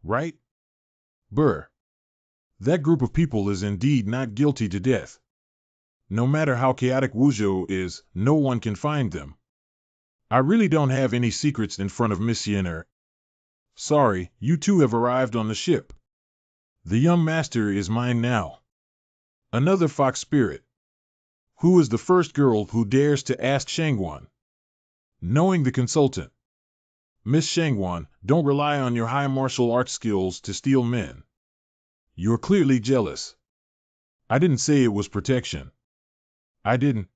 right? Brr. That group of people is indeed not guilty to death. No matter how chaotic Wuzhou is, no one can find them. I really don't have any secrets in front of Miss Yenner. Sorry, you two have arrived on the ship. The young master is mine now. Another fox spirit. Who is the first girl who dares to ask Shangguan? Knowing the consultant. Miss Shangguan, don't rely on your high martial arts skills to steal men. You're clearly jealous. I didn't say it was protection. I didn't.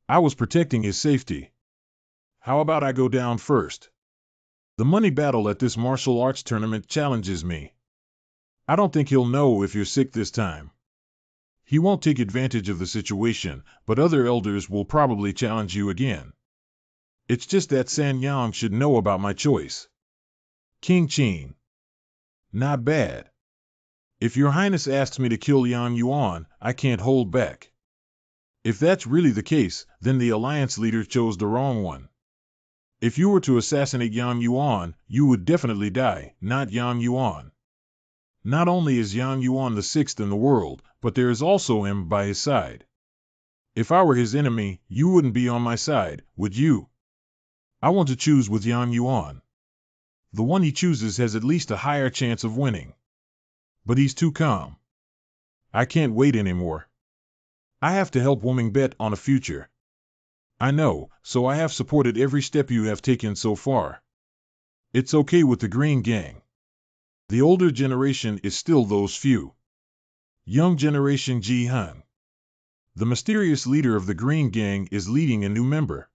I was protecting his safety. How about I go down first? The money battle at this martial arts tournament challenges me. I don't think he'll know if you're sick this time. He won't take advantage of the situation, but other elders will probably challenge you again. It's just that San Yang should know about my choice. King Qin. Not bad. If your highness asks me to kill Yang Yuan, I can't hold back. If that's really the case, then the alliance leader chose the wrong one. If you were to assassinate Yang Yuan, you would definitely die, not Yang Yuan. Not only is Yang Yuan the sixth in the world, but there is also him by his side. If I were his enemy, you wouldn't be on my side, would you? I want to choose with Yang Yuan. The one he chooses has at least a higher chance of winning. But he's too calm. I can't wait anymore. I have to help Wuming bet on a future. I know, so I have supported every step you have taken so far. It's okay with the Green Gang. The older generation is still those few. Young generation Ji Han. The mysterious leader of the Green Gang is leading a new member.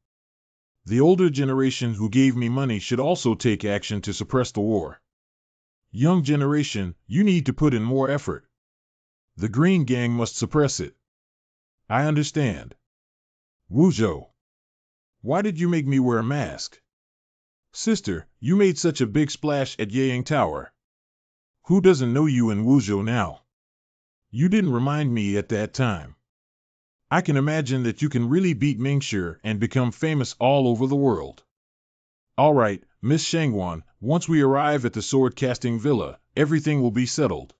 The older generation who gave me money should also take action to suppress the war. Young generation, you need to put in more effort. The Green Gang must suppress it. I understand. Wuzhou. Why did you make me wear a mask? Sister, you made such a big splash at Yang Tower. Who doesn't know you in Wuzhou now? You didn't remind me at that time. I can imagine that you can really beat Mingshi and become famous all over the world. All right, Miss Shangguan, once we arrive at the sword-casting villa, everything will be settled.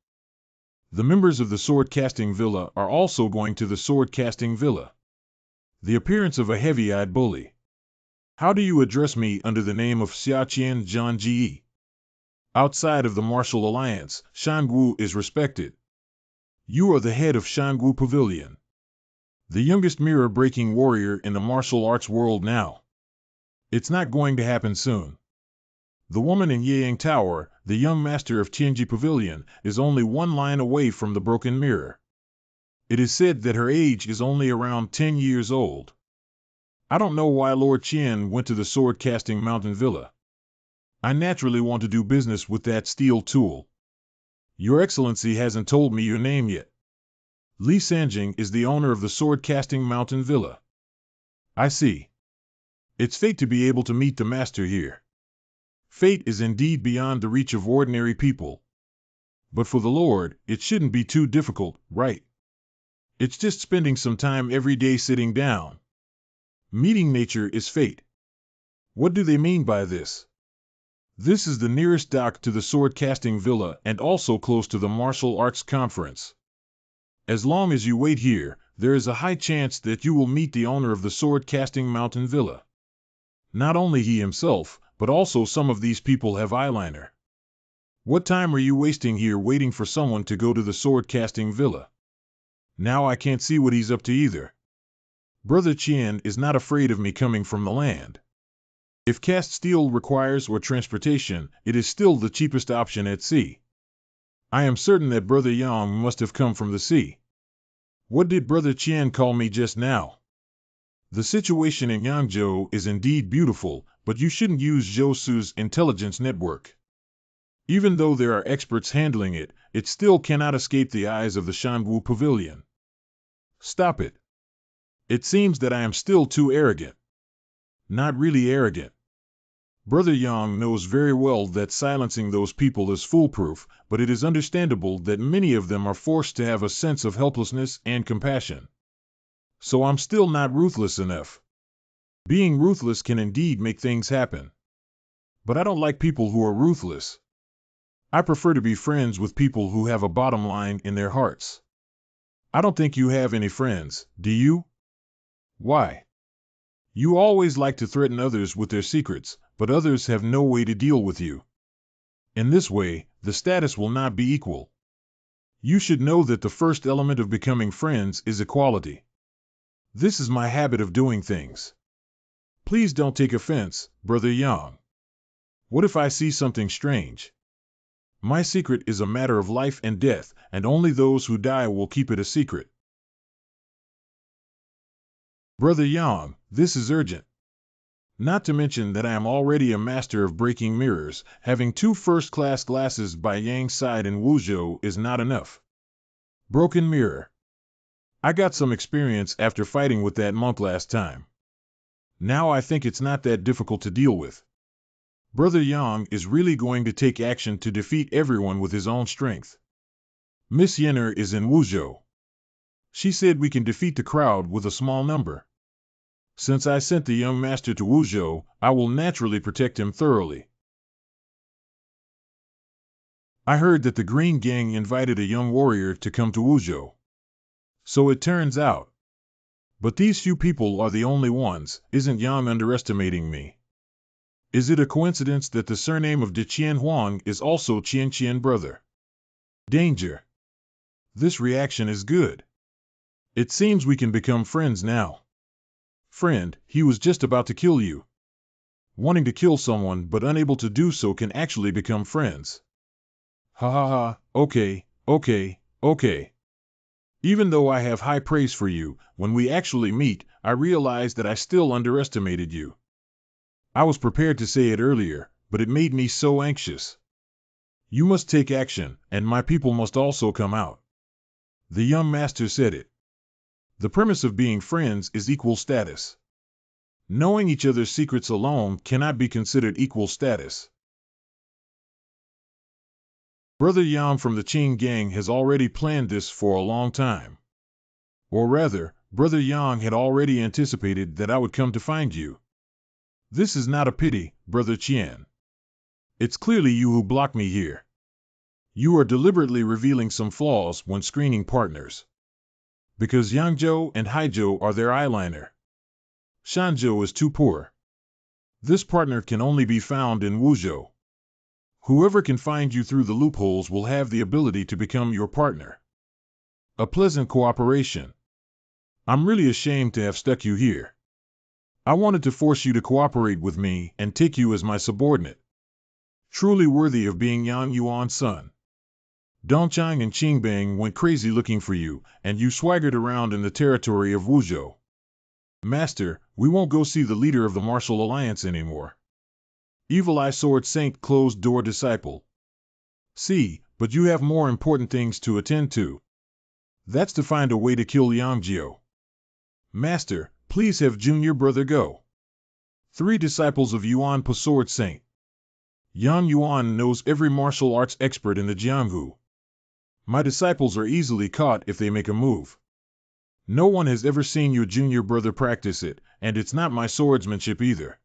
The members of the sword-casting villa are also going to the sword-casting villa. The appearance of a heavy-eyed bully. How do you address me under the name of Xiaqian Zhangji? Outside of the martial alliance, Shanggu is respected. You are the head of Shanggu Pavilion. The youngest mirror-breaking warrior in the martial arts world now. It's not going to happen soon. The woman in Yang Tower, the young master of Tianji Pavilion, is only one line away from the broken mirror. It is said that her age is only around 10 years old. I don't know why Lord Qian went to the sword-casting mountain villa. I naturally want to do business with that steel tool. Your Excellency hasn't told me your name yet. Li Sanjing is the owner of the sword-casting mountain villa. I see. It's fate to be able to meet the master here. Fate is indeed beyond the reach of ordinary people. But for the Lord, it shouldn't be too difficult, right? It's just spending some time every day sitting down. Meeting nature is fate. What do they mean by this? This is the nearest dock to the sword-casting villa and also close to the martial arts conference. As long as you wait here, there is a high chance that you will meet the owner of the sword-casting mountain villa. Not only he himself, but also some of these people have eyeliner. What time are you wasting here waiting for someone to go to the sword-casting villa? Now I can't see what he's up to either. Brother Qian is not afraid of me coming from the land. If cast steel requires or transportation, it is still the cheapest option at sea. I am certain that Brother Yang must have come from the sea. What did Brother Qian call me just now? The situation in Yangzhou is indeed beautiful, but you shouldn't use Zhousu's intelligence network. Even though there are experts handling it, it still cannot escape the eyes of the Shanggu Pavilion. Stop it. It seems that I am still too arrogant. Not really arrogant. Brother Yang knows very well that silencing those people is foolproof, but it is understandable that many of them are forced to have a sense of helplessness and compassion. So I'm still not ruthless enough. Being ruthless can indeed make things happen. But I don't like people who are ruthless. I prefer to be friends with people who have a bottom line in their hearts. I don't think you have any friends, do you? Why? You always like to threaten others with their secrets, but others have no way to deal with you. In this way, the status will not be equal. You should know that the first element of becoming friends is equality. This is my habit of doing things. Please don't take offense, Brother Yang. What if I see something strange? My secret is a matter of life and death, and only those who die will keep it a secret. Brother Yang, this is urgent. Not to mention that I am already a master of breaking mirrors. Having 2 first-class glasses by Yang's side in Wuzhou is not enough. Broken mirror. I got some experience after fighting with that monk last time. Now I think it's not that difficult to deal with. Brother Yang is really going to take action to defeat everyone with his own strength. Miss Yenner is in Wuzhou. She said we can defeat the crowd with a small number. Since I sent the young master to Wuzhou, I will naturally protect him thoroughly. I heard that the Green Gang invited a young warrior to come to Wuzhou. So it turns out. But these few people are the only ones. Isn't Yang underestimating me? Is it a coincidence that the surname of De Qian Huang is also Qian Qian brother? Danger. This reaction is good. It seems we can become friends now. Friend, he was just about to kill you. Wanting to kill someone but unable to do so can actually become friends. Ha ha ha, okay. Even though I have high praise for you, when we actually meet, I realize that I still underestimated you. I was prepared to say it earlier, but it made me so anxious. You must take action, and my people must also come out. The young master said it. The premise of being friends is equal status. Knowing each other's secrets alone cannot be considered equal status. Brother Yang from the Qing gang has already planned this for a long time. Or rather, Brother Yang had already anticipated that I would come to find you. This is not a pity, Brother Qian. It's clearly you who blocked me here. You are deliberately revealing some flaws when screening partners. Because Yangzhou and Haizhou are their eyeliner. Shanzhou is too poor. This partner can only be found in Wuzhou. Whoever can find you through the loopholes will have the ability to become your partner. A pleasant cooperation. I'm really ashamed to have stuck you here. I wanted to force you to cooperate with me and take you as my subordinate. Truly worthy of being Yang Yuan's son. Dongchang and Qingbang went crazy looking for you, and you swaggered around in the territory of Wuzhou. Master, we won't go see the leader of the Martial Alliance anymore. Evil Eye Sword Saint Closed Door Disciple. See, but you have more important things to attend to. That's to find a way to kill Yangjiu. Master, please have Junior Brother go. 3 disciples of Yuan Po Sword Saint. Yang Yuan knows every martial arts expert in the Jianghu. My disciples are easily caught if they make a move. No one has ever seen your junior brother practice it, and it's not my swordsmanship either.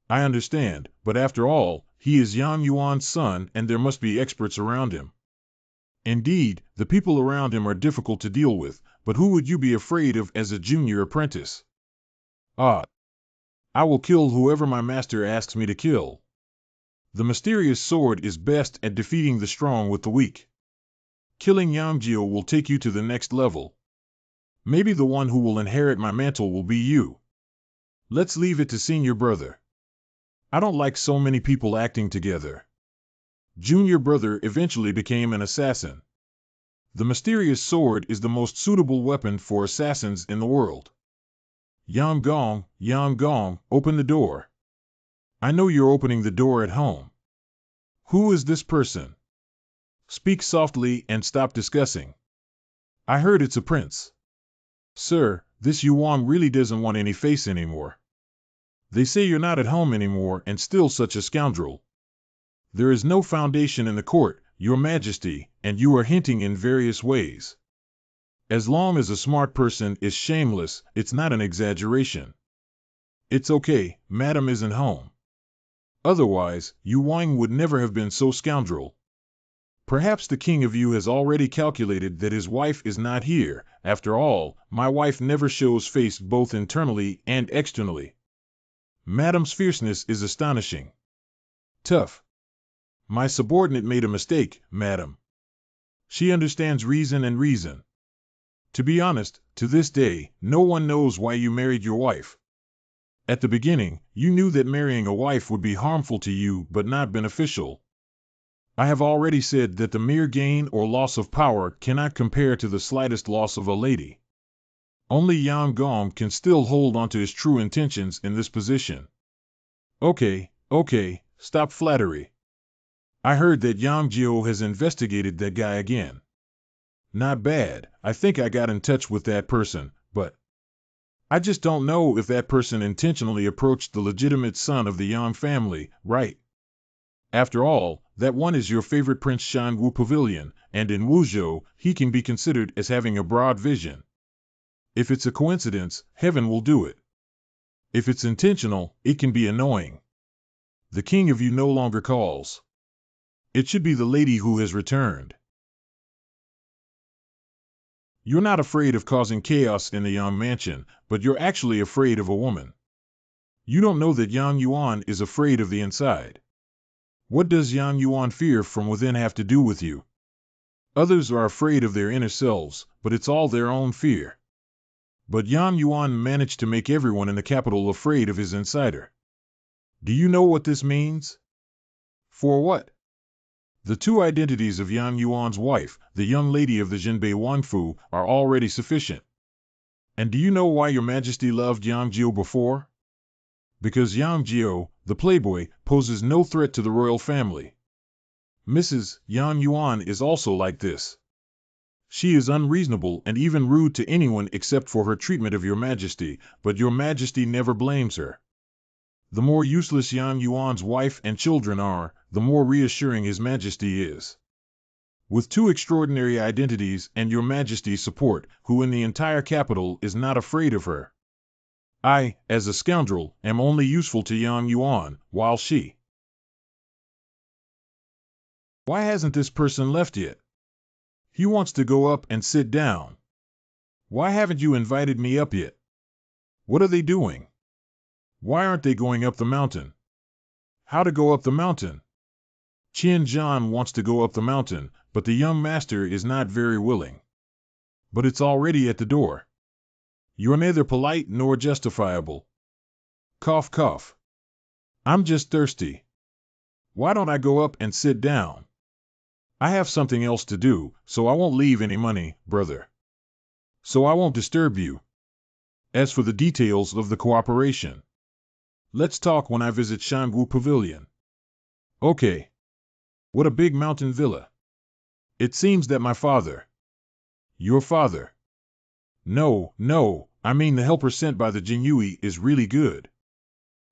I understand, but after all, he is Yang Yuan's son and there must be experts around him. Indeed, the people around him are difficult to deal with, but who would you be afraid of as a junior apprentice? Ah! I will kill whoever my master asks me to kill. The mysterious sword is best at defeating the strong with the weak. Killing Yangjiu will take you to the next level. Maybe the one who will inherit my mantle will be you. Let's leave it to senior brother. I don't like so many people acting together. Junior brother eventually became an assassin. The mysterious sword is the most suitable weapon for assassins in the world. Yang Gong, open the door. I know you're opening the door at home. Who is this person? Speak softly and stop discussing. I heard it's a prince. Sir, this Yuan really doesn't want any face anymore. They say you're not at home anymore and still such a scoundrel. There is no foundation in the court, Your Majesty, and you are hinting in various ways. As long as a smart person is shameless, it's not an exaggeration. It's okay, Madam isn't home. Otherwise, Yu Wang would never have been so scoundrel. Perhaps the king of you has already calculated that his wife is not here. After all, my wife never shows face both internally and externally. Madam's fierceness is astonishing. Tough. My subordinate made a mistake, madam. She understands reason and reason. To be honest, to this day, no one knows why you married your wife. At the beginning, you knew that marrying a wife would be harmful to you but not beneficial. I have already said that the mere gain or loss of power cannot compare to the slightest loss of a lady. Only Yang Gong can still hold on to his true intentions in this position. Okay, stop flattery. I heard that Yang Jiao has investigated that guy again. Not bad. I think I got in touch with that person, but I just don't know if that person intentionally approached the legitimate son of the Yang family, right? After all, that one is your favorite Prince Shanwu Pavilion, and in Wuzhou, he can be considered as having a broad vision. If it's a coincidence, heaven will do it. If it's intentional, it can be annoying. The king of you no longer calls. It should be the lady who has returned. You're not afraid of causing chaos in the Yang mansion, but you're actually afraid of a woman. You don't know that Yang Yuan is afraid of the inside. What does Yang Yuan fear from within have to do with you? Others are afraid of their inner selves, but it's all their own fear. But Yang Yuan managed to make everyone in the capital afraid of his insider. Do you know what this means? For what? The two identities of Yang Yuan's wife, the young lady of the Jinbei Wanfu, are already sufficient. And do you know why your majesty loved Yang Jiao before? Because Yang Jiao, the playboy, poses no threat to the royal family. Mrs. Yang Yuan is also like this. She is unreasonable and even rude to anyone except for her treatment of your majesty, but your majesty never blames her. The more useless Yang Yuan's wife and children are, the more reassuring his majesty is. With two extraordinary identities and your majesty's support, who in the entire capital is not afraid of her? I, as a scoundrel, am only useful to Yang Yuan, while she... Why hasn't this person left yet? He wants to go up and sit down. Why haven't you invited me up yet? What are they doing? Why aren't they going up the mountain? How to go up the mountain? Qian Zhan wants to go up the mountain, but the young master is not very willing. But it's already at the door. You're neither polite nor justifiable. Cough, cough. I'm just thirsty. Why don't I go up and sit down? I have something else to do, so I won't leave any money, brother. So I won't disturb you. As for the details of the cooperation, let's talk when I visit Shangwu Pavilion. Okay. What a big mountain villa. It seems that my father... Your father? No, I mean the helper sent by the Jinyui is really good.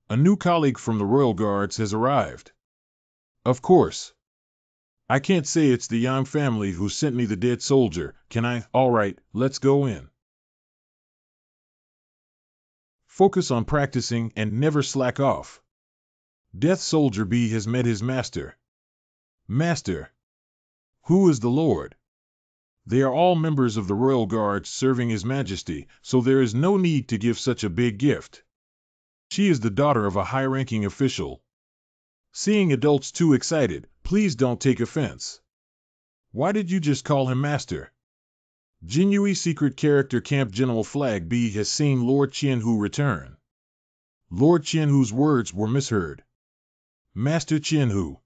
A new colleague from the Royal Guards has arrived. Of course. I can't say it's the Yang family who sent me the dead soldier, can I? All right, let's go in. Focus on practicing and never slack off. Death Soldier B has met his master. Master. Who is the Lord? They are all members of the Royal Guards serving His Majesty, so there is no need to give such a big gift. She is the daughter of a high-ranking official. Seeing adults too excited, please don't take offense. Why did you just call him Master? Jinyui Secret Character Camp General Flag B has seen Lord Qianhu return. Lord Qianhu's words were misheard. Master Qianhu.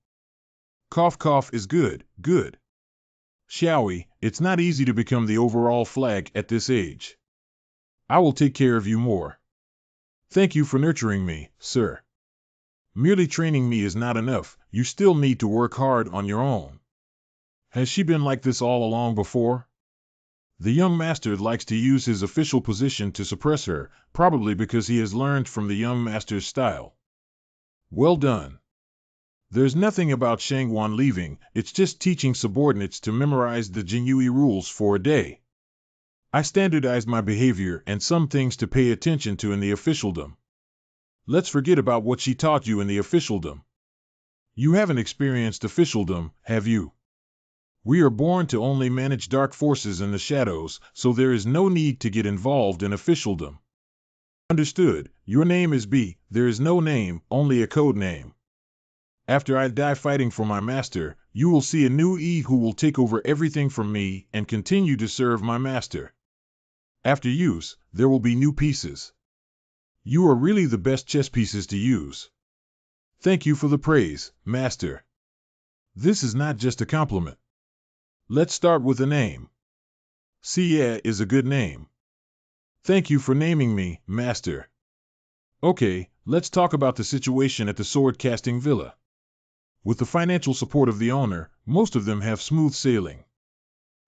Cough cough is good, good. Xiaoi, it's not easy to become the overall flag at this age. I will take care of you more. Thank you for nurturing me, sir. Merely training me is not enough, you still need to work hard on your own. Has she been like this all along before? The young master likes to use his official position to suppress her, probably because he has learned from the young master's style. Well done. There's nothing about Shangwan leaving, it's just teaching subordinates to memorize the Jinyui rules for a day. I standardized my behavior and some things to pay attention to in the officialdom. Let's forget about what she taught you in the officialdom. You haven't experienced officialdom, have you? We are born to only manage dark forces in the shadows, so there is no need to get involved in officialdom. Understood. Your name is B. There is no name, only a code name. After I die fighting for my master, you will see a new E who will take over everything from me and continue to serve my master. After use, there will be new pieces. You are really the best chess pieces to use. Thank you for the praise, master. This is not just a compliment. Let's start with a name. Sia is a good name. Thank you for naming me, master. Okay, let's talk about the situation at the sword-casting villa. With the financial support of the owner, most of them have smooth sailing.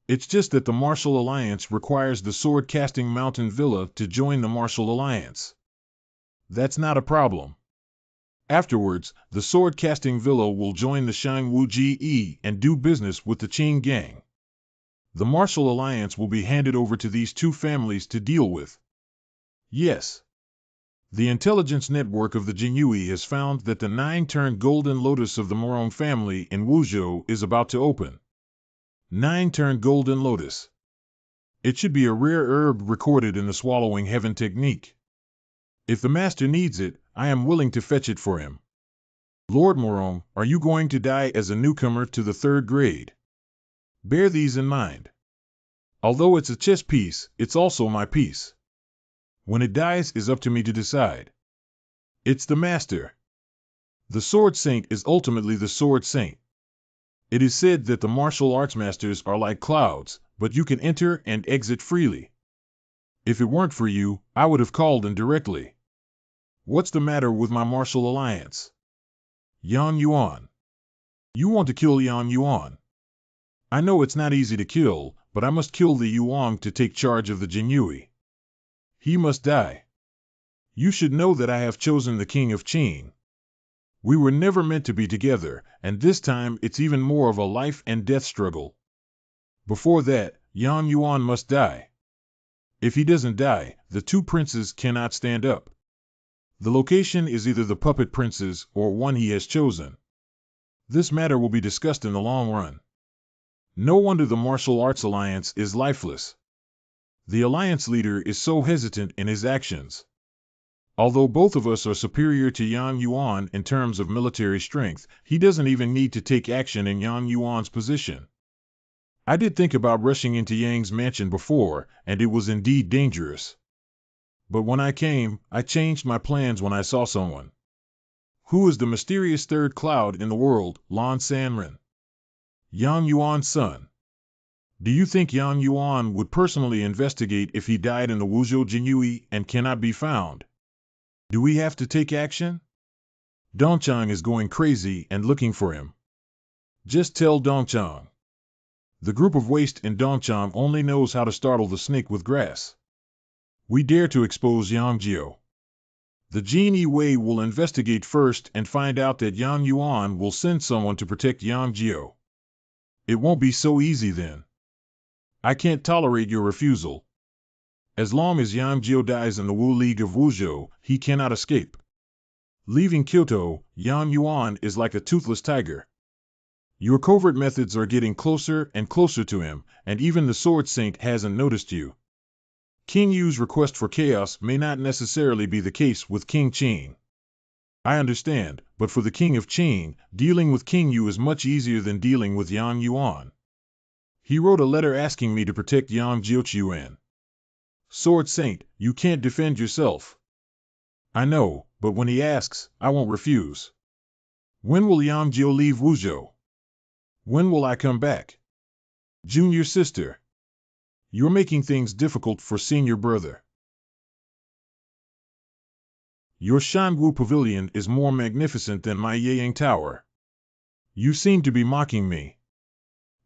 It's just that the Martial Alliance requires the sword-casting mountain villa to join the Martial Alliance. That's not a problem. Afterwards, the sword-casting villa will join the Shangwu GE and do business with the Qing gang. The Martial Alliance will be handed over to these two families to deal with. Yes. The intelligence network of the Jinyui has found that the 9-turned golden lotus of the Morong family in Wuzhou is about to open. 9-turned golden lotus. It should be a rare herb recorded in the swallowing heaven technique. If the master needs it, I am willing to fetch it for him. Lord Morong, are you going to die as a newcomer to the 3rd grade? Bear these in mind. Although it's a chess piece, it's also my piece. When it dies is up to me to decide. It's the master. The Sword Saint is ultimately the Sword Saint. It is said that the martial arts masters are like clouds, but you can enter and exit freely. If it weren't for you, I would have called in directly. What's the matter with my martial alliance? Yang Yuan. You want to kill Yang Yuan. I know it's not easy to kill, but I must kill the Yuan to take charge of the Jinyui. He must die. You should know that I have chosen the king of Qing. We were never meant to be together, and this time it's even more of a life and death struggle. Before that, Yang Yuan must die. If he doesn't die, the two princes cannot stand up. The location is either the puppet prince's or one he has chosen. This matter will be discussed in the long run. No wonder the Martial Arts Alliance is lifeless. The alliance leader is so hesitant in his actions. Although both of us are superior to Yang Yuan in terms of military strength, he doesn't even need to take action in Yang Yuan's position. I did think about rushing into Yang's mansion before, and it was indeed dangerous. But when I came, I changed my plans when I saw someone. Who is the mysterious third cloud in the world, Lan Sanren? Yang Yuan's son. Do you think Yang Yuan would personally investigate if he died in the Wuzhou Jinyui and cannot be found? Do we have to take action? Dongchang is going crazy and looking for him. Just tell Dongchang. The group of waste in Dongchang only knows how to startle the snake with grass. We dare to expose Yang Jiao. The Genie Wei will investigate first and find out that Yang Yuan will send someone to protect Yang Jiao. It won't be so easy then. I can't tolerate your refusal. As long as Yang Jiao dies in the Wu League of Wuzhou, he cannot escape. Leaving Kyoto, Yang Yuan is like a toothless tiger. Your covert methods are getting closer and closer to him, and even the Sword Saint hasn't noticed you. King Yu's request for chaos may not necessarily be the case with King Qing. I understand, but for the King of Qing, dealing with King Yu is much easier than dealing with Yang Yuan. He wrote a letter asking me to protect Yang Jiuquan. Sword Saint, you can't defend yourself. I know, but when he asks, I won't refuse. When will Yang Jiao leave Wuzhou? When will I come back? Junior sister. You're making things difficult for senior brother. Your Shangwu Pavilion is more magnificent than my Yeyang Tower. You seem to be mocking me.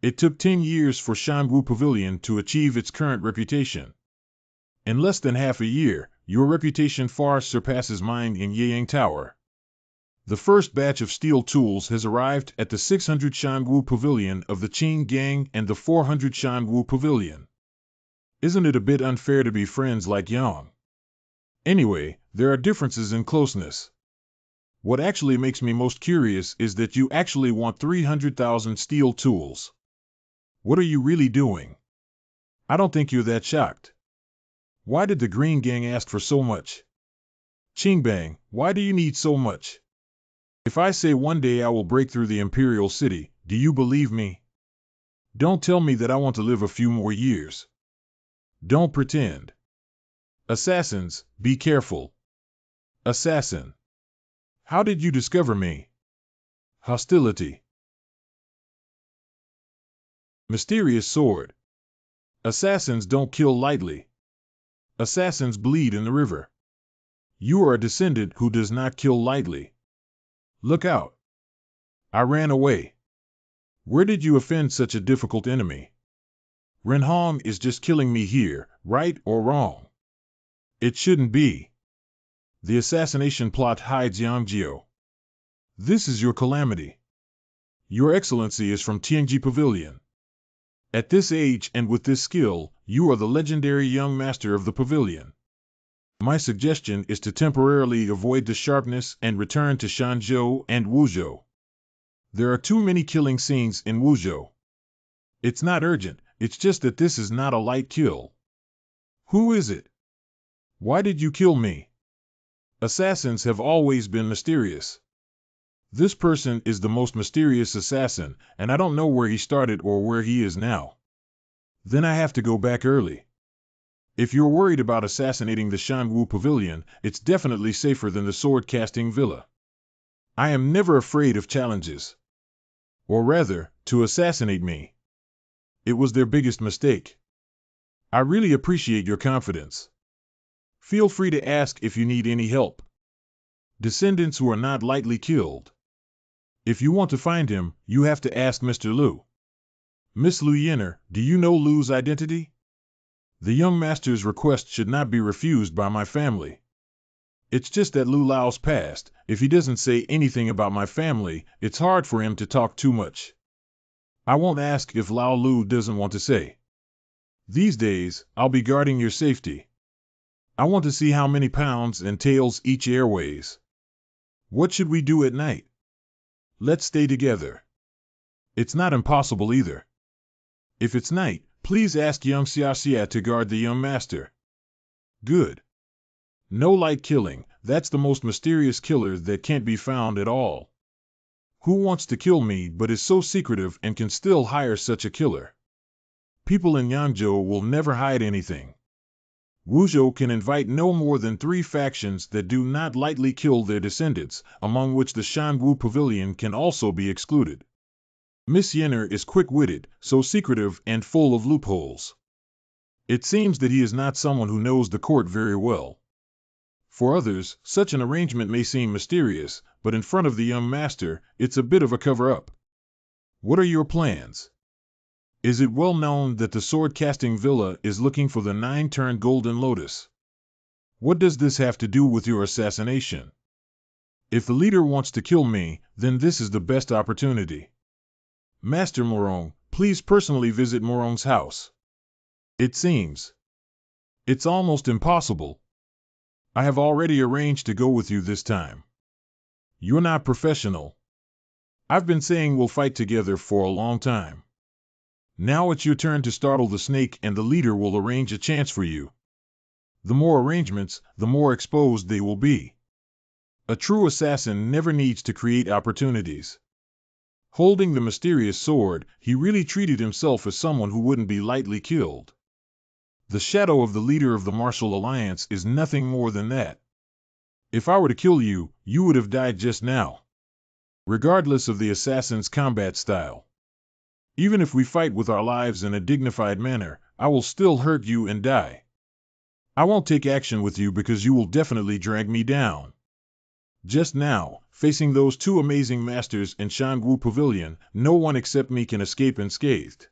It took 10 years for Shangwu Pavilion to achieve its current reputation. In less than half a year, your reputation far surpasses mine in Yeyang Tower. The first batch of steel tools has arrived at the 600 Shangwu Pavilion of the Qing Gang and the 400 Shangwu Pavilion. Isn't it a bit unfair to be friends like Yang? Anyway, there are differences in closeness. What actually makes me most curious is that you actually want 300,000 steel tools. What are you really doing? I don't think you're that shocked. Why did the Green Gang ask for so much? Chingbang, why do you need so much? If I say one day I will break through the Imperial City, do you believe me? Don't tell me that I want to live a few more years. Don't pretend. Assassins, be careful. Assassin. How did you discover me? Hostility. Mysterious sword. Assassins don't kill lightly. Assassins bleed in the river. You are a descendant who does not kill lightly. Look out. I ran away. Where did you offend such a difficult enemy? Renhong is just killing me here, right or wrong? It shouldn't be. The assassination plot hides Yangjio. This is your calamity. Your Excellency is from Tianji Pavilion. At this age and with this skill, you are the legendary young master of the pavilion. My suggestion is to temporarily avoid the sharpness and return to Shanzhou and Wuzhou. There are too many killing scenes in Wuzhou. It's not urgent, it's just that this is not a light kill. Who is it? Why did you kill me? Assassins have always been mysterious. This person is the most mysterious assassin, and I don't know where he started or where he is now. Then I have to go back early. If you're worried about assassinating the Shanwu Pavilion, it's definitely safer than the sword-casting villa. I am never afraid of challenges. Or rather, to assassinate me. It was their biggest mistake. I really appreciate your confidence. Feel free to ask if you need any help. Descendants who are not lightly killed. If you want to find him, you have to ask Mr. Liu. Miss Liu Yenner, do you know Liu's identity? The young master's request should not be refused by my family. It's just that Liu Lao's past. If he doesn't say anything about my family, it's hard for him to talk too much. I won't ask if Lao Lu doesn't want to say. These days, I'll be guarding your safety. I want to see how many pounds and tails each air weighs. What should we do at night? Let's stay together. It's not impossible either. If it's night, please ask young Xiaxia to guard the young master. Good. No light killing, that's the most mysterious killer that can't be found at all. Who wants to kill me but is so secretive and can still hire such a killer? People in Yangzhou will never hide anything. Wuzhou can invite no more than 3 factions that do not lightly kill their descendants, among which the Shanwu Pavilion can also be excluded. Miss Yenner is quick-witted, so secretive and full of loopholes. It seems that he is not someone who knows the court very well. For others, such an arrangement may seem mysterious, but in front of the young master, it's a bit of a cover-up. What are your plans? Is it well known that the sword-casting villa is looking for the 9-turned golden lotus? What does this have to do with your assassination? If the leader wants to kill me, then this is the best opportunity. Master Morong, please personally visit Morong's house. It seems. It's almost impossible. I have already arranged to go with you this time. You're not professional. I've been saying we'll fight together for a long time. Now it's your turn to startle the snake and the leader will arrange a chance for you. The more arrangements, the more exposed they will be. A true assassin never needs to create opportunities. Holding the mysterious sword, he really treated himself as someone who wouldn't be lightly killed. The shadow of the leader of the Martial Alliance is nothing more than that. If I were to kill you, you would have died just now. Regardless of the assassin's combat style. Even if we fight with our lives in a dignified manner, I will still hurt you and die. I won't take action with you because you will definitely drag me down. Just now, facing those 2 amazing masters in Shanwu Pavilion, no one except me can escape unscathed.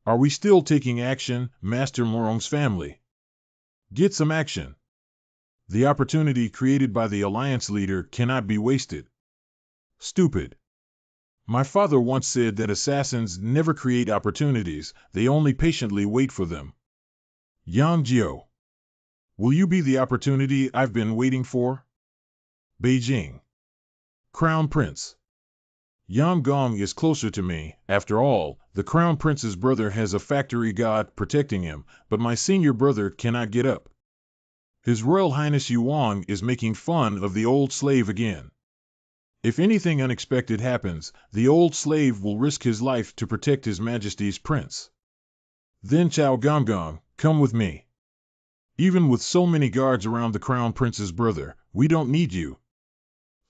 Are we still taking action, Master Morong's family? Get some action. The opportunity created by the Alliance leader cannot be wasted. Stupid. My father once said that assassins never create opportunities, they only patiently wait for them. Yang Jiao. Will you be the opportunity I've been waiting for? Beijing. Crown Prince. Gong is closer to me. After all, the Crown Prince's brother has a factory god protecting him, but my senior brother cannot get up. His Royal Highness Yuan is making fun of the old slave again. If anything unexpected happens, the old slave will risk his life to protect His Majesty's prince. Then Chao Gong, come with me. Even with so many guards around the Crown Prince's brother, we don't need you.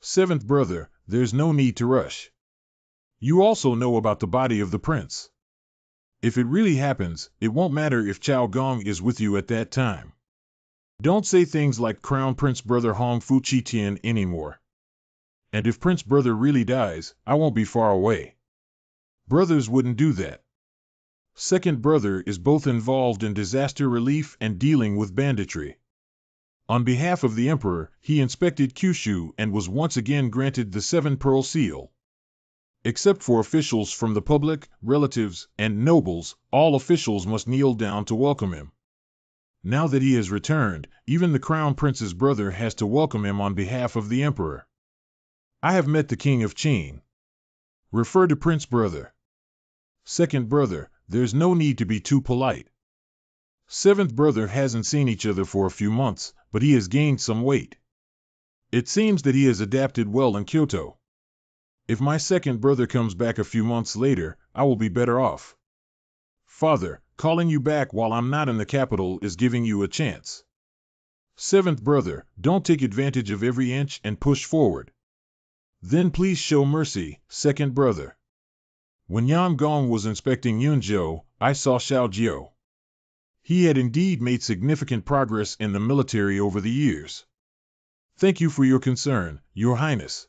Seventh brother, there's no need to rush. You also know about the body of the prince. If it really happens, it won't matter if Chao Gong is with you at that time. Don't say things like Crown Prince brother Hong Fu Chi Tian anymore. And if Prince brother really dies, I won't be far away. Brothers wouldn't do that. Second brother is both involved in disaster relief and dealing with banditry. On behalf of the emperor, he inspected Kyushu and was once again granted the 7-pearl seal. Except for officials from the public, relatives, and nobles, all officials must kneel down to welcome him. Now that he has returned, even the Crown Prince's brother has to welcome him on behalf of the emperor. I have met the King of Qin. Refer to Prince brother. Second brother, there's no need to be too polite. Seventh brother hasn't seen each other for a few months, but he has gained some weight. It seems that he has adapted well in Kyoto. If my second brother comes back a few months later, I will be better off. Father, calling you back while I'm not in the capital is giving you a chance. Seventh brother, don't take advantage of every inch and push forward. Then please show mercy, second brother. When Yang Gong was inspecting Yunzhou, I saw Xiao Jiao. He had indeed made significant progress in the military over the years. Thank you for your concern, Your Highness.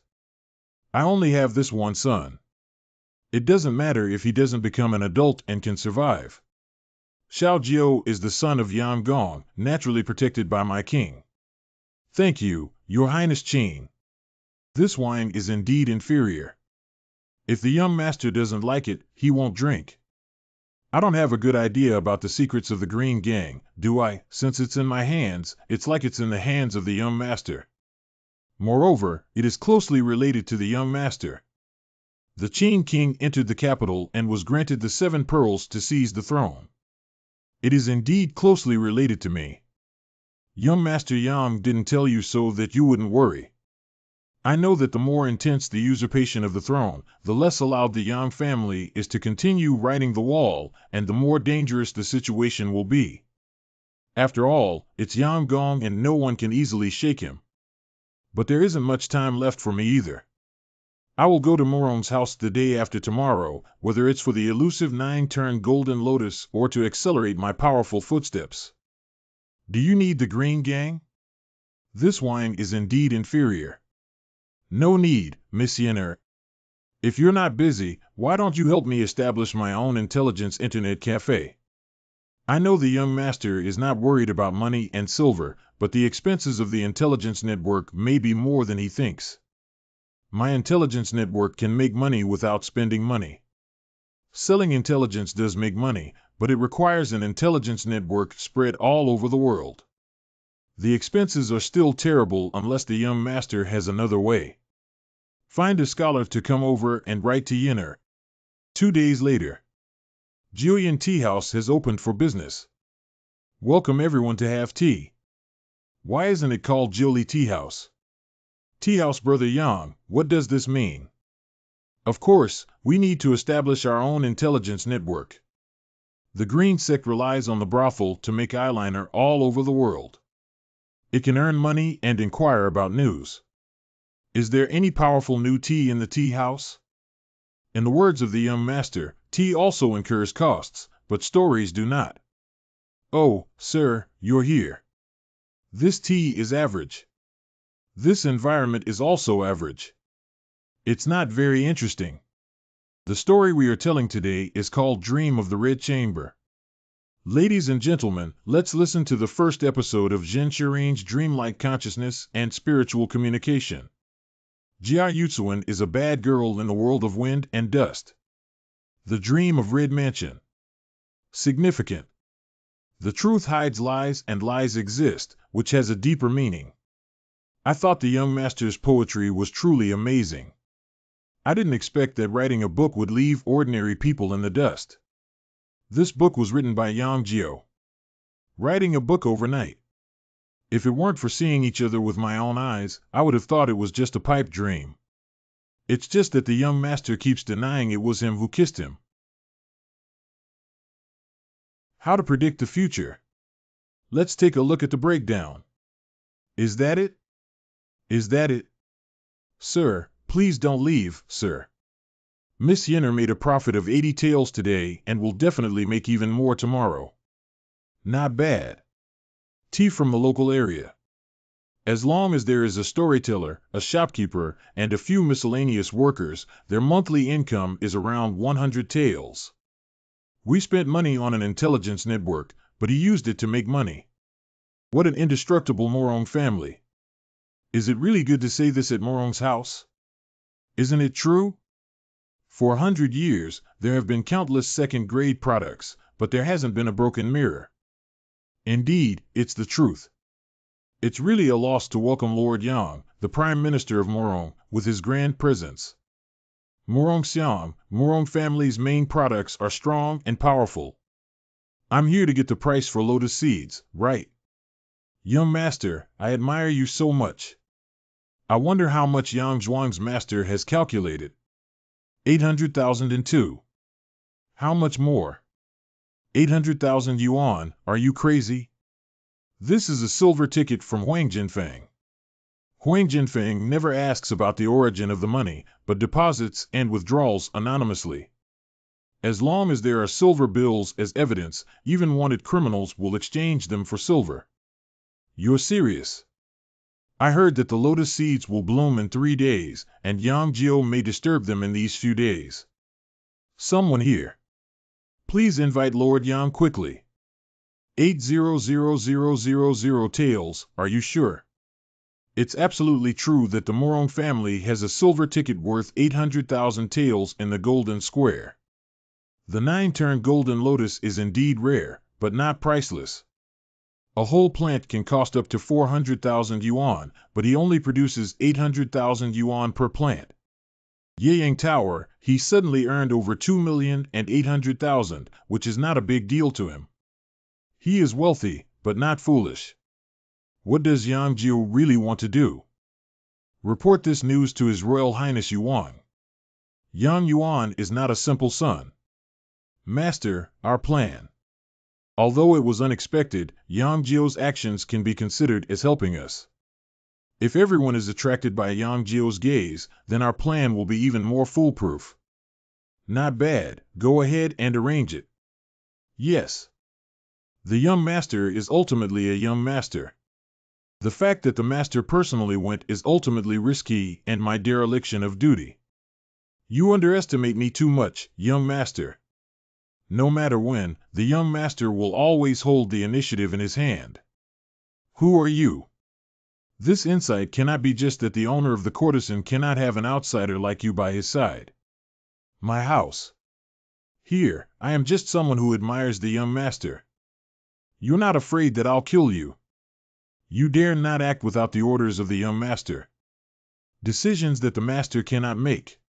I only have this one son. It doesn't matter if he doesn't become an adult and can survive. Xiao Jiao is the son of Yang Gong, naturally protected by my king. Thank you, Your Highness Qin. This wine is indeed inferior. If the young master doesn't like it, he won't drink. I don't have a good idea about the secrets of the Green Gang, do I? Since it's in my hands, it's like it's in the hands of the young master. Moreover, it is closely related to the young master. The Qin king entered the capital and was granted the 7 pearls to seize the throne. It is indeed closely related to me. Young Master Yang didn't tell you so that you wouldn't worry. I know that the more intense the usurpation of the throne, the less allowed the Yang family is to continue riding the wall, and the more dangerous the situation will be. After all, it's Yang Gong and no one can easily shake him. But there isn't much time left for me either. I will go to Moron's house the day after tomorrow, whether it's for the elusive 9-turn golden lotus or to accelerate my powerful footsteps. Do you need the Green Gang? This wine is indeed inferior. No need, Monsieur. If you're not busy, why don't you help me establish my own intelligence internet cafe? I know the young master is not worried about money and silver, but the expenses of the intelligence network may be more than he thinks. My intelligence network can make money without spending money. Selling intelligence does make money, but it requires an intelligence network spread all over the world. The expenses are still terrible unless the young master has another way. Find a scholar to come over and write to Yenner. 2 days later. Julian Tea House has opened for business. Welcome everyone to have tea. Why isn't it called Jolie Tea House? Tea House Brother Yang, what does this mean? Of course, we need to establish our own intelligence network. The Green Sect relies on the brothel to make eyeliner all over the world. It can earn money and inquire about news. Is there any powerful new tea in the tea house? In the words of the young master, tea also incurs costs, but stories do not. Oh, sir, you're here. This tea is average. This environment is also average. It's not very interesting. The story we are telling today is called Dream of the Red Chamber. Ladies and gentlemen, let's listen to the first episode of Jin Shirin's dreamlike consciousness and spiritual communication. Jia Yutsuan is a bad girl in the world of wind and dust. The Dream of Red Mansion. Significant. The truth hides lies and lies exist, which has a deeper meaning. I thought the young master's poetry was truly amazing. I didn't expect that writing a book would leave ordinary people in the dust. This book was written by Yang Jio. Writing a book overnight. If it weren't for seeing each other with my own eyes, I would have thought it was just a pipe dream. It's just that the young master keeps denying it was him who kissed him. How to predict the future. Let's take a look at the breakdown. Is that it? Is that it? Sir, please don't leave, sir. Miss Yenner made a profit of 80 taels today and will definitely make even more tomorrow. Not bad. Tea from the local area. As long as there is a storyteller, a shopkeeper, and a few miscellaneous workers, their monthly income is around 100 taels. We spent money on an intelligence network, but he used it to make money. What an indestructible Morong family. Is it really good to say this at Morong's house? Isn't it true? For 100 years, there have been countless second-grade products, but there hasn't been a broken mirror. Indeed, it's the truth. It's really a loss to welcome Lord Yang, the Prime Minister of Morong, with his grand presence. Morong Siam, Morong family's main products are strong and powerful. I'm here to get the price for lotus seeds, right? Young master, I admire you so much. I wonder how much Yang Zhuang's master has calculated. 800,002. How much more? 800,000 yuan, are you crazy? This is a silver ticket from Huang Jinfeng. Huang Jinfeng never asks about the origin of the money, but deposits and withdrawals anonymously. As long as there are silver bills as evidence, even wanted criminals will exchange them for silver. You're serious? I heard that the lotus seeds will bloom in 3 days, and Yang Jio may disturb them in these few days. Someone here. Please invite Lord Yang quickly. 800,000 taels, are you sure? It's absolutely true that the Morong family has a silver ticket worth 800,000 taels in the Golden Square. The 9-turn golden lotus is indeed rare, but not priceless. A whole plant can cost up to 400,000 yuan, but he only produces 800,000 yuan per plant. Yeyang Tower, he suddenly earned over 2,800,000, which is not a big deal to him. He is wealthy, but not foolish. What does Yang Jiu really want to do? Report this news to His Royal Highness Yuan. Yang Yuan is not a simple son. Master, our plan. Although it was unexpected, Yang Jio's actions can be considered as helping us. If everyone is attracted by Yang Jio's gaze, then our plan will be even more foolproof. Not bad, go ahead and arrange it. Yes. The young master is ultimately a young master. The fact that the master personally went is ultimately risky and my dereliction of duty. You underestimate me too much, young master. No matter when, the young master will always hold the initiative in his hand. Who are you? This insight cannot be just that the owner of the courtesan cannot have an outsider like you by his side. My house. Here, I am just someone who admires the young master. You're not afraid that I'll kill you. You dare not act without the orders of the young master. Decisions that the master cannot make.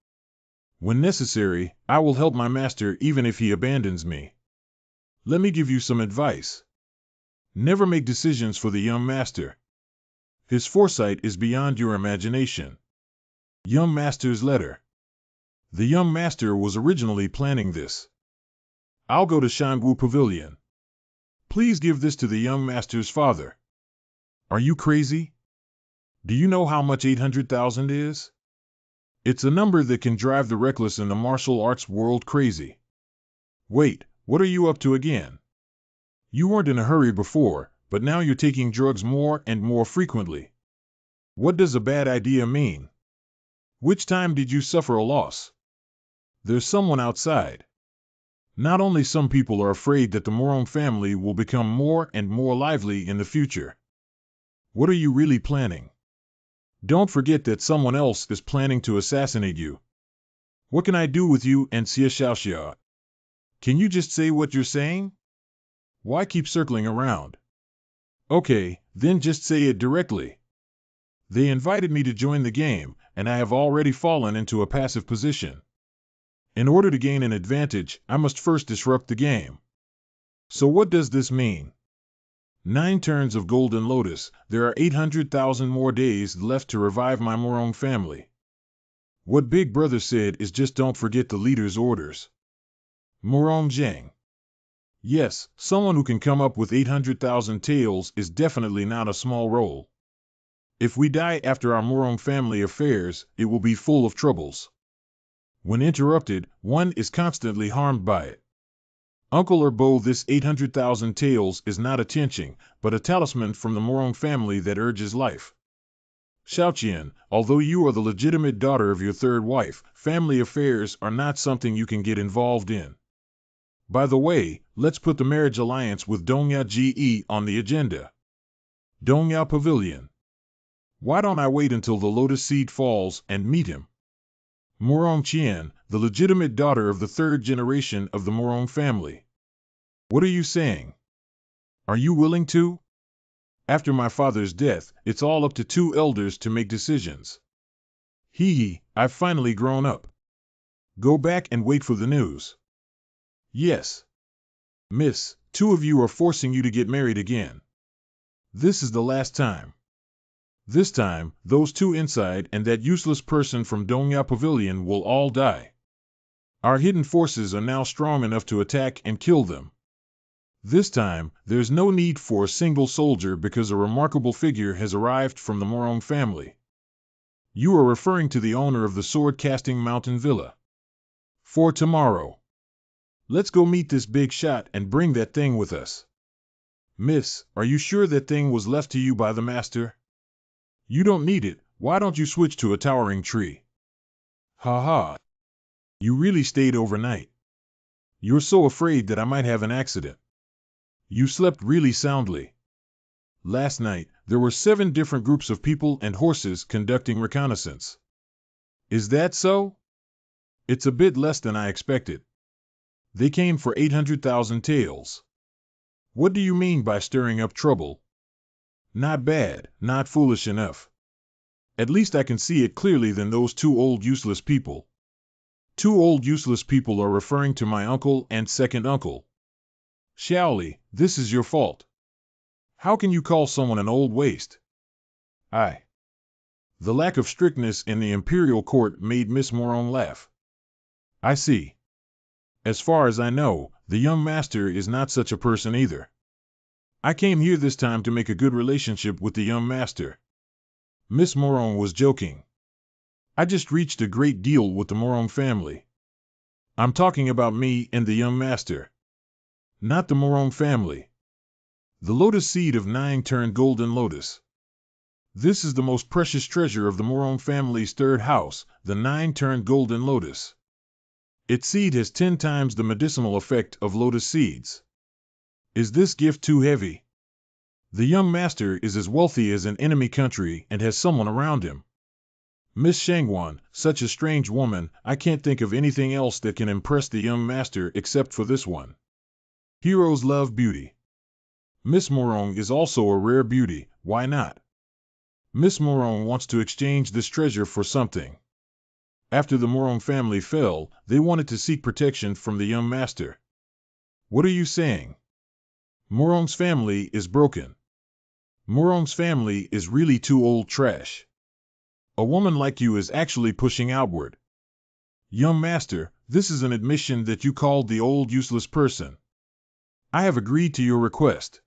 When necessary, I will help my master even if he abandons me. Let me give you some advice. Never make decisions for the young master. His foresight is beyond your imagination. Young master's letter. The young master was originally planning this. I'll go to Shangwu Pavilion. Please give this to the young master's father. Are you crazy? Do you know how much 800,000 is? It's a number that can drive the reckless in the martial arts world crazy. Wait, what are you up to again? You weren't in a hurry before, but now you're taking drugs more and more frequently. What does a bad idea mean? Which time did you suffer a loss? There's someone outside. Not only some people are afraid that the Morong family will become more and more lively in the future. What are you really planning? Don't forget that someone else is planning to assassinate you. What can I do with you and Xia Xiaoxia? Can you just say what you're saying? Why keep circling around? Okay, then just say it directly. They invited me to join the game, and I have already fallen into a passive position. In order to gain an advantage, I must first disrupt the game. So what does this mean? 9 turns of Golden Lotus, there are 800,000 more days left to revive my Morong family. What Big Brother said is just don't forget the leader's orders. Morong Zhang. Yes, someone who can come up with 800,000 taels is definitely not a small role. If we die after our Morong family affairs, it will be full of troubles. When interrupted, one is constantly harmed by it. Uncle or Bo, this 800,000 taels is not a tianqing, but a talisman from the Morong family that urges life. Xiaoqian, although you are the legitimate daughter of your third wife, family affairs are not something you can get involved in. By the way, let's put the marriage alliance with Dongyao Ge on the agenda. Dongyao Pavilion. Why don't I wait until the lotus seed falls and meet him? Morong Qian, the legitimate daughter of the third generation of the Morong family. What are you saying? Are you willing to? After my father's death, it's all up to 2 elders to make decisions. I've finally grown up. Go back and wait for the news. Yes. Miss, 2 of you are forcing you to get married again. This is the last time. This time, those 2 inside and that useless person from Dongyao Pavilion will all die. Our hidden forces are now strong enough to attack and kill them. This time, there's no need for a single soldier because a remarkable figure has arrived from the Morong family. You are referring to the owner of the sword-casting mountain villa. For tomorrow. Let's go meet this big shot and bring that thing with us. Miss, are you sure that thing was left to you by the master? You don't need it, why don't you switch to a towering tree? Ha ha. You really stayed overnight. You're so afraid that I might have an accident. You slept really soundly. Last night, there were 7 different groups of people and horses conducting reconnaissance. Is that so? It's a bit less than I expected. They came for 800,000 taels. What do you mean by stirring up trouble? Not bad, not foolish enough. At least I can see it clearly than those 2 old useless people. 2 old useless people are referring to my uncle and second uncle. Xiaoli, this is your fault. How can you call someone an old waste? The lack of strictness in the imperial court made Miss Morong laugh. I see. As far as I know, the young master is not such a person either. I came here this time to make a good relationship with the young master. Miss Morong was joking. I just reached a great deal with the Morong family. I'm talking about me and the young master. Not the Morong family. The lotus seed of 9 turned golden lotus. This is the most precious treasure of the Morong family's 3rd house, the 9 turned golden lotus. Its seed has 10 times the medicinal effect of lotus seeds. Is this gift too heavy? The young master is as wealthy as an enemy country and has someone around him. Miss Shangwan, such a strange woman, I can't think of anything else that can impress the young master except for this one. Heroes love beauty. Miss Morong is also a rare beauty, why not? Miss Morong wants to exchange this treasure for something. After the Morong family fell, they wanted to seek protection from the young master. What are you saying? Morong's family is broken. Morong's family is really too old trash. A woman like you is actually pushing outward. Young master, this is an admission that you called the old useless person. I have agreed to your request.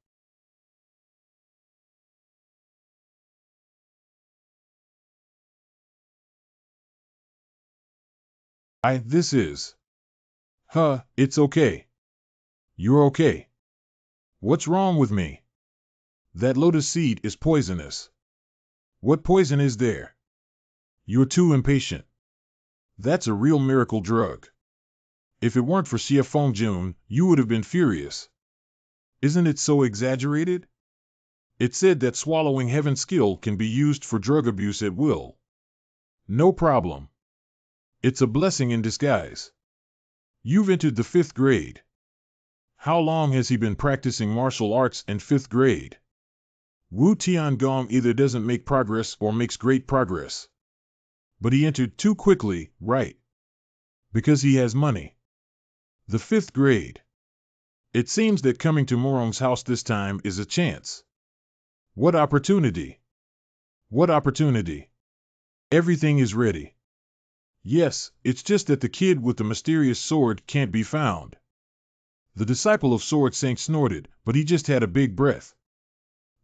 This is. It's okay. You're okay. What's wrong with me? That lotus seed is poisonous. What poison is there? You're too impatient. That's a real miracle drug. If it weren't for Xia Fengjun, you would have been furious. Isn't it so exaggerated? It said that swallowing heaven skill can be used for drug abuse at will. No problem. It's a blessing in disguise. You've entered the 5th grade. How long has he been practicing martial arts in 5th grade? Wu Tiangong either doesn't make progress or makes great progress. But he entered too quickly, right? Because he has money. The 5th grade. It seems that coming to Morong's house this time is a chance. What opportunity? What opportunity? Everything is ready. Yes, it's just that the kid with the mysterious sword can't be found. The disciple of Sword Saint snorted, but he just had a big breath.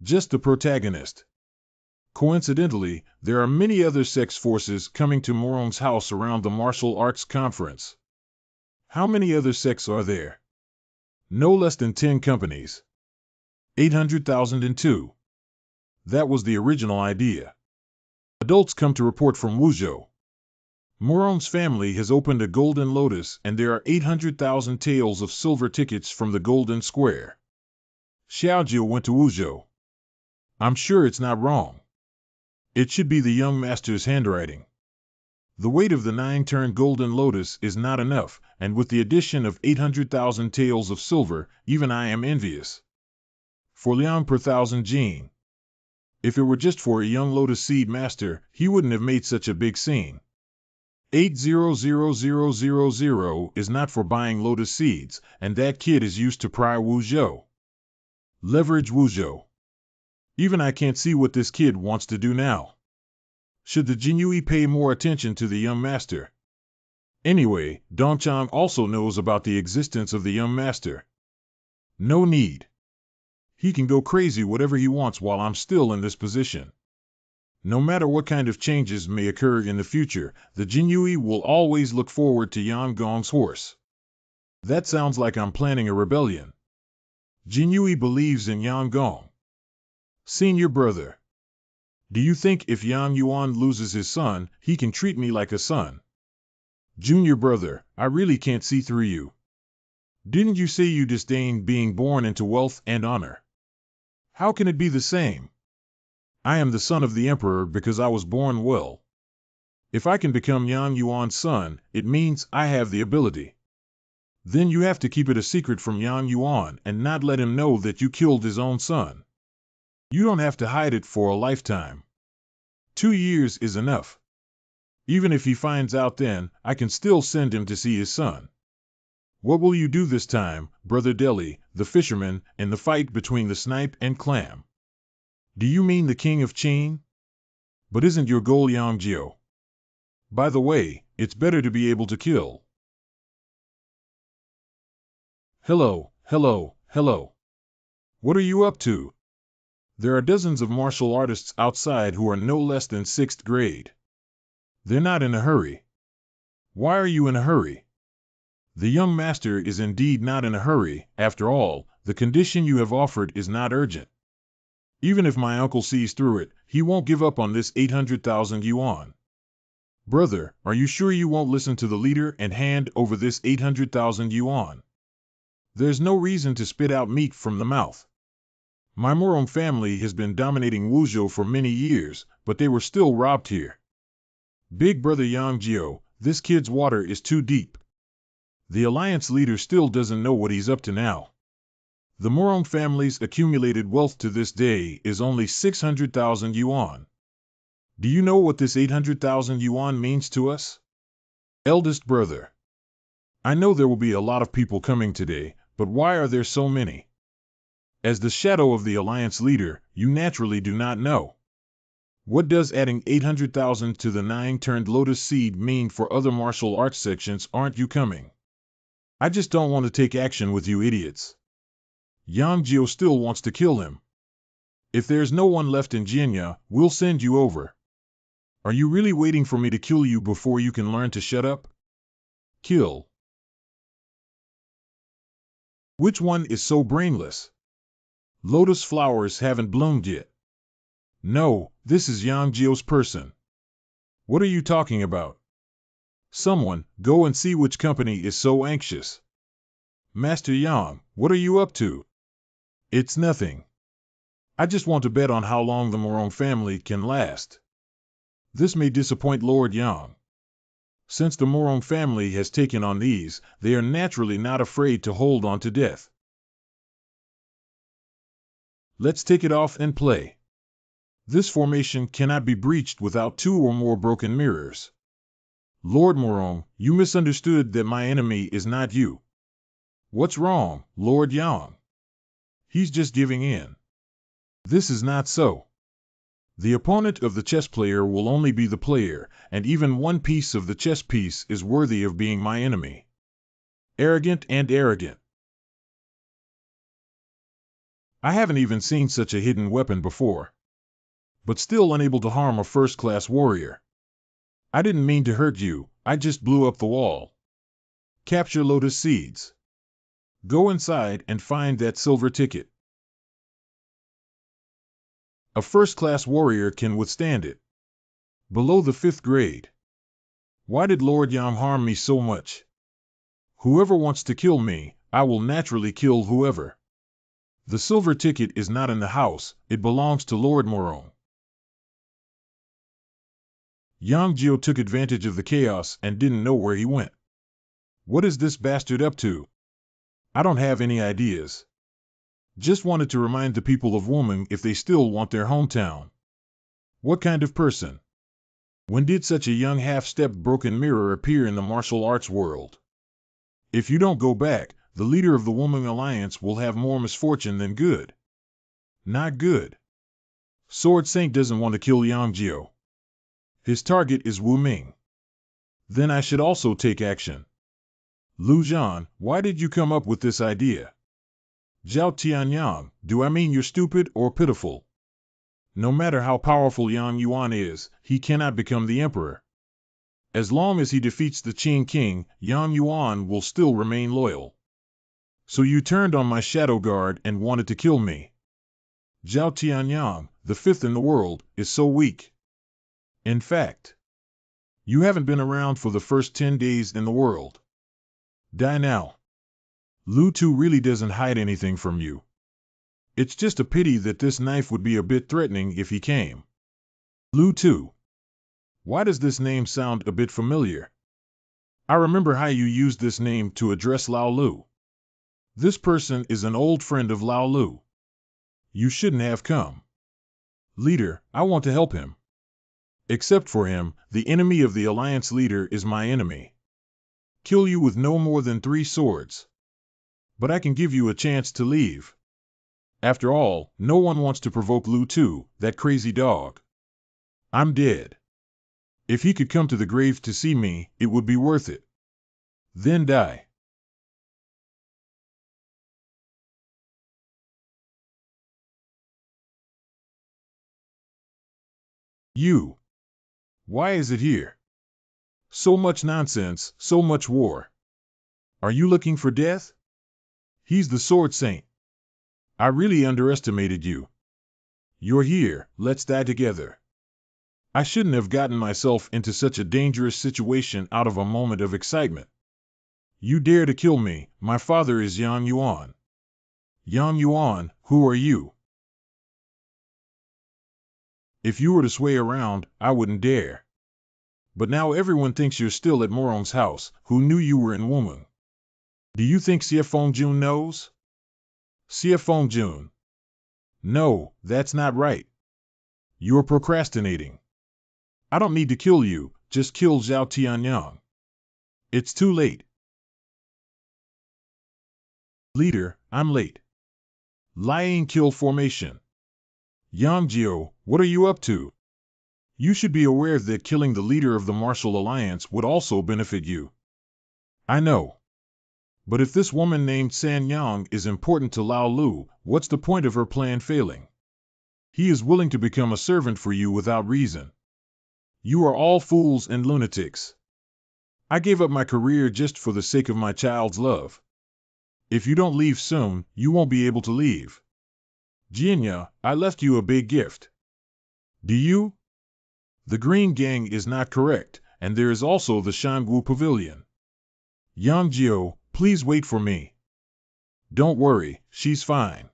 Just the protagonist. Coincidentally, there are many other sex forces coming to Morong's house around the martial arts conference. How many other sects are there? No less than 10 companies. 800,002. That was the original idea. Adults come to report from Wuzhou. Morong's family has opened a Golden Lotus and there are 800,000 taels of silver tickets from the Golden Square. Xiaojiu went to Wuzhou. I'm sure it's not wrong. It should be the young master's handwriting. The weight of the 9-turned Golden Lotus is not enough, and with the addition of 800,000 taels of silver, even I am envious. For Liang per 1,000 Jin. If it were just for a young Lotus Seed Master, he wouldn't have made such a big scene. 800,000 is not for buying Lotus Seeds, and that kid is used to prior Wuzhou. Leverage Wuzhou. Even I can't see what this kid wants to do now. Should the Jinyui pay more attention to the young master? Anyway, Dongchang also knows about the existence of the young master. No need. He can go crazy whatever he wants while I'm still in this position. No matter what kind of changes may occur in the future, the Jinyui will always look forward to Yang Gong's horse. That sounds like I'm planning a rebellion. Jinyui believes in Yang Gong. Senior brother. Do you think if Yang Yuan loses his son, he can treat me like a son? Junior brother, I really can't see through you. Didn't you say you disdain being born into wealth and honor? How can it be the same? I am the son of the emperor because I was born well. If I can become Yang Yuan's son, it means I have the ability. Then you have to keep it a secret from Yang Yuan and not let him know that you killed his own son. You don't have to hide it for a lifetime. 2 years is enough. Even if he finds out then, I can still send him to see his son. What will you do this time, Brother Deli, the fisherman, in the fight between the snipe and clam? Do you mean the king of Qin? But isn't your goal Yang Jiao? By the way, it's better to be able to kill. Hello, hello, hello. What are you up to? There are dozens of martial artists outside who are no less than 6th grade. They're not in a hurry. Why are you in a hurry? The young master is indeed not in a hurry. After all, the condition you have offered is not urgent. Even if my uncle sees through it, he won't give up on this 800,000 yuan. Brother, are you sure you won't listen to the leader and hand over this 800,000 yuan? There's no reason to spit out meat from the mouth. My Morong family has been dominating Wuzhou for many years, but they were still robbed here. Big brother Yang Jiao, this kid's water is too deep. The alliance leader still doesn't know what he's up to now. The Morong family's accumulated wealth to this day is only 600,000 yuan. Do you know what this 800,000 yuan means to us? Eldest brother. I know there will be a lot of people coming today, but why are there so many? As the shadow of the alliance leader, you naturally do not know. What does adding 800,000 to the 9-turned Lotus Seed mean for other martial arts sections? Aren't you coming? I just don't want to take action with you idiots. Yang Jiao still wants to kill him. If there's no one left in Jianya, we'll send you over. Are you really waiting for me to kill you before you can learn to shut up? Kill. Which one is so brainless? Lotus flowers haven't bloomed yet. No, this is Yang Jiao's person. What are you talking about? Someone, go and see which company is so anxious. Master Yang, what are you up to? It's nothing. I just want to bet on how long the Morong family can last. This may disappoint Lord Yang. Since the Morong family has taken on these, they are naturally not afraid to hold on to death. Let's take it off and play. This formation cannot be breached without 2 or more broken mirrors. Lord Morong, you misunderstood that my enemy is not you. What's wrong, Lord Yang? He's just giving in. This is not so. The opponent of the chess player will only be the player, and even one piece of the chess piece is worthy of being my enemy. Arrogant and arrogant. I haven't even seen such a hidden weapon before. But still unable to harm a first-class warrior. I didn't mean to hurt you, I just blew up the wall. Capture lotus seeds. Go inside and find that silver ticket. A first-class warrior can withstand it. Below the 5th grade. Why did Lord Yang harm me so much? Whoever wants to kill me, I will naturally kill whoever. The silver ticket is not in the house, it belongs to Lord Morong. Yang Jio took advantage of the chaos and didn't know where he went. What is this bastard up to? I don't have any ideas. Just wanted to remind the people of Wuming if they still want their hometown. What kind of person? When did such a young half-stepped broken mirror appear in the martial arts world? If you don't go back, the leader of the Wuming Alliance will have more misfortune than good. Not good. Sword Saint doesn't want to kill Yang Jio. His target is Wu Ming. Then I should also take action. Lu Zhan, why did you come up with this idea? Zhao Tianyang, do I mean you're stupid or pitiful? No matter how powerful Yang Yuan is, he cannot become the emperor. As long as he defeats the Qing king, Yang Yuan will still remain loyal. So you turned on my shadow guard and wanted to kill me. Zhao Tianyang, the 5th in the world, is so weak. In fact, you haven't been around for the first 10 days in the world. Die now. Lu Tu really doesn't hide anything from you. It's just a pity that this knife would be a bit threatening if he came. Lu Tu. Why does this name sound a bit familiar? I remember how you used this name to address Lao Lu. This person is an old friend of Lao Lu. You shouldn't have come. Leader, I want to help him. Except for him, the enemy of the Alliance leader is my enemy. Kill you with no more than 3 swords. But I can give you a chance to leave. After all, no one wants to provoke Lu Tu, that crazy dog. I'm dead. If he could come to the grave to see me, it would be worth it. Then die. You. Why is it here? So much nonsense, so much war. Are you looking for death? He's the Sword Saint. I really underestimated you. You're here, let's die together. I shouldn't have gotten myself into such a dangerous situation out of a moment of excitement. You dare to kill me, my father is Yang Yuan. Yang Yuan, who are you? If you were to sway around, I wouldn't dare. But now everyone thinks you're still at Morong's house, who knew you were in Wuming. Do you think Xie Fengjun knows? Xie Fengjun. No, that's not right. You're procrastinating. I don't need to kill you, just kill Zhao Tianyang. It's too late. Leader, I'm late. Lying kill formation. Yang Jio, what are you up to? You should be aware that killing the leader of the Martial Alliance would also benefit you. I know. But if this woman named San Yang is important to Lao Lu, what's the point of her plan failing? He is willing to become a servant for you without reason. You are all fools and lunatics. I gave up my career just for the sake of my child's love. If you don't leave soon, you won't be able to leave. Jianya, I left you a big gift. Do you? The Green Gang is not correct, and there is also the Shangwu Pavilion. Yang Jio, please wait for me. Don't worry, she's fine.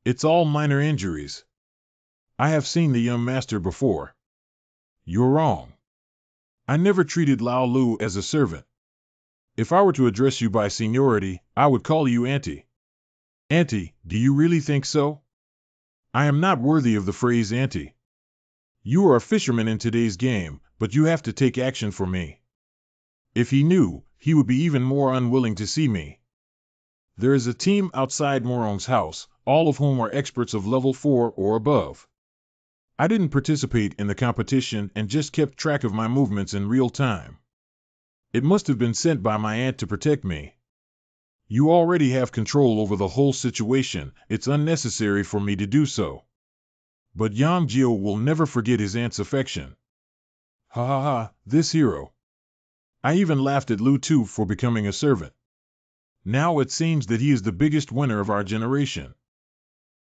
It's all minor injuries. I have seen the young master before. You're wrong. I never treated Lao Lu as a servant. If I were to address you by seniority, I would call you Auntie. Auntie, do you really think so? I am not worthy of the phrase Auntie. You are a fisherman in today's game, but you have to take action for me. If he knew, he would be even more unwilling to see me. There is a team outside Morong's house, all of whom are experts of level 4 or above. I didn't participate in the competition and just kept track of my movements in real time. It must have been sent by my aunt to protect me. You already have control over the whole situation, it's unnecessary for me to do so. But Yang Jio will never forget his aunt's affection. Ha ha ha, this hero. I even laughed at Lu Tu for becoming a servant. Now it seems that he is the biggest winner of our generation.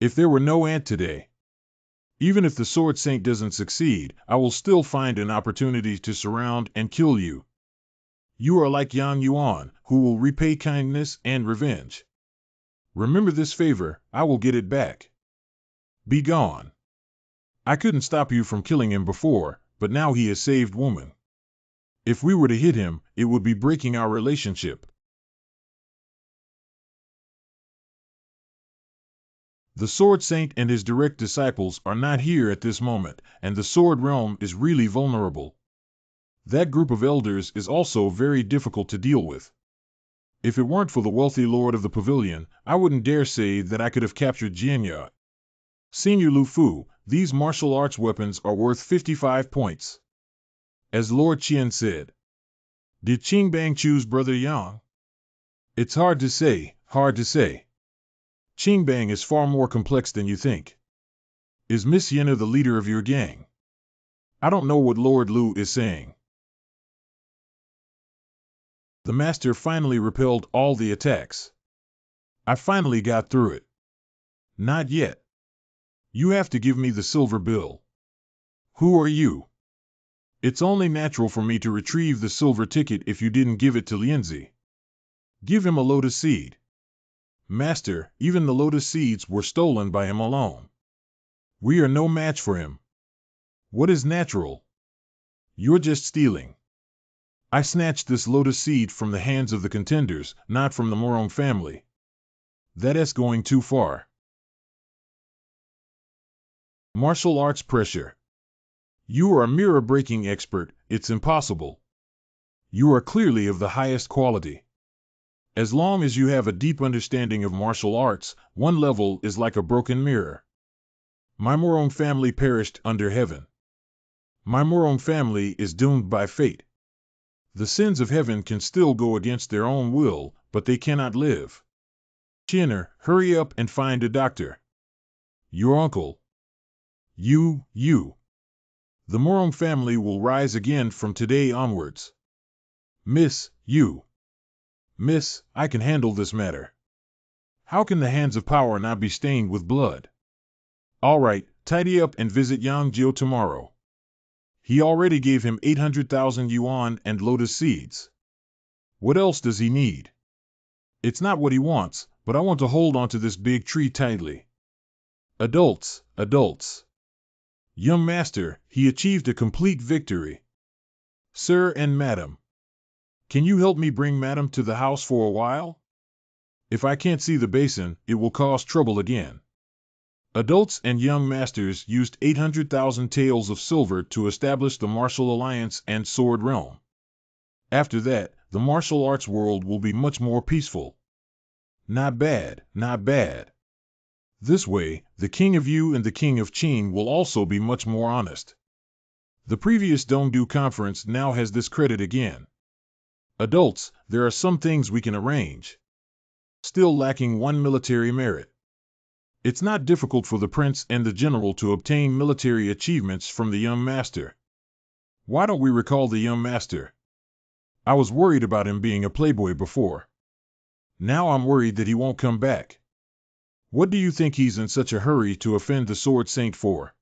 If there were no aunt today, even if the Sword Saint doesn't succeed, I will still find an opportunity to surround and kill you. You are like Yang Yuan, who will repay kindness and revenge. Remember this favor, I will get it back. Be gone. I couldn't stop you from killing him before, but now he has saved woman. If we were to hit him, it would be breaking our relationship. The Sword Saint and his direct disciples are not here at this moment, and the Sword Realm is really vulnerable. That group of elders is also very difficult to deal with. If it weren't for the wealthy lord of the pavilion, I wouldn't dare say that I could have captured Jianya. Senior Lu Fu, these martial arts weapons are worth 55 points. As Lord Qian said. Did Qingbang choose Brother Yang? It's hard to say, hard to say. Qingbang is far more complex than you think. Is Miss Yenna the leader of your gang? I don't know what Lord Lu is saying. The master finally repelled all the attacks. I finally got through it. Not yet. You have to give me the silver bill. Who are you? It's only natural for me to retrieve the silver ticket if you didn't give it to Lianzi. Give him a lotus seed. Master, even the lotus seeds were stolen by him alone. We are no match for him. What is natural? You're just stealing. I snatched this lotus seed from the hands of the contenders, not from the Morong family. That is going too far. Martial arts pressure. You are a mirror-breaking expert, it's impossible. You are clearly of the highest quality. As long as you have a deep understanding of martial arts, one level is like a broken mirror. My Morong family perished under heaven. My Morong family is doomed by fate. The sins of heaven can still go against their own will, but they cannot live. Chinner, hurry up and find a doctor. Your uncle. You. The Morong family will rise again from today onwards. Miss, you. Miss, I can handle this matter. How can the hands of power not be stained with blood? All right, tidy up and visit Yang Jiu tomorrow. He already gave him 800,000 yuan and lotus seeds. What else does he need? It's not what he wants, but I want to hold on to this big tree tightly. Adults. Young master, he achieved a complete victory. Sir and madam. Can you help me bring madam to the house for a while? If I can't see the basin, it will cause trouble again. Adults and young masters used 800,000 taels of silver to establish the martial alliance and sword realm. After that, the martial arts world will be much more peaceful. Not bad. This way, the King of Yu and the King of Qin will also be much more honest. The previous Dongdu conference now has this credit again. Adults, there are some things we can arrange. Still lacking one military merit. It's not difficult for the prince and the general to obtain military achievements from the young master. Why don't we recall the young master? I was worried about him being a playboy before. Now I'm worried that he won't come back. What do you think he's in such a hurry to offend the Sword Saint for?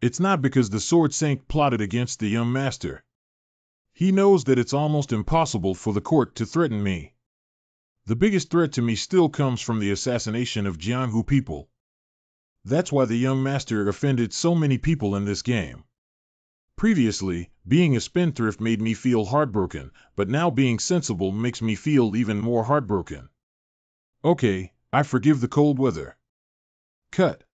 It's not because the Sword Saint plotted against the young master. He knows that it's almost impossible for the court to threaten me. The biggest threat to me still comes from the assassination of Jianghu people. That's why the young master offended so many people in this game. Previously, being a spendthrift made me feel heartbroken, but now being sensible makes me feel even more heartbroken. Okay, I forgive the cold weather. Cut.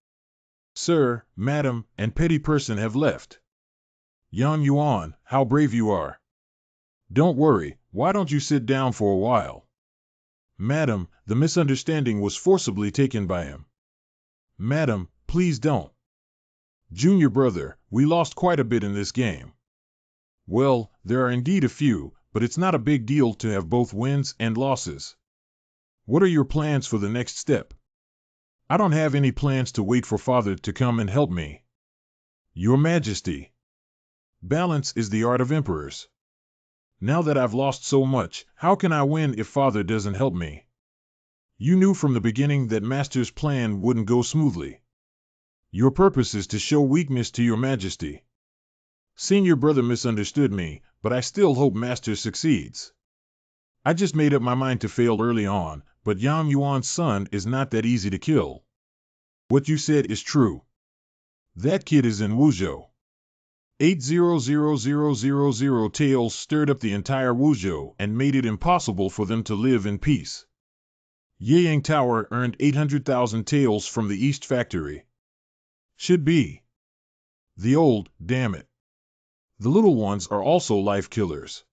Sir, madam, and petty person have left. Yang Yuan, how brave you are. Don't worry, why don't you sit down for a while? Madam, the misunderstanding was forcibly taken by him. Madam, please don't. Junior brother, we lost quite a bit in this game. Well, there are indeed a few, but it's not a big deal to have both wins and losses. What are your plans for the next step? I don't have any plans to wait for father to come and help me. Your Majesty. Balance is the art of emperors. Now that I've lost so much, how can I win if father doesn't help me? You knew from the beginning that master's plan wouldn't go smoothly. Your purpose is to show weakness to your Majesty. Senior brother misunderstood me, but I still hope master succeeds. I just made up my mind to fail early on, but Yang Yuan's son is not that easy to kill. What you said is true. That kid is in Wuzhou. 800000 tails stirred up the entire Wuzhou and made it impossible for them to live in peace. Yeyang Tower earned 800,000 tails from the East Factory. Should be. The old, damn it. The little ones are also life killers.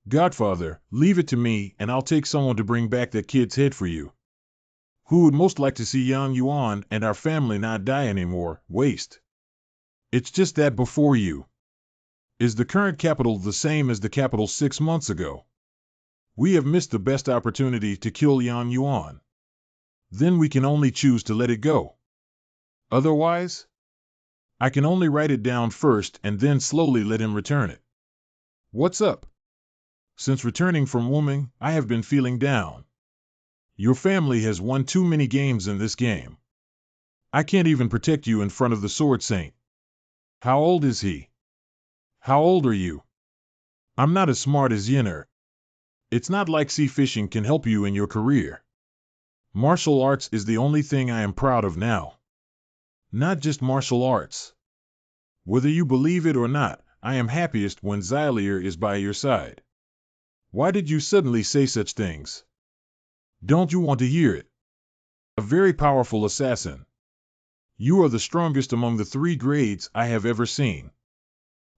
Godfather, leave it to me and I'll take someone to bring back that kid's head for you. Who would most like to see Yang Yuan and our family not die anymore, waste? It's just that before you. Is the current capital the same as the capital 6 months ago? We have missed the best opportunity to kill Yang Yuan. Then we can only choose to let it go. Otherwise, I can only write it down first and then slowly let him return it. What's up? Since returning from Wuming, I have been feeling down. Your family has won too many games in this game. I can't even protect you in front of the Sword Saint. How old is he? How old are you? I'm not as smart as Yenner. It's not like sea fishing can help you in your career. Martial arts is the only thing I am proud of now. Not just martial arts. Whether you believe it or not, I am happiest when Xylier is by your side. Why did you suddenly say such things? Don't you want to hear it? A very powerful assassin. You are the strongest among the 3 grades I have ever seen.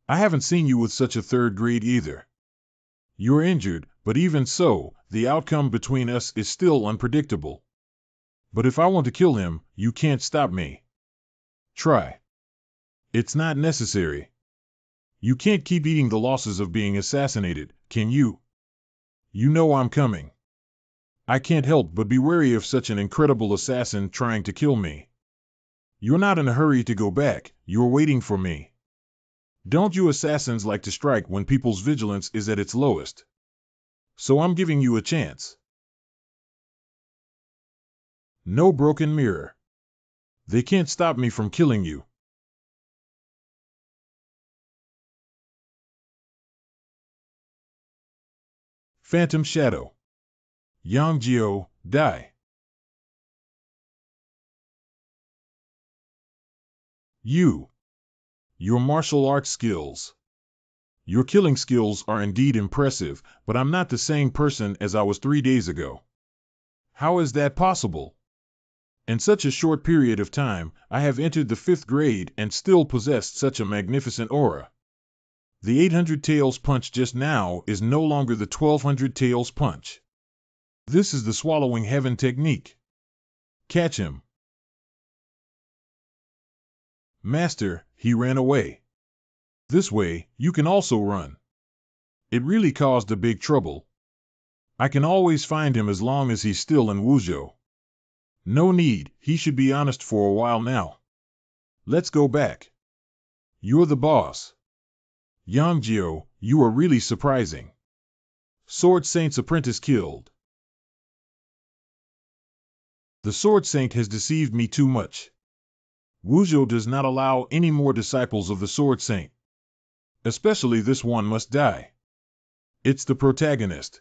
I haven't seen you with such a 3rd grade either. You're injured, but even so, the outcome between us is still unpredictable. But if I want to kill him, you can't stop me. Try. It's not necessary. You can't keep eating the losses of being assassinated, can you? You know I'm coming. I can't help but be wary of such an incredible assassin trying to kill me. You're not in a hurry to go back, you're waiting for me. Don't you assassins like to strike when people's vigilance is at its lowest? So I'm giving you a chance. No broken mirror. They can't stop me from killing you. Phantom Shadow. Yang Jiao, die. Your martial arts skills. Your killing skills are indeed impressive, but I'm not the same person as I was 3 days ago. How is that possible? In such a short period of time, I have entered the 5th grade and still possessed such a magnificent aura. The 800 tails punch just now is no longer the 1200 tails punch. This is the swallowing heaven technique. Catch him. Master, he ran away. This way, you can also run. It really caused a big trouble. I can always find him as long as he's still in Wuzhou. No need, he should be honest for a while now. Let's go back. You're the boss. Yang Jiao, you are really surprising. Sword Saint's apprentice killed. The Sword Saint has deceived me too much. Wuzhou does not allow any more disciples of the Sword Saint. Especially this one must die. It's the protagonist.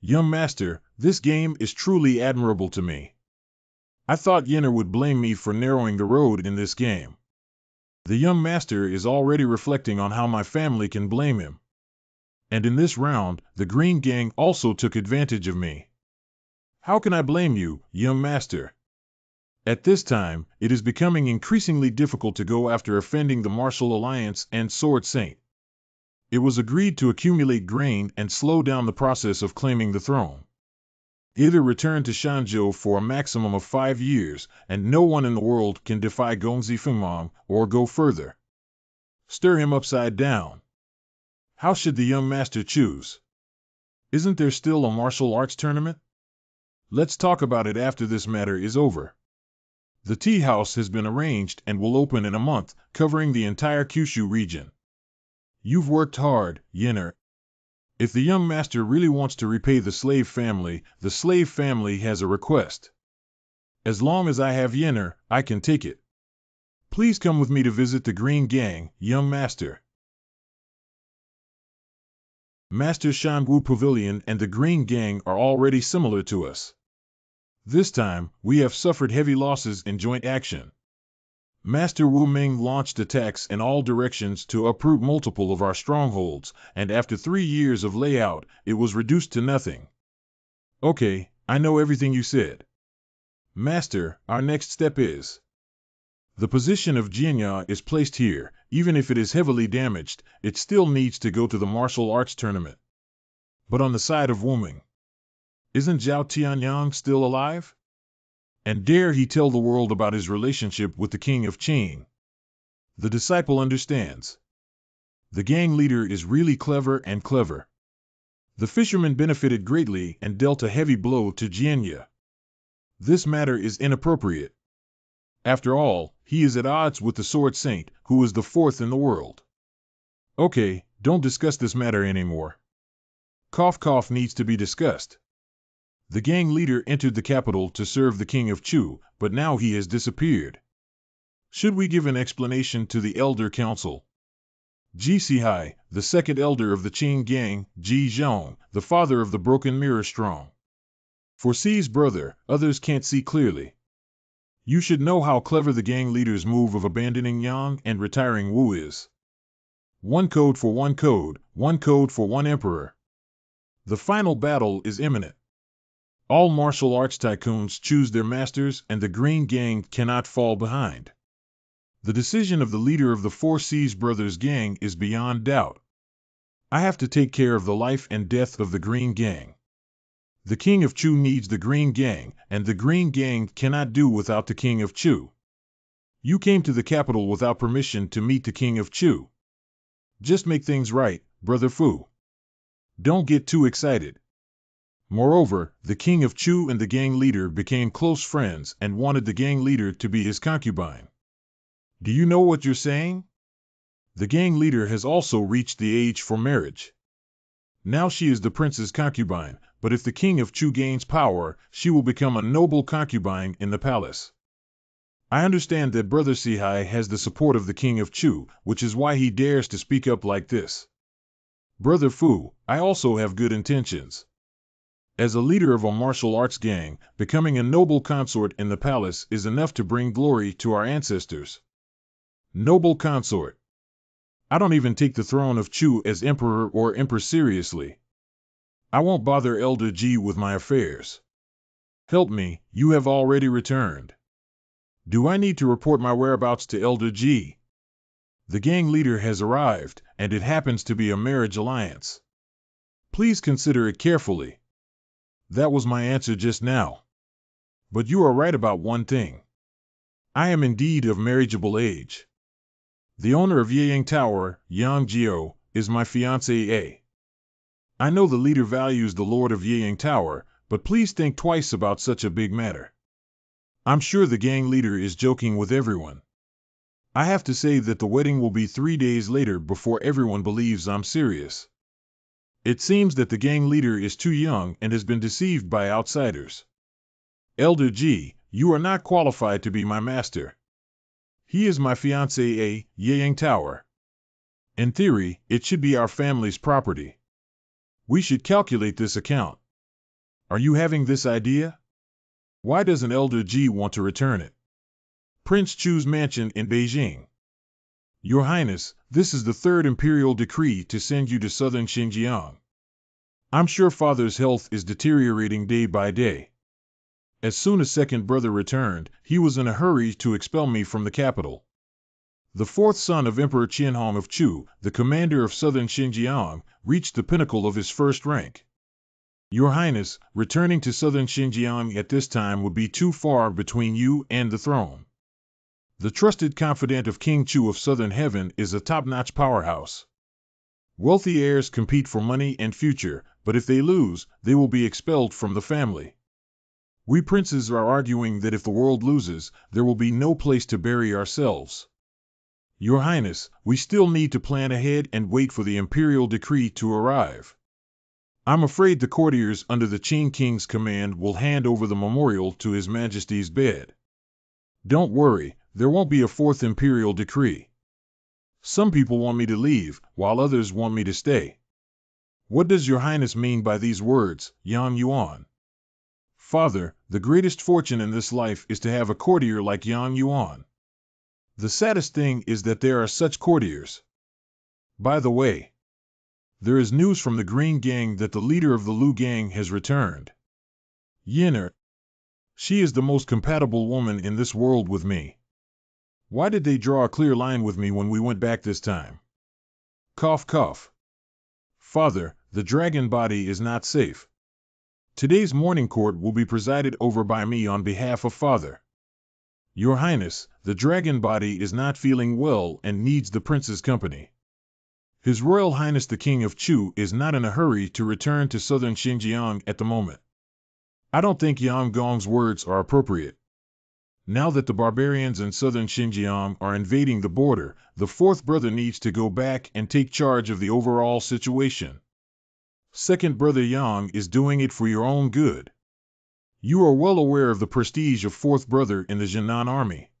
Young master, this game is truly admirable to me. I thought Yenner would blame me for narrowing the road in this game. The young master is already reflecting on how my family can blame him. And in this round, the Green Gang also took advantage of me. How can I blame you, young master? At this time, it is becoming increasingly difficult to go after offending the Martial Alliance and Sword Saint. It was agreed to accumulate grain and slow down the process of claiming the throne. Either return to Shanzhou for a maximum of 5 years, and no one in the world can defy Gongzi Fengmang, or go further. Stir him upside down. How should the young master choose? Isn't there still a martial arts tournament? Let's talk about it after this matter is over. The tea house has been arranged and will open in a month, covering the entire Kyushu region. You've worked hard, Yenner. If the young master really wants to repay the slave family has a request. As long as I have Yenner, I can take it. Please come with me to visit the Green Gang, young master. Master Shanwu Pavilion and the Green Gang are already similar to us. This time, we have suffered heavy losses in joint action. Master Wu Ming launched attacks in all directions to uproot multiple of our strongholds, and after 3 years of layout, it was reduced to nothing. Okay, I know everything you said. Master, our next step is... The position of Jianya is placed here. Even if it is heavily damaged, it still needs to go to the martial arts tournament. But on the side of Wu Ming, isn't Zhao Tianyang still alive? And dare he tell the world about his relationship with the king of Qing? The disciple understands. The gang leader is really clever and clever. The fisherman benefited greatly and dealt a heavy blow to Jianya. This matter is inappropriate. After all, he is at odds with the Sword Saint, who is the 4th in the world. Okay, don't discuss this matter anymore. Cough cough needs to be discussed. The gang leader entered the capital to serve the king of Chu, but now he has disappeared. Should we give an explanation to the elder council? Ji Sihai, the 2nd elder of the Qing gang, Ji Zhong, the father of the broken mirror strong. Foresees brother, others can't see clearly. You should know how clever the gang leader's move of abandoning Yang and retiring Wu is. One code for one code, one code for one emperor. The final battle is imminent. All martial arts tycoons choose their masters, and the Green Gang cannot fall behind. The decision of the leader of the Four Seas Brothers gang is beyond doubt. I have to take care of the life and death of the Green Gang. The King of Chu needs the Green Gang, and the Green Gang cannot do without the King of Chu. You came to the capital without permission to meet the King of Chu. Just make things right, Brother Fu. Don't get too excited. Moreover, the King of Chu and the gang leader became close friends and wanted the gang leader to be his concubine. Do you know what you're saying? The gang leader has also reached the age for marriage. Now she is the prince's concubine, but if the King of Chu gains power, she will become a noble concubine in the palace. I understand that Brother Sihai has the support of the King of Chu, which is why he dares to speak up like this. Brother Fu, I also have good intentions. As a leader of a martial arts gang, becoming a noble consort in the palace is enough to bring glory to our ancestors. Noble consort. I don't even take the throne of Chu as emperor or empress seriously. I won't bother Elder Ji with my affairs. Help me, you have already returned. Do I need to report my whereabouts to Elder Ji? The gang leader has arrived, and it happens to be a marriage alliance. Please consider it carefully. That was my answer just now. But you are right about one thing. I am indeed of marriageable age. The owner of Yeyang Tower, Yang Jiao, is my fiancée A. I know the leader values the lord of Yeyang Tower, but please think twice about such a big matter. I'm sure the gang leader is joking with everyone. I have to say that the wedding will be 3 days later before everyone believes I'm serious. It seems that the gang leader is too young and has been deceived by outsiders. Elder Ji, you are not qualified to be my master. He is my fiancé A, Yeyang Tower. In theory, it should be our family's property. We should calculate this account. Are you having this idea? Why doesn't Elder Ji want to return it? Prince Chu's mansion in Beijing. Your Highness, this is the 3rd imperial decree to send you to southern Xinjiang. I'm sure Father's health is deteriorating day by day. As soon as second brother returned, he was in a hurry to expel me from the capital. The fourth son of Emperor Qianhong of Chu, the commander of southern Xinjiang, reached the pinnacle of his first rank. Your Highness, returning to southern Xinjiang at this time would be too far between you and the throne. The trusted confidant of King Chu of Southern Heaven is a top-notch powerhouse. Wealthy heirs compete for money and future, but if they lose, they will be expelled from the family. We princes are arguing that if the world loses, there will be no place to bury ourselves. Your Highness, we still need to plan ahead and wait for the imperial decree to arrive. I'm afraid the courtiers under the Qing King's command will hand over the memorial to His Majesty's bed. Don't worry, there won't be a fourth imperial decree. Some people want me to leave, while others want me to stay. What does Your Highness mean by these words, Yang Yuan? Father, the greatest fortune in this life is to have a courtier like Yang Yuan. The saddest thing is that there are such courtiers. By the way, there is news from the Green Gang that the leader of the Lu Gang has returned. Yinner. She is the most compatible woman in this world with me. Why did they draw a clear line with me when we went back this time? Cough, cough. Father, the dragon body is not safe. Today's morning court will be presided over by me on behalf of Father. Your Highness, the dragon body is not feeling well and needs the prince's company. His Royal Highness the King of Chu is not in a hurry to return to southern Xinjiang at the moment. I don't think Yang Gong's words are appropriate. Now that the barbarians in southern Xinjiang are invading the border, the fourth brother needs to go back and take charge of the overall situation. Second brother Yang is doing it for your own good. You are well aware of the prestige of fourth brother in the Jinan army.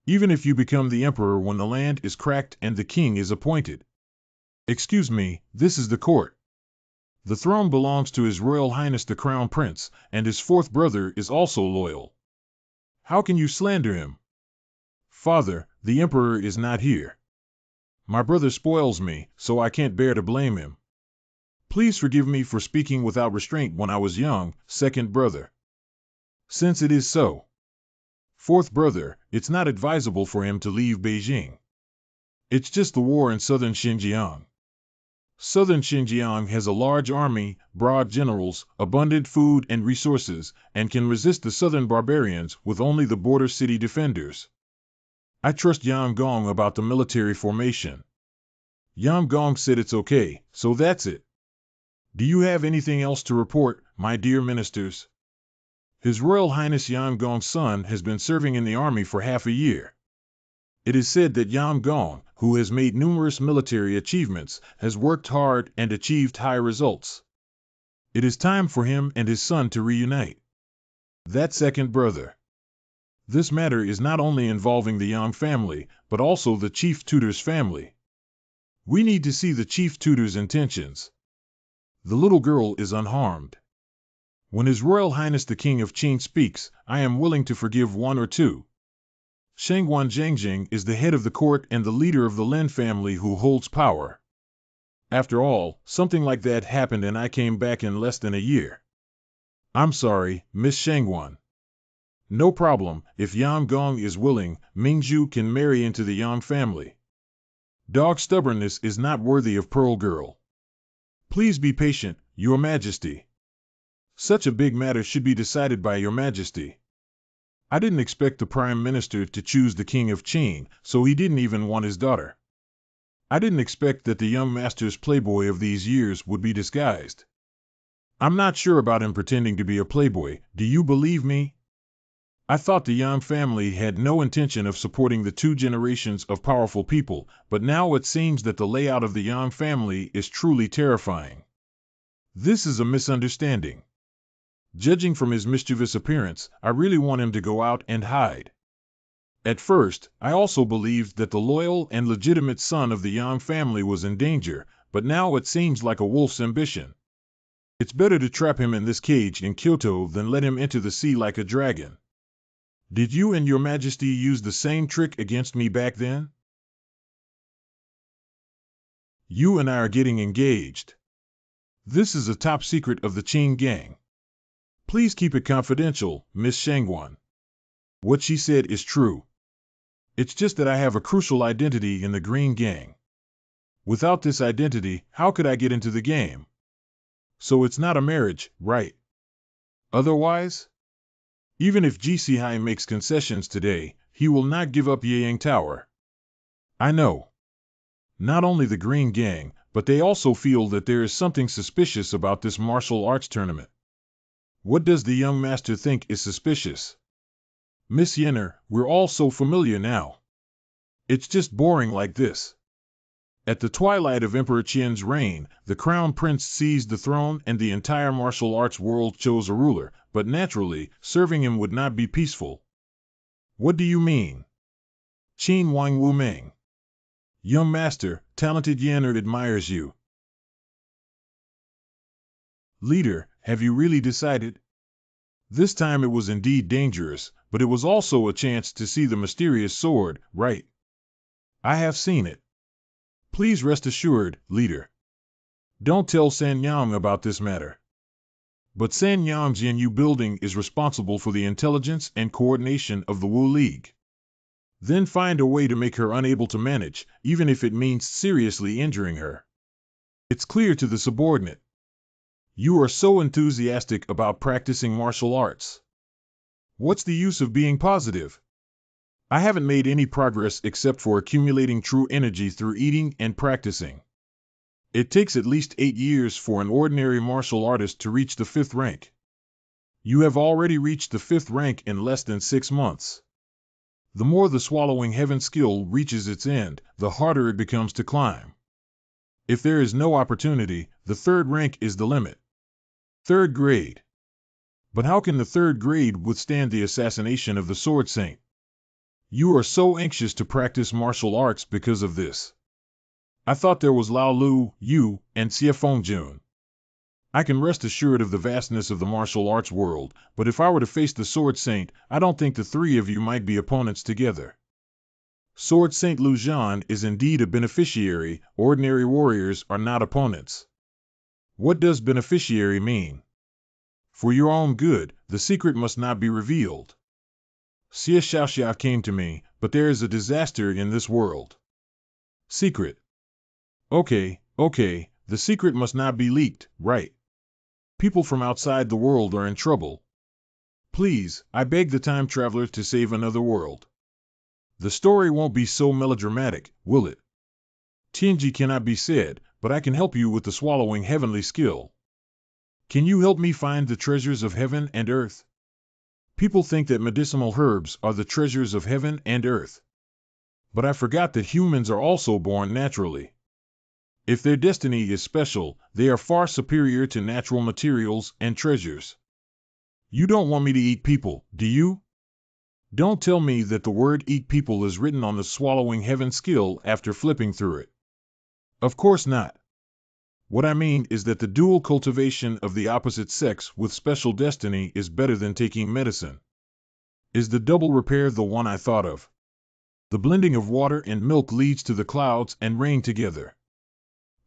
Even if you become the emperor when the land is cracked and the king is appointed. Excuse me, this is the court. The throne belongs to His Royal Highness the Crown Prince, and his fourth brother is also loyal. How can you slander him? Father, the emperor is not here. My brother spoils me, so I can't bear to blame him. Please forgive me for speaking without restraint when I was young, second brother. Since it is so, fourth brother, it's not advisable for him to leave Beijing. It's just the war in southern Xinjiang. Southern Xinjiang has a large army, broad generals, abundant food and resources, and can resist the southern barbarians with only the border city defenders. I trust Yang Gong about the military formation. Yang Gong said it's okay, so that's it. Do you have anything else to report, my dear ministers? His Royal Highness Yang Gong's son has been serving in the army for half a year. It is said that Yang Gong, who has made numerous military achievements, has worked hard and achieved high results. It is time for him and his son to reunite. That second brother. This matter is not only involving the Yang family, but also the chief tutor's family. We need to see the chief tutor's intentions. The little girl is unharmed. When His Royal Highness the King of Qin speaks, I am willing to forgive one or two. Shangguan Zhengjing is the head of the court and the leader of the Lin family who holds power. After all, something like that happened and I came back in less than a year. I'm sorry, Miss Shangguan. No problem, if Yang Gong is willing, Mingzhu can marry into the Yang family. Dog stubbornness is not worthy of Pearl Girl. Please be patient, Your Majesty. Such a big matter should be decided by Your Majesty. I didn't expect the Prime Minister to choose the King of Qin, so he didn't even want his daughter. I didn't expect that the young master's playboy of these years would be disguised. I'm not sure about him pretending to be a playboy, do you believe me? I thought the Yang family had no intention of supporting the two generations of powerful people, but now it seems that the layout of the Yang family is truly terrifying. This is a misunderstanding. Judging from his mischievous appearance, I really want him to go out and hide. At first, I also believed that the loyal and legitimate son of the Yang family was in danger, but now it seems like a wolf's ambition. It's better to trap him in this cage in Kyoto than let him enter the sea like a dragon. Did you and Your Majesty use the same trick against me back then? You and I are getting engaged. This is a top secret of the Qing gang. Please keep it confidential, Miss Shangwan. What she said is true. It's just that I have a crucial identity in the Green Gang. Without this identity, how could I get into the game? So it's not a marriage, right? Otherwise? Even if GC High makes concessions today, he will not give up Yang Tower. I know. Not only the Green Gang, but they also feel that there is something suspicious about this martial arts tournament. What does the young master think is suspicious? Miss Yenner, we're all so familiar now. It's just boring like this. At the twilight of Emperor Qian's reign, the crown prince seized the throne and the entire martial arts world chose a ruler, but naturally, serving him would not be peaceful. What do you mean? Qin Wang Wu Meng. Young master, talented Yenner admires you. Leader, have you really decided? This time it was indeed dangerous, but it was also a chance to see the mysterious sword, right? I have seen it. Please rest assured, leader. Don't tell Sanyang about this matter. But Sanyang's Yanyu building is responsible for the intelligence and coordination of the Wu League. Then find a way to make her unable to manage, even if it means seriously injuring her. It's clear to the subordinate. You are so enthusiastic about practicing martial arts. What's the use of being positive? I haven't made any progress except for accumulating true energy through eating and practicing. It takes at least 8 years for an ordinary martial artist to reach the 5th rank. You have already reached the 5th rank in less than 6 months. The more the swallowing heaven skill reaches its end, the harder it becomes to climb. If there is no opportunity, the 3rd rank is the limit. 3rd grade. But how can the 3rd grade withstand the assassination of the Sword Saint? You are so anxious to practice martial arts because of this. I thought there was Lao Lu, you, and Xie Fengjun. I can rest assured of the vastness of the martial arts world, but if I were to face the Sword Saint, I don't think the 3 of you might be opponents together. Sword Saint Lu Zhan is indeed a beneficiary, ordinary warriors are not opponents. What does beneficiary mean? For your own good, the secret must not be revealed. Xie Xiaoxia came to me, but there is a disaster in this world. Secret. Okay, the secret must not be leaked, right? People from outside the world are in trouble. Please, I beg the time traveler to save another world. The story won't be so melodramatic, will it? Tianji cannot be said, but I can help you with the swallowing heavenly skill. Can you help me find the treasures of heaven and earth? People think that medicinal herbs are the treasures of heaven and earth. But I forgot that humans are also born naturally. If their destiny is special, they are far superior to natural materials and treasures. You don't want me to eat people, do you? Don't tell me that the word eat people is written on the swallowing heaven skill after flipping through it. Of course not. What I mean is that the dual cultivation of the opposite sex with special destiny is better than taking medicine. Is the double repair the one I thought of? The blending of water and milk leads to the clouds and rain together.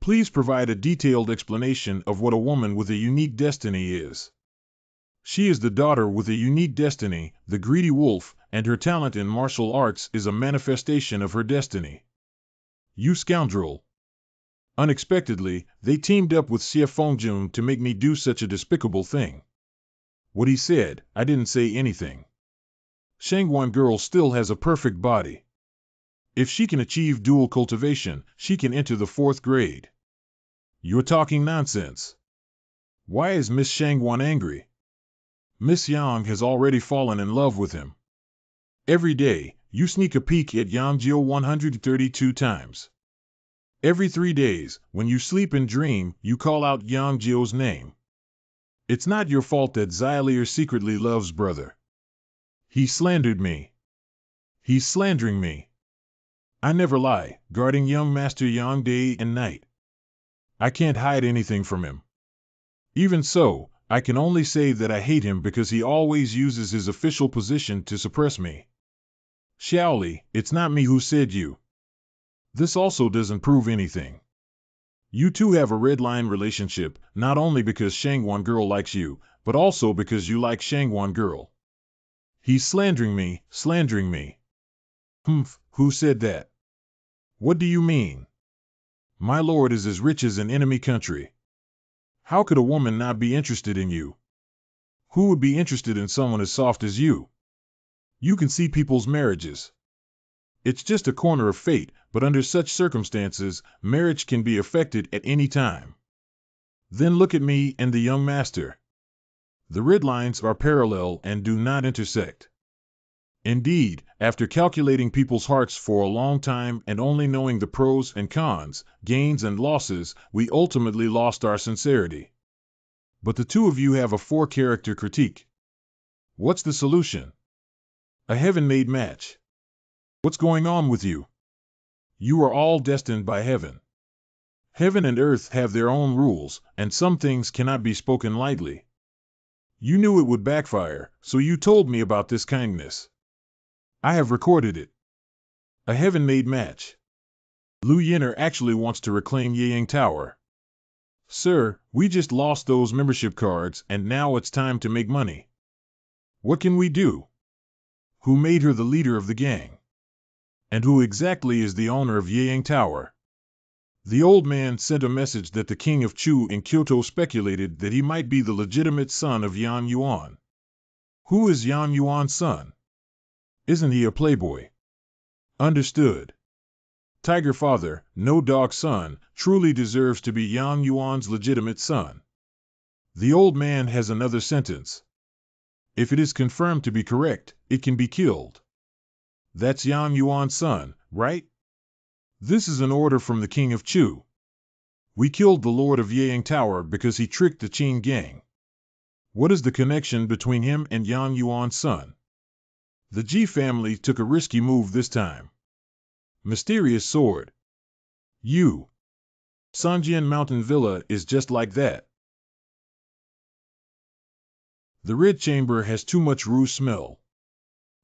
Please provide a detailed explanation of what a woman with a unique destiny is. She is the daughter with a unique destiny, the greedy wolf, and her talent in martial arts is a manifestation of her destiny. You scoundrel! Unexpectedly, they teamed up with Xie Fengjun to make me do such a despicable thing. What he said, I didn't say anything. Shangwan girl still has a perfect body. If she can achieve dual cultivation, she can enter the 4th grade. You're talking nonsense. Why is Miss Shangwan angry? Miss Yang has already fallen in love with him. Every day, you sneak a peek at Yangjio 132 times. Every 3 days, when you sleep and dream, you call out Yangjio's name. It's not your fault that Xylir secretly loves brother. He slandered me. He's slandering me. I never lie, guarding young Master Yang day and night. I can't hide anything from him. Even so, I can only say that I hate him because he always uses his official position to suppress me. Xiaoli, it's not me who said you. This also doesn't prove anything. You two have a red line relationship, not only because Shangwan girl likes you, but also because you like Shangwan girl. He's slandering me, slandering me. Humph, who said that? What do you mean? My lord is as rich as an enemy country. How could a woman not be interested in you? Who would be interested in someone as soft as you? You can see people's marriages. It's just a corner of fate, but under such circumstances, marriage can be effected at any time. Then look at me and the young master. The red lines are parallel and do not intersect. Indeed, after calculating people's hearts for a long time and only knowing the pros and cons, gains and losses, we ultimately lost our sincerity. But the two of you have a four-character critique. What's the solution? A heaven-made match. What's going on with you? You are all destined by heaven. Heaven and earth have their own rules, and some things cannot be spoken lightly. You knew it would backfire, so you told me about this kindness. I have recorded it. A heaven-made match. Lu Yin'er actually wants to reclaim Yiyang Tower. Sir, we just lost those membership cards and now it's time to make money. What can we do? Who made her the leader of the gang? And who exactly is the owner of Yiyang Tower? The old man sent a message that the king of Chu in Kyoto speculated that he might be the legitimate son of Yan Yuan. Who is Yan Yuan's son? Isn't he a playboy? Understood. Tiger father, no dog son, truly deserves to be Yan Yuan's legitimate son. The old man has another sentence. If it is confirmed to be correct, it can be killed. That's Yan Yuan's son, right? This is an order from the king of Chu. We killed the lord of Yiyang Tower because he tricked the Qin gang. What is the connection between him and Yan Yuan's son? The Ji family took a risky move this time. Mysterious sword. You. Sanjian Mountain Villa is just like that. The Red Chamber has too much rue smell.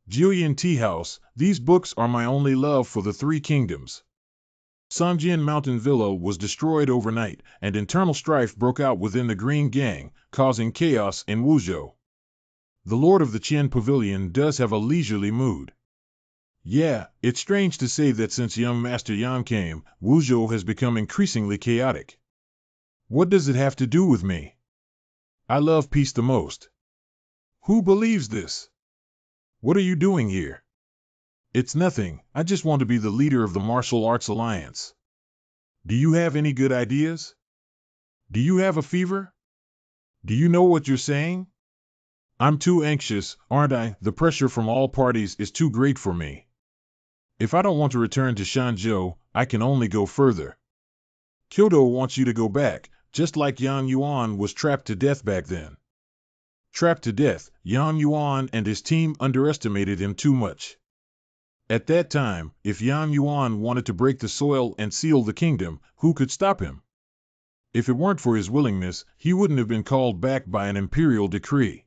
Jillian Tea House, these books are my only love for the Three Kingdoms. Sanjian Mountain Villa was destroyed overnight, and internal strife broke out within the Green Gang, causing chaos in Wuzhou. The Lord of the Qian Pavilion does have a leisurely mood. Yeah, it's strange to say that since young Master Yan came, Wuzhou has become increasingly chaotic. What does it have to do with me? I love peace the most. Who believes this? What are you doing here? It's nothing, I just want to be the leader of the Martial Arts Alliance. Do you have any good ideas? Do you have a fever? Do you know what you're saying? I'm too anxious, aren't I? The pressure from all parties is too great for me. If I don't want to return to Shanzhou, I can only go further. Kyoto wants you to go back, just like Yan Yuan was trapped to death back then. Trapped to death, Yan Yuan and his team underestimated him too much. At that time, if Yan Yuan wanted to break the soil and seal the kingdom, who could stop him? If it weren't for his willingness, he wouldn't have been called back by an imperial decree.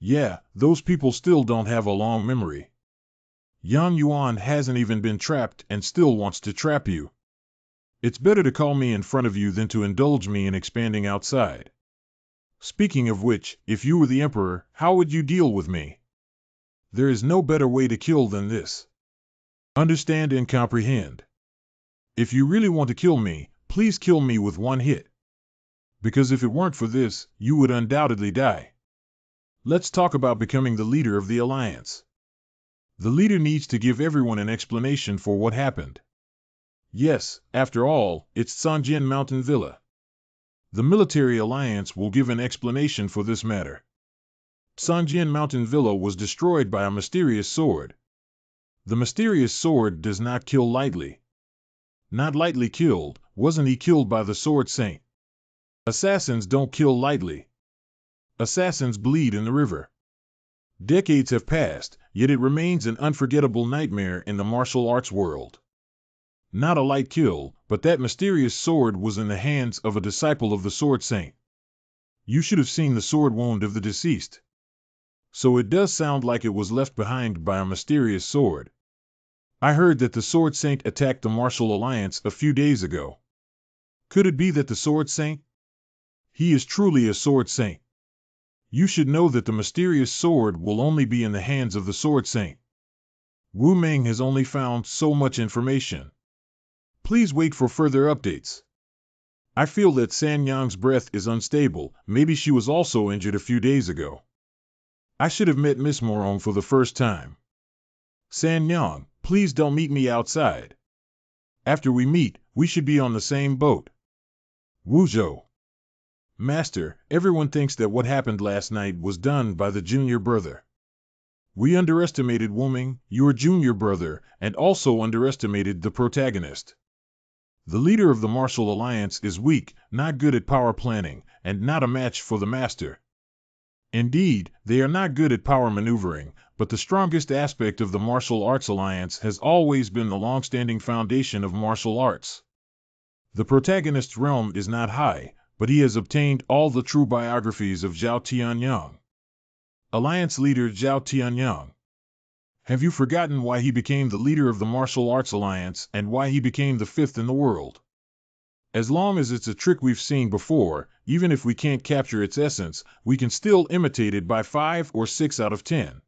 Yeah, those people still don't have a long memory. Yan Yuan hasn't even been trapped and still wants to trap you. It's better to call me in front of you than to indulge me in expanding outside. Speaking of which, if you were the emperor, how would you deal with me? There is no better way to kill than this. Understand and comprehend. If you really want to kill me, please kill me with one hit. Because if it weren't for this, you would undoubtedly die. Let's talk about becoming the leader of the alliance. The leader needs to give everyone an explanation for what happened. Yes, after all, it's Sanjian Mountain Villa. The military alliance will give an explanation for this matter. Sanjian Mountain Villa was destroyed by a mysterious sword. The mysterious sword does not kill lightly. Not lightly killed, wasn't he killed by the Sword Saint? Assassins don't kill lightly. Assassins bleed in the river. Decades have passed, yet it remains an unforgettable nightmare in the martial arts world. Not a light kill, but that mysterious sword was in the hands of a disciple of the Sword Saint. You should have seen the sword wound of the deceased. So it does sound like it was left behind by a mysterious sword. I heard that the Sword Saint attacked the Martial Alliance a few days ago. Could it be that the Sword Saint? He is truly a Sword Saint. You should know that the mysterious sword will only be in the hands of the Sword Saint. Wu Ming has only found so much information. Please wait for further updates. I feel that San Yang's breath is unstable. Maybe she was also injured a few days ago. I should have met Miss Morong for the first time. San Yang, please don't meet me outside. After we meet, we should be on the same boat. Wu Zhou. Master, everyone thinks that what happened last night was done by the junior brother. We underestimated Wu Ming, your junior brother, and also underestimated the protagonist. The leader of the Martial Alliance is weak, not good at power planning, and not a match for the master. Indeed, they are not good at power maneuvering, but the strongest aspect of the Martial Arts Alliance has always been the long-standing foundation of martial arts. The protagonist's realm is not high, but he has obtained all the true biographies of Zhao Tianyang. Alliance leader Zhao Tianyang. Have you forgotten why he became the leader of the Martial Arts Alliance and why he became the fifth in the world? As long as it's a trick we've seen before, even if we can't capture its essence, we can still imitate it by 5 or 6 out of 10.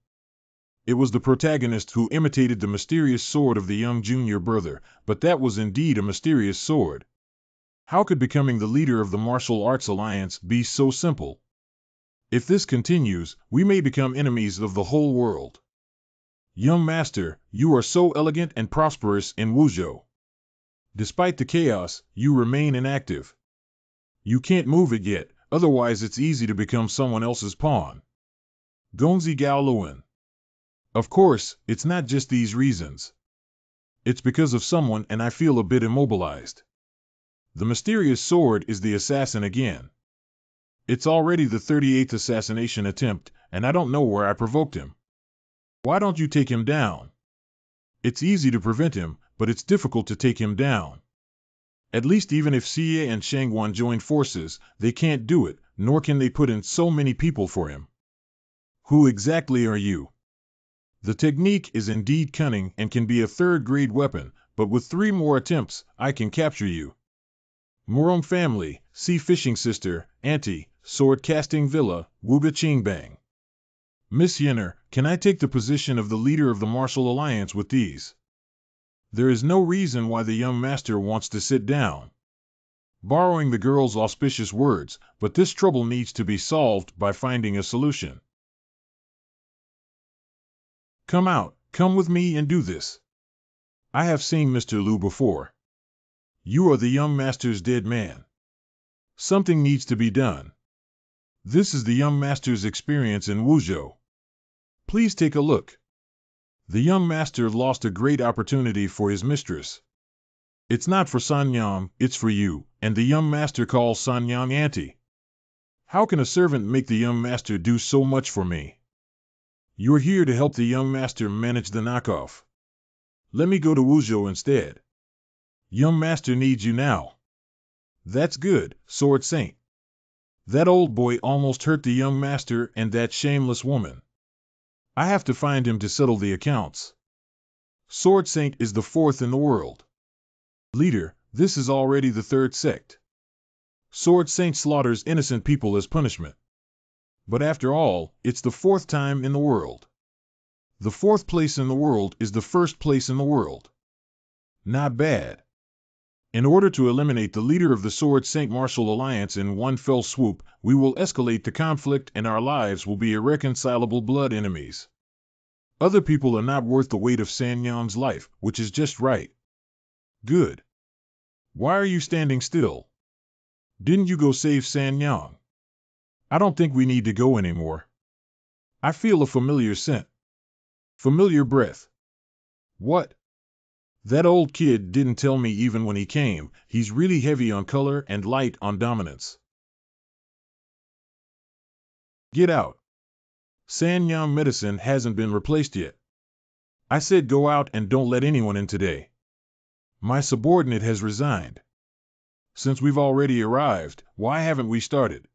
It was the protagonist who imitated the mysterious sword of the young junior brother, but that was indeed a mysterious sword. How could becoming the leader of the Martial Arts Alliance be so simple? If this continues, we may become enemies of the whole world. Young master, you are so elegant and prosperous in Wuzhou. Despite the chaos, you remain inactive. You can't move it yet, otherwise it's easy to become someone else's pawn. Gongzi Gaoluan. Of course, it's not just these reasons. It's because of someone and I feel a bit immobilized. The mysterious sword is the assassin again. It's already the 38th assassination attempt, and I don't know where I provoked him. Why don't you take him down? It's easy to prevent him, but it's difficult to take him down. At least even if Xie and Shangguan join forces, they can't do it, nor can they put in so many people for him. Who exactly are you? The technique is indeed cunning and can be a third-grade weapon, but with 3 more attempts, I can capture you. Murong family, Sea Fishing Sister, Auntie, Sword Casting Villa, Wuga Qingbang. Miss Yenner, can I take the position of the leader of the Martial Alliance with these? There is no reason why the young master wants to sit down. Borrowing the girl's auspicious words, but this trouble needs to be solved by finding a solution. Come out, come with me and do this. I have seen Mr. Liu before. You are the young master's dead man. Something needs to be done. This is the young master's experience in Wuzhou. Please take a look. The young master lost a great opportunity for his mistress. It's not for Sanyang, it's for you, and the young master calls Sanyang auntie. How can a servant make the young master do so much for me? You're here to help the young master manage the knockoff. Let me go to Wuzhou instead. Young master needs you now. That's good, Sword Saint. That old boy almost hurt the young master and that shameless woman. I have to find him to settle the accounts. Sword Saint is the 4th in the world. Leader, this is already the 3rd sect. Sword Saint slaughters innocent people as punishment. But after all, it's the 4th time in the world. The 4th place in the world is the 1st place in the world. Not bad. In order to eliminate the leader of the Sword Saint Martial Alliance in one fell swoop, we will escalate the conflict and our lives will be irreconcilable blood enemies. Other people are not worth the weight of Sanyang's life, which is just right. Good. Why are you standing still? Didn't you go save Sanyang? I don't think we need to go anymore. I feel a familiar scent. Familiar breath. What? That old kid didn't tell me even when he came. He's really heavy on color and light on dominance. Get out. Sanyang medicine hasn't been replaced yet. I said go out and don't let anyone in today. My subordinate has resigned. Since we've already arrived, why haven't we started?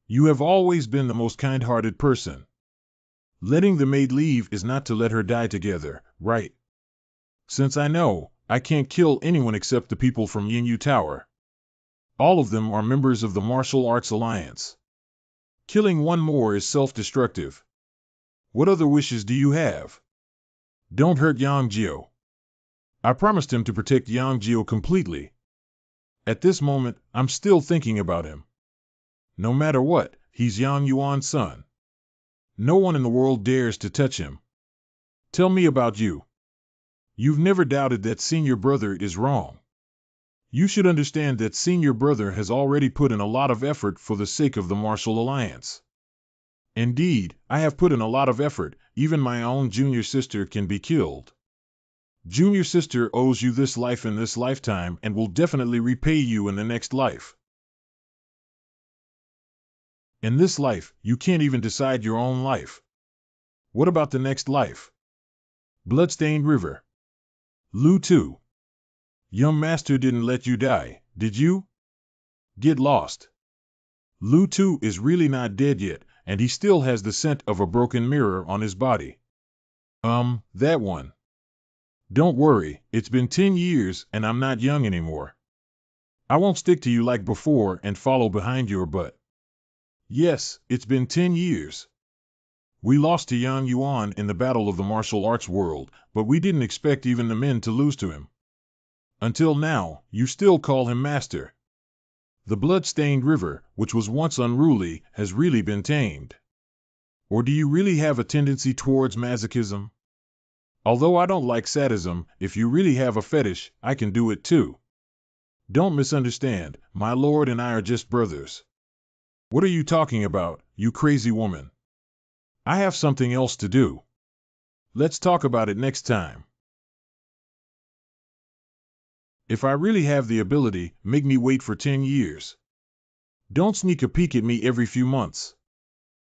You have always been the most kind-hearted person. Letting the maid leave is not to let her die together, right? Since I know, I can't kill anyone except the people from Yingyu Tower. All of them are members of the Martial Arts Alliance. Killing one more is self-destructive. What other wishes do you have? Don't hurt Yangjio. I promised him to protect Yangjio completely. At this moment, I'm still thinking about him. No matter what, he's Yang Yuan's son. No one in the world dares to touch him. Tell me about you. You've never doubted that senior brother is wrong. You should understand that senior brother has already put in a lot of effort for the sake of the martial alliance. Indeed, I have put in a lot of effort, even my own junior sister can be killed. Junior sister owes you this life in this lifetime and will definitely repay you in the next life. In this life, you can't even decide your own life. What about the next life? Bloodstained River. Lu Tu. Young master didn't let you die, did you? Get lost. Lu Tu is really not dead yet, and he still has the scent of a broken mirror on his body. That one. Don't worry, it's been 10 years and I'm not young anymore. I won't stick to you like before and follow behind your butt. Yes, it's been 10 years. We lost to Yang Yuan in the battle of the martial arts world, but we didn't expect even the men to lose to him. Until now, you still call him master. The blood-stained river, which was once unruly, has really been tamed. Or do you really have a tendency towards masochism? Although I don't like sadism, if you really have a fetish, I can do it too. Don't misunderstand, my lord and I are just brothers. What are you talking about, you crazy woman? I have something else to do. Let's talk about it next time. If I really have the ability, make me wait for 10 years. Don't sneak a peek at me every few months.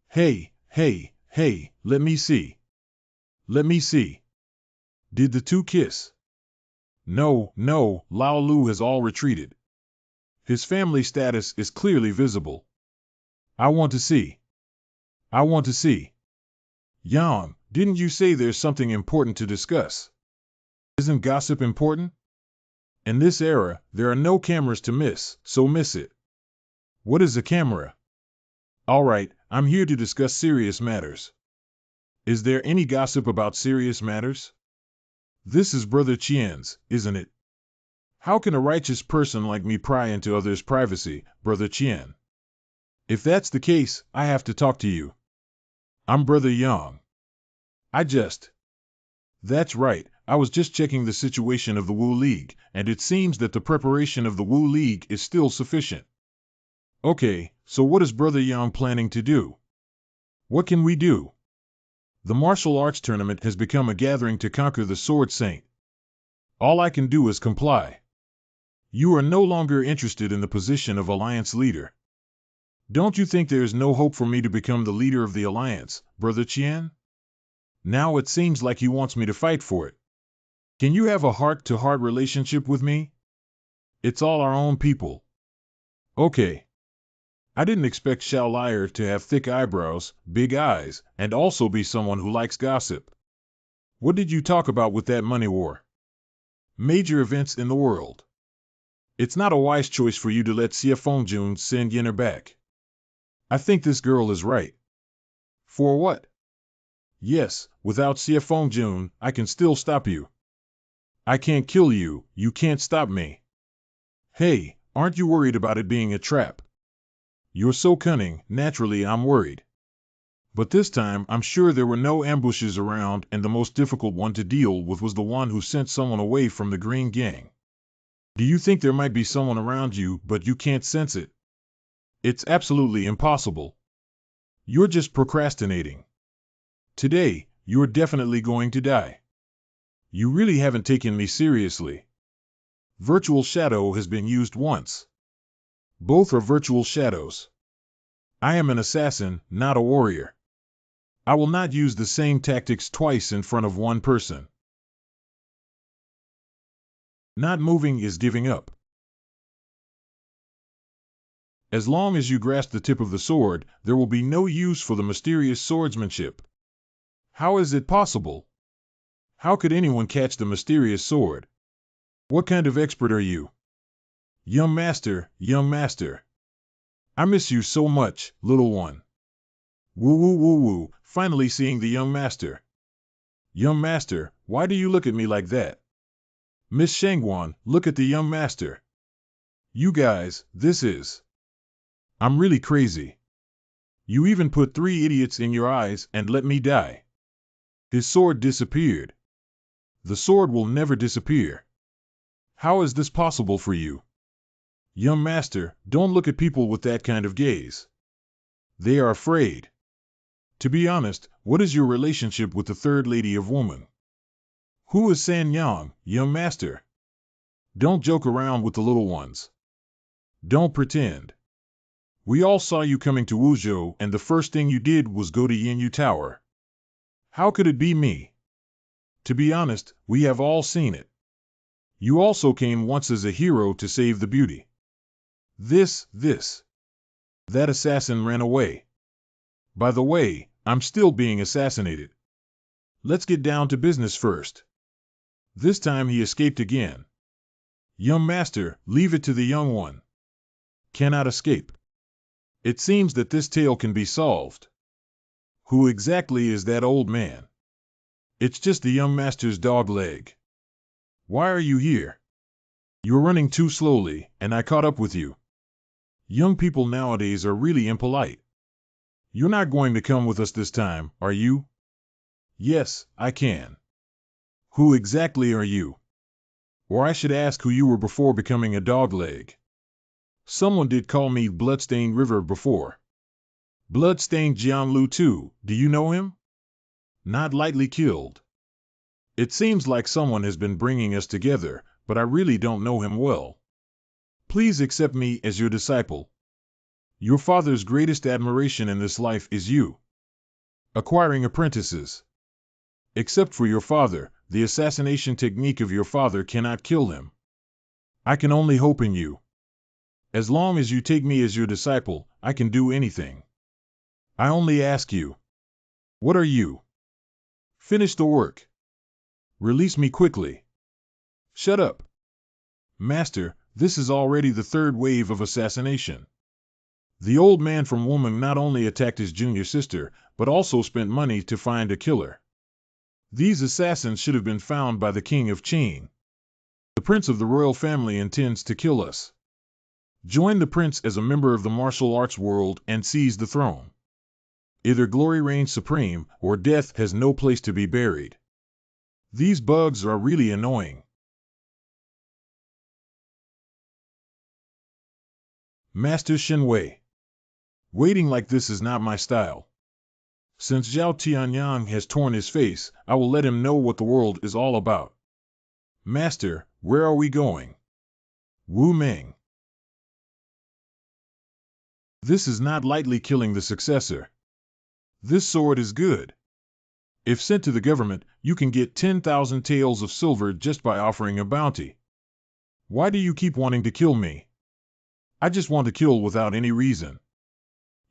Hey, let me see. Let me see. Did the two kiss? No, Lao Lu has all retreated. His family status is clearly visible. I want to see. I want to see. Yang, didn't you say there's something important to discuss? Isn't gossip important? In this era, there are no cameras to miss, so miss it. What is a camera? All right, I'm here to discuss serious matters. Is there any gossip about serious matters? This is Brother Qian's, isn't it? How can a righteous person like me pry into others' privacy, Brother Qian? If that's the case, I have to talk to you. I'm Brother Yang. That's right, I was just checking the situation of the Wu League, and it seems that the preparation of the Wu League is still sufficient. Okay, so what is Brother Yang planning to do? What can we do? The martial arts tournament has become a gathering to conquer the Sword Saint. All I can do is comply. You are no longer interested in the position of Alliance leader. Don't you think there is no hope for me to become the leader of the Alliance, Brother Qian? Now it seems like he wants me to fight for it. Can you have a heart-to-heart relationship with me? It's all our own people. Okay. I didn't expect Xiao Liar to have thick eyebrows, big eyes, and also be someone who likes gossip. What did you talk about with that money war? Major events in the world. It's not a wise choice for you to let Xie Fengjun send Yenner back. I think this girl is right. For what? Yes, without Xie Fengjun, I can still stop you. I can't kill you, you can't stop me. Hey, aren't you worried about it being a trap? You're so cunning, naturally I'm worried. But this time I'm sure there were no ambushes around, and the most difficult one to deal with was the one who sent someone away from the Green Gang. Do you think there might be someone around you, but you can't sense it? It's absolutely impossible. You're just procrastinating. Today, you're definitely going to die. You really haven't taken me seriously. Virtual shadow has been used once. Both are virtual shadows. I am an assassin, not a warrior. I will not use the same tactics twice in front of one person. Not moving is giving up. As long as you grasp the tip of the sword, there will be no use for the mysterious swordsmanship. How is it possible? How could anyone catch the mysterious sword? What kind of expert are you? Young master, I miss you so much, little one. Woo woo woo woo, finally seeing the young master. Young master, why do you look at me like that? Miss Shangwan, look at the young master. You guys, this is... I'm really crazy. You even put 3 idiots in your eyes and let me die. His sword disappeared. The sword will never disappear. How is this possible for you? Young master, don't look at people with that kind of gaze. They are afraid. To be honest, what is your relationship with the third lady of woman? Who is San Yang, young master? Don't joke around with the little ones. Don't pretend. We all saw you coming to Wuzhou, and the first thing you did was go to Yinyu Tower. How could it be me? To be honest, we have all seen it. You also came once as a hero to save the beauty. That assassin ran away. By the way, I'm still being assassinated. Let's get down to business first. This time he escaped again. Young master, leave it to the young one. Cannot escape. It seems that this tale can be solved. Who exactly is that old man? It's just the young master's dog leg. Why are you here? You're running too slowly, and I caught up with you. Young people nowadays are really impolite. You're not going to come with us this time, are you? Yes, I can. Who exactly are you? Or I should ask who you were before becoming a dogleg. Someone did call me Bloodstained River before. Bloodstained Jianlu too, do you know him? Not lightly killed. It seems like someone has been bringing us together, but I really don't know him well. Please accept me as your disciple. Your father's greatest admiration in this life is you. Acquiring apprentices. Except for your father, the assassination technique of your father cannot kill him. I can only hope in you. As long as you take me as your disciple, I can do anything. I only ask you. What are you? Finish the work. Release me quickly. Shut up. Master, this is already the 3rd wave of assassination. The old man from Woman not only attacked his junior sister, but also spent money to find a killer. These assassins should have been found by the king of Qin. The prince of the royal family intends to kill us. Join the prince as a member of the martial arts world and seize the throne. Either glory reigns supreme, or death has no place to be buried. These bugs are really annoying. Master Shenwei. Waiting like this is not my style. Since Zhao Tianyang has torn his face, I will let him know what the world is all about. Master, where are we going? Wu Meng. This is not lightly killing the successor. This sword is good. If sent to the government, you can get 10,000 taels of silver just by offering a bounty. Why do you keep wanting to kill me? I just want to kill without any reason.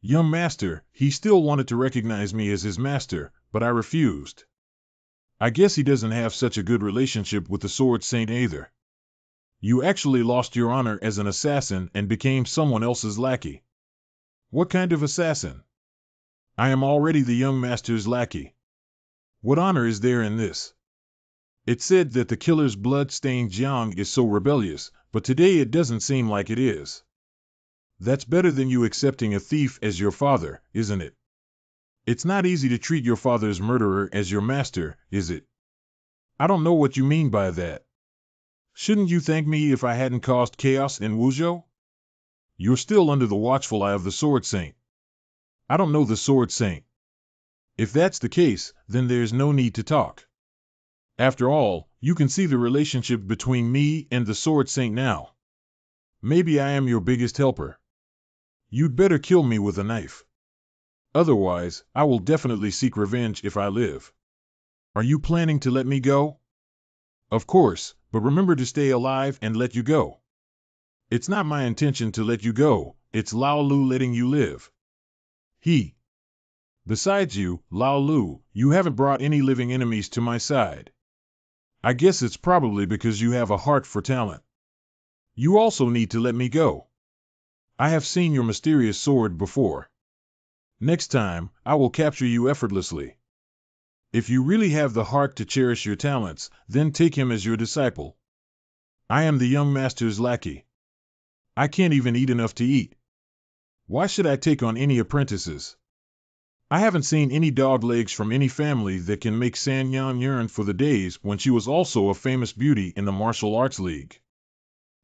Young master, he still wanted to recognize me as his master, but I refused. I guess he doesn't have such a good relationship with the Sword Saint either. You actually lost your honor as an assassin and became someone else's lackey. What kind of assassin? I am already the young master's lackey. What honor is there in this? It said that the killer's blood-stained Jiang is so rebellious, but today it doesn't seem like it is. That's better than you accepting a thief as your father, isn't it? It's not easy to treat your father's murderer as your master, is it? I don't know what you mean by that. Shouldn't you thank me if I hadn't caused chaos in Wuzhou? You're still under the watchful eye of the Sword Saint. I don't know the Sword Saint. If that's the case, then there's no need to talk. After all, you can see the relationship between me and the Sword Saint now. Maybe I am your biggest helper. You'd better kill me with a knife. Otherwise, I will definitely seek revenge if I live. Are you planning to let me go? Of course, but remember to stay alive and let you go. It's not my intention to let you go, it's Lao Lu letting you live. Besides you, Lao Lu, you haven't brought any living enemies to my side. I guess it's probably because you have a heart for talent. You also need to let me go. I have seen your mysterious sword before. Next time, I will capture you effortlessly. If you really have the heart to cherish your talents, then take him as your disciple. I am the young master's lackey. I can't even eat enough to eat. Why should I take on any apprentices? I haven't seen any dog legs from any family that can make San Yan yearn for the days when she was also a famous beauty in the martial arts league.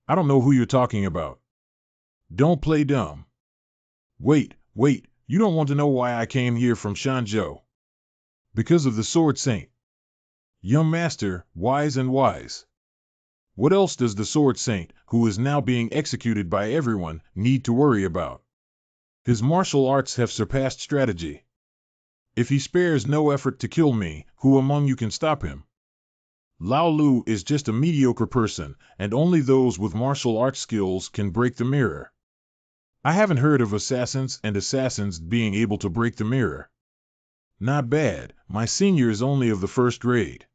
I don't know who you're talking about. Don't play dumb. Wait, you don't want to know why I came here from Shanzhou. Because of the Sword Saint. Young master, wise and wise. What else does the Sword Saint, who is now being executed by everyone, need to worry about? His martial arts have surpassed strategy. If he spares no effort to kill me, who among you can stop him? Lao Lu is just a mediocre person, and only those with martial arts skills can break the mirror. I haven't heard of assassins being able to break the mirror. Not bad, my senior is only of the first grade.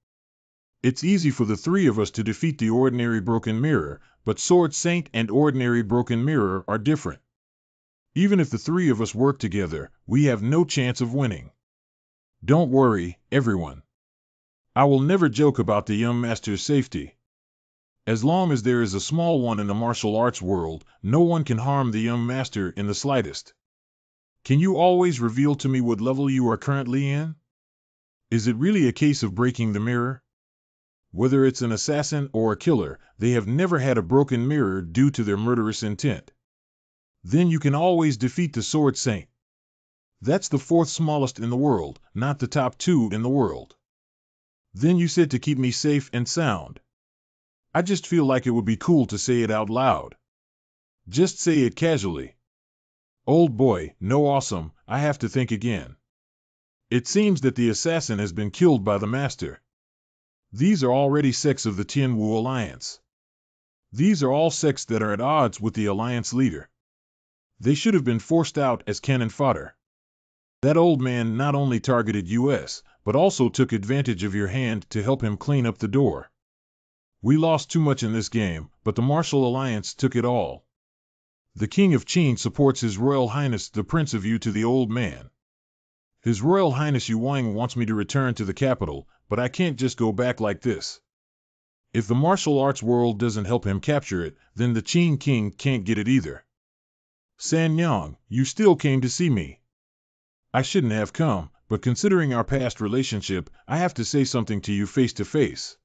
It's easy for the three of us to defeat the ordinary broken mirror, but Sword Saint and ordinary broken mirror are different. Even if the three of us work together, we have no chance of winning. Don't worry, everyone. I will never joke about the young master's safety. As long as there is a small one in the martial arts world, no one can harm the young master in the slightest. Can you always reveal to me what level you are currently in? Is it really a case of breaking the mirror? Whether it's an assassin or a killer, they have never had a broken mirror due to their murderous intent. Then you can always defeat the Sword Saint. That's the fourth smallest in the world, not the top 2 in the world. Then you said to keep me safe and sound. I just feel like it would be cool to say it out loud. Just say it casually. Old boy, no awesome, I have to think again. It seems that the assassin has been killed by the master. These are already sects of the Tianwu Alliance. These are all sects that are at odds with the alliance leader. They should have been forced out as cannon fodder. That old man not only targeted us, but also took advantage of your hand to help him clean up the door. We lost too much in this game, but the Martial Alliance took it all. The King of Qin supports His Royal Highness the Prince of Yu to the old man. His Royal Highness Yu Wang wants me to return to the capital, but I can't just go back like this. If the martial arts world doesn't help him capture it, then the Qin King can't get it either. San Yang, you still came to see me. I shouldn't have come, but considering our past relationship, I have to say something to you face to face.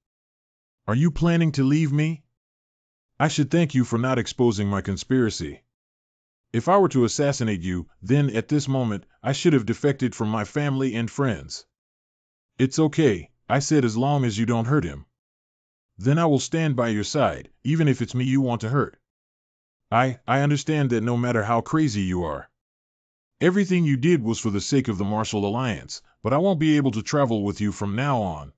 Are you planning to leave me? I should thank you for not exposing my conspiracy. If I were to assassinate you, then at this moment, I should have defected from my family and friends. It's okay, I said, as long as you don't hurt him. Then I will stand by your side, even if it's me you want to hurt. I understand that no matter how crazy you are. Everything you did was for the sake of the Martial Alliance, but I won't be able to travel with you from now on.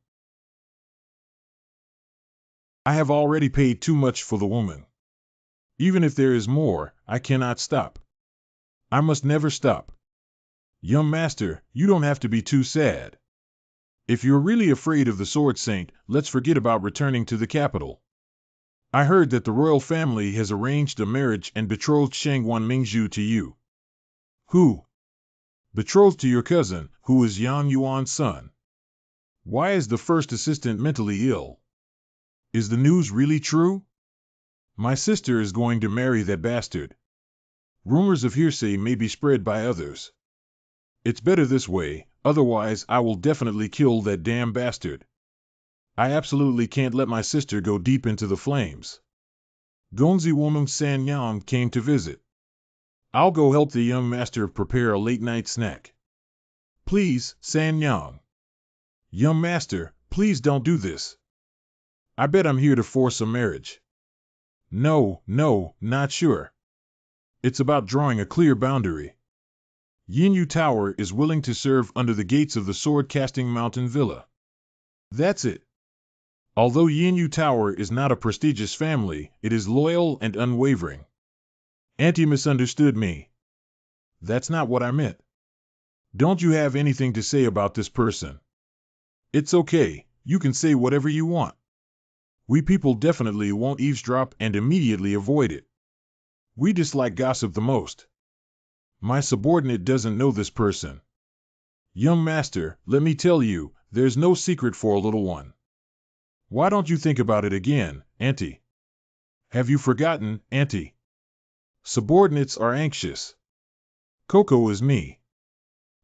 I have already paid too much for the woman. Even if there is more, I cannot stop. I must never stop. Young master, you don't have to be too sad. If you're really afraid of the Sword Saint, let's forget about returning to the capital. I heard that the royal family has arranged a marriage and betrothed Shangguan Mingzhu to you. Who? Betrothed to your cousin, who is Yang Yuan's son. Why is the first assistant mentally ill? Is the news really true? My sister is going to marry that bastard. Rumors of hearsay may be spread by others. It's better this way, otherwise I will definitely kill that damn bastard. I absolutely can't let my sister go deep into the flames. Gonzi Woman San Yang came to visit. I'll go help the young master prepare a late-night snack. Please, San Yang. Young master, please don't do this. I bet I'm here to force a marriage. No, not sure. It's about drawing a clear boundary. Yinyu Tower is willing to serve under the gates of the sword-casting mountain villa. That's it. Although Yinyu Tower is not a prestigious family, it is loyal and unwavering. Auntie misunderstood me. That's not what I meant. Don't you have anything to say about this person? It's okay, you can say whatever you want. We people definitely won't eavesdrop and immediately avoid it. We dislike gossip the most. My subordinate doesn't know this person. Young master, let me tell you, there's no secret for a little one. Why don't you think about it again, Auntie? Have you forgotten, Auntie? Subordinates are anxious. Coco is me.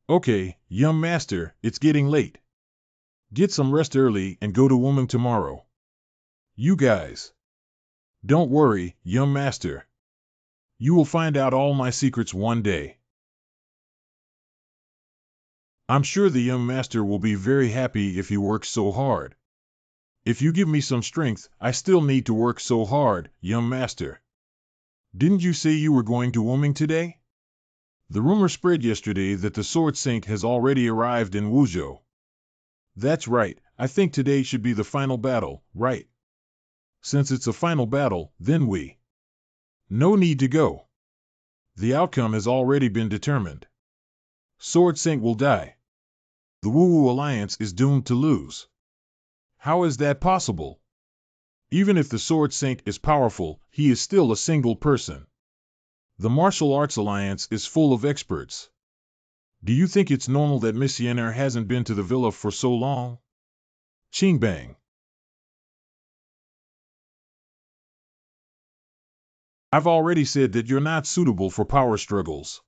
Okay, young master, it's getting late. Get some rest early and go to Woman tomorrow. You guys. Don't worry, young master. You will find out all my secrets one day. I'm sure the young master will be very happy if he works so hard. If you give me some strength, I still need to work so hard, young master. Didn't you say you were going to Woman today? The rumor spread yesterday that the Sword Saint has already arrived in Wuzhou. That's right, I think today should be the final battle, right? Since it's a final battle, then we. No need to go. The outcome has already been determined. Sword Saint will die. The Wu Alliance is doomed to lose. How is that possible? Even if the Sword Saint is powerful, he is still a single person. The Martial Arts Alliance is full of experts. Do you think it's normal that Miss Yenner hasn't been to the villa for so long? Ching bang. I've already said that you're not suitable for power struggles.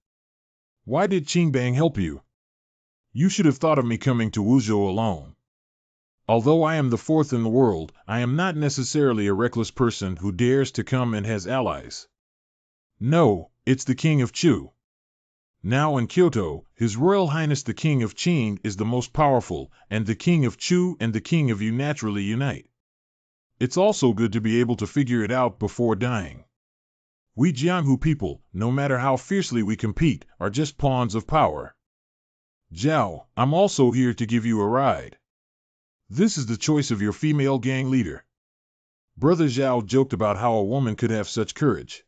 Why did Ching bang help you? You should have thought of me coming to Wuzhou alone. Although I am the fourth in the world, I am not necessarily a reckless person who dares to come and has allies. No, it's the King of Chu. Now in Kyoto, His Royal Highness the King of Qing is the most powerful, and the King of Chu and the King of Yu naturally unite. It's also good to be able to figure it out before dying. We Jianghu people, no matter how fiercely we compete, are just pawns of power. Zhao, I'm also here to give you a ride. This is the choice of your female gang leader. Brother Zhao joked about how a woman could have such courage.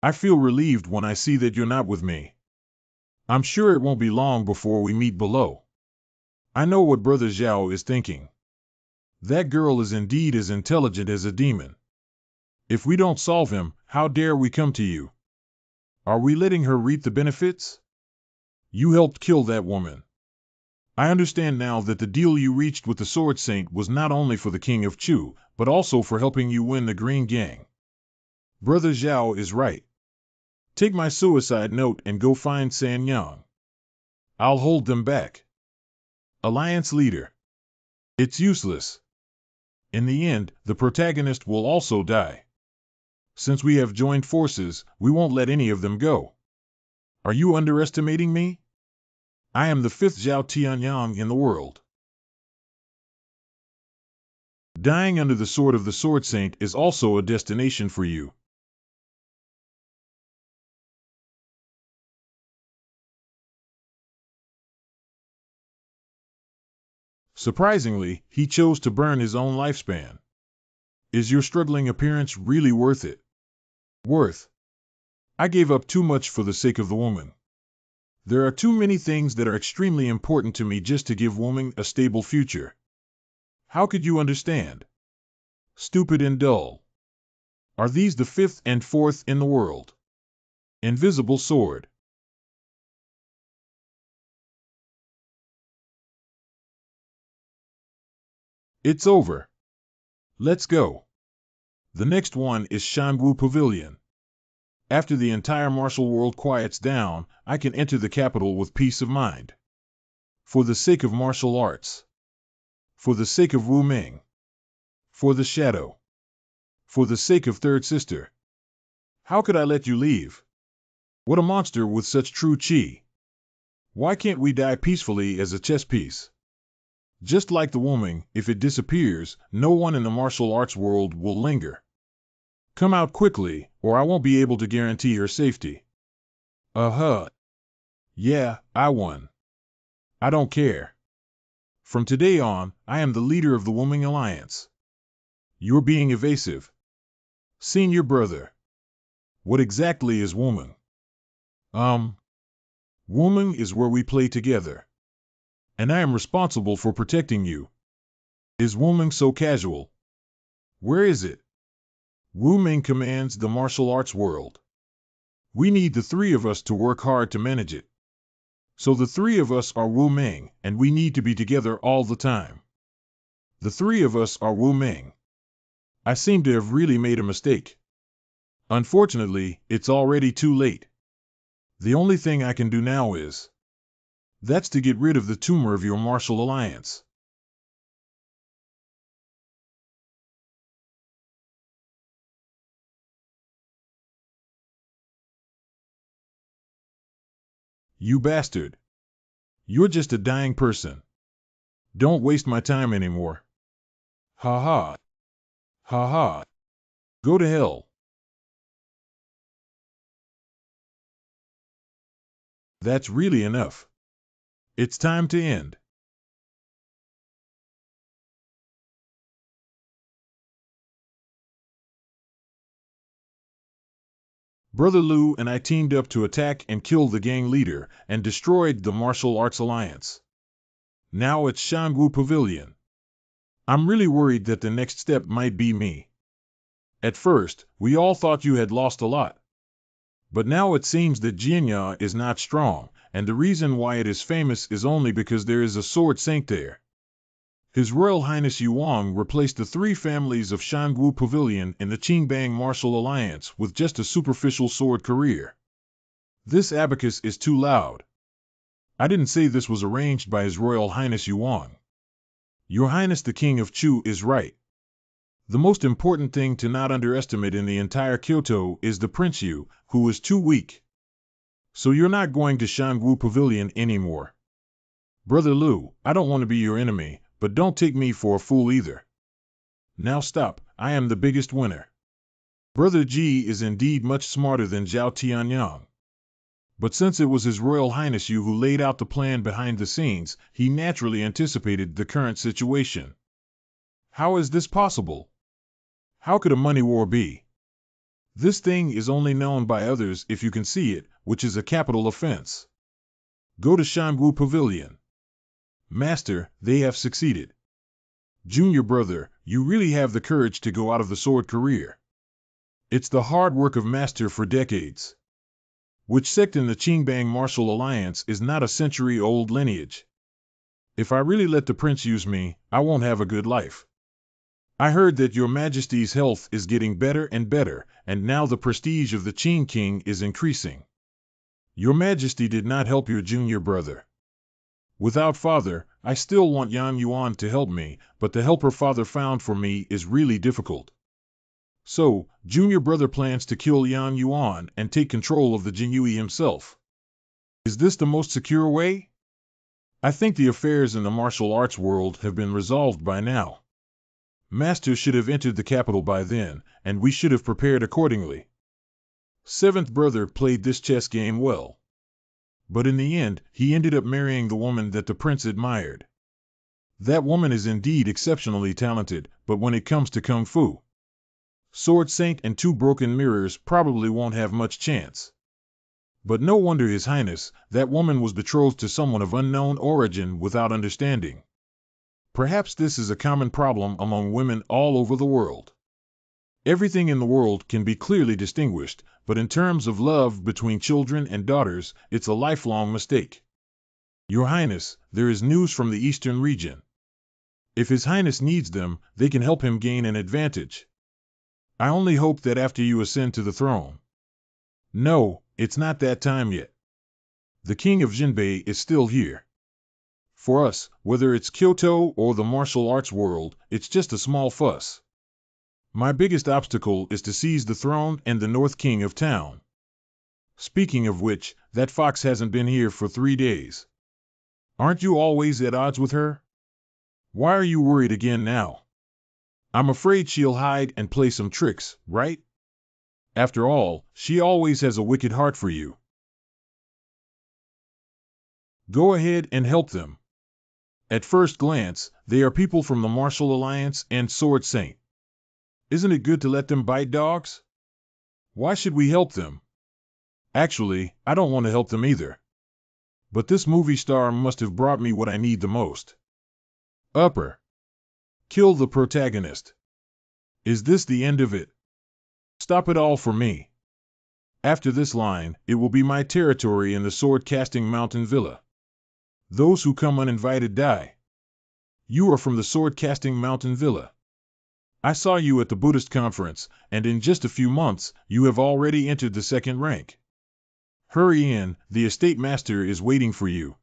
I feel relieved when I see that you're not with me. I'm sure it won't be long before we meet below. I know what Brother Zhao is thinking. That girl is indeed as intelligent as a demon. If we don't solve him, how dare we come to you? Are we letting her reap the benefits? You helped kill that woman. I understand now that the deal you reached with the Sword Saint was not only for the King of Chu, but also for helping you win the Green Gang. Brother Zhao is right. Take my suicide note and go find San Yang. I'll hold them back. Alliance leader. It's useless. In the end, the protagonist will also die. Since we have joined forces, we won't let any of them go. Are you underestimating me? I am the fifth Zhao Tianyang in the world. Dying under the sword of the Sword Saint is also a destination for you. Surprisingly, he chose to burn his own lifespan. Is your struggling appearance really worth it? Worth. I gave up too much for the sake of the woman. There are too many things that are extremely important to me just to give woman a stable future. How could you understand? Stupid and dull. Are these the fifth and fourth in the world? Invisible sword. It's over. Let's go. The next one is Shangwu Pavilion. After the entire martial world quiets down, I can enter the capital with peace of mind. For the sake of martial arts. For the sake of Wu Ming. For the shadow. For the sake of Third Sister. How could I let you leave? What a monster with such true chi. Why can't we die peacefully as a chess piece? Just like the Wu Ming, if it disappears, no one in the martial arts world will linger. Come out quickly, or I won't be able to guarantee her safety. Yeah, I won. I don't care. From today on, I am the leader of the Wu Ming Alliance. You're being evasive. Senior brother. What exactly is Wu Ming? Wu Ming is where we play together. And I am responsible for protecting you. Is Wu Ming so casual? Where is it? Wu Ming commands the martial arts world. We need the three of us to work hard to manage it. So the three of us are Wu Ming, and we need to be together all the time. The three of us are Wu Ming. I seem to have really made a mistake. Unfortunately, it's already too late. The only thing I can do now is... that's to get rid of the tumor of your martial alliance. You bastard. You're just a dying person. Don't waste my time anymore. Ha ha. Ha ha. Go to hell. That's really enough. It's time to end. Brother Lu and I teamed up to attack and kill the gang leader and destroyed the martial arts alliance. Now it's Shangwu Pavilion. I'm really worried that the next step might be me. At first, we all thought you had lost a lot. But now it seems that Jianya is not strong, and the reason why it is famous is only because there is a sword saint there. His Royal Highness Yuan replaced the three families of Shangwu Pavilion in the Qingbang Martial Alliance with just a superficial sword career. This abacus is too loud. I didn't say this was arranged by His Royal Highness Yuan. Your Highness the King of Chu is right. The most important thing to not underestimate in the entire Kyoto is the Prince Yu, who is too weak. So you're not going to Shangwu Pavilion anymore. Brother Lu, I don't want to be your enemy, but don't take me for a fool either. Now stop, I am the biggest winner. Brother Ji is indeed much smarter than Zhao Tianyang. But since it was His Royal Highness Yu who laid out the plan behind the scenes, he naturally anticipated the current situation. How is this possible? How could a money war be? This thing is only known by others if you can see it, which is a capital offense. Go to Shangwu Pavilion. Master, they have succeeded. Junior brother, you really have the courage to go out of the sword career. It's the hard work of Master for decades. Which sect in the Qingbang Martial Alliance is not a century-old lineage? If I really let the prince use me, I won't have a good life. I heard that your majesty's health is getting better and better, and now the prestige of the Qin king is increasing. Your majesty did not help your junior brother. Without father, I still want Yan Yuan to help me, but the help her father found for me is really difficult. So, junior brother plans to kill Yan Yuan and take control of the Jinyui himself. Is this the most secure way? I think the affairs in the martial arts world have been resolved by now. Master should have entered the capital by then, and we should have prepared accordingly. Seventh brother played this chess game well. But in the end, he ended up marrying the woman that the prince admired. That woman is indeed exceptionally talented, but when it comes to Kung Fu, Sword Saint and two broken mirrors probably won't have much chance. But no wonder His Highness, that woman was betrothed to someone of unknown origin without understanding. Perhaps this is a common problem among women all over the world. Everything in the world can be clearly distinguished, but in terms of love between children and daughters, it's a lifelong mistake. Your Highness, there is news from the eastern region. If His Highness needs them, they can help him gain an advantage. I only hope that after you ascend to the throne. No, it's not that time yet. The King of Jinbei is still here. For us, whether it's Kyoto or the martial arts world, it's just a small fuss. My biggest obstacle is to seize the throne and the North King of town. Speaking of which, that fox hasn't been here for 3 days. Aren't you always at odds with her? Why are you worried again now? I'm afraid she'll hide and play some tricks, right? After all, she always has a wicked heart for you. Go ahead and help them. At first glance, they are people from the Martial Alliance and Sword Saint. Isn't it good to let them bite dogs? Why should we help them? Actually, I don't want to help them either. But this movie star must have brought me what I need the most. Upper. Kill the protagonist. Is this the end of it? Stop it all for me. After this line, it will be my territory in the sword-casting mountain villa. Those who come uninvited die. You are from the sword-casting mountain villa. I saw you at the Buddhist conference, and in just a few months, you have already entered the second rank. Hurry in, the estate master is waiting for you.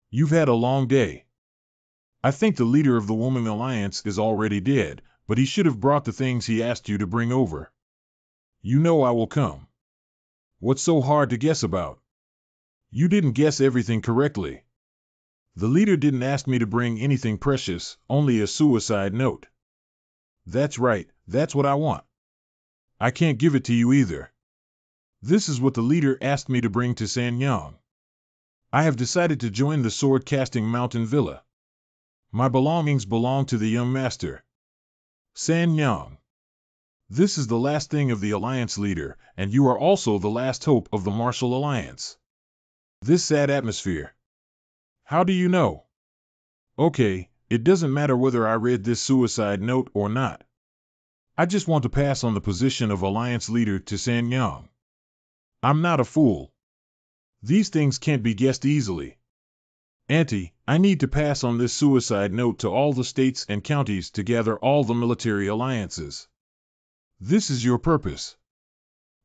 You've had a long day. I think the leader of the Woman Alliance is already dead, but he should have brought the things he asked you to bring over. You know I will come. What's so hard to guess about? You didn't guess everything correctly. The leader didn't ask me to bring anything precious, only a suicide note. That's right, that's what I want. I can't give it to you either. This is what the leader asked me to bring to Sanyang. I have decided to join the sword-casting mountain villa. My belongings belong to the young master. Sanyang. This is the last thing of the alliance leader, and you are also the last hope of the martial alliance. This sad atmosphere. How do you know? Okay, it doesn't matter whether I read this suicide note or not. I just want to pass on the position of alliance leader to Sanyang. I'm not a fool. These things can't be guessed easily. Auntie, I need to pass on this suicide note to all the states and counties to gather all the military alliances. This is your purpose.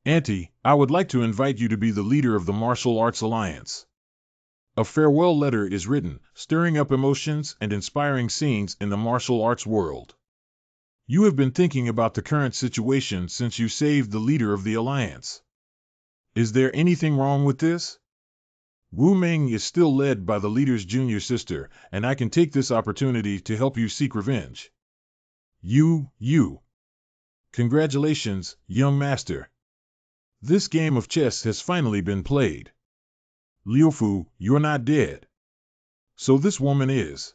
Auntie, I would like to invite you to be the leader of the martial arts alliance. A farewell letter is written, stirring up emotions and inspiring scenes in the martial arts world. You have been thinking about the current situation since you saved the leader of the alliance. Is there anything wrong with this? Wu Meng is still led by the leader's junior sister, and I can take this opportunity to help you seek revenge. You. Congratulations, young master. This game of chess has finally been played. Liu Fu, you're not dead. So this woman is.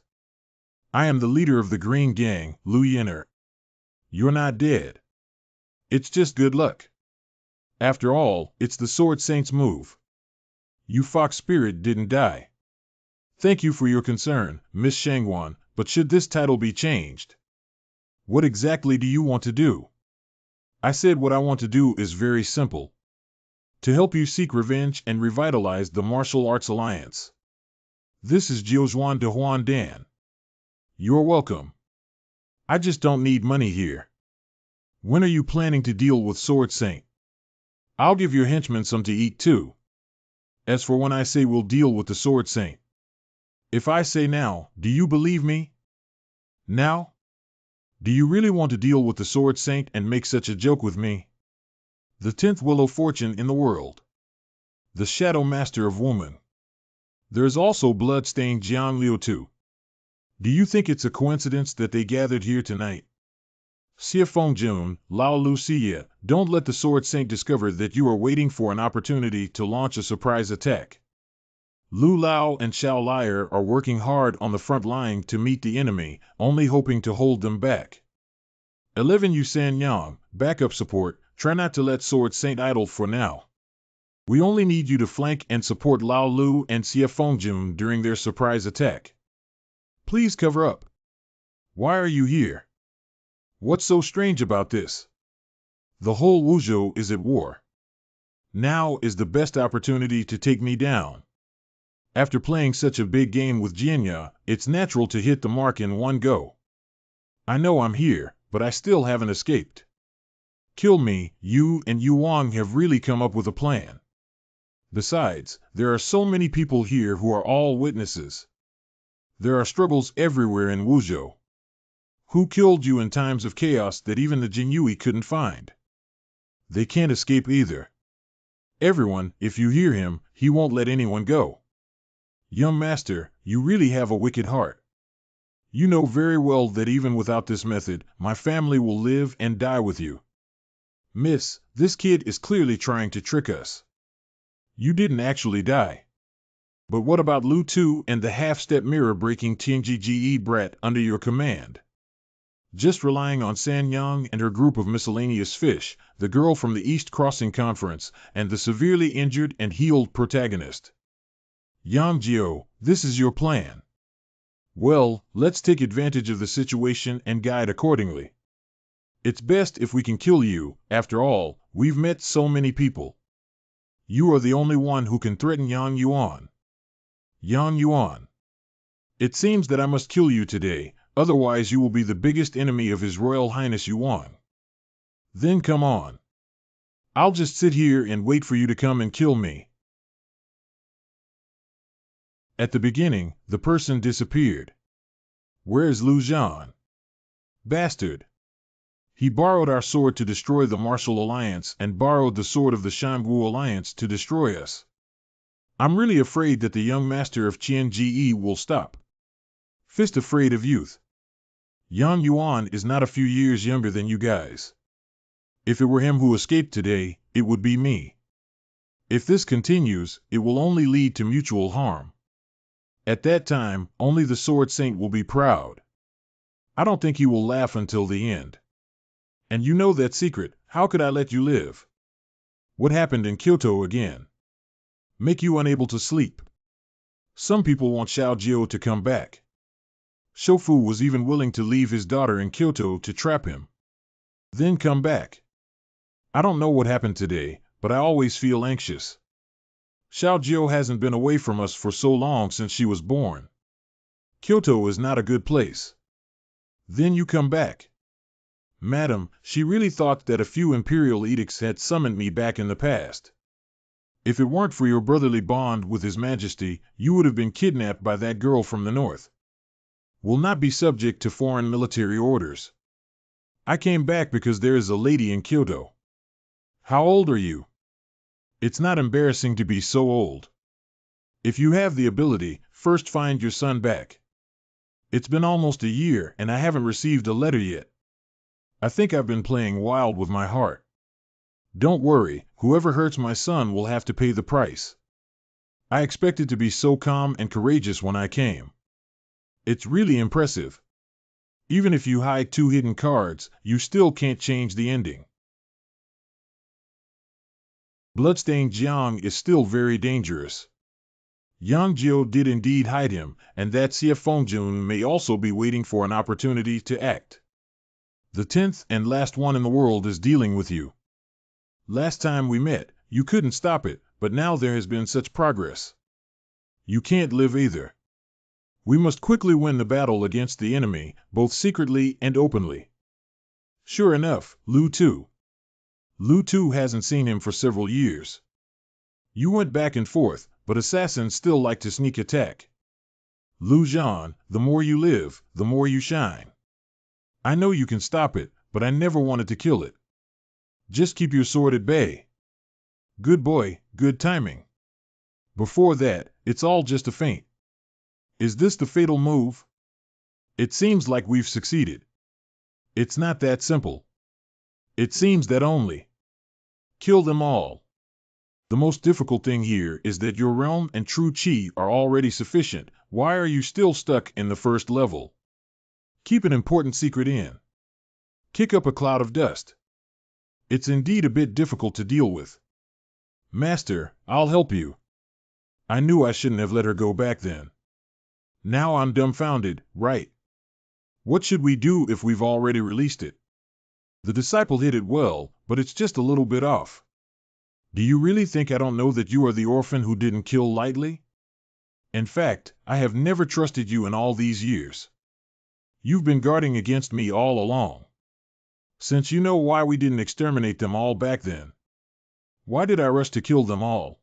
I am the leader of the Green Gang, Lu Yin'er. You're not dead. It's just good luck. After all, it's the Sword Saint's move. You fox spirit didn't die. Thank you for your concern, Miss Shangwan, but should this title be changed? What exactly do you want to do? I said what I want to do is very simple. To help you seek revenge and revitalize the martial arts alliance. This is Jiuzhuan de Huan Dan. You're welcome. I just don't need money here. When are you planning to deal with Sword Saint? I'll give your henchmen some to eat too. As for when I say we'll deal with the Sword Saint. If I say now, do you believe me? Now? Do you really want to deal with the Sword Saint and make such a joke with me? The 10th Willow Fortune in the world. The Shadow Master of Woman. There is also Bloodstained Jiang Liu too. Do you think it's a coincidence that they gathered here tonight? Xie Fengjun, Lao Lu Xie, don't let the Sword Saint discover that you are waiting for an opportunity to launch a surprise attack. Lu Lao and Xiao Liar are working hard on the front line to meet the enemy, only hoping to hold them back. 11 Yu Sanyang, backup support, try not to let Sword Saint idle for now. We only need you to flank and support Lao Lu and Xie Fengjun during their surprise attack. Please cover up. Why are you here? What's so strange about this? The whole Wuzhou is at war. Now is the best opportunity to take me down. After playing such a big game with Jianya, it's natural to hit the mark in one go. I know I'm here, but I still haven't escaped. Kill me, you and Yu Wang have really come up with a plan. Besides, there are so many people here who are all witnesses. There are struggles everywhere in Wuzhou. Who killed you in times of chaos that even the Jinyui couldn't find? They can't escape either. Everyone, if you hear him, he won't let anyone go. Young master, you really have a wicked heart. You know very well that even without this method, my family will live and die with you. Miss, this kid is clearly trying to trick us. You didn't actually die. But what about Lu Tu and the half-step mirror-breaking Tianji brat under your command? Just relying on Sanyang and her group of miscellaneous fish, the girl from the East Crossing Conference, and the severely injured and healed protagonist. Yang Jiao, this is your plan. Well, let's take advantage of the situation and guide accordingly. It's best if we can kill you, after all, we've met so many people. You are the only one who can threaten Yang Yuan. Yang Yuan. It seems that I must kill you today, otherwise you will be the biggest enemy of His Royal Highness Yuan. Then come on. I'll just sit here and wait for you to come and kill me. At the beginning, the person disappeared. Where's Lu Zhan? Bastard. He borrowed our sword to destroy the Martial Alliance and borrowed the sword of the Shangwu Alliance to destroy us. I'm really afraid that the young master of Qianji will stop. Fist afraid of youth. Yang Yuan is not a few years younger than you guys. If it were him who escaped today, it would be me. If this continues, it will only lead to mutual harm. At that time, only the Sword Saint will be proud. I don't think he will laugh until the end. And you know that secret, how could I let you live? What happened in Kyoto again? Make you unable to sleep. Some people want Xiao Jiao to come back. Shofu was even willing to leave his daughter in Kyoto to trap him. Then come back. I don't know what happened today, but I always feel anxious. Xiao Jiao hasn't been away from us for so long since she was born. Kyoto is not a good place. Then you come back. Madam, she really thought that a few imperial edicts had summoned me back in the past. If it weren't for your brotherly bond with His Majesty, you would have been kidnapped by that girl from the north. Will not be subject to foreign military orders. I came back because there is a lady in Kyoto. How old are you? It's not embarrassing to be so old. If you have the ability, first find your son back. It's been almost a year and I haven't received a letter yet. I think I've been playing wild with my heart. Don't worry, whoever hurts my son will have to pay the price. I expected to be so calm and courageous when I came. It's really impressive. Even if you hide 2 hidden cards, you still can't change the ending. Bloodstained Jiang is still very dangerous. Yang Jiao did indeed hide him, and that Xie Fengjun may also be waiting for an opportunity to act. The 10th and last one in the world is dealing with you. Last time we met, you couldn't stop it, but now there has been such progress. You can't live either. We must quickly win the battle against the enemy, both secretly and openly. Sure enough, Lu Tu. Lu Tu hasn't seen him for several years. You went back and forth, but assassins still like to sneak attack. Lu Zhan, the more you live, the more you shine. I know you can stop it, but I never wanted to kill it. Just keep your sword at bay. Good boy, good timing. Before that, it's all just a feint. Is this the fatal move? It seems like we've succeeded. It's not that simple. It seems that only. Kill them all. The most difficult thing here is that your realm and true chi are already sufficient. Why are you still stuck in the first level? Keep an important secret in. Kick up a cloud of dust. It's indeed a bit difficult to deal with. Master, I'll help you. I knew I shouldn't have let her go back then. Now I'm dumbfounded, right? What should we do if we've already released it? The disciple hit it well, but it's just a little bit off. Do you really think I don't know that you are the orphan who didn't kill lightly? In fact, I have never trusted you in all these years. You've been guarding against me all along. Since you know why we didn't exterminate them all back then. Why did I rush to kill them all?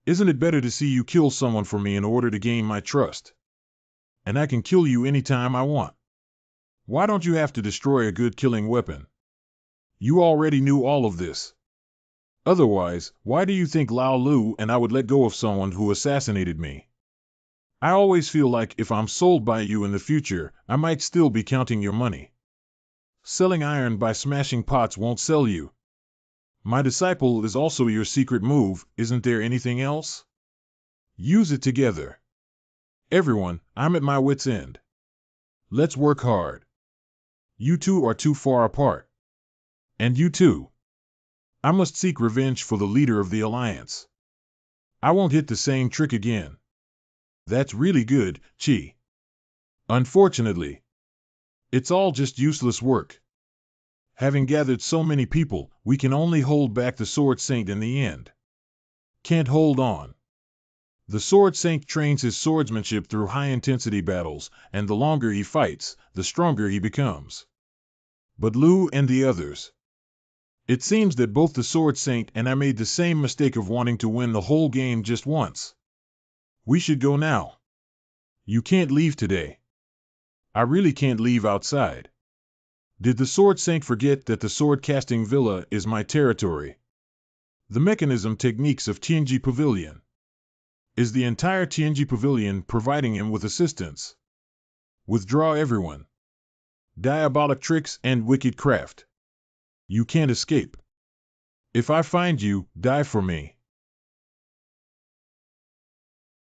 Isn't it better to see you kill someone for me in order to gain my trust? And I can kill you anytime I want. Why don't you have to destroy a good killing weapon? You already knew all of this. Otherwise, why do you think Lao Lu and I would let go of someone who assassinated me? I always feel like if I'm sold by you in the future, I might still be counting your money. Selling iron by smashing pots won't sell you. My disciple is also your secret move, isn't there anything else? Use it together. Everyone, I'm at my wit's end. Let's work hard. You two are too far apart. And you too. I must seek revenge for the leader of the Alliance. I won't hit the same trick again. That's really good, Chi. Unfortunately, it's all just useless work. Having gathered so many people, we can only hold back the Sword Saint in the end. can't hold on. The sword saint trains his swordsmanship through high-intensity battles, and the longer he fights, the stronger he becomes. But Lu and the others. It seems that both the sword saint and I made the same mistake of wanting to win the whole game just once. We should go now. You can't leave today. I really can't leave outside. Did the sword saint forget that the sword-casting villa is my territory? The mechanism techniques of Tianji Pavilion. Is the entire Tianji Pavilion providing him with assistance? Withdraw everyone. Diabolic tricks and wicked craft. You can't escape. If I find you, die for me.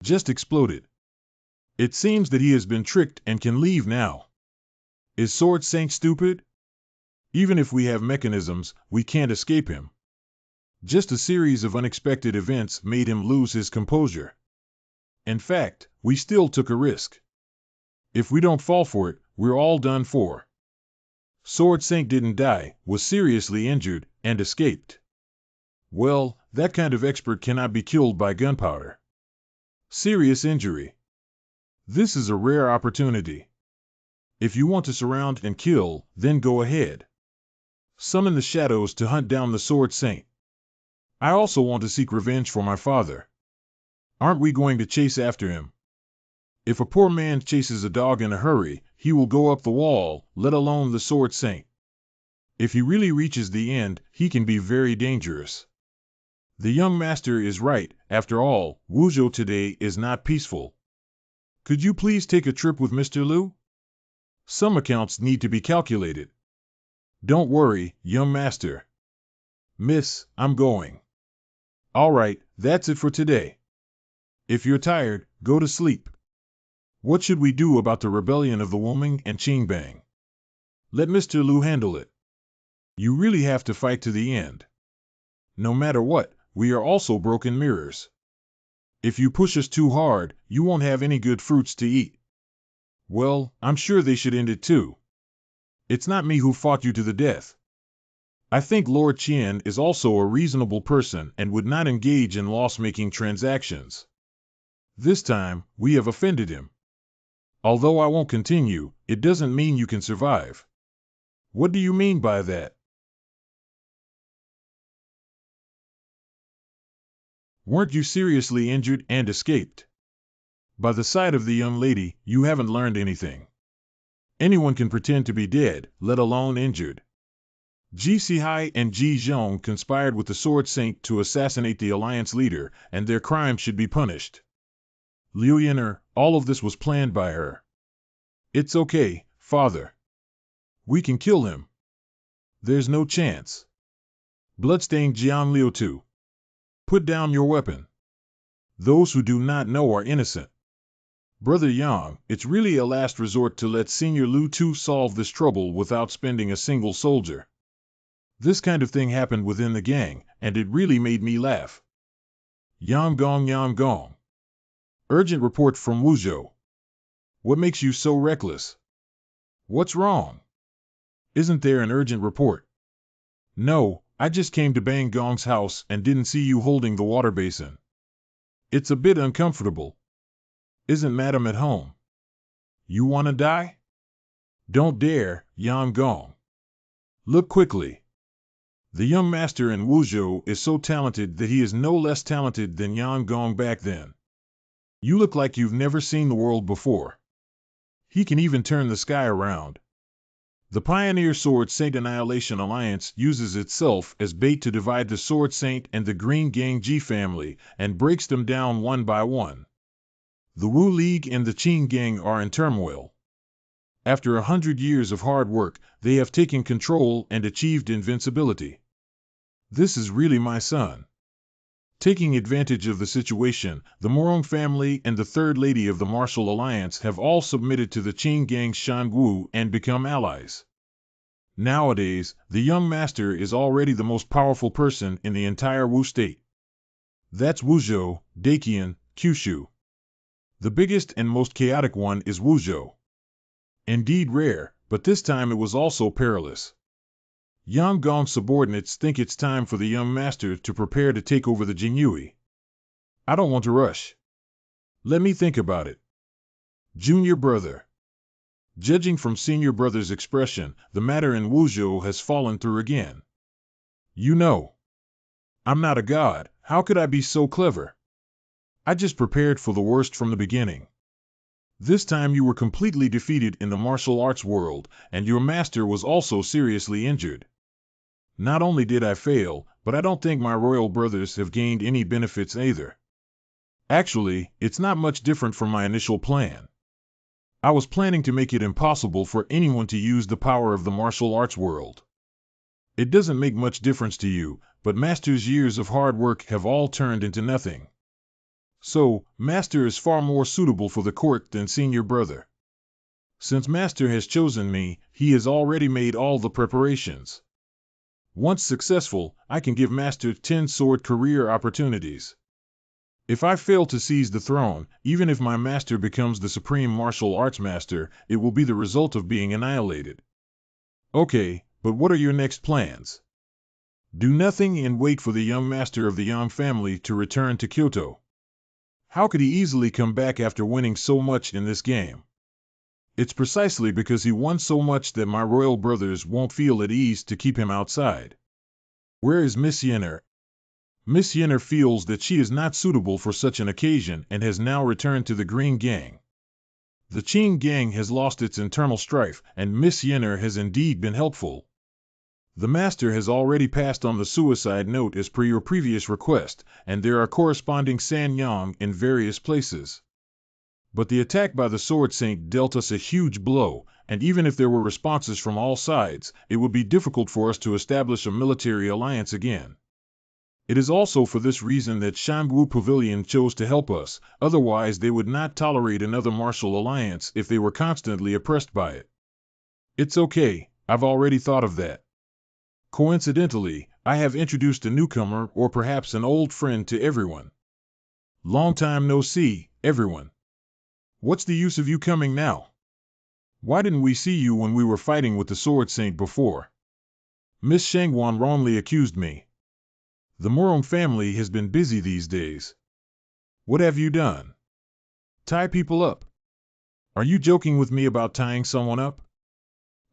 Just exploded. It seems that he has been tricked and can leave now. Is Sword Saint stupid? Even if we have mechanisms, we can't escape him. Just a series of unexpected events made him lose his composure. In fact, we still took a risk. If we don't fall for it, we're all done for. Sword Saint didn't die, was seriously injured, and escaped. Well, that kind of expert cannot be killed by gunpowder. Serious injury. This is a rare opportunity. If you want to surround and kill, then go ahead. Summon the shadows to hunt down the Sword Saint. I also want to seek revenge for my father. Aren't we going to chase after him? If a poor man chases a dog in a hurry, he will go up the wall, let alone the Sword Saint. If he really reaches the end, he can be very dangerous. The young master is right. After all, Wuzhou today is not peaceful. Could you please take a trip with Mr. Liu? Some accounts need to be calculated. Don't worry, young master. Miss, I'm going. All right, that's it for today. If you're tired, go to sleep. What should we do about the rebellion of the Wuming and Qingbang? Let Mr. Liu handle it. You really have to fight to the end. No matter what, we are also broken mirrors. If you push us too hard, you won't have any good fruits to eat. Well, I'm sure they should end it too. It's not me who fought you to the death. I think Lord Qian is also a reasonable person and would not engage in loss-making transactions. This time, we have offended him. Although I won't continue, it doesn't mean you can survive. What do you mean by that? Weren't you seriously injured and escaped? By the side of the young lady, you haven't learned anything. Anyone can pretend to be dead, let alone injured. Ji Sihai and Ji Zhong conspired with the Sword Saint to assassinate the Alliance leader, and their crime should be punished. Liu Yan'er, all of this was planned by her. It's okay, father. We can kill him. There's no chance. Bloodstained Jiang Liu too. Put down your weapon. Those who do not know are innocent. Brother Yang, it's really a last resort to let Senior Liu Tu solve this trouble without spending a single soldier. This kind of thing happened within the gang, and it really made me laugh. Yang Gong. Urgent report from Wuzhou. What makes you so reckless? What's wrong? Isn't there an urgent report? No, I just came to Bang Gong's house and didn't see you holding the water basin. It's a bit uncomfortable. Isn't Madam at home? You want to die? Don't dare, Yang Gong. Look quickly. The young master in Wuzhou is so talented that he is no less talented than Yang Gong back then. You look like you've never seen the world before. He can even turn the sky around. The Pioneer Sword Saint Annihilation Alliance uses itself as bait to divide the Sword Saint and the Green Gang G family and breaks them down one by one. The Wu League and the Qin Gang are in turmoil. After 100 years of hard work, they have taken control and achieved invincibility. This is really my son. Taking advantage of the situation, the Morong family and the Third Lady of the Martial Alliance have all submitted to the Qin Gang's Shan Wu and become allies. Nowadays, the young master is already the most powerful person in the entire Wu state. That's Wuzhou, Daqian, Kyushu. The biggest and most chaotic one is Wuzhou. Indeed rare, but this time it was also perilous. Yang Gong's subordinates think it's time for the young master to prepare to take over the Jinyui. I don't want to rush. Let me think about it. Junior brother. Judging from senior brother's expression, the matter in Wuzhou has fallen through again. You know, I'm not a god. How could I be so clever? I just prepared for the worst from the beginning. This time you were completely defeated in the martial arts world, and your master was also seriously injured. Not only did I fail, but I don't think my royal brothers have gained any benefits either. Actually, it's not much different from my initial plan. I was planning to make it impossible for anyone to use the power of the martial arts world. It doesn't make much difference to you, but Master's years of hard work have all turned into nothing. So, Master is far more suitable for the court than senior brother. Since Master has chosen me, he has already made all the preparations. Once successful, I can give Master 10 sword career opportunities. If I fail to seize the throne, even if my master becomes the supreme martial arts master, it will be the result of being annihilated. Okay, but what are your next plans? Do nothing and wait for the young master of the Yang family to return to Kyoto. How could he easily come back after winning so much in this game? It's precisely because he won so much that my royal brothers won't feel at ease to keep him outside. Where is Miss Yenner? Miss Yenner feels that she is not suitable for such an occasion and has now returned to the Green Gang. The Qing Gang has lost its internal strife, and Miss Yenner has indeed been helpful. The master has already passed on the suicide note as per your previous request, and there are corresponding sanyang in various places. But the attack by the Sword Saint dealt us a huge blow, and even if there were responses from all sides, it would be difficult for us to establish a military alliance again. It is also for this reason that Shangwu Pavilion chose to help us, otherwise they would not tolerate another martial alliance if they were constantly oppressed by it. It's okay, I've already thought of that. Coincidentally, I have introduced a newcomer or perhaps an old friend to everyone. Long time no see, everyone. What's the use of you coming now? Why didn't we see you when we were fighting with the Sword Saint before? Miss Shangwan wrongly accused me. The Murong family has been busy these days. What have you done? Tie people up? Are you joking with me about tying someone up?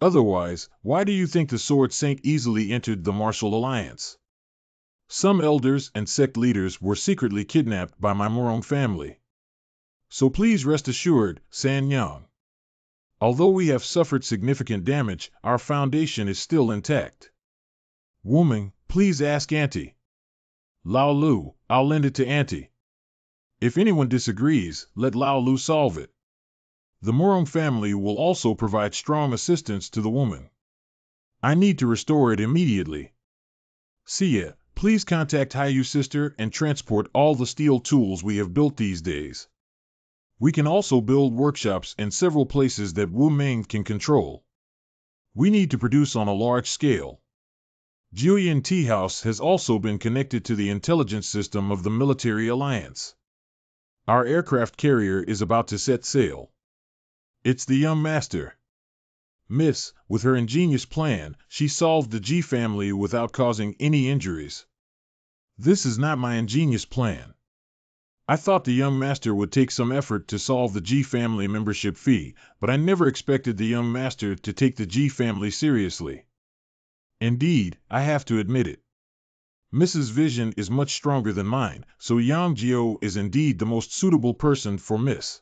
Otherwise, why do you think the Sword Saint easily entered the martial alliance? Some elders and sect leaders were secretly kidnapped by my Murong family. So please rest assured, San Yang. Although we have suffered significant damage, our foundation is still intact. Woman, please ask Auntie. Lao Lu, I'll lend it to Auntie. If anyone disagrees, let Lao Lu solve it. The Murong family will also provide strong assistance to the woman. I need to restore it immediately. Sia, please contact Hayu sister and transport all the steel tools we have built these days. We can also build workshops in several places that Wu Ming can control. We need to produce on a large scale. Julian Tea House has also been connected to the intelligence system of the military alliance. Our aircraft carrier is about to set sail. It's the young master. Miss, with her ingenious plan, she solved the G family without causing any injuries. This is not my ingenious plan. I thought the young master would take some effort to solve the G family membership fee, but I never expected the young master to take the G family seriously. Indeed, I have to admit it. Mrs. Vision is much stronger than mine, so Yang Jiao is indeed the most suitable person for Miss.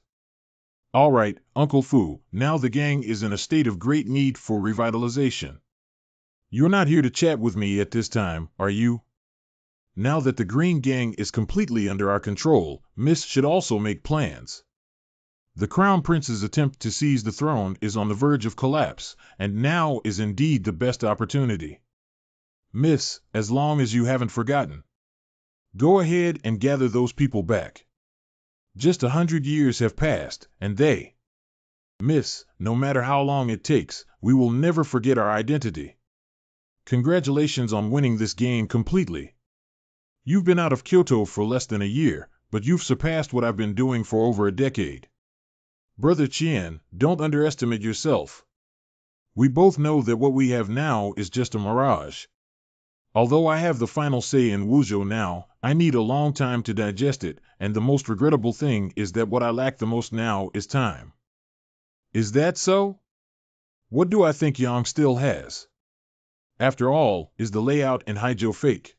All right, Uncle Fu, now the gang is in a state of great need for revitalization. You're not here to chat with me at this time, are you? Now that the Green Gang is completely under our control, Miss should also make plans. The Crown Prince's attempt to seize the throne is on the verge of collapse, and now is indeed the best opportunity. Miss, as long as you haven't forgotten. Go ahead and gather those people back. Just 100 years have passed, and they. Miss, no matter how long it takes, we will never forget our identity. Congratulations on winning this game completely. You've been out of Kyoto for less than a year, but you've surpassed what I've been doing for over a decade. Brother Qian, don't underestimate yourself. We both know that what we have now is just a mirage. Although I have the final say in Wuzhou now, I need a long time to digest it, and the most regrettable thing is that what I lack the most now is time. Is that so? What do I think Yang still has? After all, is the layout in Haizhou fake?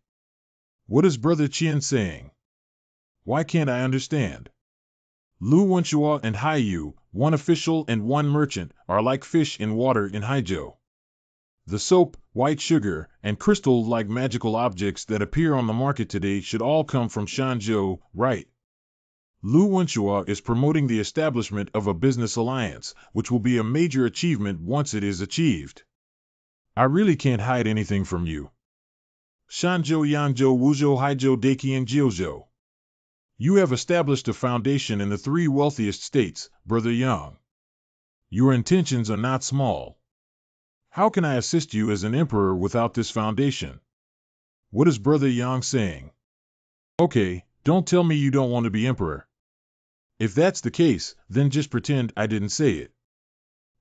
What is Brother Qian saying? Why can't I understand? Lu Wenshua and Haiyu, one official and one merchant, are like fish in water in Haizhou. The soap, white sugar, and crystal-like magical objects that appear on the market today should all come from Shanzhou, right? Lu Wenshua is promoting the establishment of a business alliance, which will be a major achievement once it is achieved. I really can't hide anything from you. Shanzhou, Yangzhou, Wuzhou, Haizhou, Daqi, and Jiuzhou. You have established a foundation in the three wealthiest states, Brother Yang. Your intentions are not small. How can I assist you as an emperor without this foundation? What is Brother Yang saying? Okay, don't tell me you don't want to be emperor. If that's the case, then just pretend I didn't say it.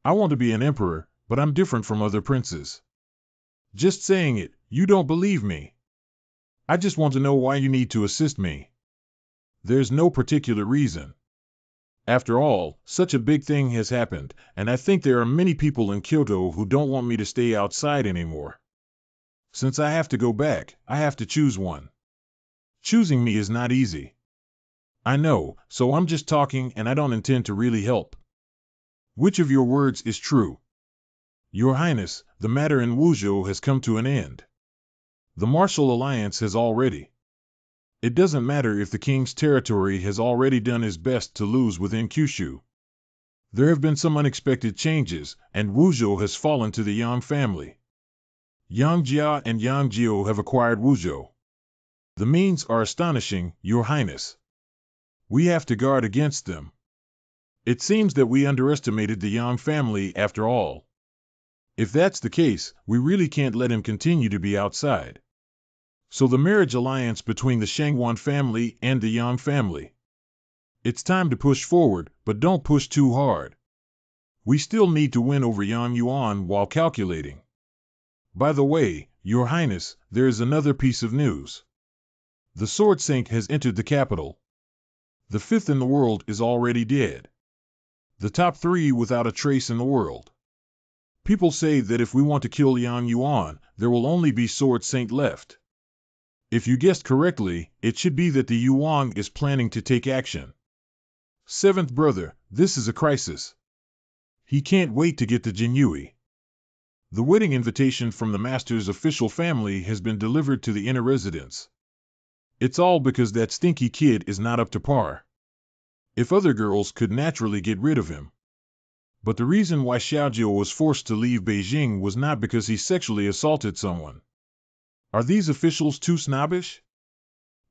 I want to be an emperor, but I'm different from other princes. Just saying it, you don't believe me. I just want to know why you need to assist me. There's no particular reason. After all, such a big thing has happened, and I think there are many people in Kyoto who don't want me to stay outside anymore. Since I have to go back, I have to choose one. Choosing me is not easy. I know, so I'm just talking and I don't intend to really help. Which of your words is true? Your Highness, the matter in Wuzhou has come to an end. The martial alliance has already. It doesn't matter if the king's territory has already done his best to lose within Kyushu. There have been some unexpected changes, and Wuzhou has fallen to the Yang family. Yang Jia and Yang Jiu have acquired Wuzhou. The means are astonishing, Your Highness. We have to guard against them. It seems that we underestimated the Yang family after all. If that's the case, we really can't let him continue to be outside. So the marriage alliance between the Shangwan family and the Yang family. It's time to push forward, but don't push too hard. We still need to win over Yang Yuan while calculating. By the way, Your Highness, there is another piece of news. The Sword Saint has entered the capital. The fifth in the world is already dead. The top three without a trace in the world. People say that if we want to kill Yang Yuan, there will only be Sword Saint left. If you guessed correctly, it should be that the Yuan is planning to take action. Seventh brother, this is a crisis. He can't wait to get to Jinyui. The wedding invitation from the master's official family has been delivered to the inner residence. It's all because that stinky kid is not up to par. If other girls could naturally get rid of him. But the reason why Xiaojiu was forced to leave Beijing was not because he sexually assaulted someone. Are these officials too snobbish?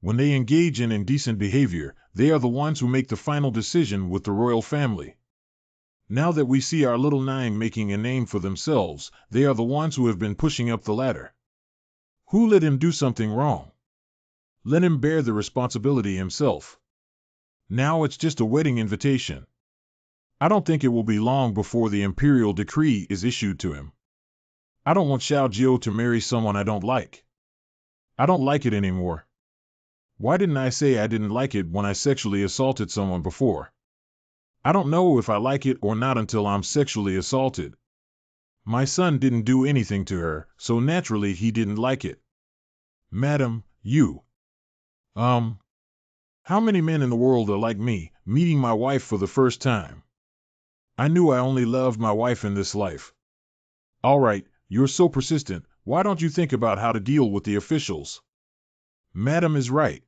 When they engage in indecent behavior, they are the ones who make the final decision with the royal family. Now that we see our little nine making a name for themselves, they are the ones who have been pushing up the ladder. Who let him do something wrong? Let him bear the responsibility himself. Now it's just a wedding invitation. I don't think it will be long before the imperial decree is issued to him. I don't want Xiaojiu to marry someone I don't like. I don't like it anymore. Why didn't I say I didn't like it when I sexually assaulted someone before? I don't know if I like it or not until I'm sexually assaulted. My son didn't do anything to her, so naturally he didn't like it. Madam, you. How many men in the world are like me, meeting my wife for the first time? I knew I only loved my wife in this life. All right, you're so persistent, why don't you think about how to deal with the officials? Madam is right.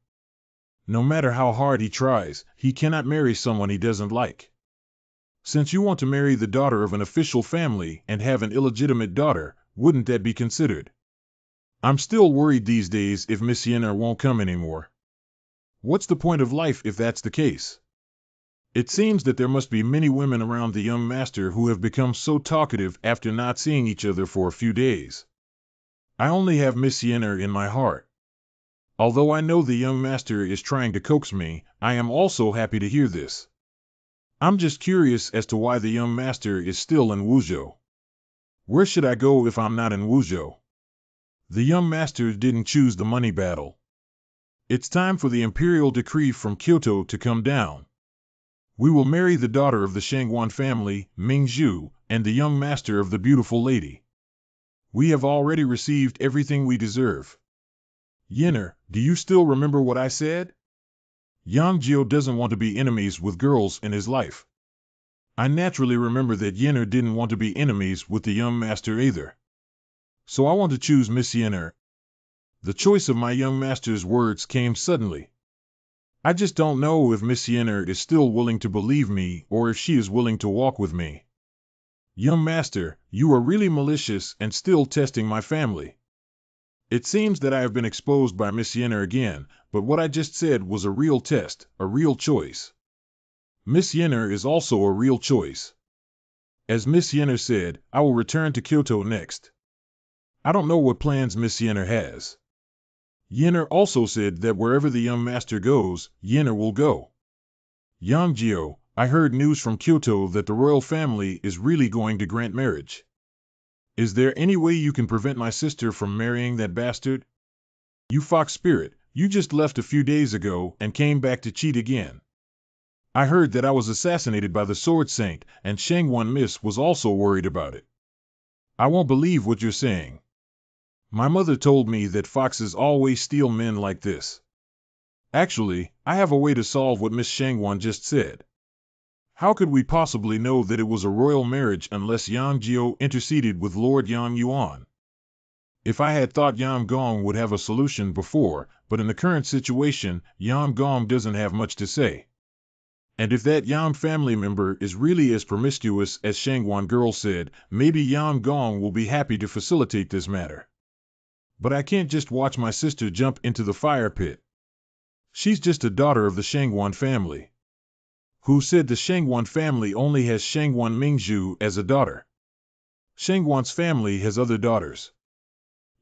No matter how hard he tries, he cannot marry someone he doesn't like. Since you want to marry the daughter of an official family and have an illegitimate daughter, wouldn't that be considered? I'm still worried these days if Miss Yenner won't come anymore. What's the point of life if that's the case? It seems that there must be many women around the young master who have become so talkative after not seeing each other for a few days. I only have Miss Yenner in my heart. Although I know the young master is trying to coax me, I am also happy to hear this. I'm just curious as to why the young master is still in Wuzhou. Where should I go if I'm not in Wuzhou? The young master didn't choose the money battle. It's time for the imperial decree from Kyoto to come down. We will marry the daughter of the Shangwan family, Mingzhu, and the young master of the beautiful lady. We have already received everything we deserve. Yenner, do you still remember what I said? Yang Jiao doesn't want to be enemies with girls in his life. I naturally remember that Yenner didn't want to be enemies with the young master either. So I want to choose Miss Yenner. The choice of my young master's words came suddenly. I just don't know if Miss Yenner is still willing to believe me or if she is willing to walk with me. Young master, you are really malicious and still testing my family. It seems that I have been exposed by Miss Yenner again, but what I just said was a real test, a real choice. Miss Yenner is also a real choice. As Miss Yenner said, I will return to Kyoto next. I don't know what plans Miss Yenner has. Yenner also said that wherever the young master goes, Yenner will go. Yang Jiao, I heard news from Kyoto that the royal family is really going to grant marriage. Is there any way you can prevent my sister from marrying that bastard? You fox spirit, you just left a few days ago and came back to cheat again. I heard that I was assassinated by the Sword Saint, and Shangwan Miss was also worried about it. I won't believe what you're saying. My mother told me that foxes always steal men like this. Actually, I have a way to solve what Miss Shangwan just said. How could we possibly know that it was a royal marriage unless Yang Jiao interceded with Lord Yang Yuan? If I had thought Yang Gong would have a solution before, but in the current situation, Yang Gong doesn't have much to say. And if that Yang family member is really as promiscuous as Shangwan girl said, maybe Yang Gong will be happy to facilitate this matter. But I can't just watch my sister jump into the fire pit. She's just a daughter of the Shangwan family. Who said the Shangwan family only has Shangwan Mingzhu as a daughter? Shangwan's family has other daughters.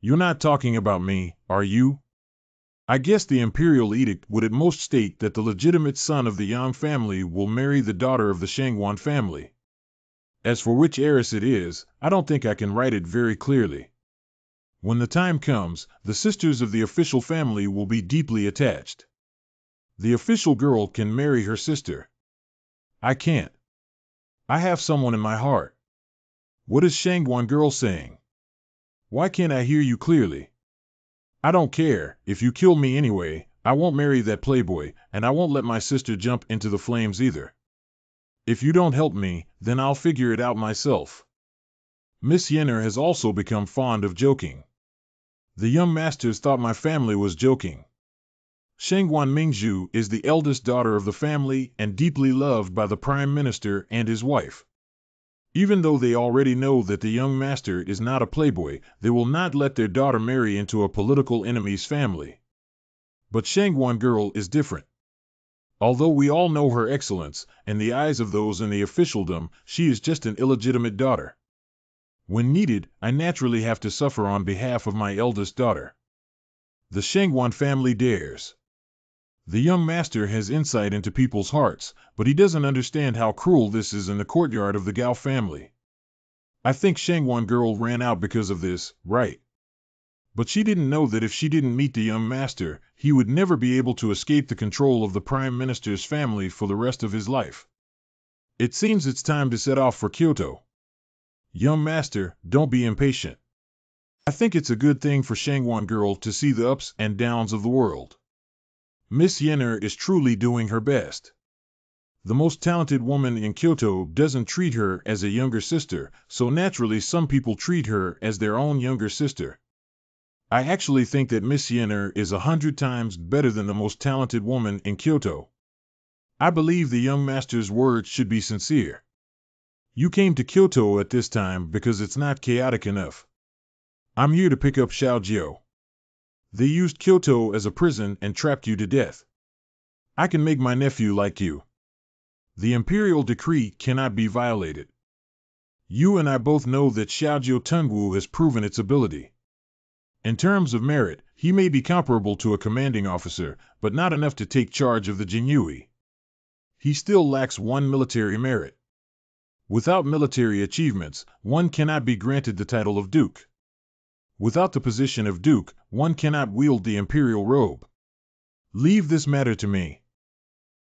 You're not talking about me, are you? I guess the imperial edict would at most state that the legitimate son of the Yang family will marry the daughter of the Shangwan family. As for which heiress it is, I don't think I can write it very clearly. When the time comes, the sisters of the official family will be deeply attached. The official girl can marry her sister. I can't. I have someone in my heart. What is Shangwan girl saying? Why can't I hear you clearly? I don't care, if you kill me anyway, I won't marry that playboy, and I won't let my sister jump into the flames either. If you don't help me, then I'll figure it out myself. Miss Yenner has also become fond of joking. The young masters thought my family was joking. Shangwan Mingzhu is the eldest daughter of the family and deeply loved by the Prime Minister and his wife. Even though they already know that the young master is not a playboy, they will not let their daughter marry into a political enemy's family. But Shangwan girl is different. Although we all know her excellence, in the eyes of those in the officialdom, she is just an illegitimate daughter. When needed, I naturally have to suffer on behalf of my eldest daughter. The Shangwan family dares. The young master has insight into people's hearts, but he doesn't understand how cruel this is in the courtyard of the Gao family. I think Shangwan girl ran out because of this, right? But she didn't know that if she didn't meet the young master, he would never be able to escape the control of the Prime Minister's family for the rest of his life. It seems it's time to set off for Kyoto. Young master, don't be impatient. I think it's a good thing for Shangwan girl to see the ups and downs of the world. Miss Yenner is truly doing her best. The most talented woman in Kyoto doesn't treat her as a younger sister, so naturally some people treat her as their own younger sister. I actually think that Miss Yenner is 100 times better than the most talented woman in Kyoto. I believe the young master's words should be sincere. You came to Kyoto at this time because it's not chaotic enough. I'm here to pick up Xiao Jiao. They used Kyoto as a prison and trapped you to death. I can make my nephew like you. The imperial decree cannot be violated. You and I both know that Xiaojiao Tengwu has proven its ability. In terms of merit, he may be comparable to a commanding officer, but not enough to take charge of the Jinyui. He still lacks one military merit. Without military achievements, one cannot be granted the title of duke. Without the position of duke, one cannot wield the imperial robe. Leave this matter to me.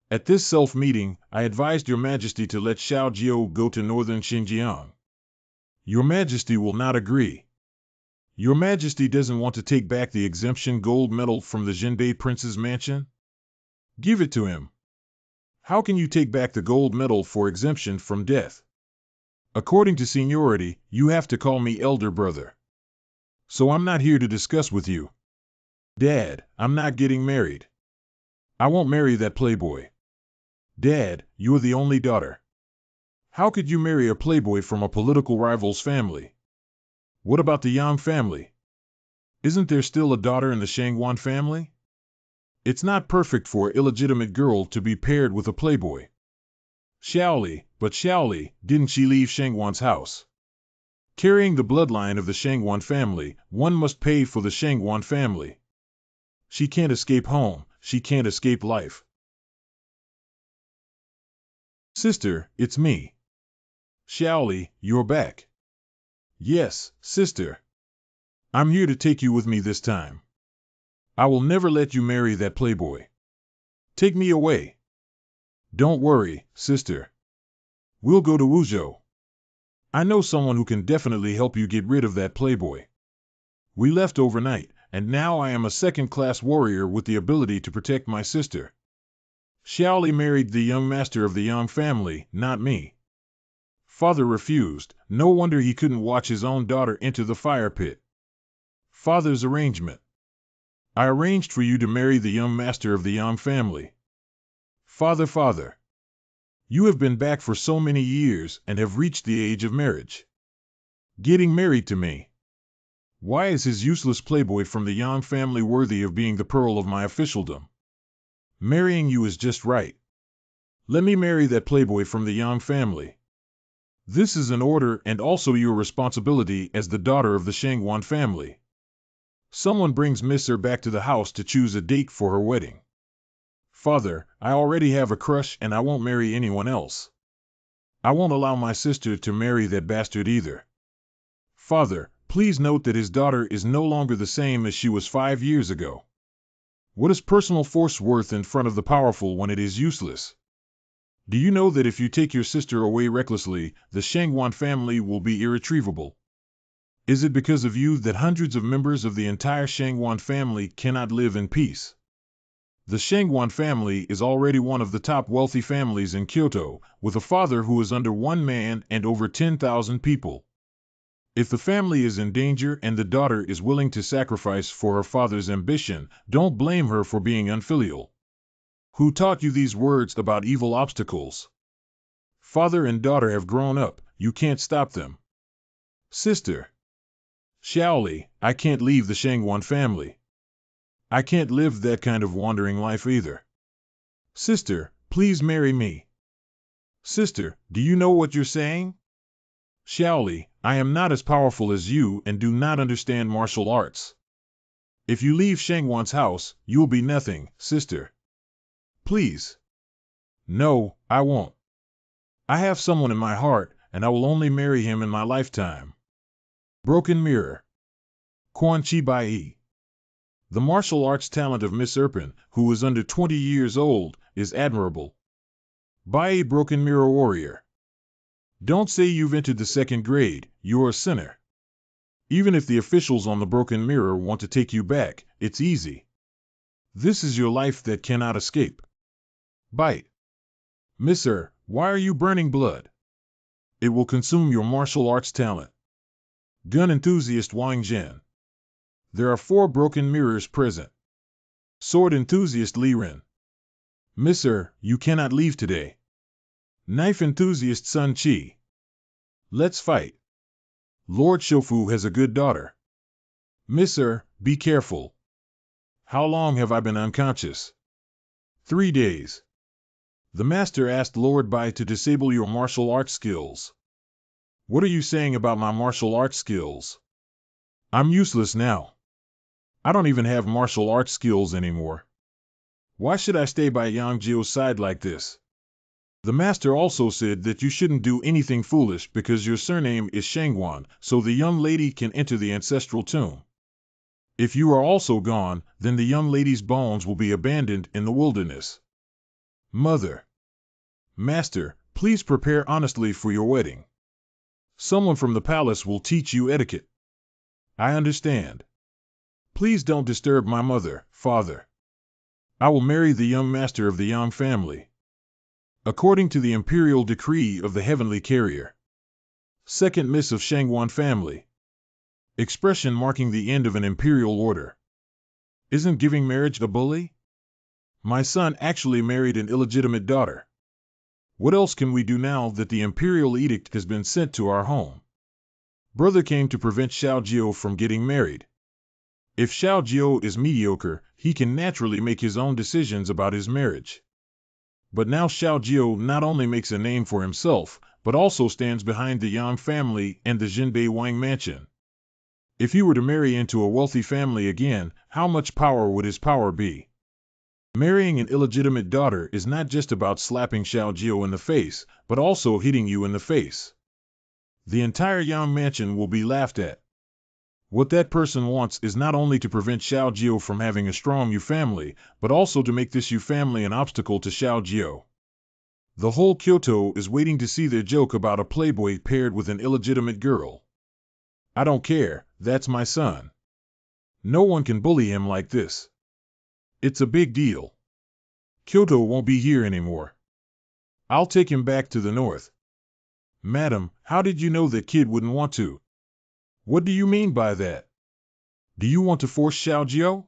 At this self-meeting, I advised Your Majesty to let Xiao Jiao go to northern Xinjiang. Your Majesty will not agree. Your Majesty doesn't want to take back the exemption gold medal from the Jinbei Prince's mansion? Give it to him. How can you take back the gold medal for exemption from death? According to seniority, you have to call me elder brother. So I'm not here to discuss with you. Dad, I'm not getting married. I won't marry that playboy. Dad, you're the only daughter. How could you marry a playboy from a political rival's family? What about the Yang family? Isn't there still a daughter in the Shangwan family? It's not perfect for an illegitimate girl to be paired with a playboy. Xiaoli, didn't she leave Shangwan's house? Carrying the bloodline of the Shangwan family, one must pay for the Shangwan family. She can't escape home, she can't escape life. Sister, it's me. Xiaoli, you're back. Yes, sister. I'm here to take you with me this time. I will never let you marry that playboy. Take me away. Don't worry, sister. We'll go to Wuzhou. I know someone who can definitely help you get rid of that playboy. We left overnight, and now I am a second-class warrior with the ability to protect my sister. Xiaoli married the young master of the Yang family, not me. Father refused. No wonder he couldn't watch his own daughter enter the fire pit. Father's arrangement. I arranged for you to marry the young master of the Yang family. Father. You have been back for so many years and have reached the age of marriage. Getting married to me. Why is his useless playboy from the Yang family worthy of being the pearl of my officialdom? Marrying you is just right. Let me marry that playboy from the Yang family. This is an order and also your responsibility as the daughter of the Shangwan family. Someone brings Miss Er back to the house to choose a date for her wedding. Father, I already have a crush and I won't marry anyone else. I won't allow my sister to marry that bastard either. Father, please note that his daughter is no longer the same as she was 5 years ago. What is personal force worth in front of the powerful when it is useless? Do you know that if you take your sister away recklessly, the Shangwan family will be irretrievable? Is it because of you that hundreds of members of the entire Shangwan family cannot live in peace? The Shangwan family is already one of the top wealthy families in Kyoto, with a father who is under one man and over 10,000 people. If the family is in danger and the daughter is willing to sacrifice for her father's ambition, don't blame her for being unfilial. Who taught you these words about evil obstacles? Father and daughter have grown up, you can't stop them. Sister. Xiaoli, I can't leave the Shangwan family. I can't live that kind of wandering life either. Sister, please marry me. Sister, do you know what you're saying? Xiaoli, I am not as powerful as you and do not understand martial arts. If you leave Shangwan's house, you'll be nothing, sister. Please. No, I won't. I have someone in my heart, and I will only marry him in my lifetime. Broken Mirror. Quan Chi Bai. The martial arts talent of Miss Erpin, who is under 20 years old, is admirable. Bai Broken Mirror Warrior. Don't say you've entered the 2nd grade, you're a sinner. Even if the officials on the Broken Mirror want to take you back, it's easy. This is your life that cannot escape. Bite. Miss Er, why are you burning blood? It will consume your martial arts talent. Gun enthusiast Wang Zhen. There are 4 broken mirrors present. Sword enthusiast Li Ren. Miss Er, you cannot leave today. Knife enthusiast Sun Chi. Let's fight. Lord Shofu has a good daughter. Miss Er, be careful. How long have I been unconscious? 3 days. The master asked Lord Bai to disable your martial arts skills. What are you saying about my martial arts skills? I'm useless now. I don't even have martial arts skills anymore. Why should I stay by Yang Jio's side like this? The master also said that you shouldn't do anything foolish because your surname is Shangwan, so the young lady can enter the ancestral tomb. If you are also gone, then the young lady's bones will be abandoned in the wilderness. Mother. Master, please prepare honestly for your wedding. Someone from the palace will teach you etiquette. I understand. Please don't disturb my mother, father. I will marry the young master of the Yang family, according to the imperial decree of the heavenly carrier. Second miss of Shangwan family. Expression marking the end of an imperial order. Isn't giving marriage a bully? My son actually married an illegitimate daughter. What else can we do now that the imperial edict has been sent to our home? Brother came to prevent Xiao Jiao from getting married. If Xiao Jiao is mediocre, he can naturally make his own decisions about his marriage. But now Xiao Jiao not only makes a name for himself, but also stands behind the Yang family and the Jinbei Wang mansion. If he were to marry into a wealthy family again, how much power would his power be? Marrying an illegitimate daughter is not just about slapping Xiao Jiao in the face, but also hitting you in the face. The entire Yang mansion will be laughed at. What that person wants is not only to prevent Xiao Jiao from having a strong Yu family, but also to make this Yu family an obstacle to Xiao Jiao. The whole Kyoto is waiting to see their joke about a playboy paired with an illegitimate girl. I don't care, that's my son. No one can bully him like this. It's a big deal. Kyoto won't be here anymore. I'll take him back to the north. Madam, how did you know that kid wouldn't want to? What do you mean by that? Do you want to force Xiao Jiao?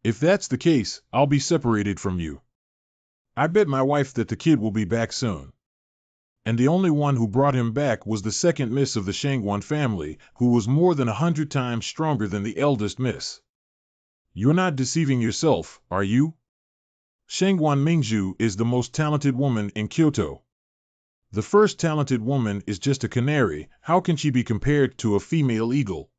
If that's the case, I'll be separated from you. I bet my wife that the kid will be back soon. And the only one who brought him back was the second miss of the Shangwan family, who was more than 100 times stronger than the eldest miss. You're not deceiving yourself, are you? Shangwan Mingzhu is the most talented woman in Kyoto. The first talented woman is just a canary. How can she be compared to a female eagle?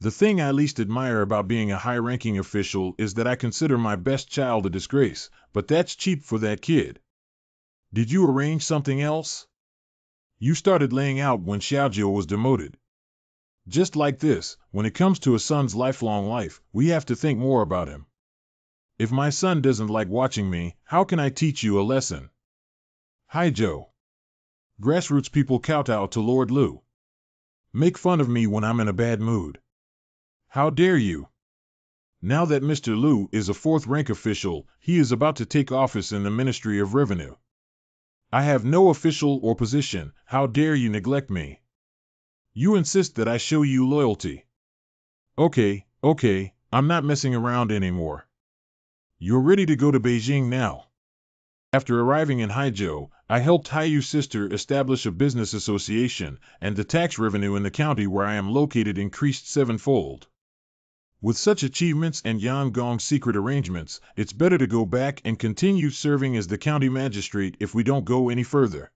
The thing I least admire about being a high-ranking official is that I consider my best child a disgrace, but that's cheap for that kid. Did you arrange something else? You started laying out when Xiaojiao was demoted. Just like this, when it comes to a son's lifelong life, we have to think more about him. If my son doesn't like watching me, how can I teach you a lesson? Hi Joe. Grassroots people kowtow to Lord Liu. Make fun of me when I'm in a bad mood. How dare you? Now that Mr. Liu is a fourth-rank official, he is about to take office in the Ministry of Revenue. I have no official or position, how dare you neglect me? You insist that I show you loyalty. Okay, I'm not messing around anymore. You're ready to go to Beijing now. After arriving in Haizhou, I helped Haiyu's sister establish a business association, and the tax revenue in the county where I am located increased 7-fold. With such achievements and Yangon's secret arrangements, it's better to go back and continue serving as the county magistrate if we don't go any further.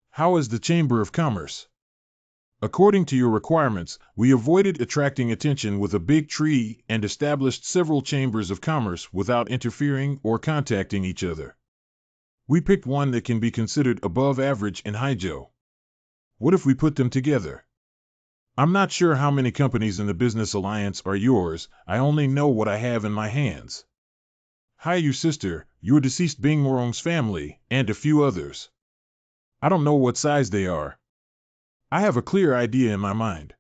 How is the Chamber of Commerce? According to your requirements, we avoided attracting attention with a big tree and established several chambers of commerce without interfering or contacting each other. We picked one that can be considered above average in Haizhou. What if we put them together? I'm not sure how many companies in the business alliance are yours, I only know what I have in my hands. Haiyu sister, your deceased Bing Morong's family, and a few others. I don't know what size they are. I have a clear idea in my mind.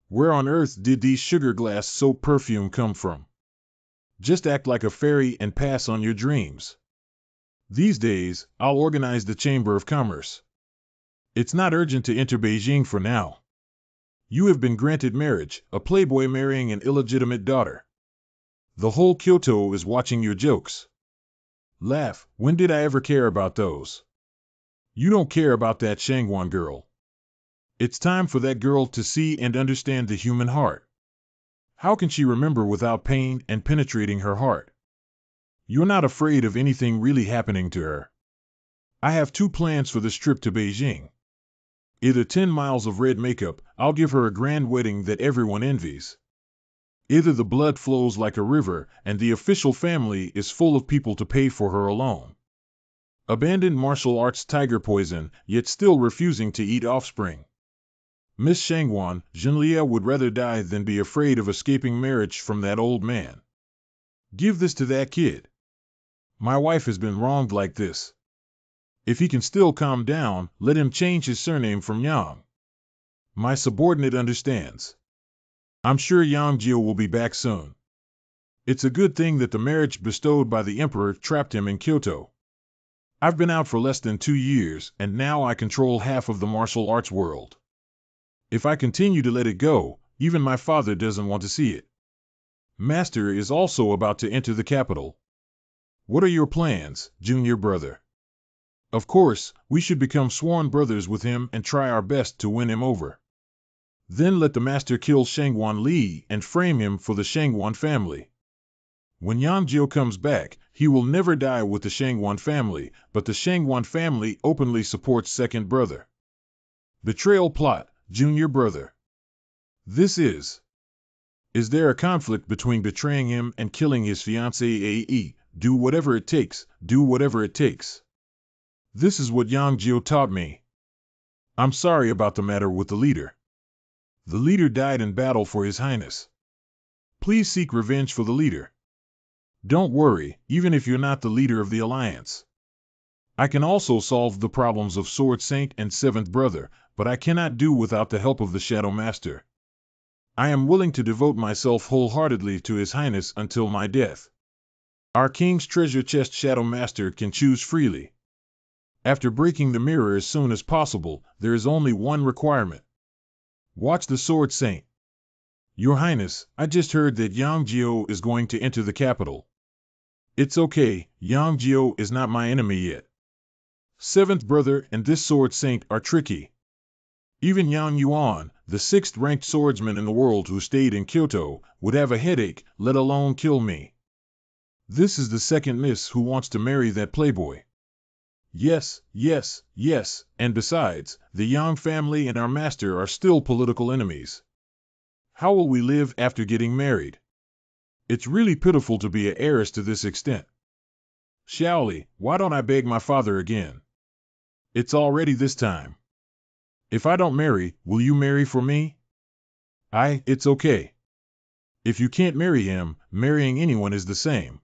Where on earth did these sugar glass soap perfume come from? Just act like a fairy and pass on your dreams. These days, I'll organize the Chamber of Commerce. It's not urgent to enter Beijing for now. You have been granted marriage, a playboy marrying an illegitimate daughter. The whole Kyoto is watching your jokes. Laugh, when did I ever care about those? You don't care about that Shangwan girl. It's time for that girl to see and understand the human heart. How can she remember without pain and penetrating her heart? You're not afraid of anything really happening to her. I have 2 plans for this trip to Beijing. Either 10 miles of red makeup, I'll give her a grand wedding that everyone envies. Either the blood flows like a river and the official family is full of people to pay for her alone. Abandoned martial arts tiger poison, yet still refusing to eat offspring. Miss Shangwan, Jinlia would rather die than be afraid of escaping marriage from that old man. Give this to that kid. My wife has been wronged like this. If he can still calm down, let him change his surname from Yang. My subordinate understands. I'm sure Yang Jio will be back soon. It's a good thing that the marriage bestowed by the emperor trapped him in Kyoto. I've been out for less than 2 years, and now I control half of the martial arts world. If I continue to let it go, even my father doesn't want to see it. Master is also about to enter the capital. What are your plans, junior brother? Of course, we should become sworn brothers with him and try our best to win him over. Then let the master kill Shangwan Li and frame him for the Shangwan family. When Yang Jio comes back, he will never die with the Shangwan family, but the Shangwan family openly supports second brother. Betrayal plot, junior brother. This is there a conflict between betraying him and killing his fiancée AE? Do whatever it takes, do whatever it takes. This is what Yang Jio taught me. I'm sorry about the matter with the leader. The leader died in battle for His Highness. Please seek revenge for the leader. Don't worry, even if you're not the leader of the alliance. I can also solve the problems of Sword Saint and Seventh Brother, but I cannot do without the help of the Shadow Master. I am willing to devote myself wholeheartedly to His Highness until my death. Our King's treasure chest Shadow Master can choose freely. After breaking the mirror as soon as possible, there is only one requirement. Watch the Sword Saint. Your Highness, I just heard that Yang Jio is going to enter the capital. It's okay, Yang Jio is not my enemy yet. Seventh Brother and this Sword Saint are tricky. Even Yang Yuan, the 6th-ranked swordsman in the world who stayed in Kyoto, would have a headache, let alone kill me. This is the second miss who wants to marry that playboy. Yes, yes, yes, and besides, the Yang family and our master are still political enemies. How will we live after getting married? It's really pitiful to be an heiress to this extent. Xiaoli, why don't I beg my father again? It's already this time. If I don't marry, will you marry for me? It's okay. If you can't marry him, marrying anyone is the same.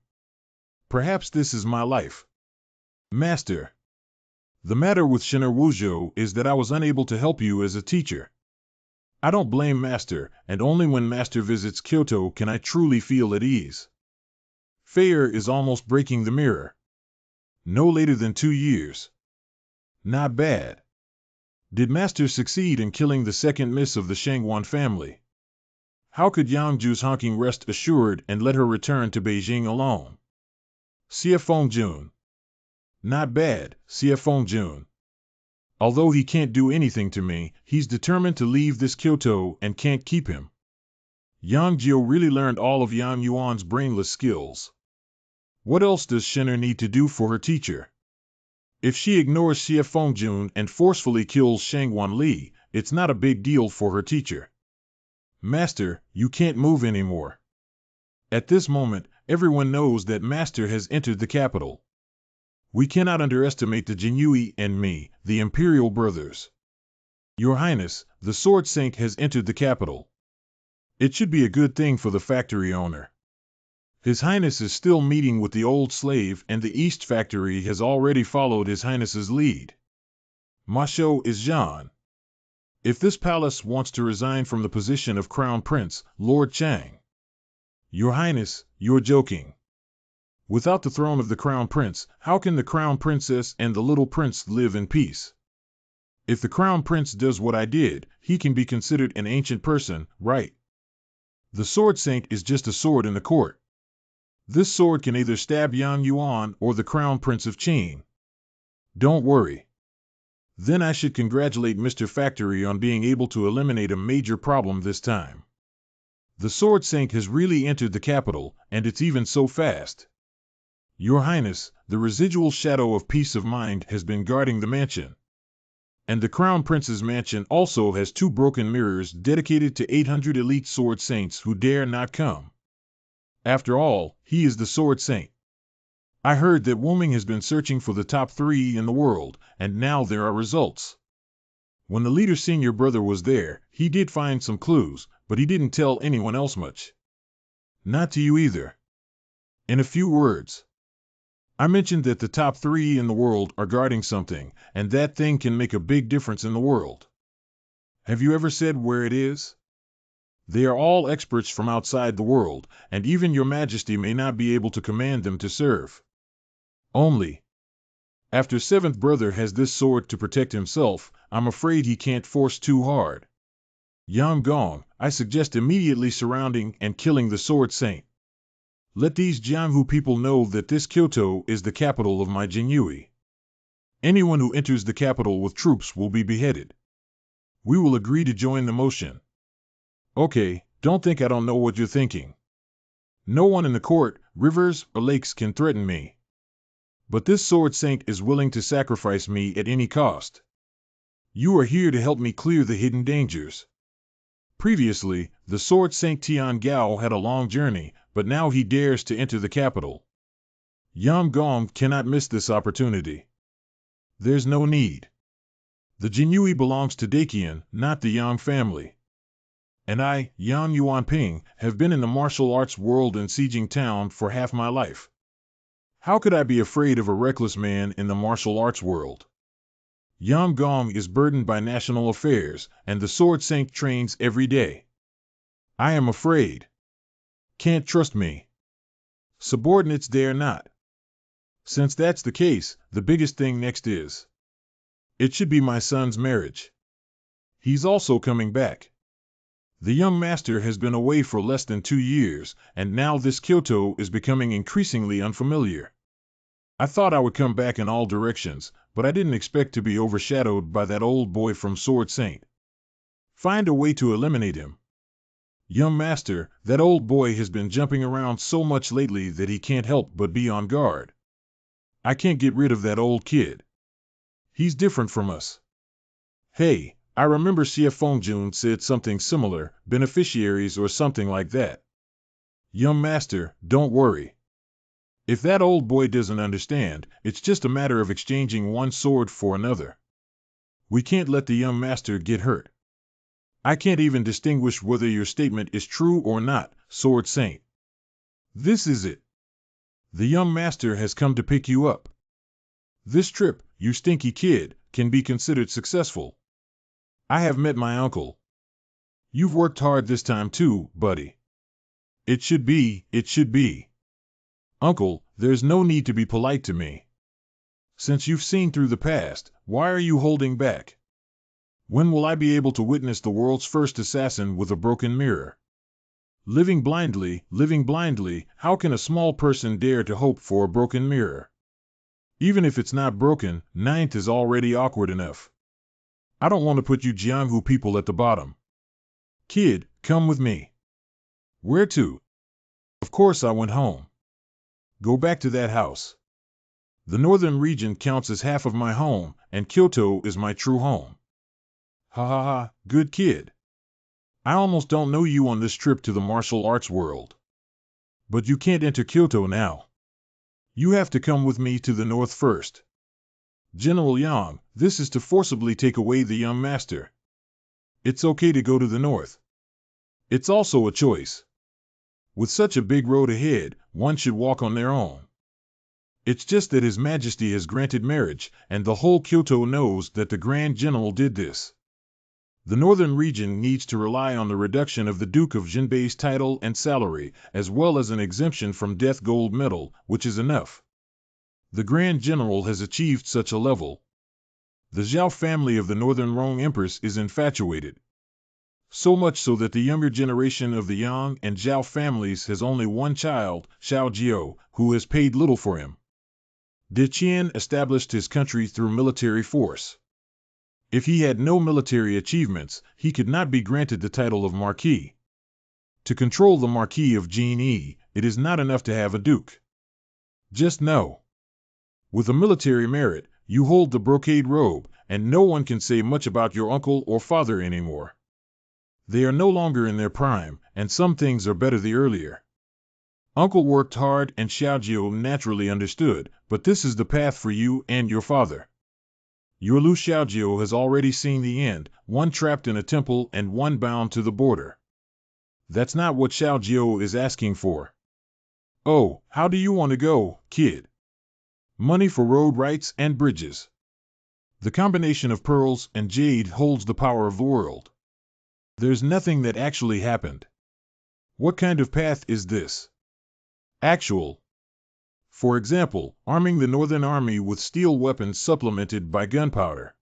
Perhaps this is my life. Master. The matter with Shinra Wuzhou is that I was unable to help you as a teacher. I don't blame Master, and only when Master visits Kyoto can I truly feel at ease. Fair is almost breaking the mirror. No later than 2 years. Not bad. Did Master succeed in killing the second miss of the Shangwan family? How could Yang Ju's honking rest assured and let her return to Beijing alone? Xie Fengjun. Not bad, Xie Fengjun. Although he can't do anything to me, he's determined to leave this Kyoto and can't keep him. Yang Jio really learned all of Yang Yuan's brainless skills. What else does Shinra need to do for her teacher? If she ignores Xie Fengjun and forcefully kills Shangwan Li, it's not a big deal for her teacher. Master, you can't move anymore. At this moment, everyone knows that Master has entered the capital. We cannot underestimate the Jinyui and me, the Imperial Brothers. Your Highness, the Sword Saint has entered the capital. It should be a good thing for the factory owner. His Highness is still meeting with the old slave and the East Factory has already followed His Highness's lead. Masho is Zhan. If this palace wants to resign from the position of Crown Prince, Lord Chang. Your Highness, you're joking. Without the throne of the Crown Prince, how can the Crown Princess and the little prince live in peace? If the Crown Prince does what I did, he can be considered an ancient person, right? The Sword Saint is just a sword in the court. This sword can either stab Yang Yuan or the Crown Prince of Qin. Don't worry. Then I should congratulate Mr. Factory on being able to eliminate a major problem this time. The Sword Saint has really entered the capital, and it's even so fast. Your Highness, the residual shadow of peace of mind has been guarding the mansion. And the Crown Prince's mansion also has 2 broken mirrors dedicated to 800 elite Sword Saints who dare not come. After all, he is the Sword Saint. I heard that Woming has been searching for the top 3 in the world, and now there are results. When the leader's senior brother was there, he did find some clues, but he didn't tell anyone else much. Not to you either. In a few words, I mentioned that the top 3 in the world are guarding something, and that thing can make a big difference in the world. Have you ever said where it is? They are all experts from outside the world, and even your majesty may not be able to command them to serve. Only, after seventh brother has this sword to protect himself, I'm afraid he can't force too hard. Yang Gong, I suggest immediately surrounding and killing the Sword Saint. Let these Jianghu people know that this Kyoto is the capital of my Jinyui. Anyone who enters the capital with troops will be beheaded. We will agree to join the motion. Okay, don't think I don't know what you're thinking. No one in the court, rivers, or lakes can threaten me. But this Sword Saint is willing to sacrifice me at any cost. You are here to help me clear the hidden dangers. Previously, the Sword Saint Tian Gao had a long journey, but now he dares to enter the capital. Yang Gong cannot miss this opportunity. There's no need. The Jinyui belongs to Dakian, not the Yang family. And I, Yang Yuanping, have been in the martial arts world and sieging town for half my life. How could I be afraid of a reckless man in the martial arts world? Yang Gong is burdened by national affairs, and the Sword Saint trains every day. I am afraid. Can't trust me. Subordinates dare not. Since that's the case, the biggest thing next is. It should be my son's marriage. He's also coming back. The young master has been away for less than 2 years, and now this Kyoto is becoming increasingly unfamiliar. I thought I would come back in all directions, but I didn't expect to be overshadowed by that old boy from Sword Saint. Find a way to eliminate him. Young master, that old boy has been jumping around so much lately that he can't help but be on guard. I can't get rid of that old kid. He's different from us. Hey, I remember Xie Fengjun said something similar, beneficiaries or something like that. Young master, don't worry. If that old boy doesn't understand, it's just a matter of exchanging one sword for another. We can't let the young master get hurt. I can't even distinguish whether your statement is true or not, Sword Saint. This is it. The young master has come to pick you up. This trip, you stinky kid, can be considered successful. I have met my uncle. You've worked hard this time too, buddy. It should be. Uncle, there's no need to be polite to me. Since you've seen through the past, why are you holding back? When will I be able to witness the world's first assassin with a broken mirror? Living blindly, how can a small person dare to hope for a broken mirror? Even if it's not broken, ninth is already awkward enough. I don't want to put you Jianghu people at the bottom. Kid, come with me. Where to? Of course I went home. Go back to that house. The northern region counts as half of my home, and Kyoto is my true home. Ha ha ha, good kid. I almost don't know you on this trip to the martial arts world. But you can't enter Kyoto now. You have to come with me to the north first. General Yang, this is to forcibly take away the young master. It's okay to go to the north. It's also a choice. With such a big road ahead, one should walk on their own. It's just that His Majesty has granted marriage, and the whole Kyoto knows that the Grand General did this. The northern region needs to rely on the reduction of the Duke of Jinbei's title and salary, as well as an exemption from Death Gold Medal, which is enough. The Grand General has achieved such a level. The Zhao family of the Northern Rong Empress is infatuated. So much so that the younger generation of the Yang and Zhao families has only one child, Xiao Jiao, who has paid little for him. De Qian established his country through military force. If he had no military achievements, he could not be granted the title of Marquis. To control the Marquis of Jin-yi, it is not enough to have a duke. Just know. With a military merit, you hold the brocade robe, and no one can say much about your uncle or father anymore. They are no longer in their prime, and some things are better the earlier. Uncle worked hard and Xiaojio naturally understood, but this is the path for you and your father. Your Lu Xiaojio has already seen the end, one trapped in a temple and one bound to the border. That's not what Xiaojio is asking for. Oh, how do you want to go, kid? Money for road rights and bridges. The combination of pearls and jade holds the power of the world. There's nothing that actually happened. What kind of path is this? Actual. For example, arming the Northern Army with steel weapons supplemented by gunpowder.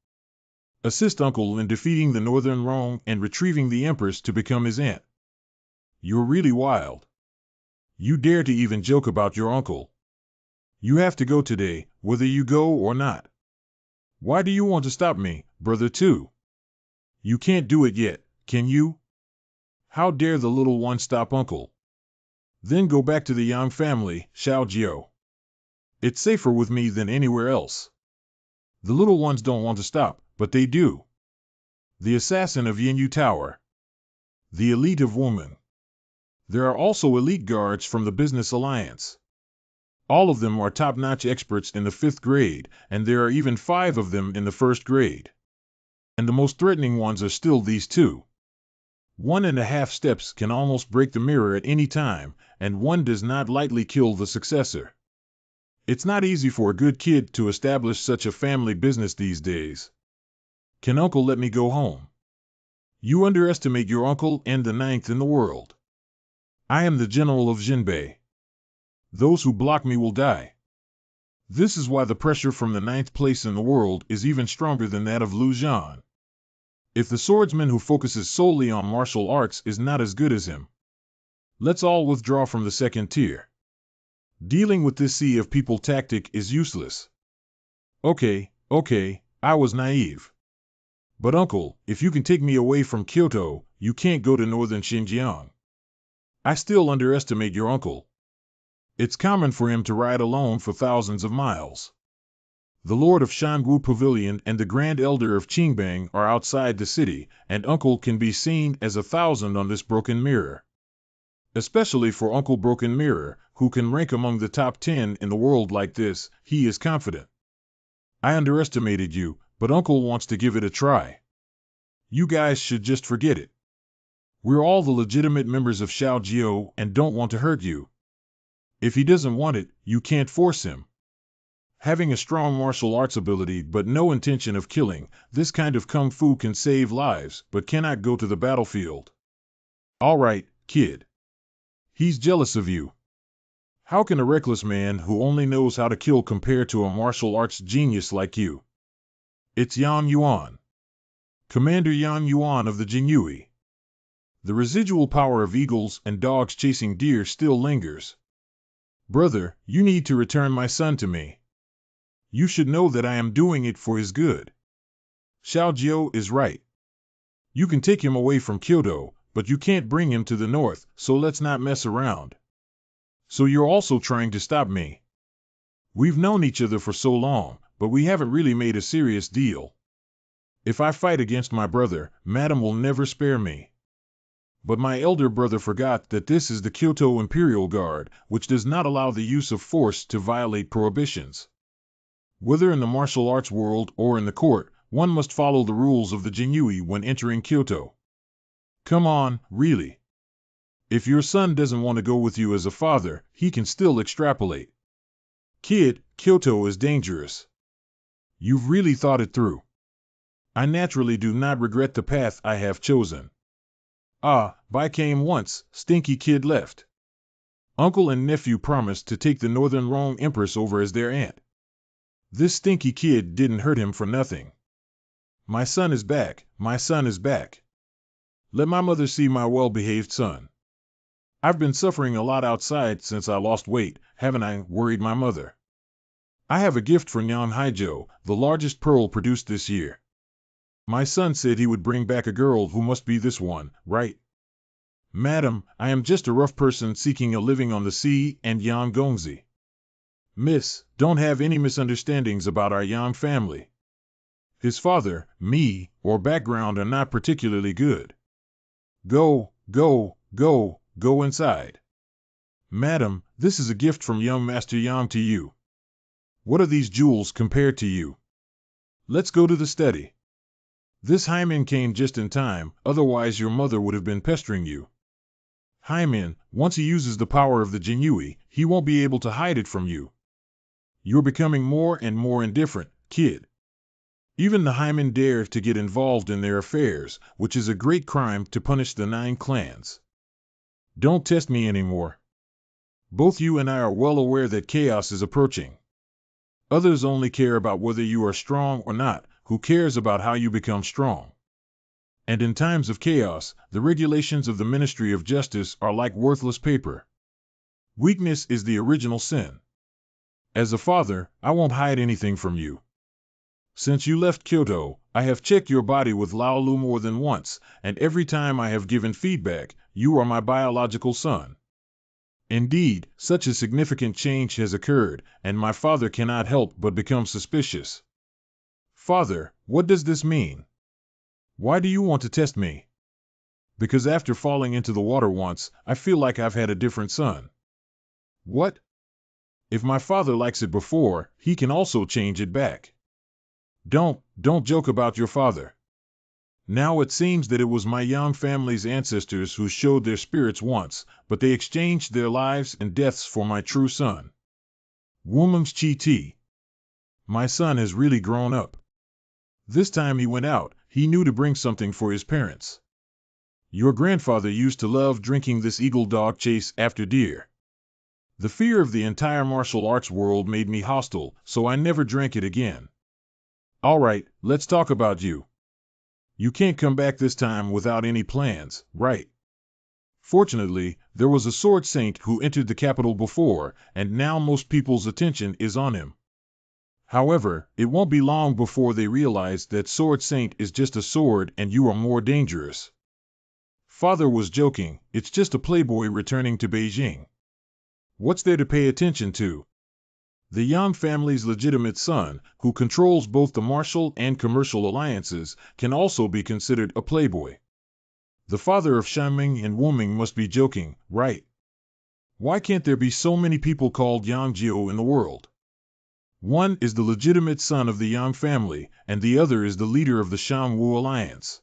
Assist Uncle in defeating the Northern Rong and retrieving the Empress to become his aunt. You're really wild. You dare to even joke about your uncle. You have to go today, whether you go or not. Why do you want to stop me, brother too? You can't do it yet, can you? How dare the little one stop Uncle? Then go back to the Yang family, Xiaojio. It's safer with me than anywhere else. The little ones don't want to stop, but they do. The assassin of Yinyu Tower. The elite of women. There are also elite guards from the Business Alliance. All of them are top-notch experts in the 5th grade, and there are even 5 of them in the 1st grade. And the most threatening ones are still these 2. 1.5 steps can almost break the mirror at any time, and one does not lightly kill the successor. It's not easy for a good kid to establish such a family business these days. Can Uncle let me go home? You underestimate your uncle and the 9th in the world. I am the general of Jinbei. Those who block me will die. This is why the pressure from the 9th place in the world is even stronger than that of Lu Zhan. If the swordsman who focuses solely on martial arts is not as good as him, let's all withdraw from the 2nd tier. Dealing with this sea of people tactic is useless. Okay, I was naive. But Uncle, if you can take me away from Kyoto, you can't go to northern Xinjiang. I still underestimate your uncle. It's common for him to ride alone for thousands of miles. The Lord of Shangu Pavilion and the Grand Elder of Qingbang are outside the city, and Uncle can be seen as 1,000 on this broken mirror. Especially for Uncle Broken Mirror, who can rank among the top 10 in the world like this, he is confident. I underestimated you, but Uncle wants to give it a try. You guys should just forget it. We're all the legitimate members of Xiaojio and don't want to hurt you. If he doesn't want it, you can't force him. Having a strong martial arts ability but no intention of killing, this kind of kung fu can save lives but cannot go to the battlefield. All right, kid. He's jealous of you. How can a reckless man who only knows how to kill compare to a martial arts genius like you? It's Yang Yuan. Commander Yang Yuan of the Jinyui. The residual power of eagles and dogs chasing deer still lingers. Brother, you need to return my son to me. You should know that I am doing it for his good. Xiaojio is right. You can take him away from Kyoto, but you can't bring him to the north, so let's not mess around. So you're also trying to stop me. We've known each other for so long, but we haven't really made a serious deal. If I fight against my brother, Madam will never spare me. But my elder brother forgot that this is the Kyoto Imperial Guard, which does not allow the use of force to violate prohibitions. Whether in the martial arts world or in the court, one must follow the rules of the Jinyui when entering Kyoto. Come on, really. If your son doesn't want to go with you as a father, he can still extrapolate. Kid, Kyoto is dangerous. You've really thought it through. I naturally do not regret the path I have chosen. Bai came once, stinky kid left. Uncle and nephew promised to take the Northern Rong Empress over as their aunt. This stinky kid didn't hurt him for nothing. My son is back, my son is back. Let my mother see my well-behaved son. I've been suffering a lot outside since I lost weight, haven't I? Worried my mother. I have a gift for Nyan Haijo, the largest pearl produced this year. My son said he would bring back a girl who must be this one, right? Madam, I am just a rough person seeking a living on the sea and Yang Gongzi. Miss, don't have any misunderstandings about our Yang family. His father, me, or background are not particularly good. Go inside. Madam, this is a gift from young Master Yang to you. What are these jewels compared to you? Let's go to the study. This Hymen came just in time, otherwise your mother would have been pestering you. Hymen, once he uses the power of the Jinyui, he won't be able to hide it from you. You're becoming more and more indifferent, kid. Even the Hymen dare to get involved in their affairs, which is a great crime to punish the 9 clans. Don't test me anymore. Both you and I are well aware that chaos is approaching. Others only care about whether you are strong or not. Who cares about how you become strong? And in times of chaos, the regulations of the Ministry of Justice are like worthless paper. Weakness is the original sin. As a father, I won't hide anything from you. Since you left Kyoto, I have checked your body with Laolu more than once, and every time I have given feedback, you are my biological son. Indeed, such a significant change has occurred, and my father cannot help but become suspicious. Father, what does this mean? Why do you want to test me? Because after falling into the water once, I feel like I've had a different son. What? If my father likes it before, he can also change it back. Don't joke about your father. Now it seems that it was my Yang family's ancestors who showed their spirits once, but they exchanged their lives and deaths for my true son. Wumum's Chi Ti. My son has really grown up. This time he went out, he knew to bring something for his parents. Your grandfather used to love drinking this eagle dog chase after deer. The fear of the entire martial arts world made me hostile, so I never drank it again. All right, let's talk about you. You can't come back this time without any plans, right? Fortunately, there was a sword saint who entered the capital before, and now most people's attention is on him. However, it won't be long before they realize that Sword Saint is just a sword and you are more dangerous. Father was joking, it's just a playboy returning to Beijing. What's there to pay attention to? The Yang family's legitimate son, who controls both the martial and commercial alliances, can also be considered a playboy. The father of Shanming and Wuming must be joking, right? Why can't there be so many people called Yang Jiao in the world? One is the legitimate son of the Yang family, and the other is the leader of the Shanwu alliance.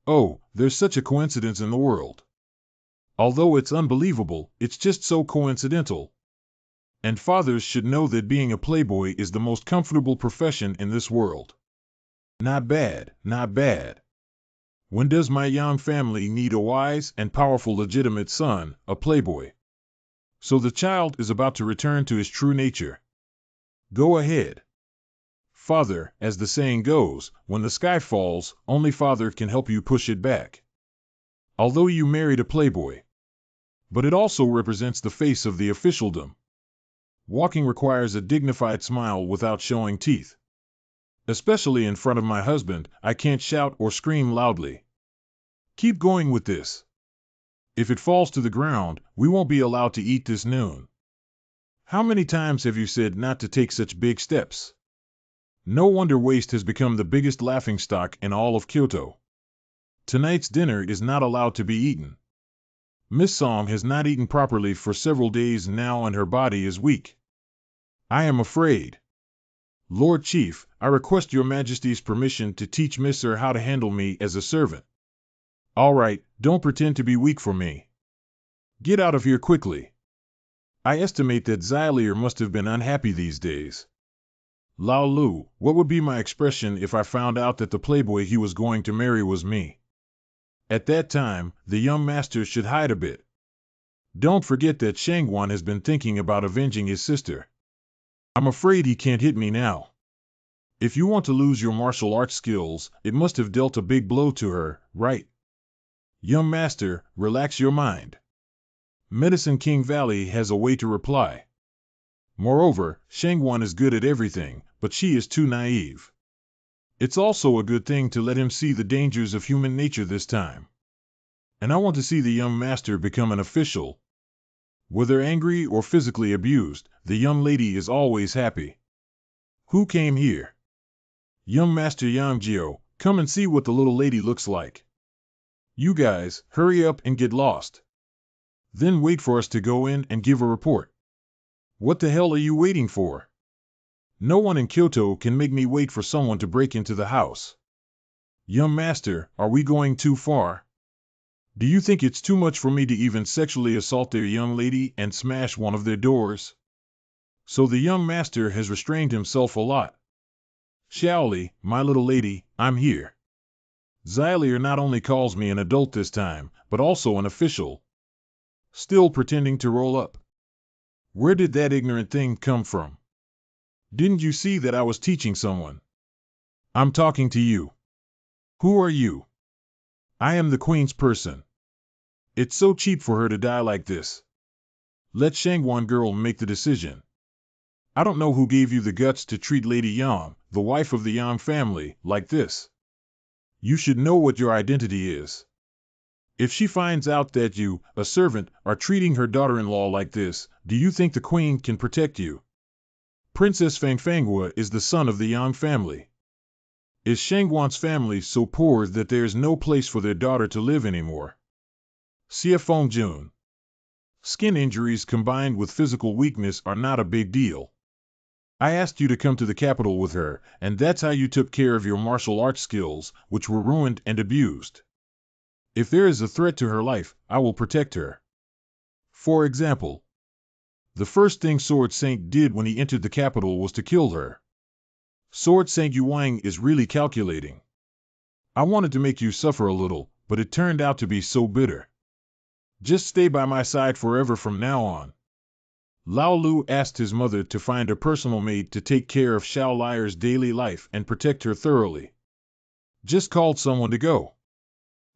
Oh, there's such a coincidence in the world. Although it's unbelievable, it's just so coincidental. And fathers should know that being a playboy is the most comfortable profession in this world. Not bad, not bad. When does my Yang family need a wise and powerful legitimate son, a playboy? So the child is about to return to his true nature. Go ahead. Father, as the saying goes, when the sky falls, only father can help you push it back. Although you married a playboy. But it also represents the face of the officialdom. Walking requires a dignified smile without showing teeth. Especially in front of my husband, I can't shout or scream loudly. Keep going with this. If it falls to the ground, we won't be allowed to eat this noon. How many times have you said not to take such big steps? No wonder waste has become the biggest laughingstock in all of Kyoto. Tonight's dinner is not allowed to be eaten. Miss Song has not eaten properly for several days now and her body is weak. I am afraid. Lord Chief, I request your Majesty's permission to teach Miss Sir how to handle me as a servant. All right, don't pretend to be weak for me. Get out of here quickly. I estimate that Xylier must have been unhappy these days. Lao Lu, what would be my expression if I found out that the playboy he was going to marry was me? At that time, the young master should hide a bit. Don't forget that Shangwan has been thinking about avenging his sister. I'm afraid he can't hit me now. If you want to lose your martial arts skills, it must have dealt a big blow to her, right? Young master, relax your mind. Medicine King Valley has a way to reply. Moreover, Shangwan is good at everything, but she is too naive. It's also a good thing to let him see the dangers of human nature this time. And I want to see the young master become an official. Whether angry or physically abused, the young lady is always happy. Who came here? Young Master Yang Jiao, come and see what the little lady looks like. You guys, hurry up and get lost. Then wait for us to go in and give a report. What the hell are you waiting for? No one in Kyoto can make me wait for someone to break into the house. Young master, are we going too far? Do you think it's too much for me to even sexually assault their young lady and smash one of their doors? So the young master has restrained himself a lot. Xiaoli, my little lady, I'm here. Xylier not only calls me an adult this time, but also an official. Still pretending to roll up. Where did that ignorant thing come from? Didn't you see that I was teaching someone? I'm talking to you. Who are you? I am the queen's person. It's so cheap for her to die like this. Let Shangwan girl make the decision. I don't know who gave you the guts to treat Lady Yang, the wife of the Yang family, like this. You should know what your identity is. If she finds out that you, a servant, are treating her daughter-in-law like this, do you think the queen can protect you? Princess Fangfanghua is the son of the Yang family. Is Shangwan's family so poor that there is no place for their daughter to live anymore? Xie Fengjun. Skin injuries combined with physical weakness are not a big deal. I asked you to come to the capital with her, and that's how you took care of your martial arts skills, which were ruined and abused. If there is a threat to her life, I will protect her. For example, the first thing Sword Saint did when he entered the capital was to kill her. Sword Saint Yuang is really calculating. I wanted to make you suffer a little, but it turned out to be so bitter. Just stay by my side forever from now on. Lao Lu asked his mother to find a personal maid to take care of Xiao Lier's daily life and protect her thoroughly. Just called someone to go.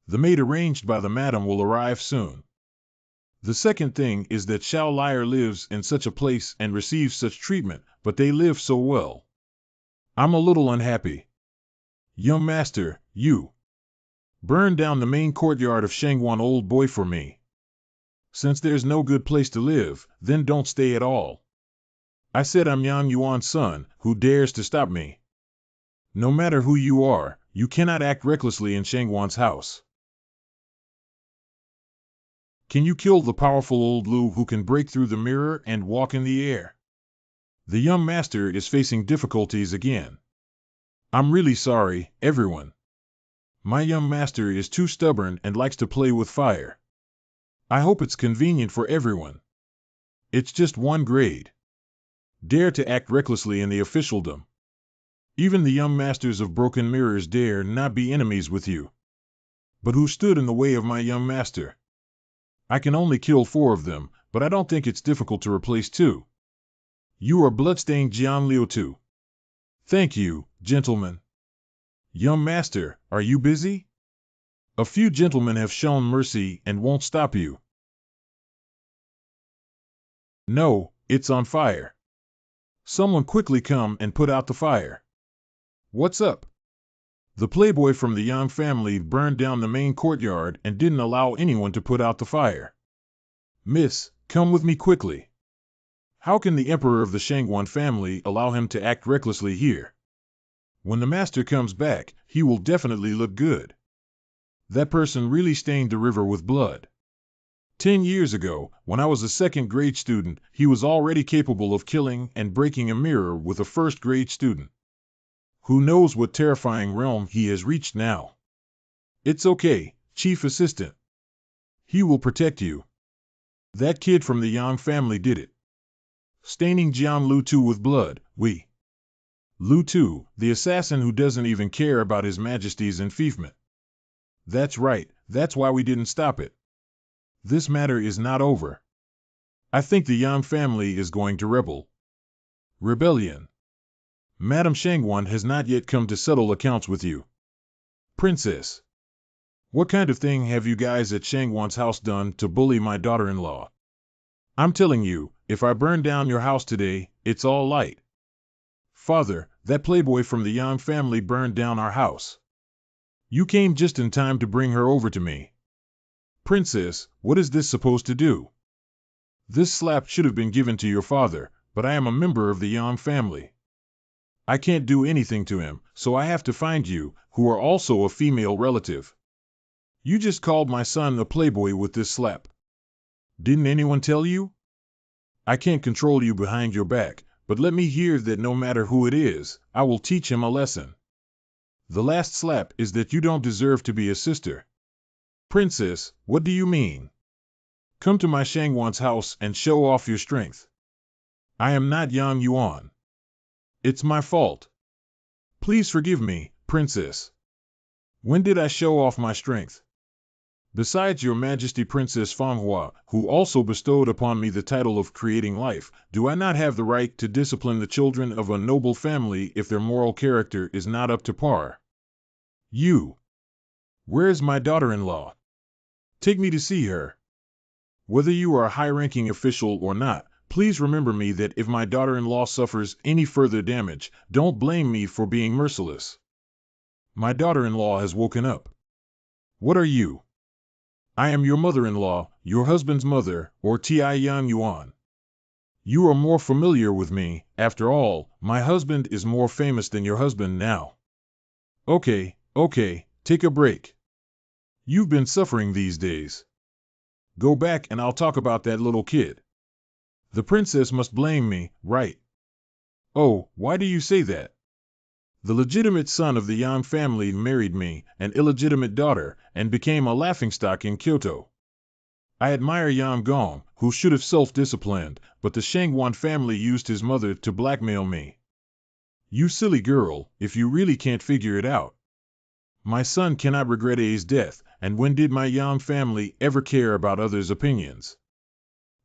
The maid arranged by the madam will arrive soon. The second thing is that Xiao Lier lives in such a place and receives such treatment, but they live so well. I'm a little unhappy. Young master, you burn down the main courtyard of Shangwan Old Boy for me. Since there's no good place to live, then don't stay at all. I said I'm Yang Yuan's son, who dares to stop me? No matter who you are, you cannot act recklessly in Shangwan's house. Can you kill the powerful old Lu who can break through the mirror and walk in the air? The young master is facing difficulties again. I'm really sorry, everyone. My young master is too stubborn and likes to play with fire. I hope it's convenient for everyone. It's just one grade. Dare to act recklessly in the officialdom. Even the young masters of broken mirrors dare not be enemies with you. But who stood in the way of my young master? I can only kill 4 of them, but I don't think it's difficult to replace 2. You are bloodstained Jian Liu too. Thank you, gentlemen. Young master, are you busy? A few gentlemen have shown mercy and won't stop you. No, it's on fire. Someone quickly come and put out the fire. What's up? The playboy from the Yang family burned down the main courtyard and didn't allow anyone to put out the fire. Miss, come with me quickly. How can the emperor of the Shangwan family allow him to act recklessly here? When the master comes back, he will definitely look good. That person really stained the river with blood. 10 years ago, when I was a second-grade student, he was already capable of killing and breaking a mirror with a first-grade student. Who knows what terrifying realm he has reached now? It's okay, Chief Assistant. He will protect you. That kid from the Yang family did it. Staining Jian Lu Tu with blood, Lu Tu, the assassin who doesn't even care about His Majesty's enfeoffment. That's right, that's why we didn't stop it. This matter is not over. I think the Yang family is going to rebel. Rebellion. Madam Shangwan has not yet come to settle accounts with you. Princess. What kind of thing have you guys at Shangwan's house done to bully my daughter-in-law? I'm telling you, if I burn down your house today, it's all light. Father, that playboy from the Yang family burned down our house. You came just in time to bring her over to me. Princess, what is this supposed to do? This slap should have been given to your father, but I am a member of the Yang family. I can't do anything to him, so I have to find you, who are also a female relative. You just called my son a playboy with this slap. Didn't anyone tell you? I can't control you behind your back, but let me hear that no matter who it is, I will teach him a lesson. The last slap is that you don't deserve to be a sister. Princess, what do you mean? Come to my Shangwan's house and show off your strength. I am not Yang Yuan. It's my fault. Please forgive me, Princess. When did I show off my strength? Besides your Majesty Princess Manhwa, who also bestowed upon me the title of creating life, do I not have the right to discipline the children of a noble family if their moral character is not up to par? You. Where is my daughter-in-law? Take me to see her. Whether you are a high-ranking official or not, please remember me that if my daughter-in-law suffers any further damage, don't blame me for being merciless. My daughter-in-law has woken up. What are you? I am your mother-in-law, your husband's mother, or Ti Yang Yuan. You are more familiar with me. After all, my husband is more famous than your husband now. Okay, take a break. You've been suffering these days. Go back and I'll talk about that little kid. The princess must blame me, right? Oh, why do you say that? The legitimate son of the Yang family married me, an illegitimate daughter, and became a laughingstock in Kyoto. I admire Yang Gong, who should have self-disciplined, but the Shangwan family used his mother to blackmail me. You silly girl, if you really can't figure it out. My son cannot regret A's death, and when did my Yang family ever care about others' opinions?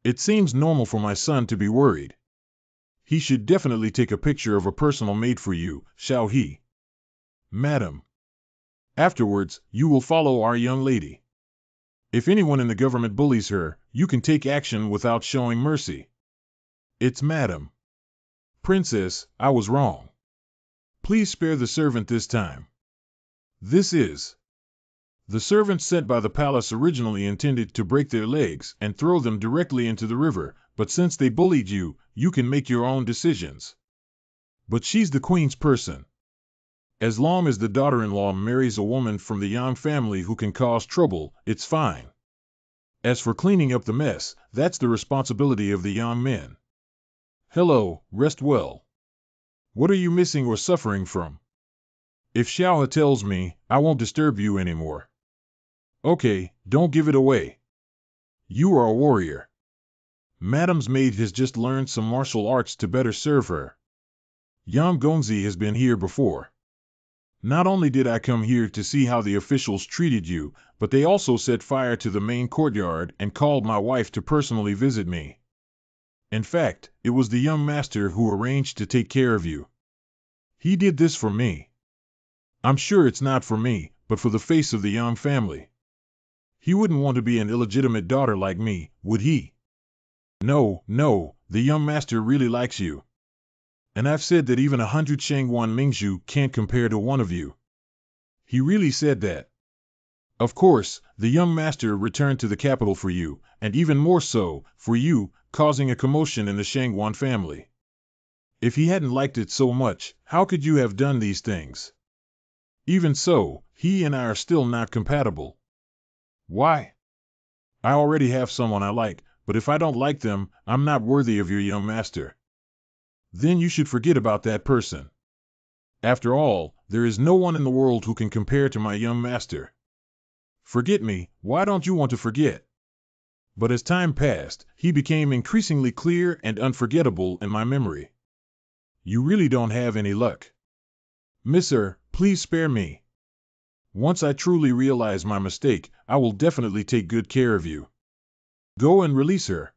It seems normal for my son to be worried. He should definitely take a picture of a personal made for you, shall he? Madam. Afterwards, you will follow our young lady. If anyone in the government bullies her, you can take action without showing mercy. It's Madam. Princess, I was wrong. Please spare the servant this time. This is. The servants sent by the palace originally intended to break their legs and throw them directly into the river, but since they bullied you, you can make your own decisions. But she's the queen's person. As long as the daughter-in-law marries a woman from the Yang family who can cause trouble, it's fine. As for cleaning up the mess, that's the responsibility of the Yang men. Hello, rest well. What are you missing or suffering from? If Xiaohe tells me, I won't disturb you anymore. Okay, don't give it away. You are a warrior. Madam's maid has just learned some martial arts to better serve her. Yang Gongzi has been here before. Not only did I come here to see how the officials treated you, but they also set fire to the main courtyard and called my wife to personally visit me. In fact, it was the young master who arranged to take care of you. He did this for me. I'm sure it's not for me, but for the face of the Yang family. He wouldn't want to be an illegitimate daughter like me, would he? No, the young master really likes you. And I've said that even 100 Shangwan Mingzhu can't compare to one of you. He really said that. Of course, the young master returned to the capital for you, and even more so, for you, causing a commotion in the Shangwan family. If he hadn't liked it so much, how could you have done these things? Even so, he and I are still not compatible. Why? I already have someone I like, but if I don't like them, I'm not worthy of your young master. Then you should forget about that person. After all, there is no one in the world who can compare to my young master. Forget me, why don't you want to forget? But as time passed, he became increasingly clear and unforgettable in my memory. You really don't have any luck. Misser, please spare me. Once I truly realize my mistake, I will definitely take good care of you. Go and release her.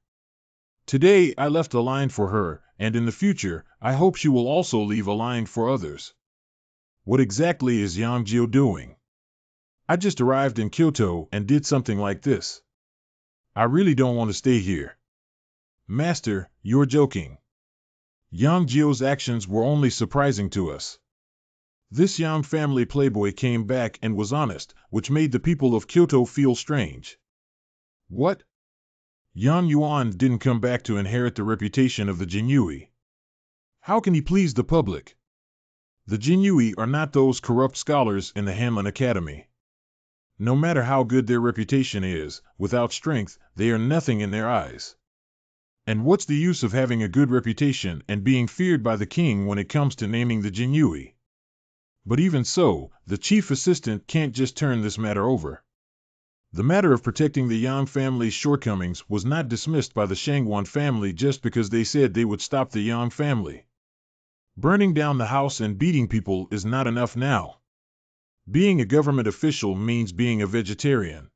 Today I left a line for her, and in the future, I hope she will also leave a line for others. What exactly is Yang Jiu doing? I just arrived in Kyoto and did something like this. I really don't want to stay here. Master, you're joking. Yang Jiu's actions were only surprising to us. This Yang family playboy came back and was honest, which made the people of Kyoto feel strange. What? Yang Yuan didn't come back to inherit the reputation of the Jinyui. How can he please the public? The Jinyui are not those corrupt scholars in the Hanlin Academy. No matter how good their reputation is, without strength, they are nothing in their eyes. And what's the use of having a good reputation and being feared by the king when it comes to naming the Jinyui? But even so, the chief assistant can't just turn this matter over. The matter of protecting the Yang family's shortcomings was not dismissed by the Shangwan family just because they said they would stop the Yang family. Burning down the house and beating people is not enough now. Being a government official means being a vegetarian.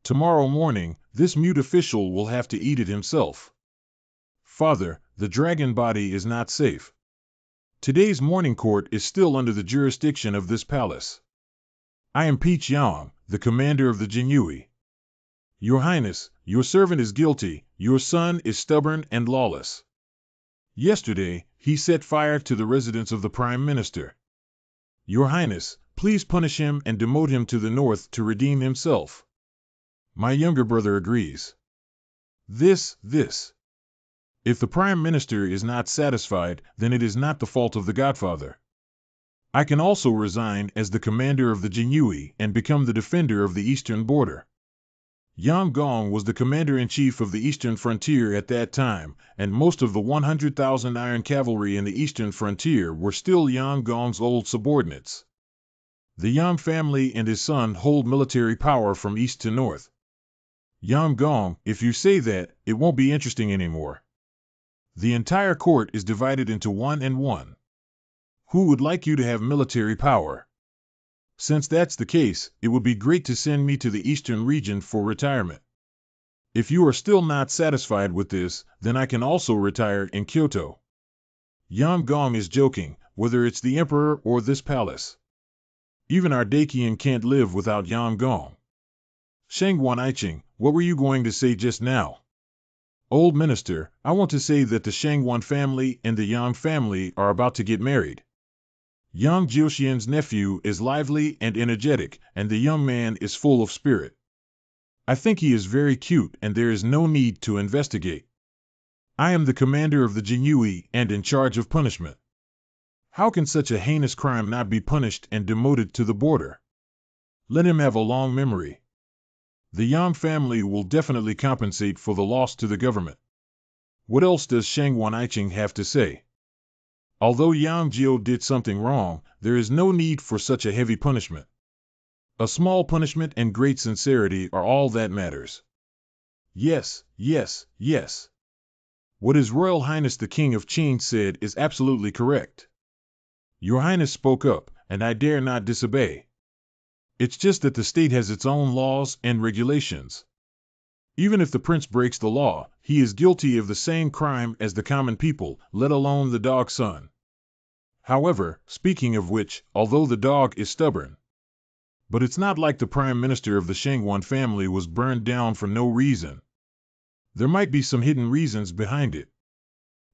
Tomorrow morning, this mute official will have to eat it himself. Father, the dragon body is not safe. Today's morning court is still under the jurisdiction of this palace. I am Peach Yang, the commander of the Jinyui. Your Highness, your servant is guilty, your son is stubborn and lawless. Yesterday, he set fire to the residence of the Prime Minister. Your Highness, please punish him and demote him to the north to redeem himself. My younger brother agrees. This. If the Prime Minister is not satisfied, then it is not the fault of the Godfather. I can also resign as the commander of the Jinyui and become the defender of the eastern border. Yang Gong was the commander-in-chief of the eastern frontier at that time, and most of the 100,000 iron cavalry in the eastern frontier were still Yang Gong's old subordinates. The Yang family and his son hold military power from east to north. Yang Gong, if you say that, it won't be interesting anymore. The entire court is divided into 1 and 1. Who would like you to have military power? Since that's the case, it would be great to send me to the eastern region for retirement. If you are still not satisfied with this, then I can also retire in Kyoto. Yang Gong is joking, whether it's the emperor or this palace. Even our Dakian can't live without Yang Gong. Shangwan Iching, what were you going to say just now? Old Minister, I want to say that the Shangwan family and the Yang family are about to get married. Yang Jiuxian's nephew is lively and energetic, and the young man is full of spirit. I think he is very cute and there is no need to investigate. I am the commander of the Jinyui and in charge of punishment. How can such a heinous crime not be punished and demoted to the border? Let him have a long memory. The Yang family will definitely compensate for the loss to the government. What else does Shangwan Iching have to say? Although Yang Jiu did something wrong, there is no need for such a heavy punishment. A small punishment and great sincerity are all that matters. Yes. What His Royal Highness the King of Qin said is absolutely correct. Your Highness spoke up, and I dare not disobey. It's just that the state has its own laws and regulations. Even if the prince breaks the law, he is guilty of the same crime as the common people, let alone the dog's son. However, speaking of which, although the dog is stubborn, but it's not like the Prime Minister of the Shangwan family was burned down for no reason. There might be some hidden reasons behind it.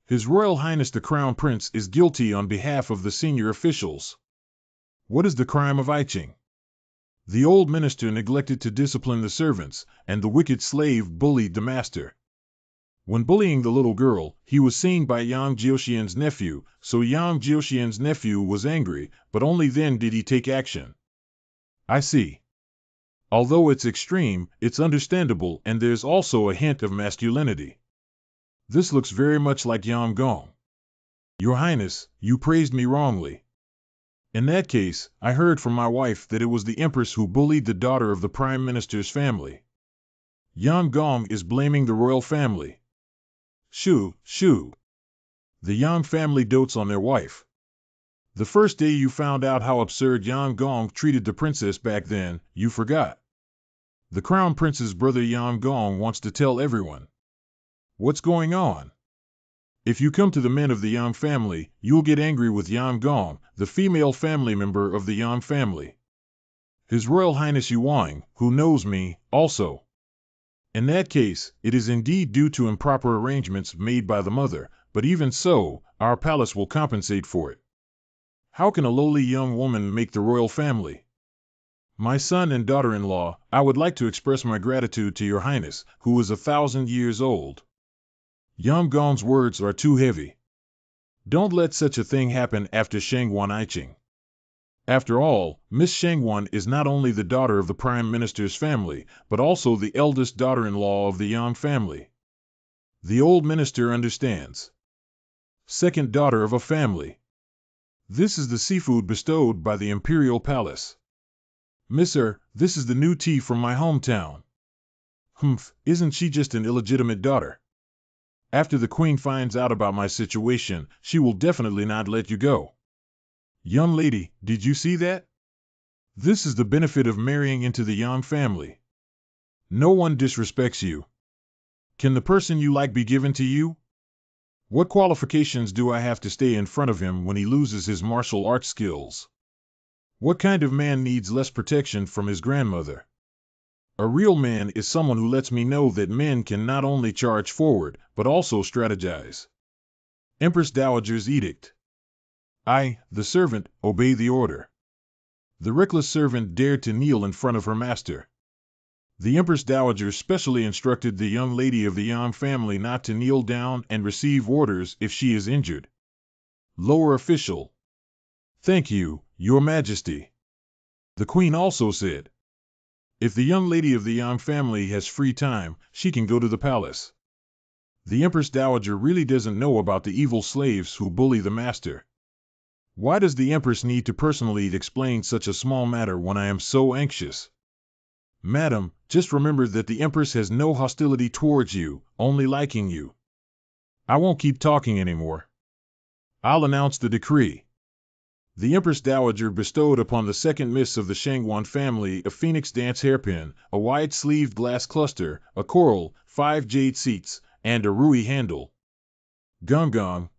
His Royal Highness the Crown Prince is guilty on behalf of the senior officials. What is the crime of Iching? The old minister neglected to discipline the servants, and the wicked slave bullied the master. When bullying the little girl, he was seen by Yang Jiuxian's nephew, so Yang Jiuxian's nephew was angry, but only then did he take action. I see. Although it's extreme, it's understandable and there's also a hint of masculinity. This looks very much like Yang Gong. Your Highness, you praised me wrongly. In that case, I heard from my wife that it was the Empress who bullied the daughter of the Prime Minister's family. Yang Gong is blaming the royal family. Shoo. The Yang family dotes on their wife. The first day you found out how absurd Yang Gong treated the princess back then, you forgot. The Crown Prince's brother Yang Gong wants to tell everyone. What's going on? If you come to the men of the Yang family, you'll get angry with Yang Gong, the female family member of the Yang family. His Royal Highness Yuang, who knows me, also. In that case, it is indeed due to improper arrangements made by the mother, but even so, our palace will compensate for it. How can a lowly young woman make the royal family? My son and daughter-in-law, I would like to express my gratitude to your Highness, who is 1,000 years old. Yang Gong's words are too heavy. Don't let such a thing happen after Shangwan Iching. After all, Miss Shangwan is not only the daughter of the Prime Minister's family, but also the eldest daughter-in-law of the Yang family. The old minister understands. Second daughter of a family. This is the seafood bestowed by the Imperial Palace. Misser, this is the new tea from my hometown. Humph, isn't she just an illegitimate daughter? After the queen finds out about my situation, she will definitely not let you go. Young lady, did you see that? This is the benefit of marrying into the Yang family. No one disrespects you. Can the person you like be given to you? What qualifications do I have to stay in front of him when he loses his martial arts skills? What kind of man needs less protection from his grandmother? A real man is someone who lets me know that men can not only charge forward, but also strategize. Empress Dowager's edict. I, the servant, obey the order. The reckless servant dared to kneel in front of her master. The Empress Dowager specially instructed the young lady of the Yang family not to kneel down and receive orders if she is injured. Lower official. Thank you, Your Majesty. The Queen also said, if the young lady of the Yang family has free time, she can go to the palace. The Empress Dowager really doesn't know about the evil slaves who bully the master. Why does the Empress need to personally explain such a small matter when I am so anxious? Madam, just remember that the Empress has no hostility towards you, only liking you. I won't keep talking anymore. I'll announce the decree. The Empress Dowager bestowed upon the second miss of the Shangwan family a phoenix dance hairpin, a wide-sleeved glass cluster, a coral, 5 jade seats, and a ruby handle. Gong,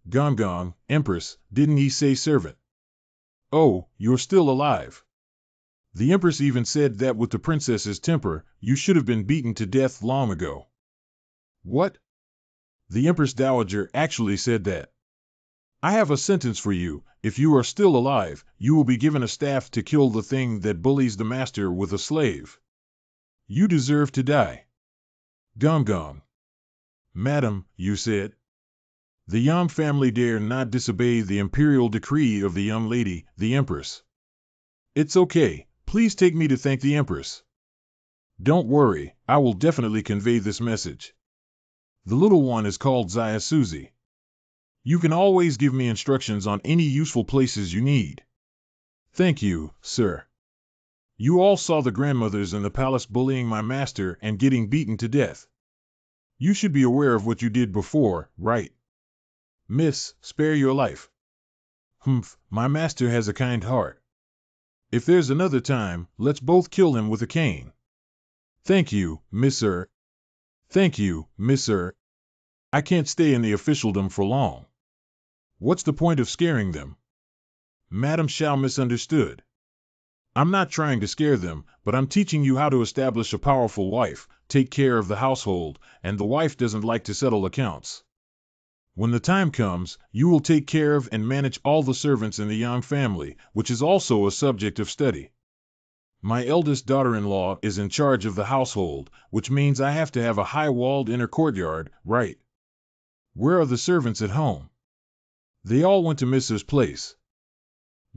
Empress, didn't he say servant? Oh, you're still alive. The Empress even said that with the princess's temper, you should have been beaten to death long ago. What? The Empress Dowager actually said that. I have a sentence for you. If you are still alive, you will be given a staff to kill the thing that bullies the master with a slave. You deserve to die. Gong. Madam, you said. The Yang family dare not disobey the imperial decree of the young lady, the Empress. It's okay. Please take me to thank the Empress. Don't worry, I will definitely convey this message. The little one is called Zaya Suzy. You can always give me instructions on any useful places you need. Thank you, sir. You all saw the grandmothers in the palace bullying my master and getting beaten to death. You should be aware of what you did before, right? Miss, spare your life. Humph, my master has a kind heart. If there's another time, let's both kill him with a cane. Thank you, Miss Sir. Thank you, Miss Sir. I can't stay in the officialdom for long. What's the point of scaring them? Madam Shao misunderstood. I'm not trying to scare them, but I'm teaching you how to establish a powerful wife, take care of the household, and the wife doesn't like to settle accounts. When the time comes, you will take care of and manage all the servants in the Yang family, which is also a subject of study. My eldest daughter-in-law is in charge of the household, which means I have to have a high-walled inner courtyard, right? Where are the servants at home? They all went to Mrs. place.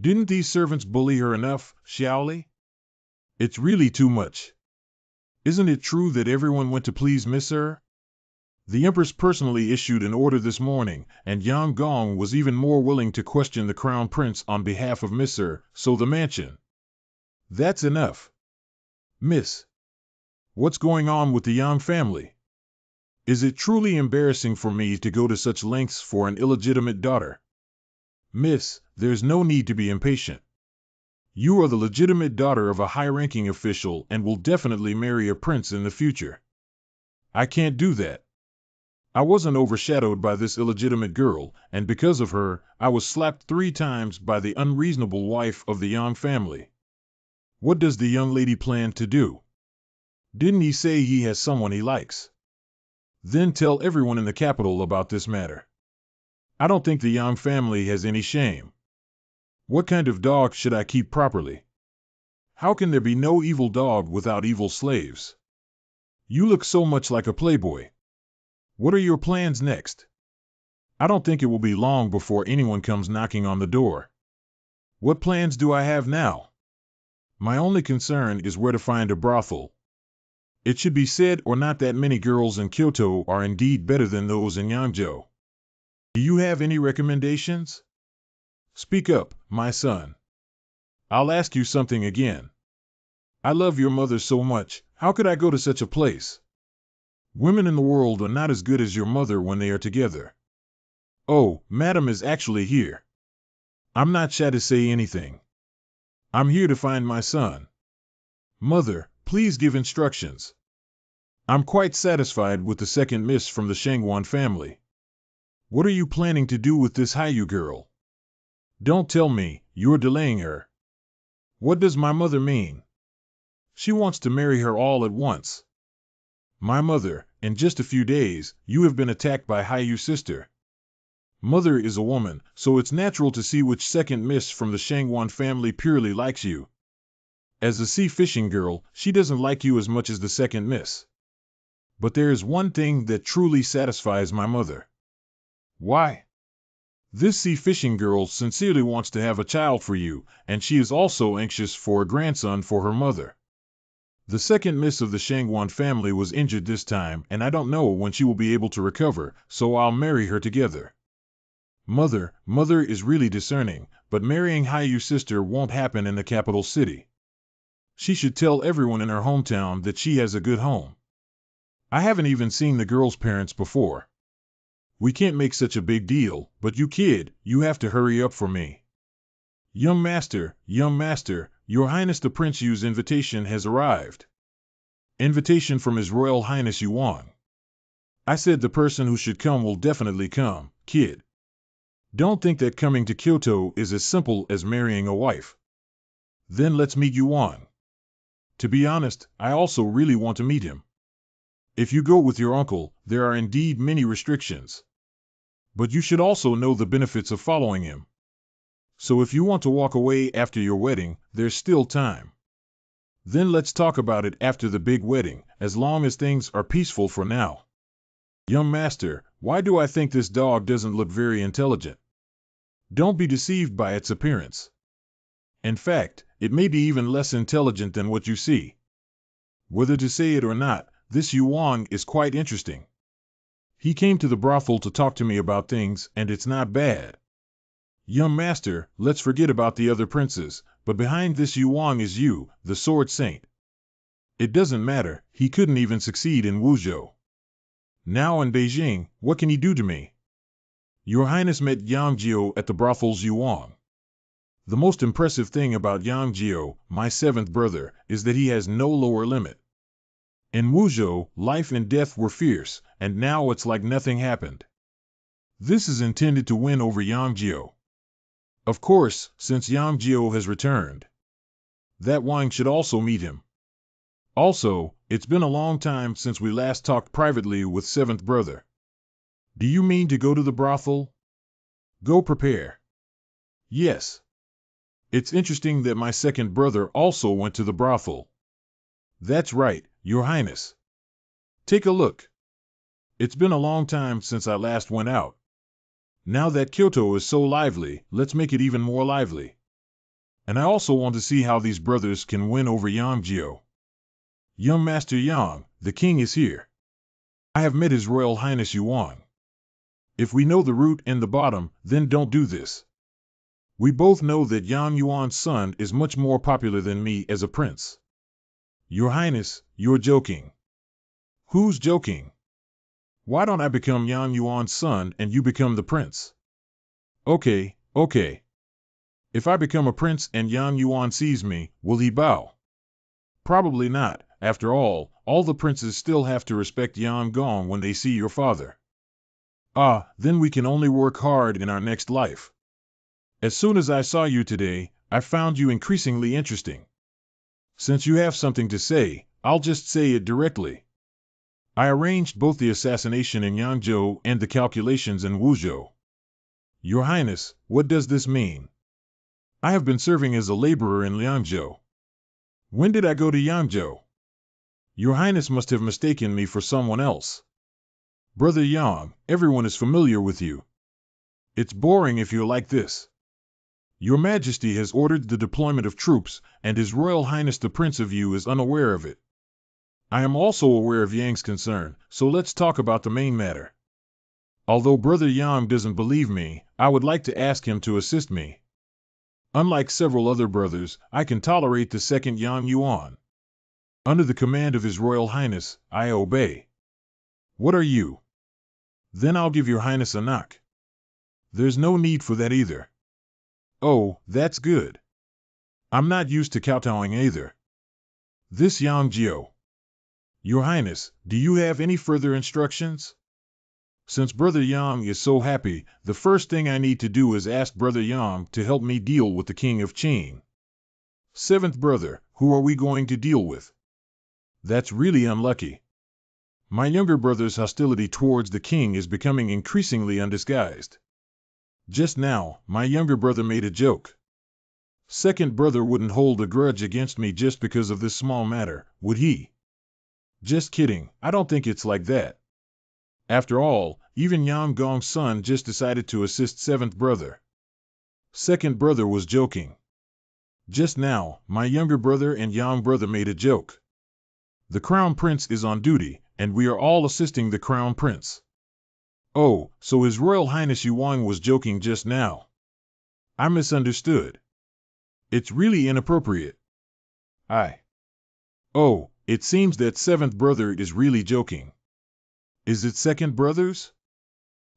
Didn't these servants bully her enough, Xiaoli? It's really too much. Isn't it true that everyone went to please Miss Her? The Empress personally issued an order this morning, and Yang Gong was even more willing to question the Crown Prince on behalf of Miss Her, so the mansion. That's enough. Miss. What's going on with the Yang family? Is it truly embarrassing for me to go to such lengths for an illegitimate daughter? Miss, there's no need to be impatient. You are the legitimate daughter of a high-ranking official and will definitely marry a prince in the future. I can't do that. I wasn't overshadowed by this illegitimate girl, and because of her, I was slapped 3 times by the unreasonable wife of the Yang family. What does the young lady plan to do? Didn't he say he has someone he likes? Then tell everyone in the capital about this matter. I don't think the Yang family has any shame. What kind of dog should I keep properly? How can there be no evil dog without evil slaves? You look so much like a playboy. What are your plans next? I don't think it will be long before anyone comes knocking on the door. What plans do I have now? My only concern is where to find a brothel. It should be said or not that many girls in Kyoto are indeed better than those in Yangzhou. Do you have any recommendations? Speak up, my son. I'll ask you something again. I love your mother so much, how could I go to such a place? Women in the world are not as good as your mother when they are together. Oh, madam is actually here. I'm not shy to say anything. I'm here to find my son. Mother, please give instructions. I'm quite satisfied with the second miss from the Shangwan family. What are you planning to do with this Hayu girl? Don't tell me, you're delaying her. What does my mother mean? She wants to marry her all at once. My mother, in just a few days, you have been attacked by Hayu's sister. Mother is a woman, so it's natural to see which second miss from the Shangwan family purely likes you. As a sea fishing girl, she doesn't like you as much as the second miss. But there is one thing that truly satisfies my mother. Why? This sea fishing girl sincerely wants to have a child for you, and she is also anxious for a grandson for her mother. The second miss of the Shangwan family was injured this time, and I don't know when she will be able to recover, so I'll marry her together. Mother is really discerning, but marrying Hayu's sister won't happen in the capital city. She should tell everyone in her hometown that she has a good home. I haven't even seen the girl's parents before. We can't make such a big deal, but you have to hurry up for me. Young master, your highness the Prince Yu's invitation has arrived. Invitation from His Royal Highness Yuan. I said the person who should come will definitely come, kid. Don't think that coming to Kyoto is as simple as marrying a wife. Then let's meet Yuan. To be honest, I also really want to meet him. If you go with your uncle, there are indeed many restrictions. But you should also know the benefits of following him. So if you want to walk away after your wedding, there's still time. Then let's talk about it after the big wedding, as long as things are peaceful for now. Young master, why do I think this dog doesn't look very intelligent? Don't be deceived by its appearance. In fact, it may be even less intelligent than what you see. Whether to say it or not, this Yuan is quite interesting. He came to the brothel to talk to me about things, and it's not bad. Young master, let's forget about the other princes, but behind this Yuan is you, the Sword Saint. It doesn't matter, he couldn't even succeed in Wuzhou. Now in Beijing, what can he do to me? Your Highness met Yang Jiao at the brothel's Yuan. The most impressive thing about Yang Jiao, my seventh brother, is that he has no lower limit. In Wuzhou, life and death were fierce, and now it's like nothing happened. This is intended to win over Yang Jiao. Of course, since Yang Jiao has returned, that Wang should also meet him. Also, it's been a long time since we last talked privately with seventh brother. Do you mean to go to the brothel? Go prepare. Yes. It's interesting that my second brother also went to the brothel. That's right, Your Highness. Take a look. It's been a long time since I last went out. Now that Kyoto is so lively, let's make it even more lively. And I also want to see how these brothers can win over Yang Jiao. Young Master Yang, the king is here. I have met His Royal Highness Yuan. If we know the root and the bottom, then don't do this. We both know that Yang Yuan's son is much more popular than me as a prince. Your Highness, you're joking. Who's joking? Why don't I become Yang Yuan's son and you become the prince? Okay. If I become a prince and Yang Yuan sees me, will he bow? Probably not. After all the princes still have to respect Yang Gong when they see your father. Then we can only work hard in our next life. As soon as I saw you today, I found you increasingly interesting. Since you have something to say, I'll just say it directly. I arranged both the assassination in Yangzhou and the calculations in Wuzhou. Your Highness, what does this mean? I have been serving as a laborer in Yangzhou. When did I go to Yangzhou? Your Highness must have mistaken me for someone else. Brother Yang, everyone is familiar with you. It's boring if you're like this. Your Majesty has ordered the deployment of troops, and His Royal Highness the Prince of Yu is unaware of it. I am also aware of Yang's concern, so let's talk about the main matter. Although Brother Yang doesn't believe me, I would like to ask him to assist me. Unlike several other brothers, I can tolerate the second Yang Yuan. Under the command of His Royal Highness, I obey. What are you? Then I'll give Your Highness a knock. There's no need for that either. Oh, that's good. I'm not used to kowtowing either. This Yang Jiao. Your Highness, do you have any further instructions? Since Brother Yang is so happy, the first thing I need to do is ask Brother Yang to help me deal with the King of Qing. Seventh brother, who are we going to deal with? That's really unlucky. My younger brother's hostility towards the king is becoming increasingly undisguised. Just now, my younger brother made a joke. Second brother wouldn't hold a grudge against me just because of this small matter, would he? Just kidding, I don't think it's like that. After all, even Yang Gong's son just decided to assist seventh brother. Second brother was joking. Just now, my younger brother and Yang brother made a joke. The Crown Prince is on duty, and we are all assisting the Crown Prince. Oh, so His Royal Highness Yuan was joking just now. I misunderstood. It's really inappropriate. Oh, it seems that seventh brother is really joking. Is it second brothers?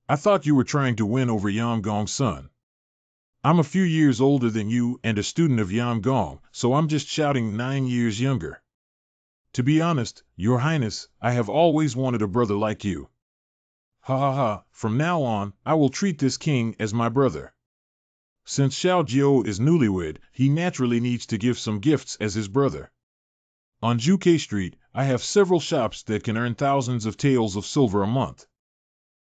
I thought you were trying to win over Yang Gong's son. I'm a few years older than you and a student of Yang Gong, so I'm just shouting 9 years younger. To be honest, Your Highness, I have always wanted a brother like you. Ha ha ha, from now on, I will treat this king as my brother. Since Xiao Jiao is newlywed, he naturally needs to give some gifts as his brother. On Juke Street, I have several shops that can earn thousands of taels of silver a month.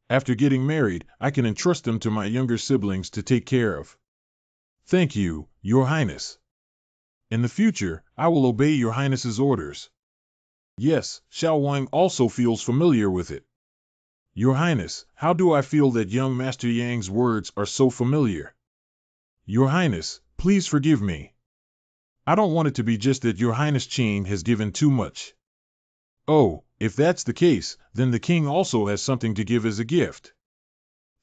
After getting married, I can entrust them to my younger siblings to take care of. Thank you, Your Highness. In the future, I will obey Your Highness's orders. Yes, Xiao Wang also feels familiar with it. Your Highness, how do I feel that young Master Yang's words are so familiar? Your Highness, please forgive me. I don't want it to be just that Your Highness Qing has given too much. Oh, if that's the case, then the king also has something to give as a gift.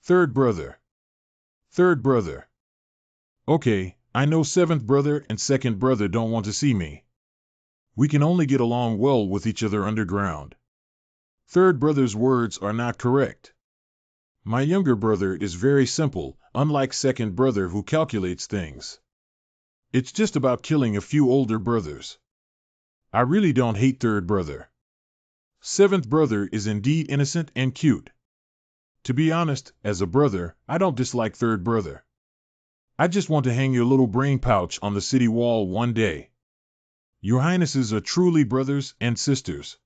Third brother. Third brother. Okay, I know seventh brother and second brother don't want to see me. We can only get along well with each other underground. Third brother's words are not correct. My younger brother is very simple, unlike second brother who calculates things. It's just about killing a few older brothers. I really don't hate third brother. Seventh brother is indeed innocent and cute. To be honest, as a brother, I don't dislike third brother. I just want to hang your little brain pouch on the city wall one day. Your Highnesses are truly brothers and sisters.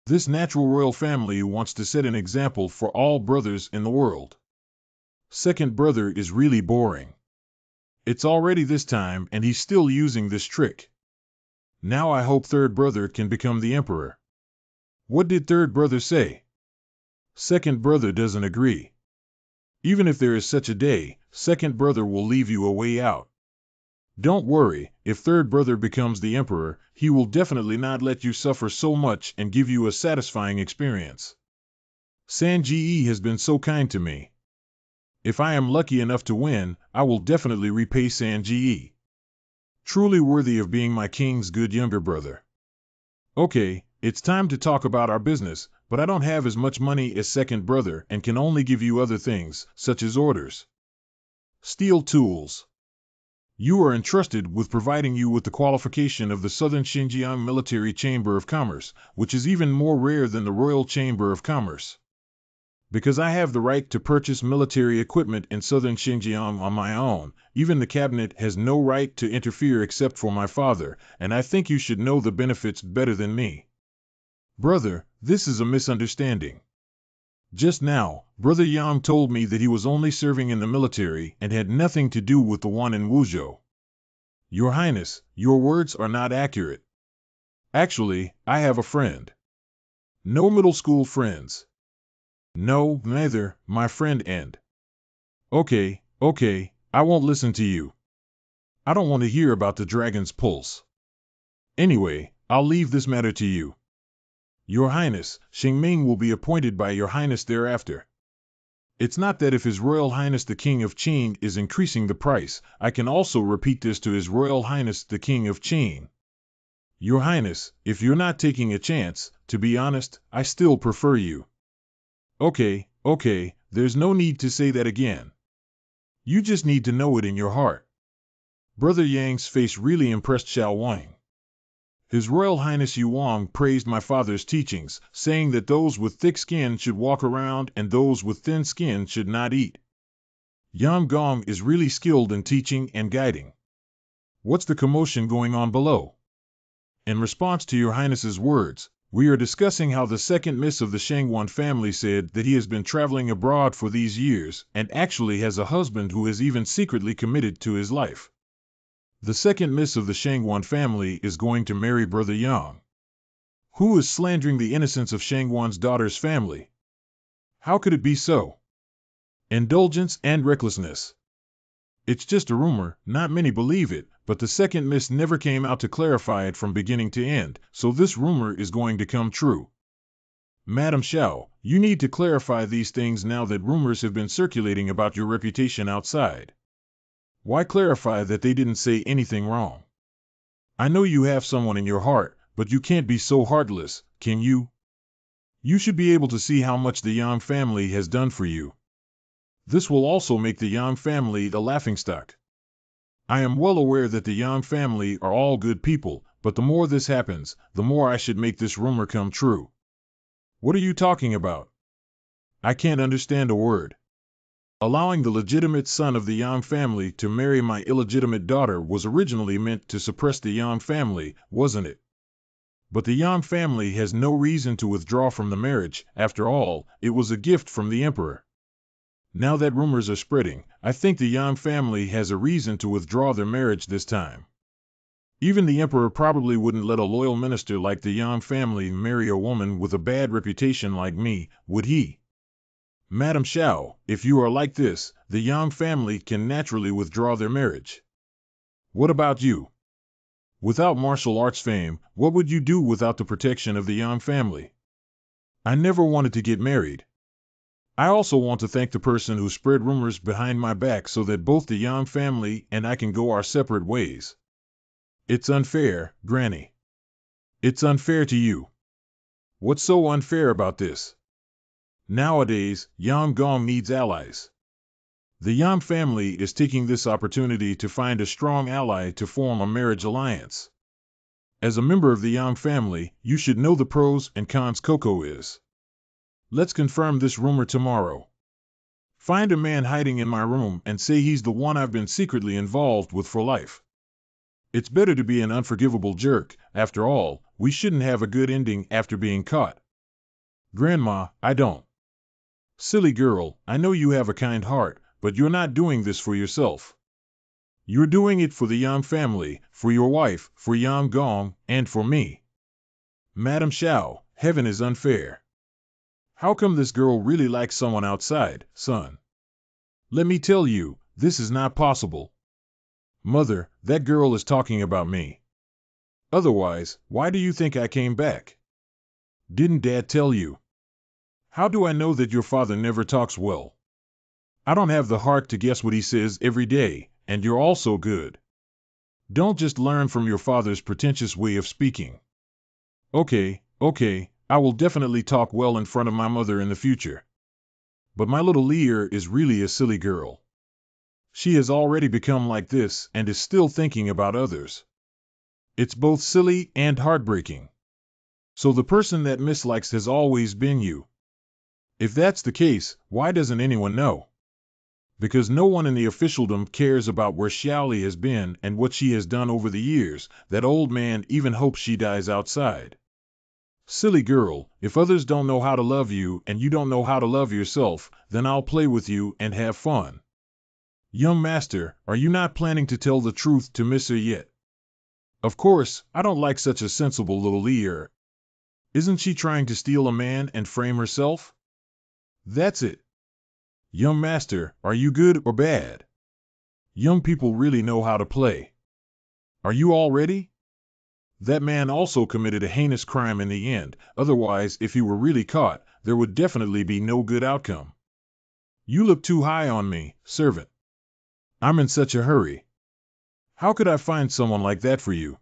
This natural royal family wants to set an example for all brothers in the world. Second brother is really boring. It's already this time and he's still using this trick. Now I hope third brother can become the emperor. What did third brother say? Second brother doesn't agree. Even if there is such a day, second brother will leave you a way out. Don't worry, if third brother becomes the emperor, he will definitely not let you suffer so much and give you a satisfying experience. Sanji has been so kind to me. If I am lucky enough to win, I will definitely repay Sanji. Truly worthy of being my king's good younger brother. Okay, it's time to talk about our business, but I don't have as much money as second brother and can only give you other things, such as orders. Steel tools. You are entrusted with providing you with the qualification of the Southern Xinjiang Military Chamber of Commerce, which is even more rare than the Royal Chamber of Commerce. Because I have the right to purchase military equipment in Southern Xinjiang on my own, even the cabinet has no right to interfere except for my father, and I think you should know the benefits better than me. Brother, this is a misunderstanding. Just now, Brother Yang told me that he was only serving in the military and had nothing to do with the one in Wuzhou. Your Highness, your words are not accurate. Actually, I have a friend. No middle school friends. No, neither, my friend and... Okay, I won't listen to you. I don't want to hear about the dragon's pulse. Anyway, I'll leave this matter to you. Your Highness, Xingming will be appointed by Your Highness thereafter. It's not that if His Royal Highness the King of Qing is increasing the price, I can also repeat this to His Royal Highness the King of Qing. Your Highness, if you're not taking a chance, to be honest, I still prefer you. Okay, there's no need to say that again. You just need to know it in your heart. Brother Yang's face really impressed Xiao Wang. His Royal Highness Yu Wang praised my father's teachings, saying that those with thick skin should walk around and those with thin skin should not eat. Yang Gong is really skilled in teaching and guiding. What's the commotion going on below? In response to Your Highness's words, we are discussing how the second miss of the Shangwan family said that he has been traveling abroad for these years and actually has a husband who is even secretly committed to his life. The second miss of the Shangwan family is going to marry Brother Yang. Who is slandering the innocence of Shangwan's daughter's family? How could it be so? Indulgence and recklessness. It's just a rumor, not many believe it, but the second miss never came out to clarify it from beginning to end, so this rumor is going to come true. Madam Xiao, you need to clarify these things now that rumors have been circulating about your reputation outside. Why clarify that they didn't say anything wrong? I know you have someone in your heart, but you can't be so heartless, can you? You should be able to see how much the Yang family has done for you. This will also make the Yang family a laughingstock. I am well aware that the Yang family are all good people, but the more this happens, the more I should make this rumor come true. What are you talking about? I can't understand a word. Allowing the legitimate son of the Yang family to marry my illegitimate daughter was originally meant to suppress the Yang family, wasn't it? But the Yang family has no reason to withdraw from the marriage. After all, it was a gift from the emperor. Now that rumors are spreading, I think the Yang family has a reason to withdraw their marriage this time. Even the emperor probably wouldn't let a loyal minister like the Yang family marry a woman with a bad reputation like me, would he? Madam Xiao, if you are like this, the Yang family can naturally withdraw their marriage. What about you? Without martial arts fame, what would you do without the protection of the Yang family? I never wanted to get married. I also want to thank the person who spread rumors behind my back so that both the Yang family and I can go our separate ways. It's unfair, Granny. It's unfair to you. What's so unfair about this? Nowadays, Yang Gong needs allies. The Yang family is taking this opportunity to find a strong ally to form a marriage alliance. As a member of the Yang family, you should know the pros and cons Coco is. Let's confirm this rumor tomorrow. Find a man hiding in my room and say he's the one I've been secretly involved with for life. It's better to be an unforgivable jerk. After all, we shouldn't have a good ending after being caught. Grandma, I don't. Silly girl, I know you have a kind heart, but you're not doing this for yourself. You're doing it for the Yang family, for your wife, for Yang Gong, and for me. Madam Xiao, heaven is unfair. How come this girl really likes someone outside, son? Let me tell you, this is not possible. Mother, that girl is talking about me. Otherwise, why do you think I came back? Didn't Dad tell you? How do I know that your father never talks well? I don't have the heart to guess what he says every day, and you're also good. Don't just learn from your father's pretentious way of speaking. Okay, I will definitely talk well in front of my mother in the future. But my little Lear is really a silly girl. She has already become like this and is still thinking about others. It's both silly and heartbreaking. So the person that mislikes has always been you. If that's the case, why doesn't anyone know? Because no one in the officialdom cares about where Xiaoli has been and what she has done over the years. That old man even hopes she dies outside. Silly girl, if others don't know how to love you and you don't know how to love yourself, then I'll play with you and have fun. Young master, are you not planning to tell the truth to Miss yet? Of course, I don't like such a sensible little Lear. Isn't she trying to steal a man and frame herself? That's it. Young master, are you good or bad? Young people really know how to play. Are you all ready? That man also committed a heinous crime in the end, otherwise, if he were really caught, there would definitely be no good outcome. You look too high on me, servant. I'm in such a hurry. How could I find someone like that for you?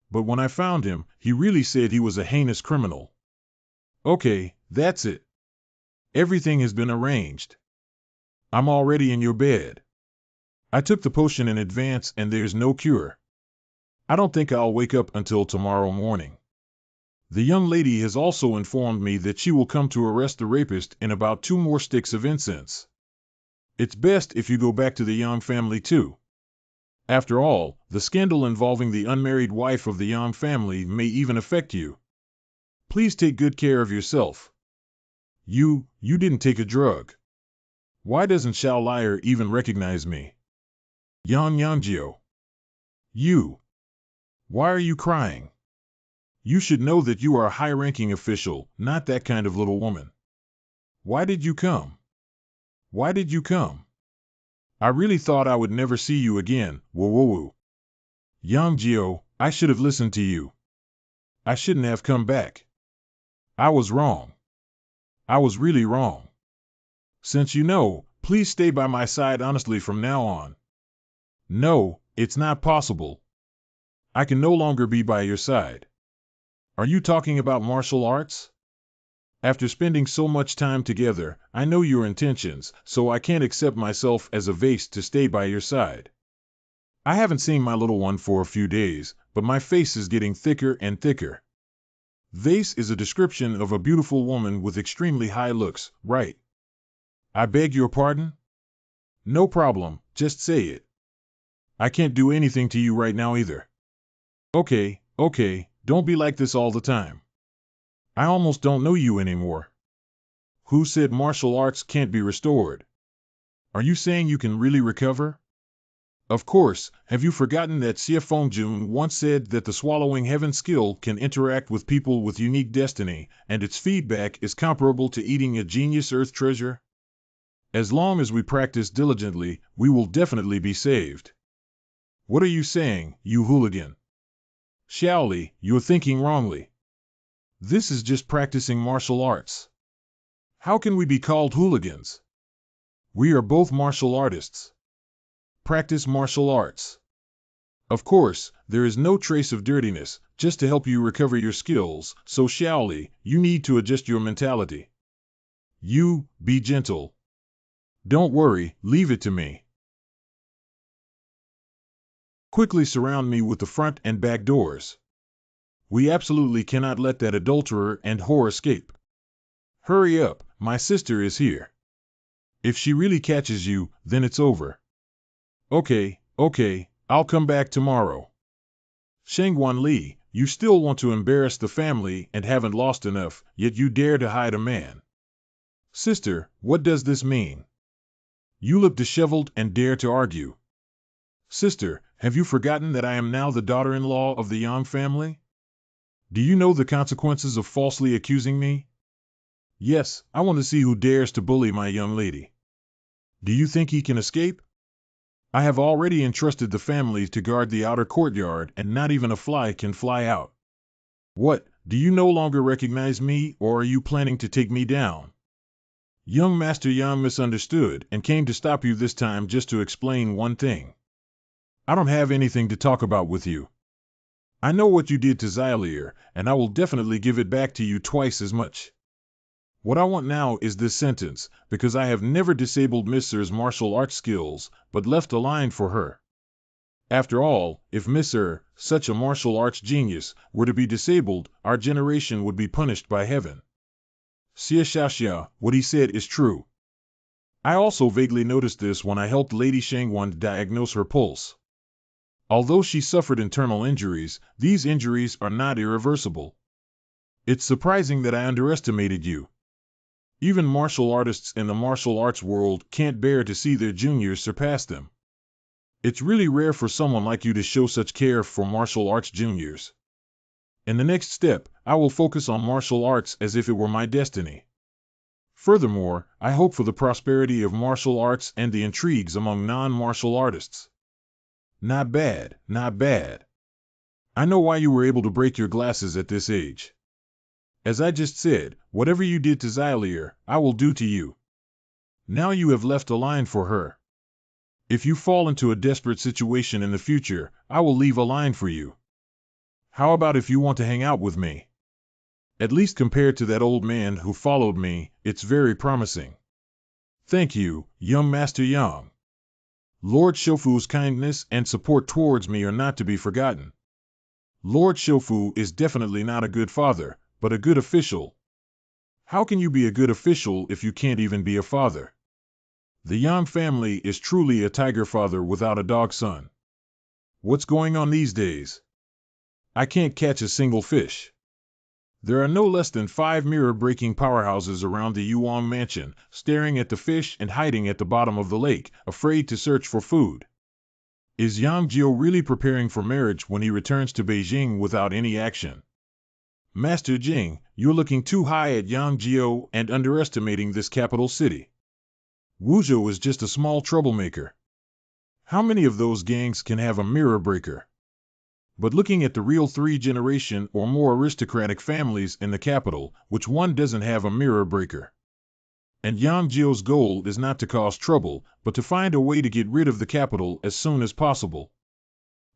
But when I found him, he really said he was a heinous criminal. Okay, that's it. Everything has been arranged. I'm already in your bed. I took the potion in advance and there's no cure. I don't think I'll wake up until tomorrow morning. The young lady has also informed me that she will come to arrest the rapist in about 2 more sticks of incense. It's best if you go back to the Yang family too. After all, the scandal involving the unmarried wife of the Yang family may even affect you. Please take good care of yourself. You didn't take a drug. Why doesn't Xiao Liar even recognize me? Yang Yangjio. You. Why are you crying? You should know that you are a high-ranking official, not that kind of little woman. Why did you come? Why did you come? I really thought I would never see you again, woo. Yang Jio, I should have listened to you. I shouldn't have come back. I was wrong. I was really wrong. Since you know, please stay by my side honestly from now on. No, it's not possible. I can no longer be by your side. Are you talking about martial arts? After spending so much time together, I know your intentions, so I can't accept myself as a vase to stay by your side. I haven't seen my little one for a few days, but my face is getting thicker and thicker. Vase is a description of a beautiful woman with extremely high looks, right? I beg your pardon? No problem, just say it. I can't do anything to you right now either. Okay, don't be like this all the time. I almost don't know you anymore. Who said martial arts can't be restored? Are you saying you can really recover? Of course, have you forgotten that Xie Fengjun once said that the swallowing heaven skill can interact with people with unique destiny, and its feedback is comparable to eating a genius earth treasure? As long as we practice diligently, we will definitely be saved. What are you saying, you hooligan? Xiaoli, you're thinking wrongly. This is just practicing martial arts. How can we be called hooligans? We are both martial artists. Practice martial arts. Of course, there is no trace of dirtiness, just to help you recover your skills, so Xiaoli, you need to adjust your mentality. You, be gentle. Don't worry, leave it to me. Quickly surround me with the front and back doors. We absolutely cannot let that adulterer and whore escape. Hurry up, my sister is here. If she really catches you, then it's over. Okay, I'll come back tomorrow. Shengguan Li, you still want to embarrass the family and haven't lost enough, yet you dare to hide a man. Sister, what does this mean? You look disheveled and dare to argue. Sister, have you forgotten that I am now the daughter-in-law of the Yang family? Do you know the consequences of falsely accusing me? Yes, I want to see who dares to bully my young lady. Do you think he can escape? I have already entrusted the family to guard the outer courtyard and not even a fly can fly out. What, do you no longer recognize me or are you planning to take me down? Young Master Yang misunderstood and came to stop you this time just to explain one thing. I don't have anything to talk about with you. I know what you did to Xylear, and I will definitely give it back to you twice as much. What I want now is this sentence, because I have never disabled Miss Er's martial arts skills, but left a line for her. After all, if Miss Er, such a martial arts genius, were to be disabled, our generation would be punished by heaven. Xie Xiaoxia, what he said is true. I also vaguely noticed this when I helped Lady Shengguan diagnose her pulse. Although she suffered internal injuries, these injuries are not irreversible. It's surprising that I underestimated you. Even martial artists in the martial arts world can't bear to see their juniors surpass them. It's really rare for someone like you to show such care for martial arts juniors. In the next step, I will focus on martial arts as if it were my destiny. Furthermore, I hope for the prosperity of martial arts and the intrigues among non-martial artists. Not bad, not bad. I know why you were able to break your glasses at this age. As I just said, whatever you did to Xylear, I will do to you. Now you have left a line for her. If you fall into a desperate situation in the future, I will leave a line for you. How about if you want to hang out with me? At least compared to that old man who followed me, it's very promising. Thank you, young Master Yang. Lord Shofu's kindness and support towards me are not to be forgotten. Lord Shofu is definitely not a good father, but a good official. How can you be a good official if you can't even be a father? The Yang family is truly a tiger father without a dog son. What's going on these days? I can't catch a single fish. There are no less than 5 mirror-breaking powerhouses around the Yuan mansion, staring at the fish and hiding at the bottom of the lake, afraid to search for food. Is Yang Jiao really preparing for marriage when he returns to Beijing without any action? Master Jing, you're looking too high at Yang Jiao and underestimating this capital city. Wuzhou is just a small troublemaker. How many of those gangs can have a mirror breaker? But looking at the real 3-generation or more aristocratic families in the capital, which one doesn't have a mirror breaker? And Yang Jiao's goal is not to cause trouble, but to find a way to get rid of the capital as soon as possible.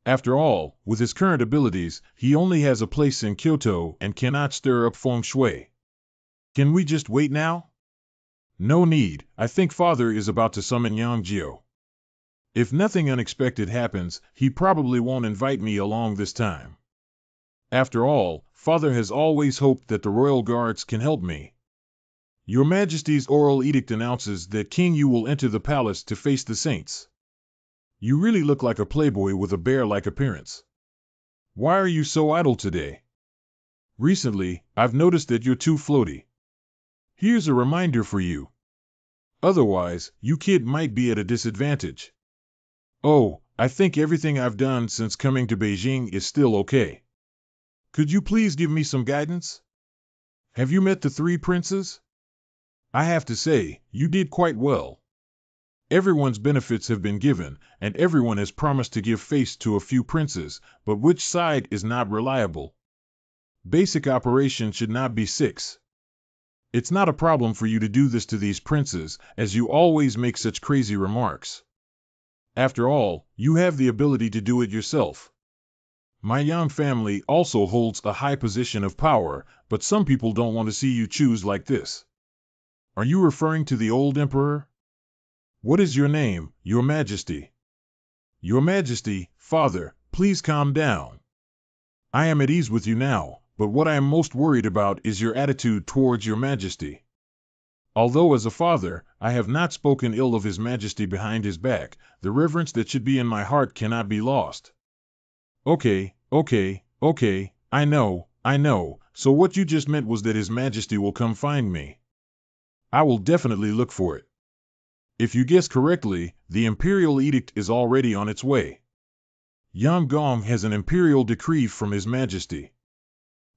After all, with his current abilities, he only has a place in Kyoto and cannot stir up feng shui. Can we just wait now? No need, I think Father is about to summon Yang Jiao. If nothing unexpected happens, he probably won't invite me along this time. After all, Father has always hoped that the royal guards can help me. Your Majesty's oral edict announces that King Yu will enter the palace to face the saints. You really look like a playboy with a bear-like appearance. Why are you so idle today? Recently, I've noticed that you're too floaty. Here's a reminder for you. Otherwise, you kid might be at a disadvantage. Oh, I think everything I've done since coming to Beijing is still okay. Could you please give me some guidance? Have you met the 3 princes? I have to say, you did quite well. Everyone's benefits have been given, and everyone has promised to give face to a few princes, but which side is not reliable? Basic operation should not be 6. It's not a problem for you to do this to these princes, as you always make such crazy remarks. After all, you have the ability to do it yourself. My Yang family also holds a high position of power, but some people don't want to see you choose like this. Are you referring to the old emperor? What is your name, Your Majesty? Your Majesty, Father, please calm down. I am at ease with you now, but what I am most worried about is your attitude towards Your Majesty. Although as a father, I have not spoken ill of His Majesty behind his back, the reverence that should be in my heart cannot be lost. Okay, I know, so what you just meant was that His Majesty will come find me. I will definitely look for it. If you guess correctly, the Imperial Edict is already on its way. Yang Gong has an Imperial decree from His Majesty.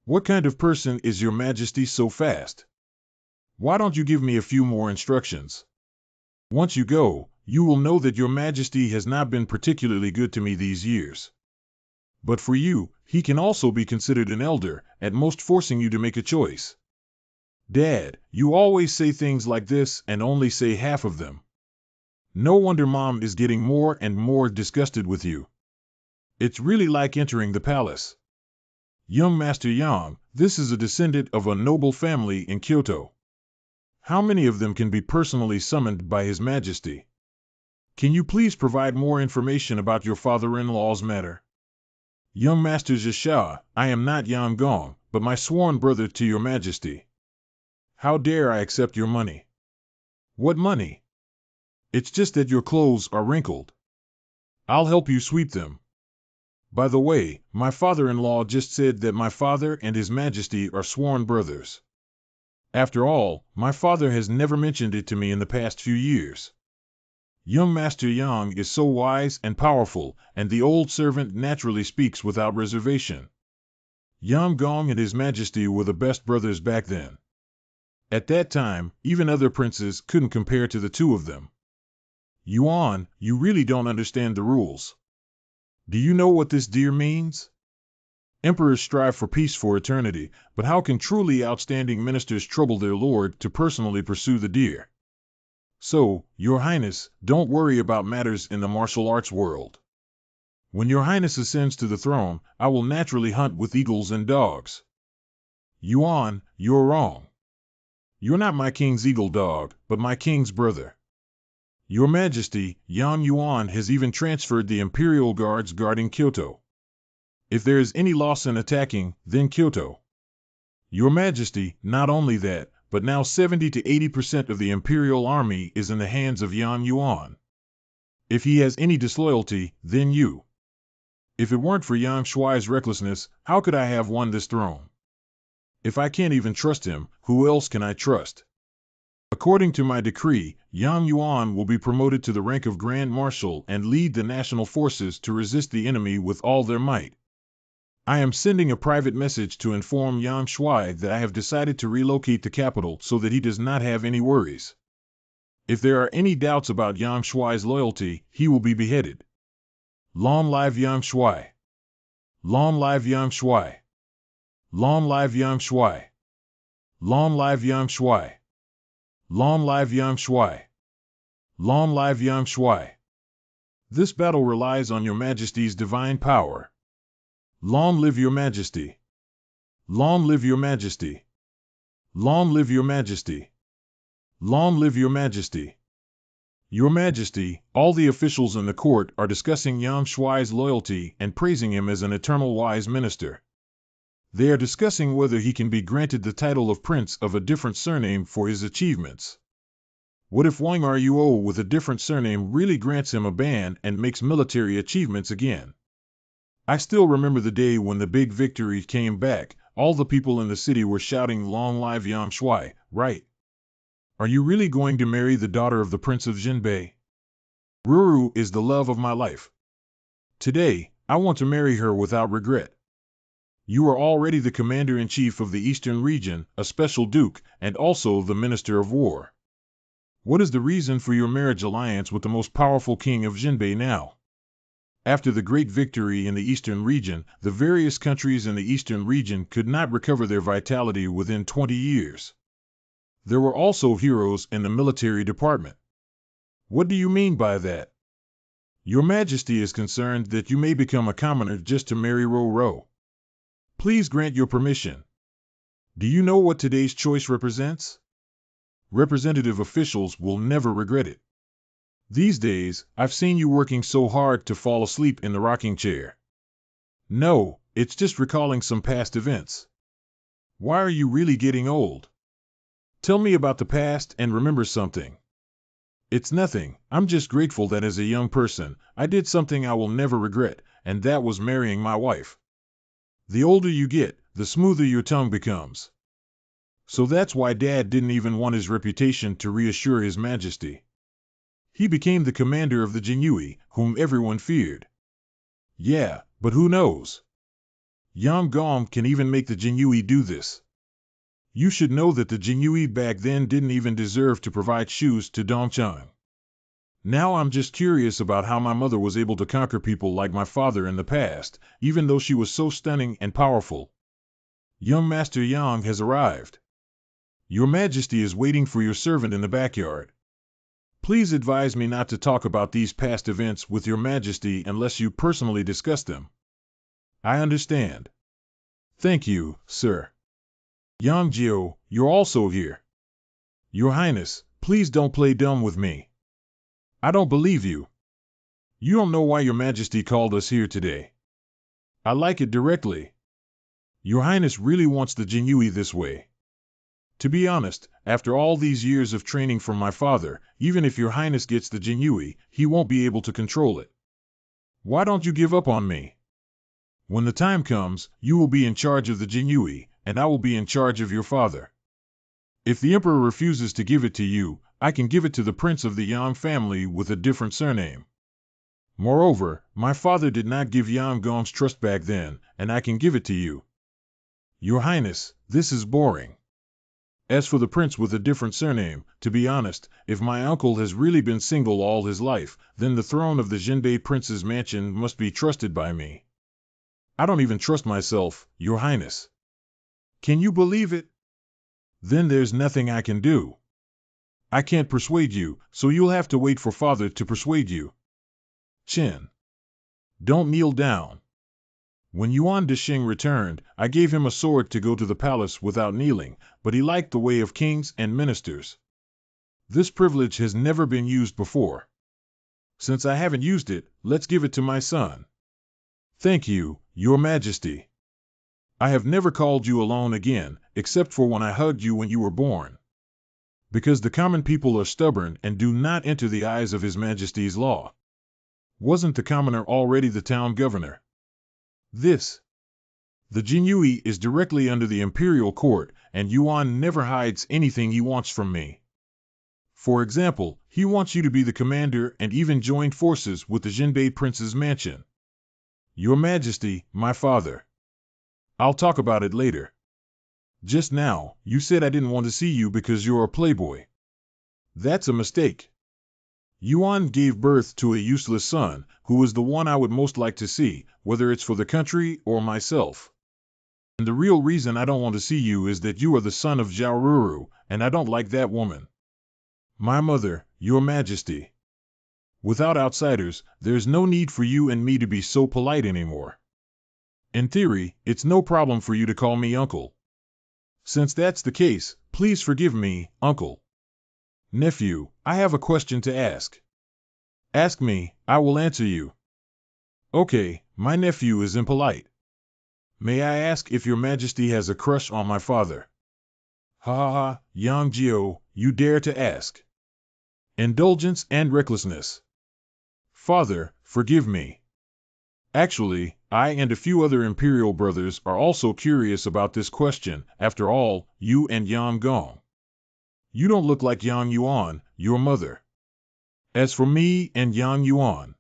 What kind of person is Your Majesty so fast? Why don't you give me a few more instructions? Once you go, you will know that Your Majesty has not been particularly good to me these years. But for you, he can also be considered an elder, at most forcing you to make a choice. Dad, you always say things like this and only say half of them. No wonder Mom is getting more and more disgusted with you. It's really like entering the palace. Young Master Yang, this is a descendant of a noble family in Kyoto. How many of them can be personally summoned by His Majesty? Can you please provide more information about your father-in-law's matter? Young Master Zhisha, I am not Yang Gong, but my sworn brother to Your Majesty. How dare I accept your money? What money? It's just that your clothes are wrinkled. I'll help you sweep them. By the way, my father-in-law just said that my father and His Majesty are sworn brothers. After all, my father has never mentioned it to me in the past few years. Young Master Yang is so wise and powerful, and the old servant naturally speaks without reservation. Yang Gong and His Majesty were the best brothers back then. At that time, even other princes couldn't compare to the 2 of them. Yuan, you really don't understand the rules. Do you know what this deer means? Emperors strive for peace for eternity, but how can truly outstanding ministers trouble their lord to personally pursue the deer? So, Your Highness, don't worry about matters in the martial arts world. When Your Highness ascends to the throne, I will naturally hunt with eagles and dogs. Yuan, you're wrong. You're not my king's eagle dog, but my king's brother. Your Majesty, Yang Yuan has even transferred the Imperial Guards guarding Kyoto. If there is any loss in attacking, then Kyoto. Your Majesty, not only that, but now 70 to 80% of the Imperial Army is in the hands of Yang Yuan. If he has any disloyalty, then you. If it weren't for Yang Shuai's recklessness, how could I have won this throne? If I can't even trust him, who else can I trust? According to my decree, Yang Yuan will be promoted to the rank of Grand Marshal and lead the national forces to resist the enemy with all their might. I am sending a private message to inform Yang Shuai that I have decided to relocate the capital so that he does not have any worries. If there are any doubts about Yang Shuai's loyalty, he will be beheaded. Long live Yang Shuai! Long live Yang Shuai! Long live Yang Shuai! Long live Yang Shuai! Long live Yang Shuai! Long live Yang Shuai! This battle relies on Your Majesty's divine power. Long live Your Majesty! Long live Your Majesty! Long live Your Majesty! Long live Your Majesty! Your Majesty, all the officials in the court are discussing Yang Shuai's loyalty and praising him as an eternal wise minister. They are discussing whether he can be granted the title of prince of a different surname for his achievements. What if Wang Ruo with a different surname really grants him a ban and makes military achievements again? I still remember the day when the big victory came back. All the people in the city were shouting long live Yang Shuai, right? Are you really going to marry the daughter of the Prince of Jinbei? Ruru is the love of my life. Today, I want to marry her without regret. You are already the commander-in-chief of the Eastern region, a special duke, and also the Minister of War. What is the reason for your marriage alliance with the most powerful king of Jinbei now? After the great victory in the Eastern region, the various countries in the Eastern region could not recover their vitality within 20 years. There were also heroes in the military department. What do you mean by that? Your Majesty is concerned that you may become a commoner just to marry Ro. Please grant your permission. Do you know what today's choice represents? Representative officials will never regret it. These days, I've seen you working so hard to fall asleep in the rocking chair. No, it's just recalling some past events. Why are you really getting old? Tell me about the past and remember something. It's nothing. I'm just grateful that as a young person, I did something I will never regret, and that was marrying my wife. The older you get, the smoother your tongue becomes. So that's why Dad didn't even want his reputation to reassure His Majesty. He became the commander of the Jinyui, whom everyone feared. Yeah, but who knows? Yang Gong can even make the Jinyui do this. You should know that the Jinyui back then didn't even deserve to provide shoes to Dongchang. Now I'm just curious about how my mother was able to conquer people like my father in the past, even though she was so stunning and powerful. Young Master Yang has arrived. Your Majesty is waiting for your servant in the backyard. Please advise me not to talk about these past events with Your Majesty unless you personally discuss them. I understand. Thank you, sir. Yang Jiao, you're also here. Your Highness, please don't play dumb with me. I don't believe you. You don't know why Your Majesty called us here today. I like it directly. Your Highness really wants the Jinyui this way. To be honest, after all these years of training from my father, even if Your Highness gets the Jinyui, he won't be able to control it. Why don't you give up on me? When the time comes, you will be in charge of the Jinyui, and I will be in charge of your father. If the Emperor refuses to give it to you, I can give it to the prince of the Yang family with a different surname. Moreover, my father did not give Yang Gong's trust back then, and I can give it to you. Your Highness, this is boring. As for the prince with a different surname, to be honest, if my uncle has really been single all his life, then the throne of the Jinbei prince's mansion must be trusted by me. I don't even trust myself, Your Highness. Can you believe it? Then there's nothing I can do. I can't persuade you, so you'll have to wait for father to persuade you. Chin. Don't kneel down. When Yuan Desheng returned, I gave him a sword to go to the palace without kneeling, but he liked the way of kings and ministers. This privilege has never been used before. Since I haven't used it, let's give it to my son. Thank you, Your Majesty. I have never called you alone again, except for when I hugged you when you were born. Because the common people are stubborn and do not enter the eyes of His Majesty's law. Wasn't the commoner already the town governor? The Jinyui is directly under the imperial court, and Yuan never hides anything he wants from me. For example, he wants you to be the commander and even joined forces with the Jinbei prince's mansion. Your Majesty, my father. I'll talk about it later. Just now, you said I didn't want to see you because you're a playboy. That's a mistake. Yuan gave birth to a useless son, who is the one I would most like to see, whether it's for the country or myself. And the real reason I don't want to see you is that you are the son of Zhaoruru, and I don't like that woman. My mother, Your Majesty. Without outsiders, there's no need for you and me to be so polite anymore. In theory, it's no problem for you to call me uncle. Since that's the case, please forgive me, uncle. Nephew, I have a question to ask. Ask me, I will answer you. Okay, my nephew is impolite. May I ask if Your Majesty has a crush on my father? Ha ha ha, Yang Jiao, you dare to ask. Indulgence and recklessness. Father, forgive me. Actually, I and a few other imperial brothers are also curious about this question. After all, you and Yang Gong. You don't look like Yang Yuan, your mother. As for me and Yang Yuan,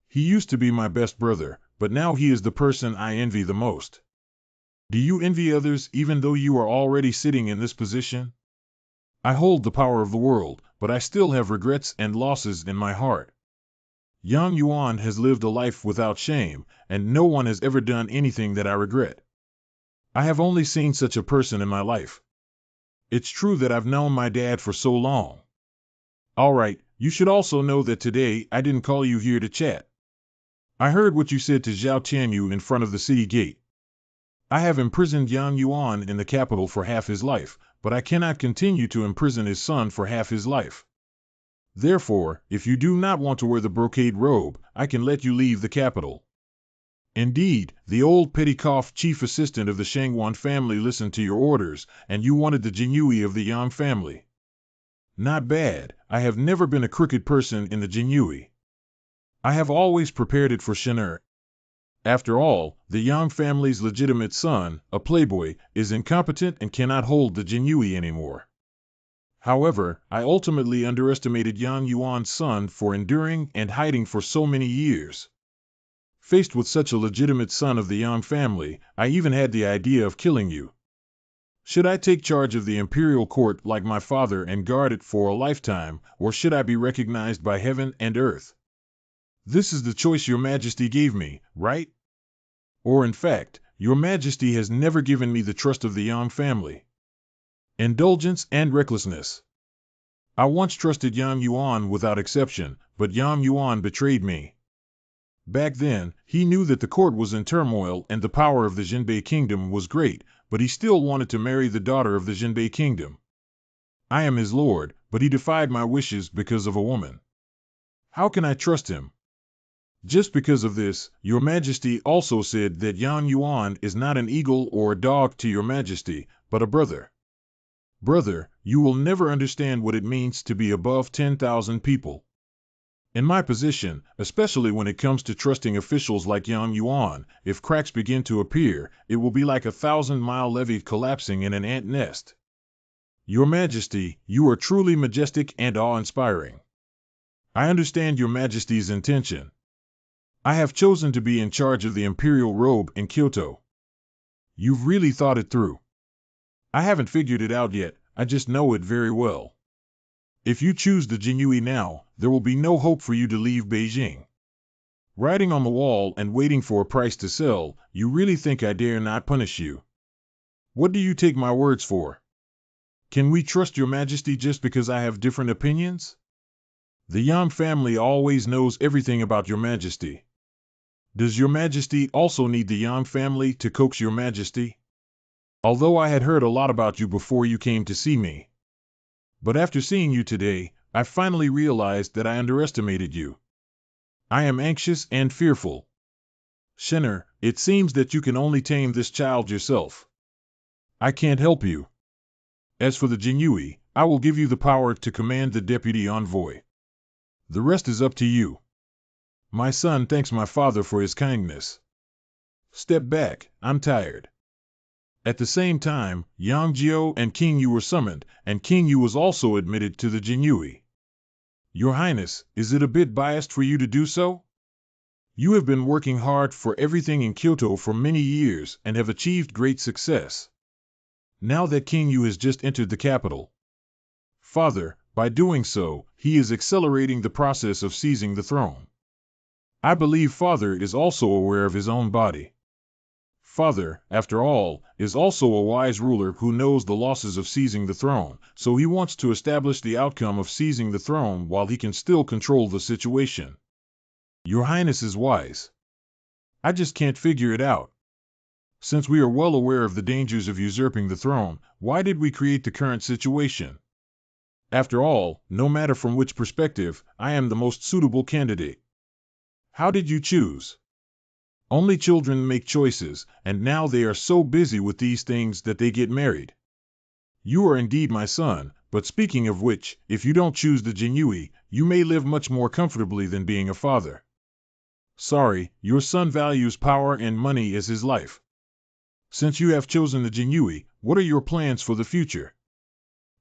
he used to be my best brother, but now he is the person I envy the most. Do you envy others even though you are already sitting in this position? I hold the power of the world, but I still have regrets and losses in my heart. Yang Yuan has lived a life without shame, and no one has ever done anything that I regret. I have only seen such a person in my life. It's true that I've known my dad for so long. Alright, you should also know that today I didn't call you here to chat. I heard what you said to Zhao Tianyu in front of the city gate. I have imprisoned Yang Yuan in the capital for half his life, but I cannot continue to imprison his son for half his life. Therefore, if you do not want to wear the brocade robe, I can let you leave the capital. Indeed, the old Petikoff chief assistant of the Shangwan family listened to your orders, and you wanted the Jinyui of the Yang family. Not bad, I have never been a crooked person in the Jinyui. I have always prepared it for Shen'er. After all, the Yang family's legitimate son, a playboy, is incompetent and cannot hold the Jinyui anymore. However, I ultimately underestimated Yang Yuan's son for enduring and hiding for so many years. Faced with such a legitimate son of the Yang family, I even had the idea of killing you. Should I take charge of the imperial court like my father and guard it for a lifetime, or should I be recognized by heaven and earth? This is the choice Your Majesty gave me, right? Or in fact, Your Majesty has never given me the trust of the Yang family. Indulgence and recklessness. I once trusted Yang Yuan without exception, but Yang Yuan betrayed me. Back then, he knew that the court was in turmoil and the power of the Jinbei kingdom was great, but he still wanted to marry the daughter of the Jinbei kingdom. I am his lord, but he defied my wishes because of a woman. How can I trust him? Just because of this, Your Majesty also said that Yang Yuan is not an eagle or a dog to Your Majesty, but a brother. Brother, you will never understand what it means to be above 10,000 people. In my position, especially when it comes to trusting officials like Yang Yuan, if cracks begin to appear, it will be like a 1,000-mile levee collapsing in an ant nest. Your Majesty, you are truly majestic and awe-inspiring. I understand Your Majesty's intention. I have chosen to be in charge of the imperial robe in Kyoto. You've really thought it through. I haven't figured it out yet, I just know it very well. If you choose the Jinyui now, there will be no hope for you to leave Beijing. Writing on the wall and waiting for a price to sell, you really think I dare not punish you? What do you take my words for? Can we trust your majesty just because I have different opinions? The Yang family always knows everything about your majesty. Does your majesty also need the Yang family to coax your majesty? Although I had heard a lot about you before you came to see me. But after seeing you today, I finally realized that I underestimated you. I am anxious and fearful. Shenner, it seems that you can only tame this child yourself. I can't help you. As for the Jinyui, I will give you the power to command the deputy envoy. The rest is up to you. My son thanks my father for his kindness. Step back, I'm tired. At the same time, Yang Jiao and King Yu were summoned, and King Yu was also admitted to the Jinyui. Your Highness, is it a bit biased for you to do so? You have been working hard for everything in Kyoto for many years and have achieved great success. Now that King Yu has just entered the capital. Father, by doing so, he is accelerating the process of seizing the throne. I believe Father is also aware of his own body. Father, after all, is also a wise ruler who knows the losses of seizing the throne, so he wants to establish the outcome of seizing the throne while he can still control the situation. Your Highness is wise. I just can't figure it out. Since we are well aware of the dangers of usurping the throne, why did we create the current situation? After all, no matter from which perspective, I am the most suitable candidate. How did you choose? Only children make choices, and now they are so busy with these things that they get married. You are indeed my son, but speaking of which, if you don't choose the Jinyui, you may live much more comfortably than being a father. Sorry, your son values power and money as his life. Since you have chosen the Jinyui, what are your plans for the future?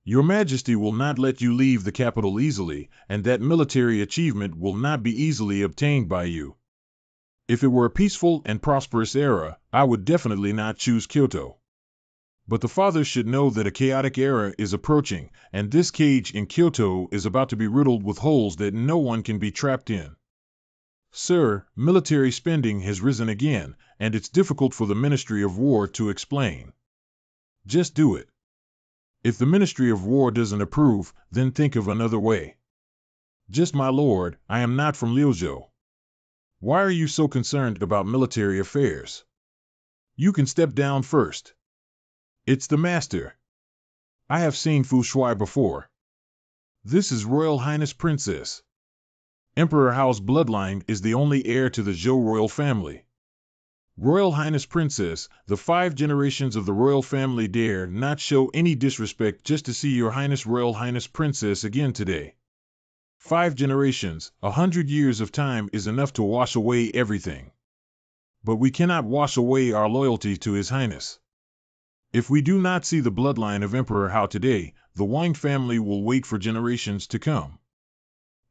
Your Majesty will not let you leave the capital easily, and that military achievement will not be easily obtained by you. If it were a peaceful and prosperous era, I would definitely not choose Kyoto. But the father should know that a chaotic era is approaching, and this cage in Kyoto is about to be riddled with holes that no one can be trapped in. Sir, military spending has risen again, and it's difficult for the Ministry of War to explain. Just do it. If the Ministry of War doesn't approve, then think of another way. Just my lord, I am not from Liuzhou. Why are you so concerned about military affairs? You can step down first. It's the master. I have seen Fu Shui before. This is Royal Highness Princess. Emperor Hao's bloodline is the only heir to the Zhou royal family. Royal Highness Princess, the 5 generations of the royal family dare not show any disrespect just to see your Highness Royal Highness Princess again today. 5 generations, 100 years of time is enough to wash away everything. But we cannot wash away our loyalty to His Highness. If we do not see the bloodline of Emperor Hao today, the Wang family will wait for generations to come.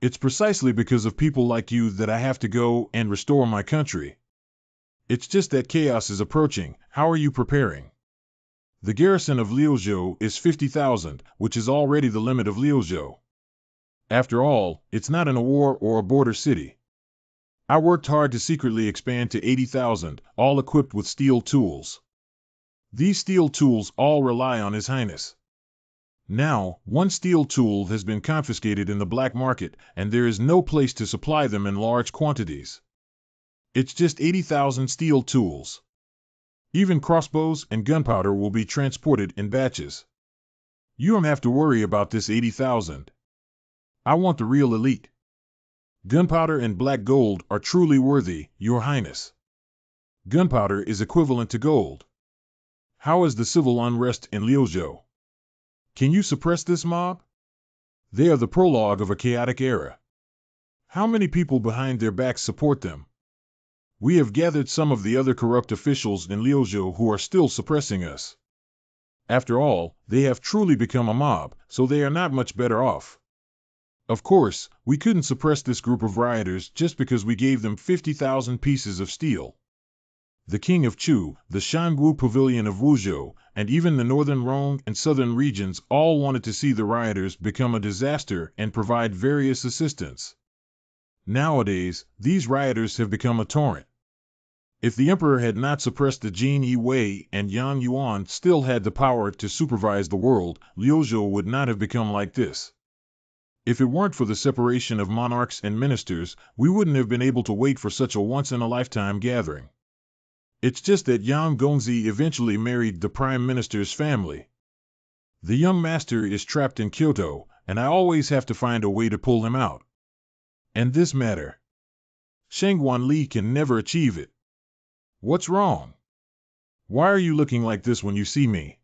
It's precisely because of people like you that I have to go and restore my country. It's just that chaos is approaching. How are you preparing? The garrison of Liuzhou is 50,000, which is already the limit of Liuzhou. After all, it's not in a war or a border city. I worked hard to secretly expand to 80,000, all equipped with steel tools. These steel tools all rely on His Highness. Now, one steel tool has been confiscated in the black market, and there is no place to supply them in large quantities. It's just 80,000 steel tools. Even crossbows and gunpowder will be transported in batches. You don't have to worry about this 80,000. I want the real elite. Gunpowder and black gold are truly worthy, Your Highness. Gunpowder is equivalent to gold. How is the civil unrest in Liuzhou? Can you suppress this mob? They are the prologue of a chaotic era. How many people behind their backs support them? We have gathered some of the other corrupt officials in Liuzhou who are still suppressing us. After all, they have truly become a mob, so they are not much better off. Of course, we couldn't suppress this group of rioters just because we gave them 50,000 pieces of steel. the king of Chu, the Shangu Pavilion of Wuzhou, and even the northern Rong and southern regions all wanted to see the rioters become a disaster and provide various assistance. Nowadays, these rioters have become a torrent. If the emperor had not suppressed the Jin Yi Wei and Yang Yuan still had the power to supervise the world, Liuzhou would not have become like this. If it weren't for the separation of monarchs and ministers, we wouldn't have been able to wait for such a once-in-a-lifetime gathering. It's just that Yang Gongzi eventually married the prime minister's family. The young master is trapped in Kyoto, and I always have to find a way to pull him out. And this matter. Shangguan Li can never achieve it. What's wrong? Why are you looking like this when you see me?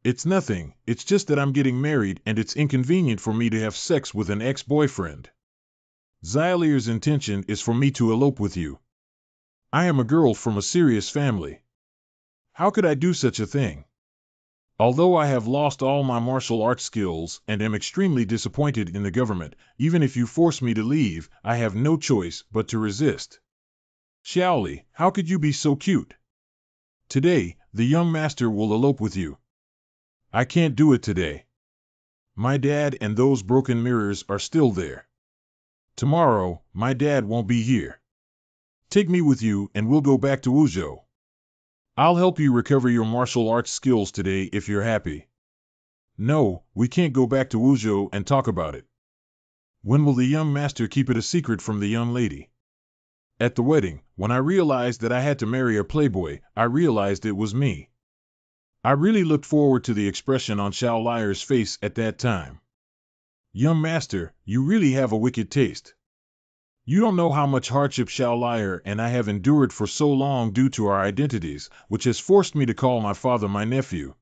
It's nothing, it's just that I'm getting married and it's inconvenient for me to have sex with an ex-boyfriend. Xylier's intention is for me to elope with you. I am a girl from a serious family. How could I do such a thing? Although I have lost all my martial arts skills and am extremely disappointed in the government, even if you force me to leave, I have no choice but to resist. Xiaoli, how could you be so cute? Today, the young master will elope with you. I can't do it today. My dad and those broken mirrors are still there. Tomorrow, my dad won't be here. Take me with you and we'll go back to Wuzhou. I'll help you recover your martial arts skills today if you're happy. No, we can't go back to Wuzhou and talk about it. When will the young master keep it a secret from the young lady? At the wedding, when I realized that I had to marry a playboy, I realized it was me. I really looked forward to the expression on Xiao Lier's face at that time. Young master, you really have a wicked taste. You don't know how much hardship Xiao Lier and I have endured for so long due to our identities, which has forced me to call my father my nephew.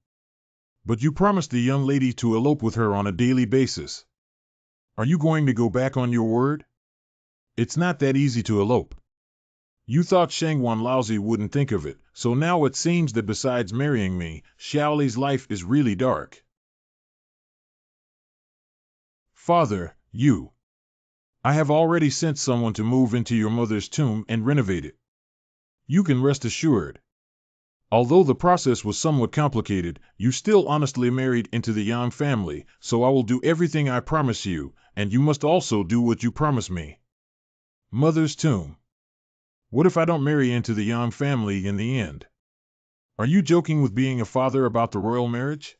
But you promised the young lady to elope with her on a daily basis. Are you going to go back on your word? It's not that easy to elope. You thought Shangguan Laozi wouldn't think of it, so now it seems that besides marrying me, Xiaoli's life is really dark. Father, I have already sent someone to move into your mother's tomb and renovate it. You can rest assured. Although the process was somewhat complicated, you still honestly married into the Yang family, so I will do everything I promise you, and you must also do what you promise me. Mother's tomb. What if I don't marry into the Yang family in the end? Are you joking with being a father about the royal marriage?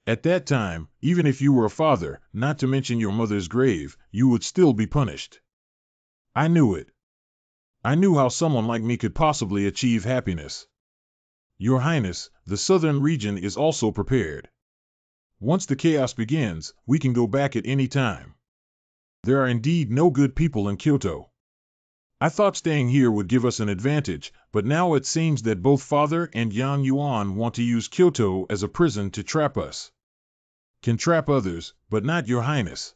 At that time, even if you were a father, not to mention your mother's grave, you would still be punished. I knew it. I knew how someone like me could possibly achieve happiness. Your Highness, the southern region is also prepared. Once the chaos begins, we can go back at any time. There are indeed no good people in Kyoto. I thought staying here would give us an advantage, but now it seems that both Father and Yang Yuan want to use Kyoto as a prison to trap us. Can trap others, but not your Highness.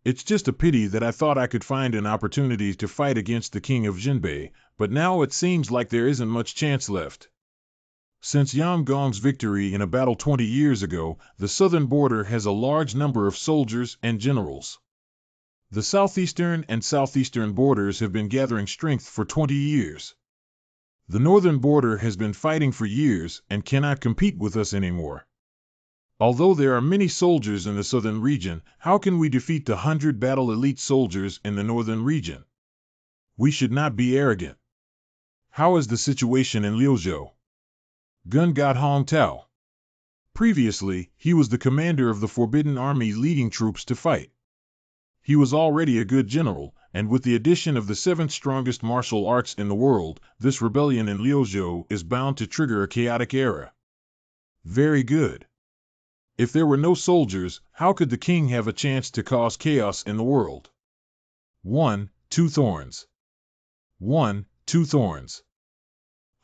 It's just a pity that I thought I could find an opportunity to fight against the king of Jinbei, but now it seems like there isn't much chance left. Since Yang Gong's victory in a battle 20 years ago, the southern border has a large number of soldiers and generals. The southeastern and southeastern borders have been gathering strength for 20 years. The northern border has been fighting for years and cannot compete with us anymore. Although there are many soldiers in the southern region, how can we defeat the 100 battle elite soldiers in the northern region? We should not be arrogant. How is the situation in Liuzhou? Gun got Hong Tao. Previously, he was the commander of the Forbidden Army leading troops to fight. He was already a good general, and with the addition of the 7th strongest martial arts in the world, this rebellion in Liuzhou is bound to trigger a chaotic era. Very good. If there were no soldiers, how could the king have a chance to cause chaos in the world? 2 thorns. 2 thorns.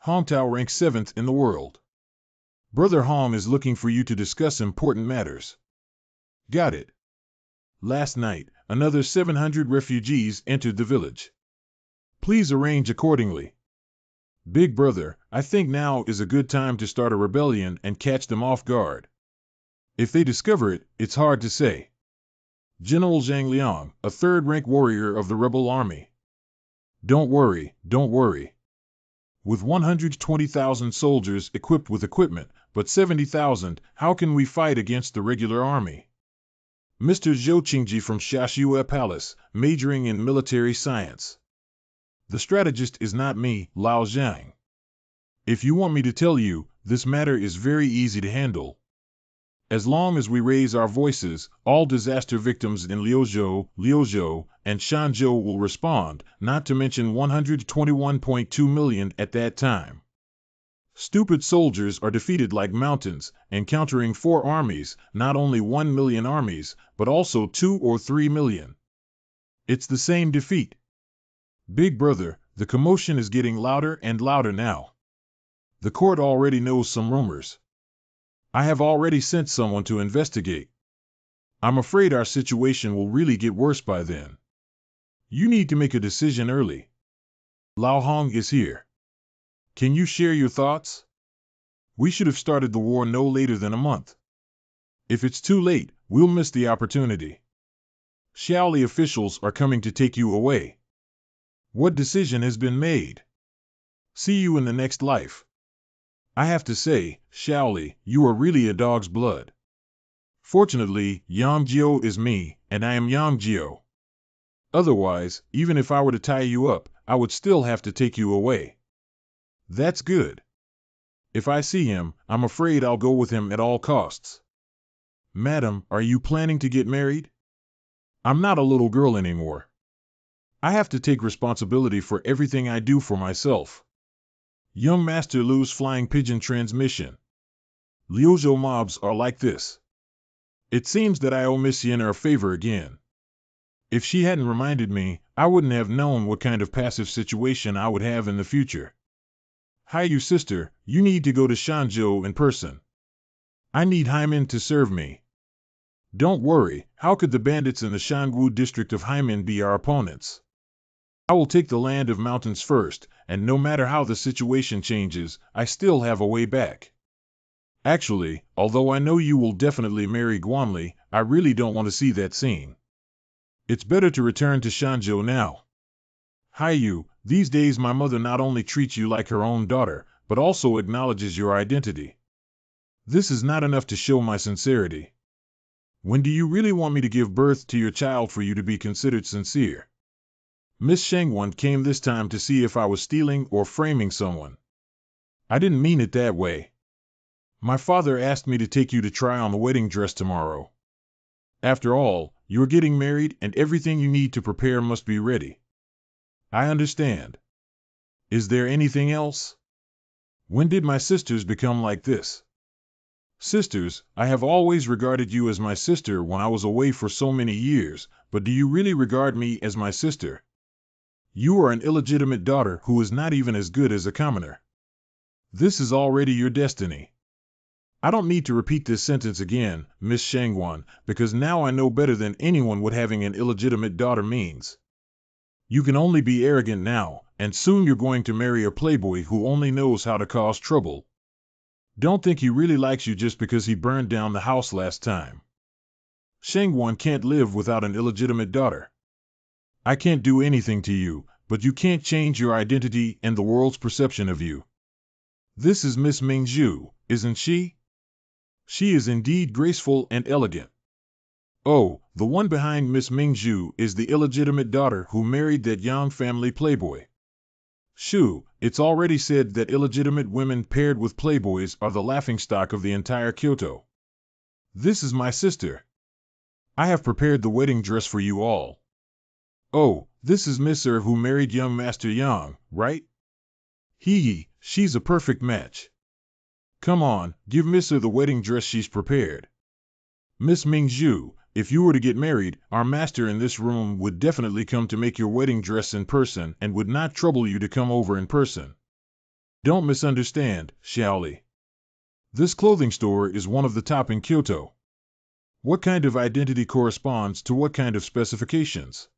Hong Tao ranks 7th in the world. Brother Hong is looking for you to discuss important matters. Got it. Last night, another 700 refugees entered the village. Please arrange accordingly. Big brother, I think now is a good time to start a rebellion and catch them off guard. If they discover it, it's hard to say. General Zhang Liang, a 3rd-rank warrior of the rebel army. Don't worry, don't worry. With 120,000 soldiers equipped with equipment, but 70,000, how can we fight against the regular army? Mr. Zhou Qingji from Shashua Palace, majoring in military science. The strategist is not me, Lao Zhang. If you want me to tell you, this matter is very easy to handle. As long as we raise our voices, all disaster victims in Liuzhou, and Shanzhou will respond, not to mention 121.2 million at that time. Stupid soldiers are defeated like mountains, encountering 4 armies, not only 1 million armies, but also 2 or 3 million. It's the same defeat. Big brother, the commotion is getting louder and louder now. The court already knows some rumors. I have already sent someone to investigate. I'm afraid our situation will really get worse by then. You need to make a decision early. Lao Hong is here. Can you share your thoughts? We should have started the war no later than a month. If it's too late, we'll miss the opportunity. Xiaoli officials are coming to take you away. What decision has been made? See you in the next life. I have to say, Xiaoli, you are really a dog's blood. Fortunately, Yang Jiao is me, and I am Yang Jiao. Otherwise, even if I were to tie you up, I would still have to take you away. That's good. If I see him, I'm afraid I'll go with him at all costs. Madam, are you planning to get married? I'm not a little girl anymore. I have to take responsibility for everything I do for myself. Young Master Lu's flying pigeon transmission. Liuzhou mobs are like this. It seems that I owe Miss Yenna a favor again. If she hadn't reminded me, I wouldn't have known what kind of passive situation I would have in the future. Hi, you sister, you need to go to Shanzhou in person. I need Haimin to serve me. Don't worry, how could the bandits in the Shangwu district of Haimin be our opponents? I will take the land of mountains first, and no matter how the situation changes, I still have a way back. Actually, although I know you will definitely marry Guanli, I really don't want to see that scene. It's better to return to Shanzhou now. Hi you, these days my mother not only treats you like her own daughter, but also acknowledges your identity. This is not enough to show my sincerity. When do you really want me to give birth to your child for you to be considered sincere? Miss Shengwan came this time to see if I was stealing or framing someone. I didn't mean it that way. My father asked me to take you to try on the wedding dress tomorrow. After all, you're getting married and everything you need to prepare must be ready. I understand. Is there anything else? When did my sisters become like this? Sisters, I have always regarded you as my sister when I was away for so many years, but do you really regard me as my sister? You are an illegitimate daughter who is not even as good as a commoner. This is already your destiny. I don't need to repeat this sentence again, Miss Shangwan, because now I know better than anyone what having an illegitimate daughter means. You can only be arrogant now, and soon you're going to marry a playboy who only knows how to cause trouble. Don't think he really likes you just because he burned down the house last time. Shangwan can't live without an illegitimate daughter. I can't do anything to you, but you can't change your identity and the world's perception of you. This is Miss Mingzhu, isn't she? She is indeed graceful and elegant. Oh, the one behind Miss Mingzhu is the illegitimate daughter who married that Yang family playboy. Shoo, it's already said that illegitimate women paired with playboys are the laughingstock of the entire Kyoto. This is my sister. I have prepared the wedding dress for you all. Oh, this is Miss Er who married young Master Yang, right? Hee, she's a perfect match. Come on, give Miss Er the wedding dress she's prepared. Miss Mingzhu, if you were to get married, our master in this room would definitely come to make your wedding dress in person and would not trouble you to come over in person. Don't misunderstand, Xiaoli. This clothing store is one of the top in Kyoto. What kind of identity corresponds to what kind of specifications?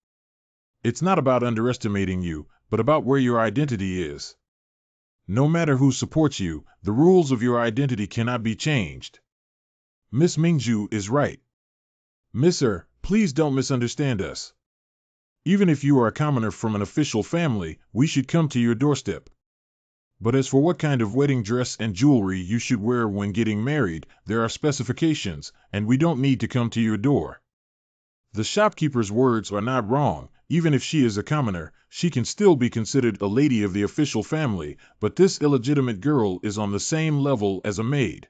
It's not about underestimating you, but about where your identity is. No matter who supports you, the rules of your identity cannot be changed. Miss Mingzhu is right. Miss Er, please don't misunderstand us. Even if you are a commoner from an official family, we should come to your doorstep. But as for what kind of wedding dress and jewelry you should wear when getting married, there are specifications, and we don't need to come to your door. The shopkeeper's words are not wrong. Even if she is a commoner, she can still be considered a lady of the official family, but this illegitimate girl is on the same level as a maid.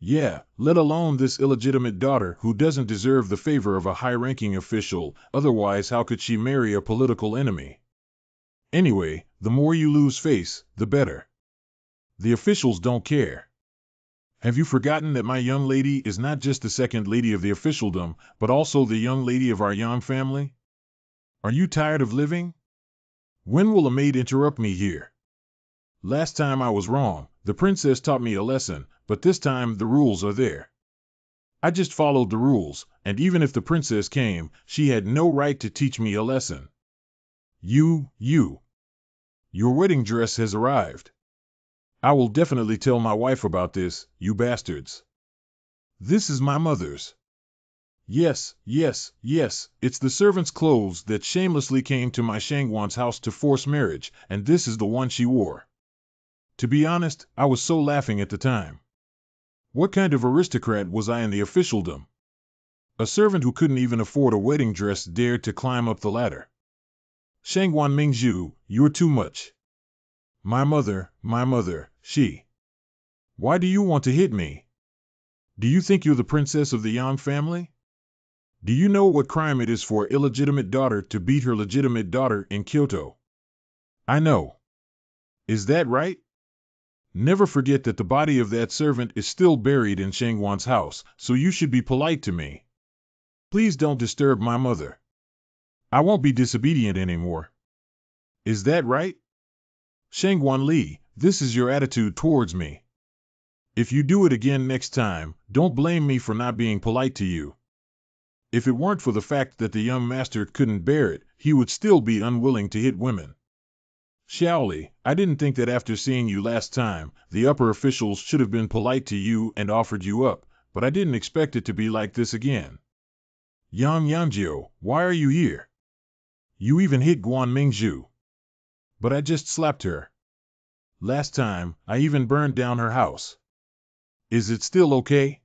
Yeah, let alone this illegitimate daughter who doesn't deserve the favor of a high-ranking official, otherwise how could she marry a political enemy? Anyway, the more you lose face, the better. The officials don't care. Have you forgotten that my young lady is not just the second lady of the officialdom, but also the young lady of our Yang family? Are you tired of living? When will a maid interrupt me here? Last time I was wrong. The princess taught me a lesson, but this time the rules are there. I just followed the rules, and even if the princess came, she had no right to teach me a lesson. Your wedding dress has arrived. I will definitely tell my wife about this, you bastards. This is my mother's. Yes, it's the servant's clothes that shamelessly came to my Shangwan's house to force marriage, and this is the one she wore. To be honest, I was so laughing at the time. What kind of aristocrat was I in the officialdom? A servant who couldn't even afford a wedding dress dared to climb up the ladder. Shangwan Mingzhu, you're too much. My mother, she. Why do you want to hit me? Do you think you're the princess of the Yang family? Do you know what crime it is for an illegitimate daughter to beat her legitimate daughter in Kyoto? I know. Is that right? Never forget that the body of that servant is still buried in Shangwan's house, so you should be polite to me. Please don't disturb my mother. I won't be disobedient anymore. Is that right? Shangwan Li, this is your attitude towards me. If you do it again next time, don't blame me for not being polite to you. If it weren't for the fact that the young master couldn't bear it, he would still be unwilling to hit women. Xiaoli, I didn't think that after seeing you last time, the upper officials should have been polite to you and offered you up, but I didn't expect it to be like this again. Yang Yanjiu, why are you here? You even hit Guan Mingzhu. But I just slapped her. Last time, I even burned down her house. Is it still okay?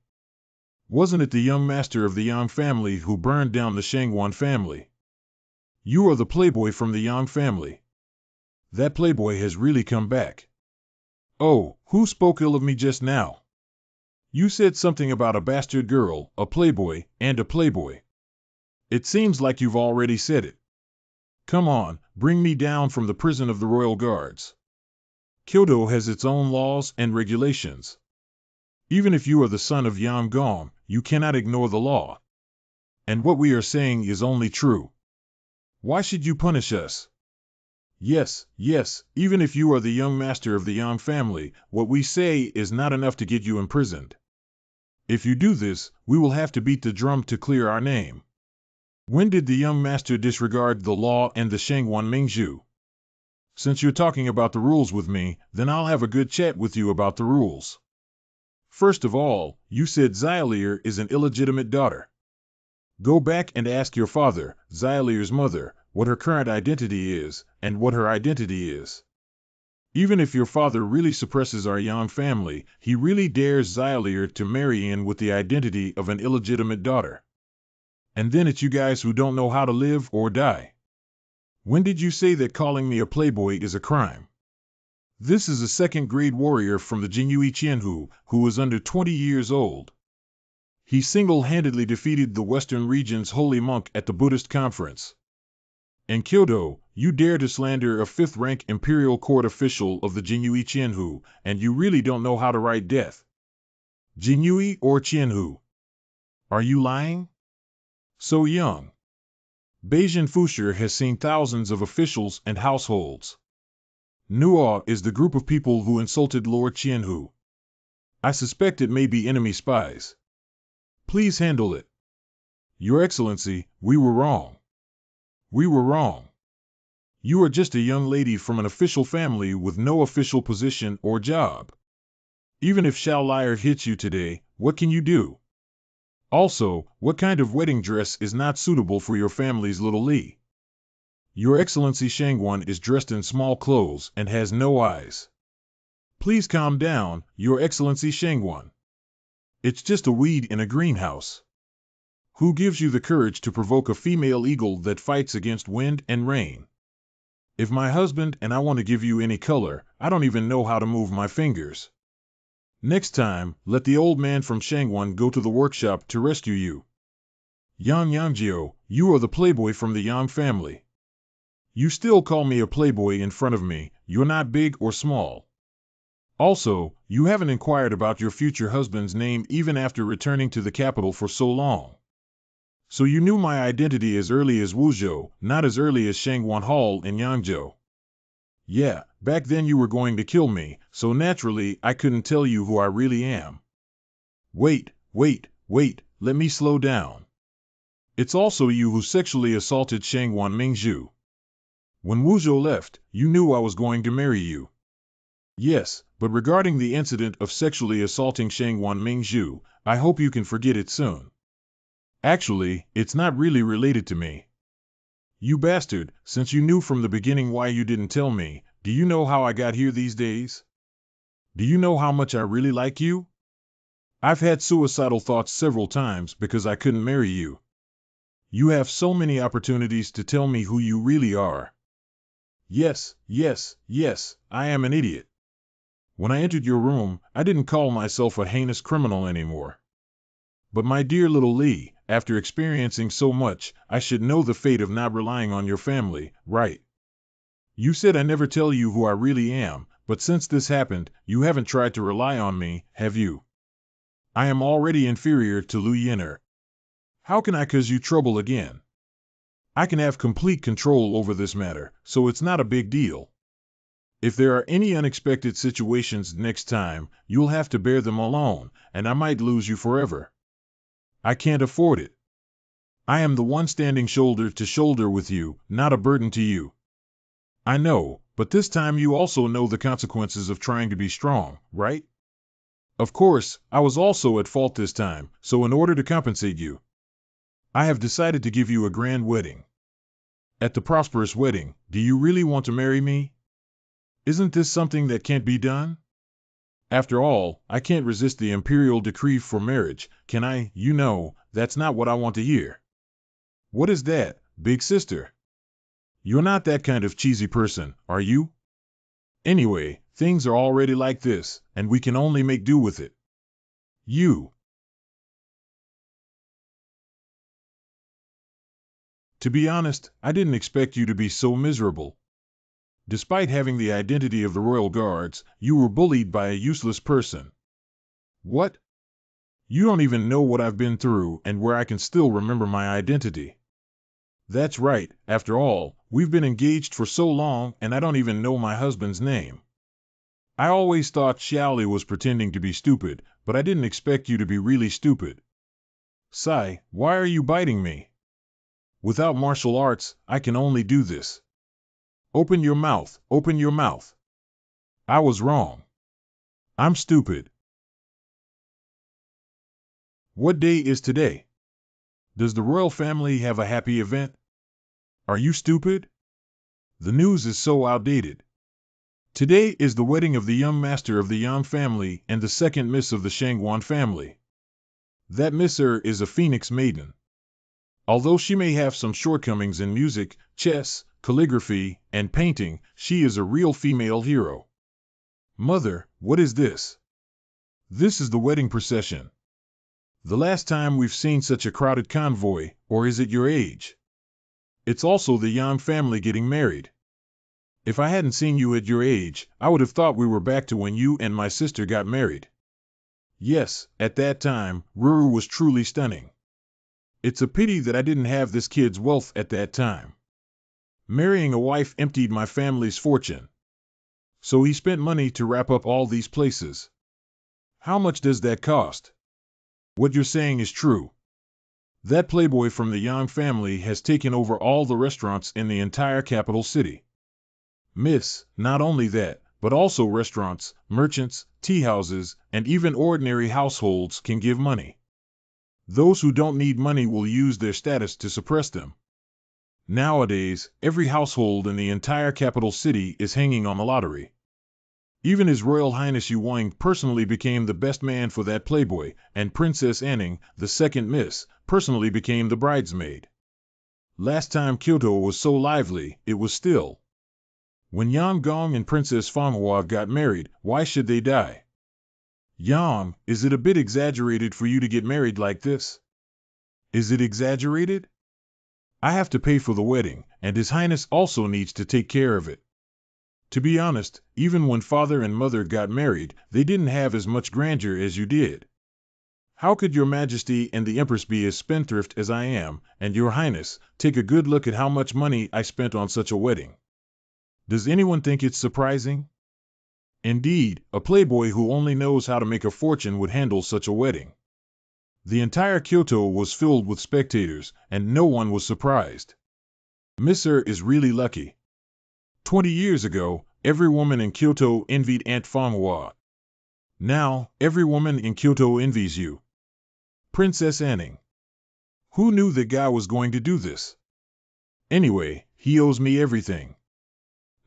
Wasn't it the young master of the Yang family who burned down the Shangwan family? You are the playboy from the Yang family. That playboy has really come back. Oh, who spoke ill of me just now? You said something about a bastard girl, a playboy, and a playboy. It seems like you've already said it. Come on, bring me down from the prison of the royal guards. Kyoto has its own laws and regulations. Even if you are the son of Yang Gong, you cannot ignore the law. And what we are saying is only true. Why should you punish us? Yes, even if you are the young master of the Yang family, what we say is not enough to get you imprisoned. If you do this, we will have to beat the drum to clear our name. When did the young master disregard the law and the Shangwan Mingzhu? Since you're talking about the rules with me, then I'll have a good chat with you about the rules. First of all, you said Xiaolier is an illegitimate daughter. Go back and ask your father, Xiaolier's mother, what her current identity is, and what her identity is. Even if your father really suppresses our Yang family, he really dares Xiaolier to marry in with the identity of an illegitimate daughter. And then it's you guys who don't know how to live or die. When did you say that calling me a playboy is a crime? This is a second-grade warrior from the Jinyue Qianhu, who is under 20 years old. He single-handedly defeated the Western region's holy monk at the Buddhist conference. In Kyoto, you dare to slander a fifth-rank imperial court official of the Jinyue Qianhu, and you really don't know how to write death. Jinyue or Qianhu? Are you lying? So young. Beijing Fusher has seen thousands of officials and households. Nuo is the group of people who insulted Lord Qianhu. I suspect it may be enemy spies. Please handle it. Your Excellency, we were wrong. We were wrong. You are just a young lady from an official family with no official position or job. Even if Xiaolier hits you today, what can you do? Also, what kind of wedding dress is not suitable for your family's little Li? Your Excellency Shangwan is dressed in small clothes and has no eyes. Please calm down, Your Excellency Shangwan. It's just a weed in a greenhouse. Who gives you the courage to provoke a female eagle that fights against wind and rain? If my husband and I want to give you any color, I don't even know how to move my fingers. Next time, let the old man from Shangwan go to the workshop to rescue you. Yang Yangjio, you are the playboy from the Yang family. You still call me a playboy in front of me, you're not big or small. Also, you haven't inquired about your future husband's name even after returning to the capital for so long. So you knew my identity as early as Wuzhou, not as early as Shangwan Hall in Yangzhou. Yeah, back then you were going to kill me, so naturally I couldn't tell you who I really am. Wait, let me slow down. It's also you who sexually assaulted Shangwan Mingzhu. When Wuzhou left, you knew I was going to marry you. Yes, but regarding the incident of sexually assaulting Shangwan Mingzhu, I hope you can forget it soon. Actually, it's not really related to me. You bastard, since you knew from the beginning why you didn't tell me, do you know how I got here these days? Do you know how much I really like you? I've had suicidal thoughts several times because I couldn't marry you. You have so many opportunities to tell me who you really are. Yes, I am an idiot. When I entered your room, I didn't call myself a heinous criminal anymore. But my dear little Lee, after experiencing so much, I should know the fate of not relying on your family, right? You said I never tell you who I really am, but since this happened, you haven't tried to rely on me, have you? I am already inferior to Lu Yin'er. How can I cause you trouble again? I can have complete control over this matter, so it's not a big deal. If there are any unexpected situations next time, you'll have to bear them alone, and I might lose you forever. I can't afford it. I am the one standing shoulder to shoulder with you, not a burden to you. I know, but this time you also know the consequences of trying to be strong, right? Of course, I was also at fault this time, so in order to compensate you, I have decided to give you a grand wedding. At the prosperous wedding, do you really want to marry me? Isn't this something that can't be done? After all, I can't resist the imperial decree for marriage, can I? You know, that's not what I want to hear. What is that, big sister? You're not that kind of cheesy person, are you? Anyway, things are already like this, and we can only make do with it. To be honest, I didn't expect you to be so miserable. Despite having the identity of the royal guards, you were bullied by a useless person. What? You don't even know what I've been through and where I can still remember my identity. That's right, after all, we've been engaged for so long and I don't even know my husband's name. I always thought Xiaoli was pretending to be stupid, but I didn't expect you to be really stupid. Sai, why are you biting me? Without martial arts, I can only do this. Open your mouth, open your mouth. I was wrong. I'm stupid. What day is today? Does the royal family have a happy event? Are you stupid? The news is so outdated. Today is the wedding of the young master of the Yang family and the second miss of the Shangwan family. That misser is a phoenix maiden. Although she may have some shortcomings in music, chess, calligraphy, and painting, she is a real female hero. Mother, what is this? This is the wedding procession. The last time we've seen such a crowded convoy, or is it your age? It's also the Yang family getting married. If I hadn't seen you at your age, I would have thought we were back to when you and my sister got married. Yes, at that time, Ruru was truly stunning. It's a pity that I didn't have this kid's wealth at that time. Marrying a wife emptied my family's fortune. So he spent money to wrap up all these places. How much does that cost? What you're saying is true. That playboy from the Yang family has taken over all the restaurants in the entire capital city. Miss, not only that, but also restaurants, merchants, tea houses, and even ordinary households can give money. Those who don't need money will use their status to suppress them. Nowadays, every household in the entire capital city is hanging on the lottery. Even His Royal Highness Yu Wang personally became the best man for that playboy, and Princess Anning, the second miss, personally became the bridesmaid. Last time Kyoto was so lively, it was still. When Yang Gong and Princess Fanghua got married, why should they die? Yang, is it a bit exaggerated for you to get married like this? Is it exaggerated? I have to pay for the wedding, and His Highness also needs to take care of it. To be honest, even when father and mother got married, they didn't have as much grandeur as you did. How could your Majesty and the Empress be as spendthrift as I am, and your Highness, take a good look at how much money I spent on such a wedding? Does anyone think it's surprising? Indeed, a playboy who only knows how to make a fortune would handle such a wedding. The entire Kyoto was filled with spectators, and no one was surprised. Miss Er is really lucky. 20 years ago, every woman in Kyoto envied Aunt Fanghua. Now, every woman in Kyoto envies you. Princess Anning. Who knew that guy was going to do this? Anyway, he owes me everything.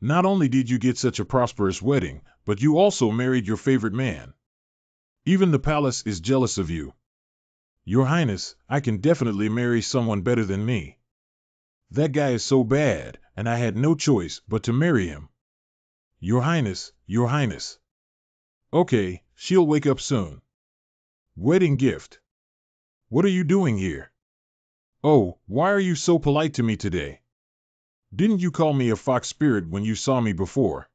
Not only did you get such a prosperous wedding, but you also married your favorite man. Even the palace is jealous of you. Your Highness, I can definitely marry someone better than me. That guy is so bad, and I had no choice but to marry him. Your Highness, Your Highness. Okay, she'll wake up soon. Wedding gift. What are you doing here? Oh, why are you so polite to me today? Didn't you call me a fox spirit when you saw me before?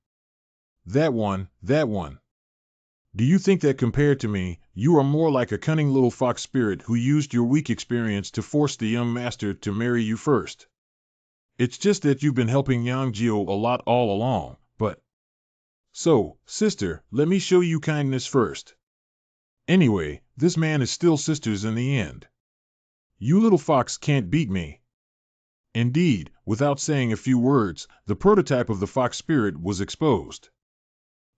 That one, that one. Do you think that compared to me, you are more like a cunning little fox spirit who used your weak experience to force the young master to marry you first? It's just that you've been helping Yang Jio a lot all along, but... So, sister, let me show you kindness first. Anyway, this man is still sisters in the end. You little fox can't beat me. Indeed, without saying a few words, the prototype of the fox spirit was exposed.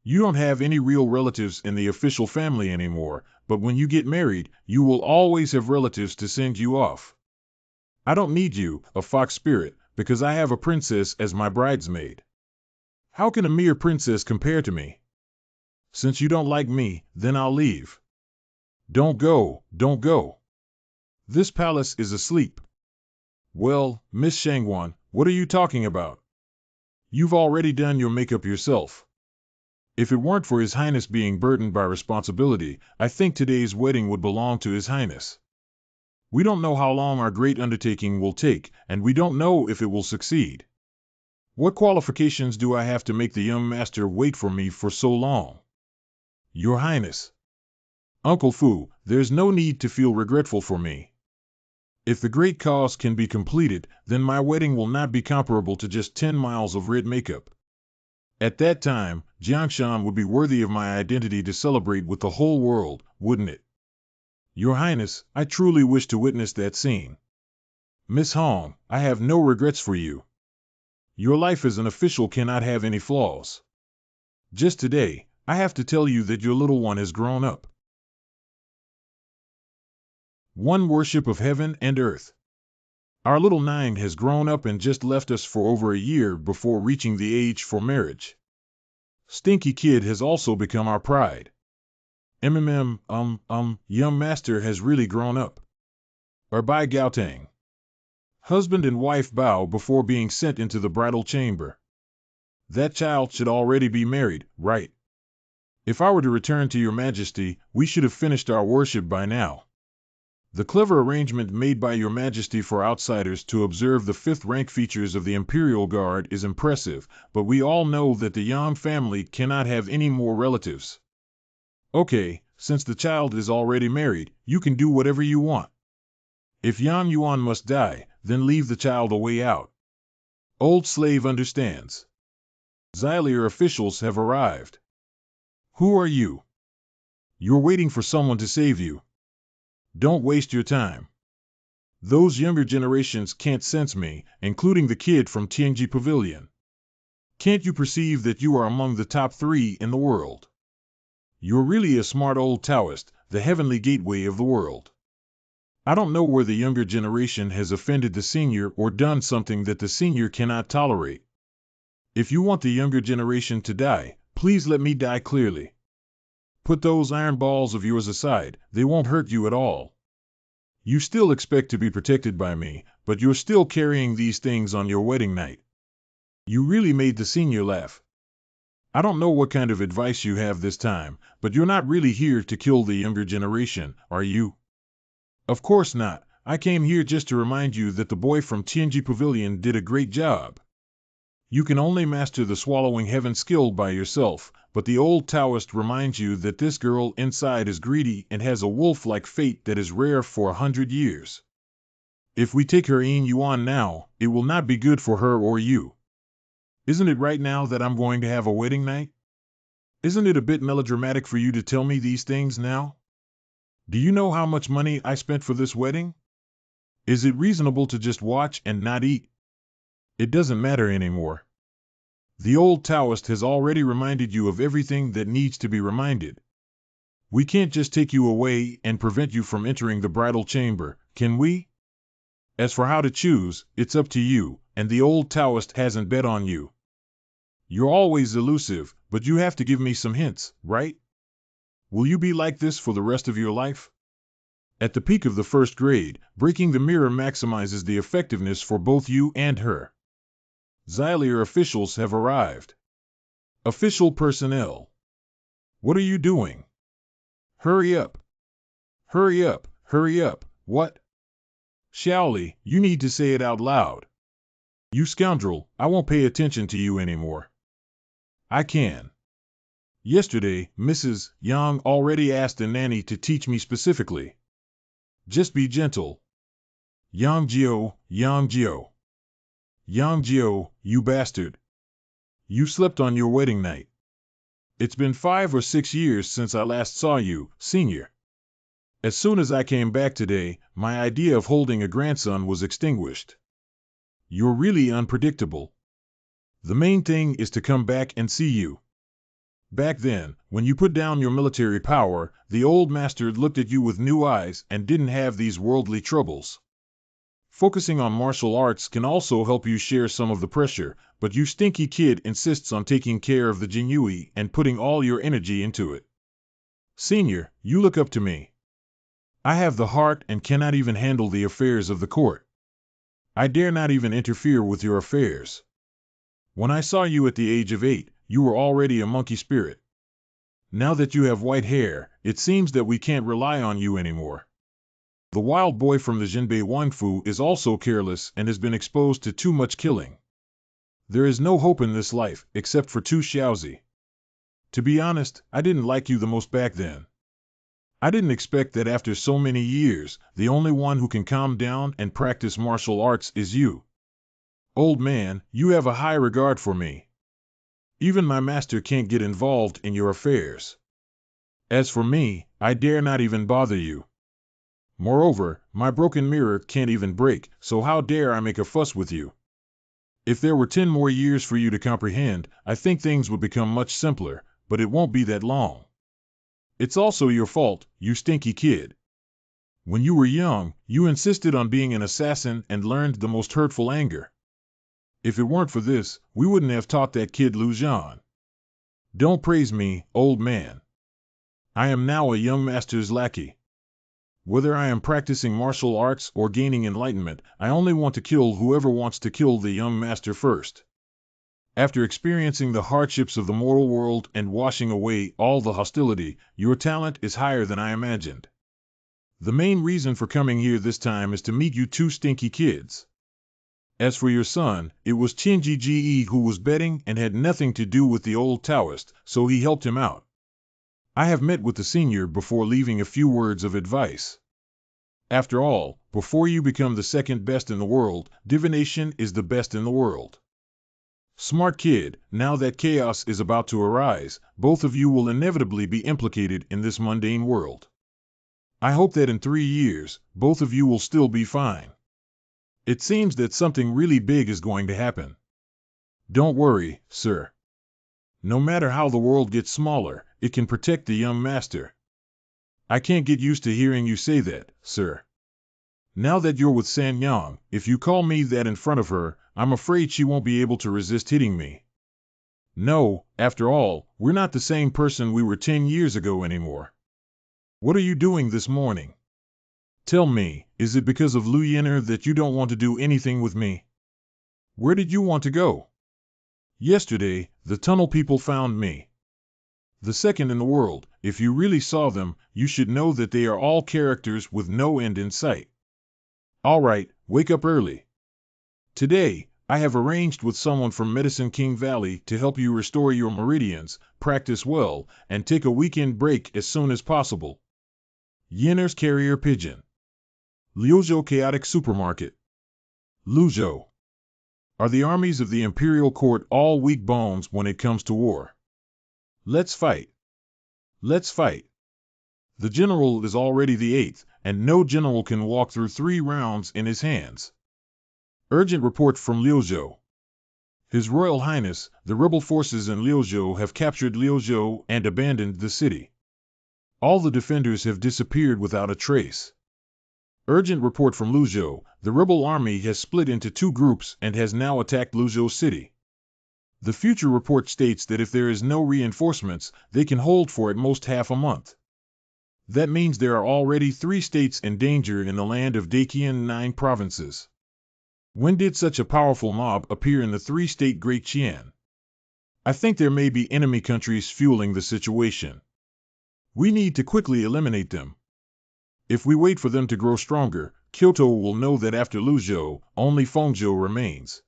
You don't have any real relatives in the official family anymore, but when you get married, you will always have relatives to send you off. I don't need you, a fox spirit, because I have a princess as my bridesmaid. How can a mere princess compare to me? Since you don't like me, then I'll leave. Don't go, don't go. This palace is asleep. Well, Miss Shangwan, what are you talking about? You've already done your makeup yourself. If it weren't for His Highness being burdened by responsibility, I think today's wedding would belong to His Highness. We don't know how long our great undertaking will take, and we don't know if it will succeed. What qualifications do I have to make the young master wait for me for so long? Your Highness. Uncle Fu, there's no need to feel regretful for me. If the great cause can be completed, then my wedding will not be comparable to just 10 miles of red makeup. At that time, Jiangshan would be worthy of my identity to celebrate with the whole world, wouldn't it? Your Highness, I truly wish to witness that scene. Miss Hong, I have no regrets for you. Your life as an official cannot have any flaws. Just today, I have to tell you that your little one has grown up. One worship of heaven and earth. Our little nine has grown up and just left us for over a year before reaching the age for marriage. Stinky Kid has also become our pride. Young master has really grown up. Or by Gauteng. Husband and wife bow before being sent into the bridal chamber. That child should already be married, right? If I were to return to your Majesty, we should have finished our worship by now. The clever arrangement made by your Majesty for outsiders to observe the fifth-rank features of the Imperial Guard is impressive, but we all know that the Yang family cannot have any more relatives. Okay, since the child is already married, you can do whatever you want. If Yang Yuan must die, then leave the child a way out. Old slave understands. Xylier officials have arrived. Who are you? You're waiting for someone to save you. Don't waste your time. Those younger generations can't sense me, including the kid from Tianji Pavilion. Can't you perceive that you are among the top 3 in the world? You're really a smart old Taoist, the heavenly gateway of the world. I don't know where the younger generation has offended the senior or done something that the senior cannot tolerate. If you want the younger generation to die, Please let me die clearly. Put those iron balls of yours aside, they won't hurt you at all. You still expect to be protected by me, but you're still carrying these things on your wedding night. You really made the senior laugh. I don't know what kind of advice you have this time, but you're not really here to kill the younger generation, are you? Of course not. I came here just to remind you that the boy from Tianji Pavilion did a great job. You can only master the swallowing heaven skill by yourself, but the old Taoist reminds you that this girl inside is greedy and has a wolf-like fate that is rare for 100 years. If we take her in Yuan now, it will not be good for her or you. Isn't it right now that I'm going to have a wedding night? Isn't it a bit melodramatic for you to tell me these things now? Do you know how much money I spent for this wedding? Is it reasonable to just watch and not eat? It doesn't matter anymore. The old Taoist has already reminded you of everything that needs to be reminded. We can't just take you away and prevent you from entering the bridal chamber, can we? As for how to choose, it's up to you, and the old Taoist hasn't bet on you. You're always elusive, but you have to give me some hints, right? Will you be like this for the rest of your life? At the peak of the first grade, breaking the mirror maximizes the effectiveness for both you and her. Xylier officials have arrived. Official personnel. What are you doing? Hurry up. Hurry up, hurry up, what? Xiaoli, you need to say it out loud. You scoundrel, I won't pay attention to you anymore. I can. Yesterday, Mrs. Yang already asked a nanny to teach me specifically. Just be gentle. Yang Jiao, Yang Jiao. Yang Jiao, you bastard. You slept on your wedding night. It's been 5 or 6 years since I last saw you, senior. As soon as I came back today, my idea of holding a grandson was extinguished. You're really unpredictable. The main thing is to come back and see you. Back then, when you put down your military power, the old master looked at you with new eyes and didn't have these worldly troubles. Focusing on martial arts can also help you share some of the pressure, but you stinky kid insists on taking care of the Jinyui and putting all your energy into it. Senior, you look up to me. I have the heart and cannot even handle the affairs of the court. I dare not even interfere with your affairs. When I saw you at the age of 8, you were already a monkey spirit. Now that you have white hair, it seems that we can't rely on you anymore. The wild boy from the Jinbei Wanfu is also careless and has been exposed to too much killing. There is no hope in this life, except for Tu Xiaozi. To be honest, I didn't like you the most back then. I didn't expect that after so many years, the only one who can calm down and practice martial arts is you. Old man, you have a high regard for me. Even my master can't get involved in your affairs. As for me, I dare not even bother you. Moreover, my broken mirror can't even break, so how dare I make a fuss with you? If there were 10 more years for you to comprehend, I think things would become much simpler, but it won't be that long. It's also your fault, you stinky kid. When you were young, you insisted on being an assassin and learned the most hurtful anger. If it weren't for this, we wouldn't have taught that kid Lu Zhan. Don't praise me, old man. I am now a young master's lackey. Whether I am practicing martial arts or gaining enlightenment, I only want to kill whoever wants to kill the young master first. After experiencing the hardships of the moral world and washing away all the hostility, your talent is higher than I imagined. The main reason for coming here this time is to meet you two stinky kids. As for your son, it was Qinji Ge who was betting and had nothing to do with the old Taoist, so he helped him out. I have met with the senior before leaving a few words of advice. After all, before you become the second best in the world, divination is the best in the world. Smart kid, now that chaos is about to arise, both of you will inevitably be implicated in this mundane world. I hope that in 3 years, both of you will still be fine. It seems that something really big is going to happen. Don't worry, sir. No matter how the world gets smaller, it can protect the young master. I can't get used to hearing you say that, sir. Now that you're with San Yang, if you call me that in front of her, I'm afraid she won't be able to resist hitting me. No, after all, we're not the same person we were 10 years ago anymore. What are you doing this morning? Tell me, is it because of Lu Yenner that you don't want to do anything with me? Where did you want to go? Yesterday, the tunnel people found me. The second in the world. If you really saw them, you should know that they are all characters with no end in sight. All right, wake up early. Today, I have arranged with someone from Medicine King Valley to help you restore your meridians, practice well, and take a weekend break as soon as possible. Yenner's Carrier Pigeon. Liuzhou Chaotic Supermarket. Liuzhou. Are the armies of the Imperial Court all weak bones when it comes to war? Let's fight. Let's fight. The general is already the 8th, and no general can walk through 3 rounds in his hands. Urgent report from Liuzhou. His Royal Highness, the rebel forces in Liuzhou have captured Liuzhou and abandoned the city. All the defenders have disappeared without a trace. Urgent report from Liuzhou. The rebel army has split into 2 groups and has now attacked Liuzhou city. The future report states that if there is no reinforcements, they can hold for at most half a month. That means there are already 3 states in danger in the land of Dakian 9 provinces. When did such a powerful mob appear in the 3-state Great Qian? I think there may be enemy countries fueling the situation. We need to quickly eliminate them. If we wait for them to grow stronger, Kyoto will know that after Liuzhou, only Fengzhou remains.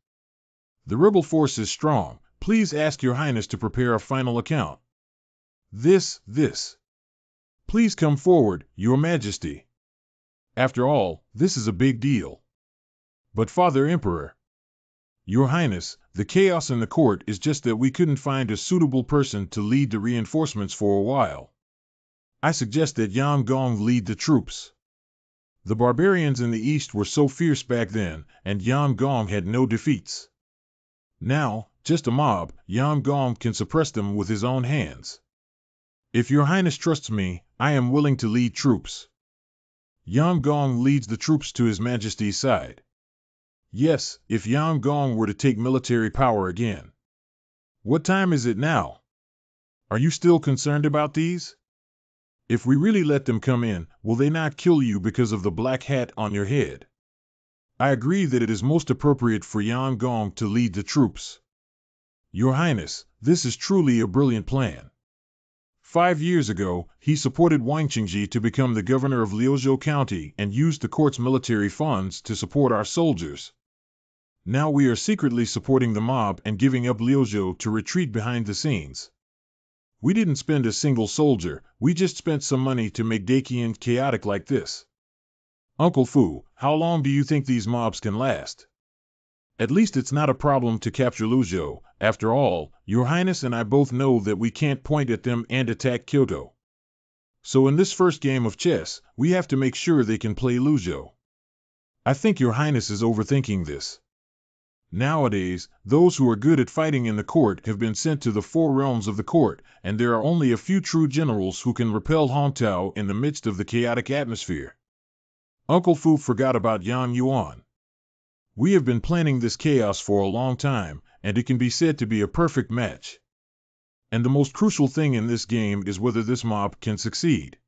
The rebel force is strong. Please ask Your Highness to prepare a final account. This. Please come forward, Your Majesty. After all, this is a big deal. But Father Emperor, Your Highness, the chaos in the court is just that we couldn't find a suitable person to lead the reinforcements for a while. I suggest that Yan Gong lead the troops. The barbarians in the east were so fierce back then, and Yan Gong had no defeats. Now, just a mob, Yan Gong can suppress them with his own hands. If Your Highness trusts me, I am willing to lead troops. Yan Gong leads the troops to His Majesty's side. Yes, if Yan Gong were to take military power again. What time is it now? Are you still concerned about these? If we really let them come in, will they not kill you because of the black hat on your head? I agree that it is most appropriate for Yan Gong to lead the troops. Your Highness, this is truly a brilliant plan. 5 years ago, he supported Wang Qingji to become the governor of Liuzhou County and used the court's military funds to support our soldiers. Now we are secretly supporting the mob and giving up Liuzhou to retreat behind the scenes. We didn't spend a single soldier, we just spent some money to make Dakian chaotic like this. Uncle Fu, how long do you think these mobs can last? At least it's not a problem to capture Liuzhou. After all, Your Highness and I both know that we can't point at them and attack Kyoto. So in this first game of chess, we have to make sure they can play Liuzhou. I think Your Highness is overthinking this. Nowadays, those who are good at fighting in the court have been sent to the 4 realms of the court, and there are only a few true generals who can repel Hongtao in the midst of the chaotic atmosphere. Uncle Fu forgot about Yang Yuan. We have been planning this chaos for a long time, and it can be said to be a perfect match. And the most crucial thing in this game is whether this mob can succeed.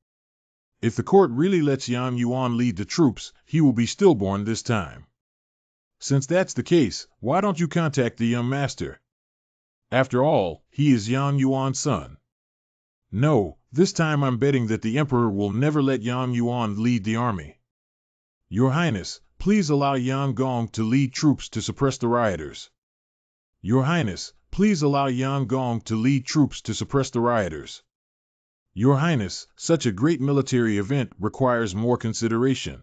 If the court really lets Yang Yuan lead the troops, he will be stillborn this time. Since that's the case, why don't you contact the young master? After all, he is Yang Yuan's son. No, this time I'm betting that the emperor will never let Yang Yuan lead the army. Your Highness, please allow Yan Gong to lead troops to suppress the rioters. Your Highness, please allow Yan Gong to lead troops to suppress the rioters. Your Highness, such a great military event requires more consideration.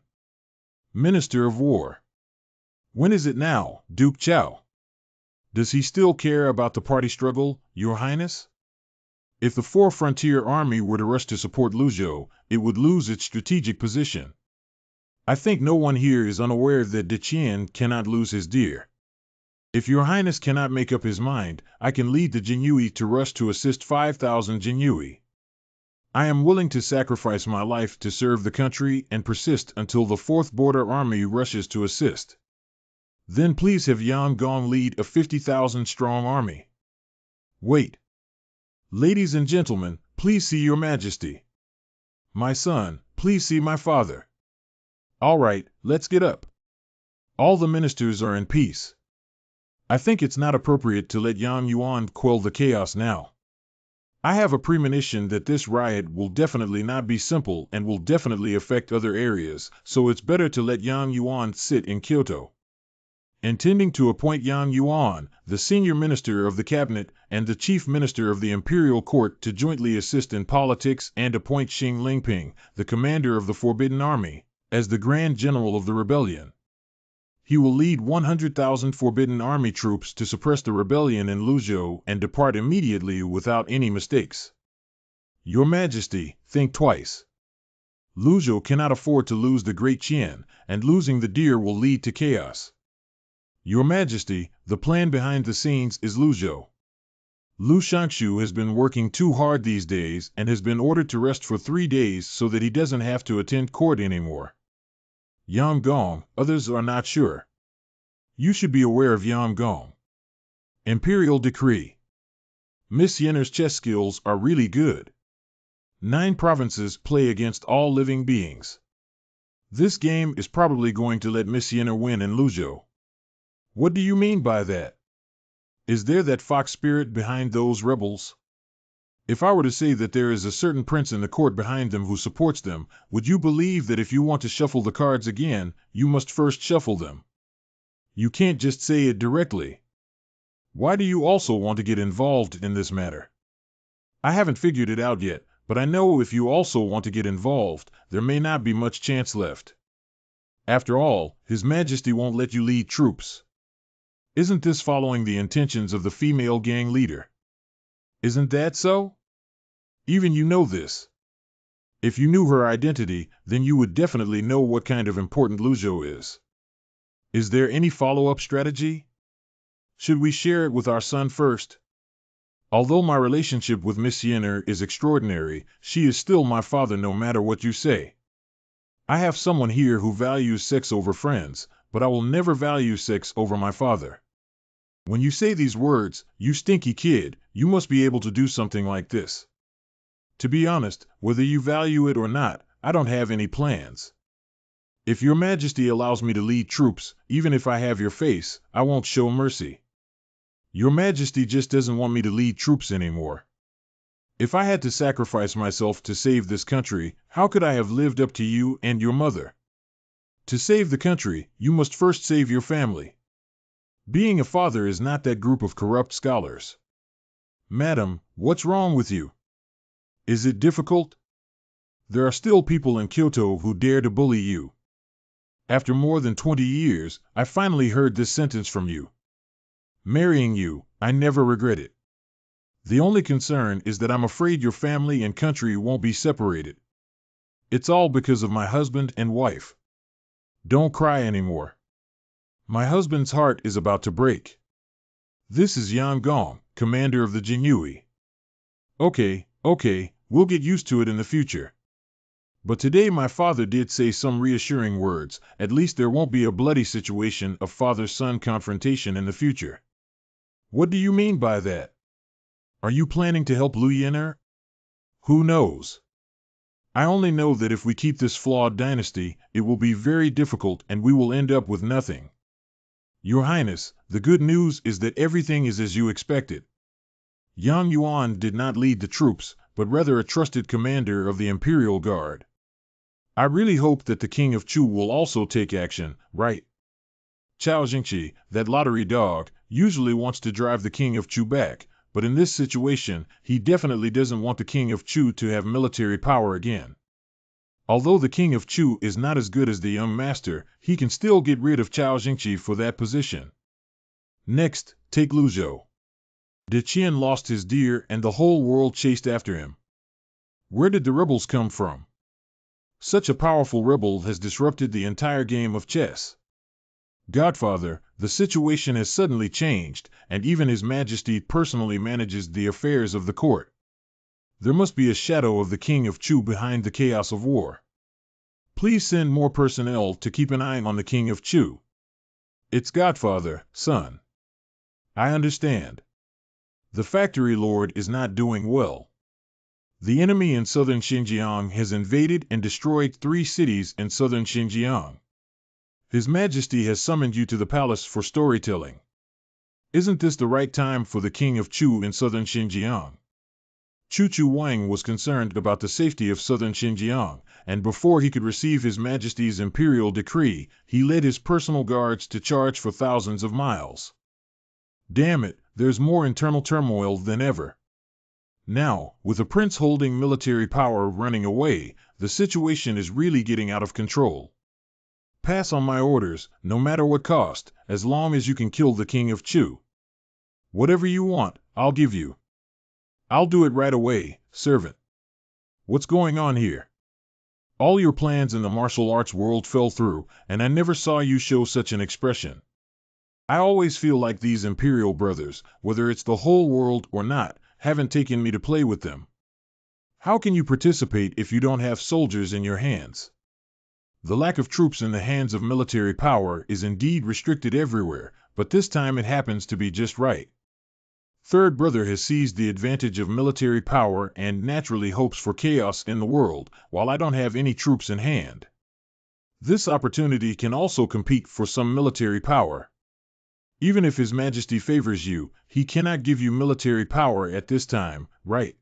Minister of War. When is it now, Duke Chao? Does he still care about the party struggle, Your Highness? If the 4 Frontier Army were to rush to support Liuzhou, it would lose its strategic position. I think no one here is unaware that Deqian cannot lose his deer. If Your Highness cannot make up his mind, I can lead the Jinyui to rush to assist 5,000 Jinyui. I am willing to sacrifice my life to serve the country and persist until the 4th Border Army rushes to assist. Then please have Yan Gong lead a 50,000 strong army. Wait. Ladies and gentlemen, please see your majesty. My son, please see my father. All right, let's get up. All the ministers are in peace. I think it's not appropriate to let Yang Yuan quell the chaos now. I have a premonition that this riot will definitely not be simple and will definitely affect other areas, so it's better to let Yang Yuan sit in Kyoto. Intending to appoint Yang Yuan, the senior minister of the cabinet and the chief minister of the imperial court, to jointly assist in politics, and appoint Xing Lingping, the commander of the Forbidden Army, as the grand general of the rebellion. He will lead 100,000 Forbidden Army troops to suppress the rebellion in Luzhou and depart immediately without any mistakes. Your Majesty, think twice. Luzhou cannot afford to lose the Great Qian, and losing the deer will lead to chaos. Your Majesty, the plan behind the scenes is Luzhou. Lu Shangshu has been working too hard these days and has been ordered to rest for 3 days so that he doesn't have to attend court anymore. Yang Gong, others are not sure. You should be aware of Yang Gong. Imperial Decree. Miss Yenner's chess skills are really good. 9 provinces play against all living beings. This game is probably going to let Miss Yenner win in Luzhou. What do you mean by that? Is there that fox spirit behind those rebels? If I were to say that there is a certain prince in the court behind them who supports them, would you believe that if you want to shuffle the cards again, you must first shuffle them? You can't just say it directly. Why do you also want to get involved in this matter? I haven't figured it out yet, but I know if you also want to get involved, there may not be much chance left. After all, His Majesty won't let you lead troops. Isn't this following the intentions of the female gang leader? Isn't that so? Even you know this. If you knew her identity, then you would definitely know what kind of important Luzhou is. Is there any follow-up strategy? Should we share it with our son first? Although my relationship with Miss Yenner is extraordinary, she is still my father no matter what you say. I have someone here who values sex over friends, but I will never value sex over my father. When you say these words, you stinky kid, you must be able to do something like this. To be honest, whether you value it or not, I don't have any plans. If your Majesty allows me to lead troops, even if I have your face, I won't show mercy. Your Majesty just doesn't want me to lead troops anymore. If I had to sacrifice myself to save this country, how could I have lived up to you and your mother? To save the country, you must first save your family. Being a father is not that group of corrupt scholars. Madam, what's wrong with you? Is it difficult? There are still people in Kyoto who dare to bully you. After more than 20 years, I finally heard this sentence from you. Marrying you, I never regret it. The only concern is that I'm afraid your family and country won't be separated. It's all because of my husband and wife. Don't cry anymore. My husband's heart is about to break. This is Yang Gong, commander of the Jinyui. Okay, we'll get used to it in the future. But today my father did say some reassuring words. At least there won't be a bloody situation of father-son confrontation in the future. What do you mean by that? Are you planning to help Lu Yenner? Who knows? I only know that if we keep this flawed dynasty, it will be very difficult and we will end up with nothing. Your Highness, the good news is that everything is as you expected. Yang Yuan did not lead the troops, but rather a trusted commander of the Imperial Guard. I really hope that the King of Chu will also take action, right? Chao Jingqi, that lottery dog, usually wants to drive the King of Chu back, but in this situation, he definitely doesn't want the King of Chu to have military power again. Although the King of Chu is not as good as the young master, he can still get rid of Chao Jingqi for that position. Next, take Luzhou. De Qian lost his deer and the whole world chased after him. Where did the rebels come from? Such a powerful rebel has disrupted the entire game of chess. Godfather, the situation has suddenly changed, and even His Majesty personally manages the affairs of the court. There must be a shadow of the King of Chu behind the chaos of war. Please send more personnel to keep an eye on the King of Chu. It's Godfather, son. I understand. The factory lord is not doing well. The enemy in southern Xinjiang has invaded and destroyed 3 cities in southern Xinjiang. His Majesty has summoned you to the palace for storytelling. Isn't this the right time for the king of Chu in southern Xinjiang? Chu Wang was concerned about the safety of southern Xinjiang, and before he could receive His Majesty's imperial decree, he led his personal guards to charge for thousands of miles. Damn it, there's more internal turmoil than ever. Now, with the prince holding military power running away, the situation is really getting out of control. Pass on my orders, no matter what cost, as long as you can kill the king of Chu. Whatever you want, I'll give you. I'll do it right away, servant. What's going on here? All your plans in the martial arts world fell through, and I never saw you show such an expression. I always feel like these imperial brothers, whether it's the whole world or not, haven't taken me to play with them. How can you participate if you don't have soldiers in your hands? The lack of troops in the hands of military power is indeed restricted everywhere, but this time it happens to be just right. Third brother has seized the advantage of military power and naturally hopes for chaos in the world, while I don't have any troops in hand. This opportunity can also compete for some military power. Even if His Majesty favors you, he cannot give you military power at this time, right?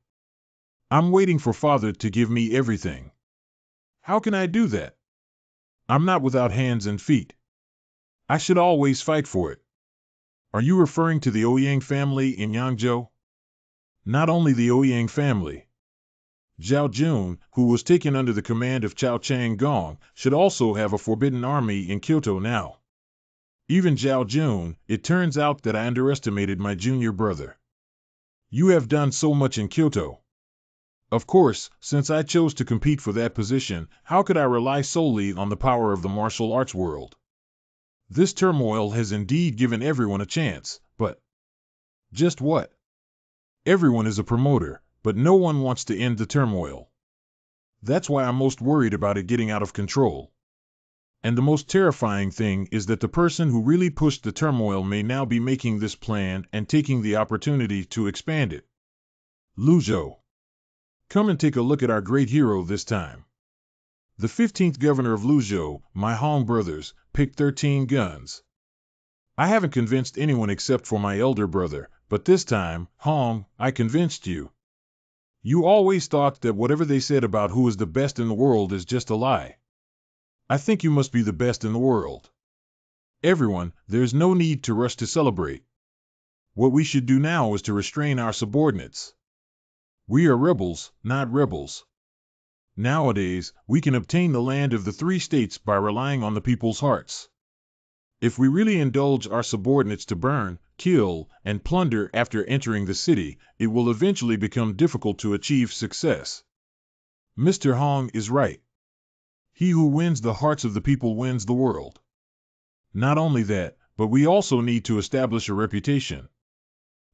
I'm waiting for Father to give me everything. How can I do that? I'm not without hands and feet. I should always fight for it. Are you referring to the Ouyang family in Yangzhou? Not only the Ouyang family. Zhao Jun, who was taken under the command of Chao Chang Gong, should also have a forbidden army in Kyoto now. Even Zhao Jun, it turns out that I underestimated my junior brother. You have done so much in Kyoto. Of course, since I chose to compete for that position, how could I rely solely on the power of the martial arts world? This turmoil has indeed given everyone a chance, but just what? Everyone is a promoter, but no one wants to end the turmoil. That's why I'm most worried about it getting out of control. And the most terrifying thing is that the person who really pushed the turmoil may now be making this plan and taking the opportunity to expand it. Luzhou. Come and take a look at our great hero this time. The 15th governor of Luzhou, my Hong brothers, picked 13 guns. I haven't convinced anyone except for my elder brother, but this time, Hong, I convinced you. You always thought that whatever they said about who is the best in the world is just a lie. I think you must be the best in the world. Everyone, there's no need to rush to celebrate. What we should do now is to restrain our subordinates. We are rebels, not rebels. Nowadays, we can obtain the land of the 3 states by relying on the people's hearts. If we really indulge our subordinates to burn, kill, and plunder after entering the city, it will eventually become difficult to achieve success. Mr. Hong is right. He who wins the hearts of the people wins the world. Not only that, but we also need to establish a reputation.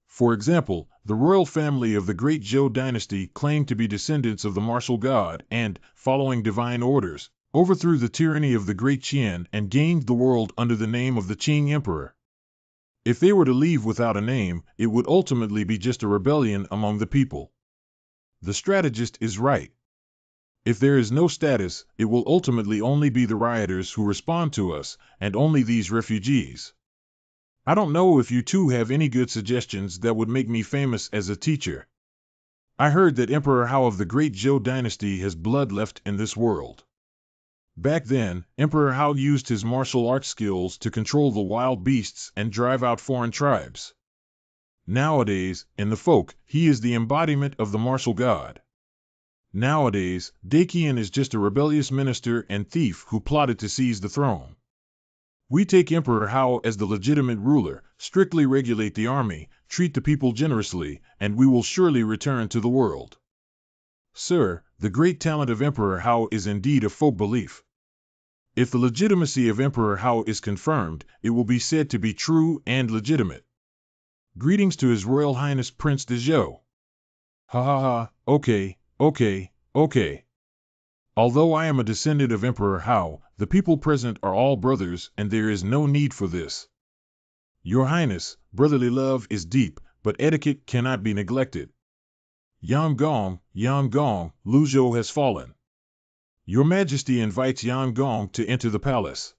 For example, the royal family of the great Zhou dynasty claimed to be descendants of the martial god and, following divine orders, overthrew the tyranny of the great Qian and gained the world under the name of the Qing Emperor. If they were to leave without a name, it would ultimately be just a rebellion among the people. The strategist is right. If there is no status, it will ultimately only be the rioters who respond to us, and only these refugees. I don't know if you two have any good suggestions that would make me famous as a teacher. I heard that Emperor Hao of the great Zhou dynasty has blood left in this world. Back then, Emperor Hao used his martial arts skills to control the wild beasts and drive out foreign tribes. Nowadays, in the folk, he is the embodiment of the martial god. Nowadays, Dakian is just a rebellious minister and thief who plotted to seize the throne. We take Emperor Hao as the legitimate ruler, strictly regulate the army, treat the people generously, and we will surely return to the world. Sir, the great talent of Emperor Hao is indeed a folk belief. If the legitimacy of Emperor Hao is confirmed, it will be said to be true and legitimate. Greetings to His Royal Highness Prince de Zhou. Ha ha ha, okay. Although I am a descendant of Emperor Hao, the people present are all brothers, and there is no need for this. Your Highness, brotherly love is deep, but etiquette cannot be neglected. Yangon, Luzhou has fallen. Your Majesty invites Yangon to enter the palace.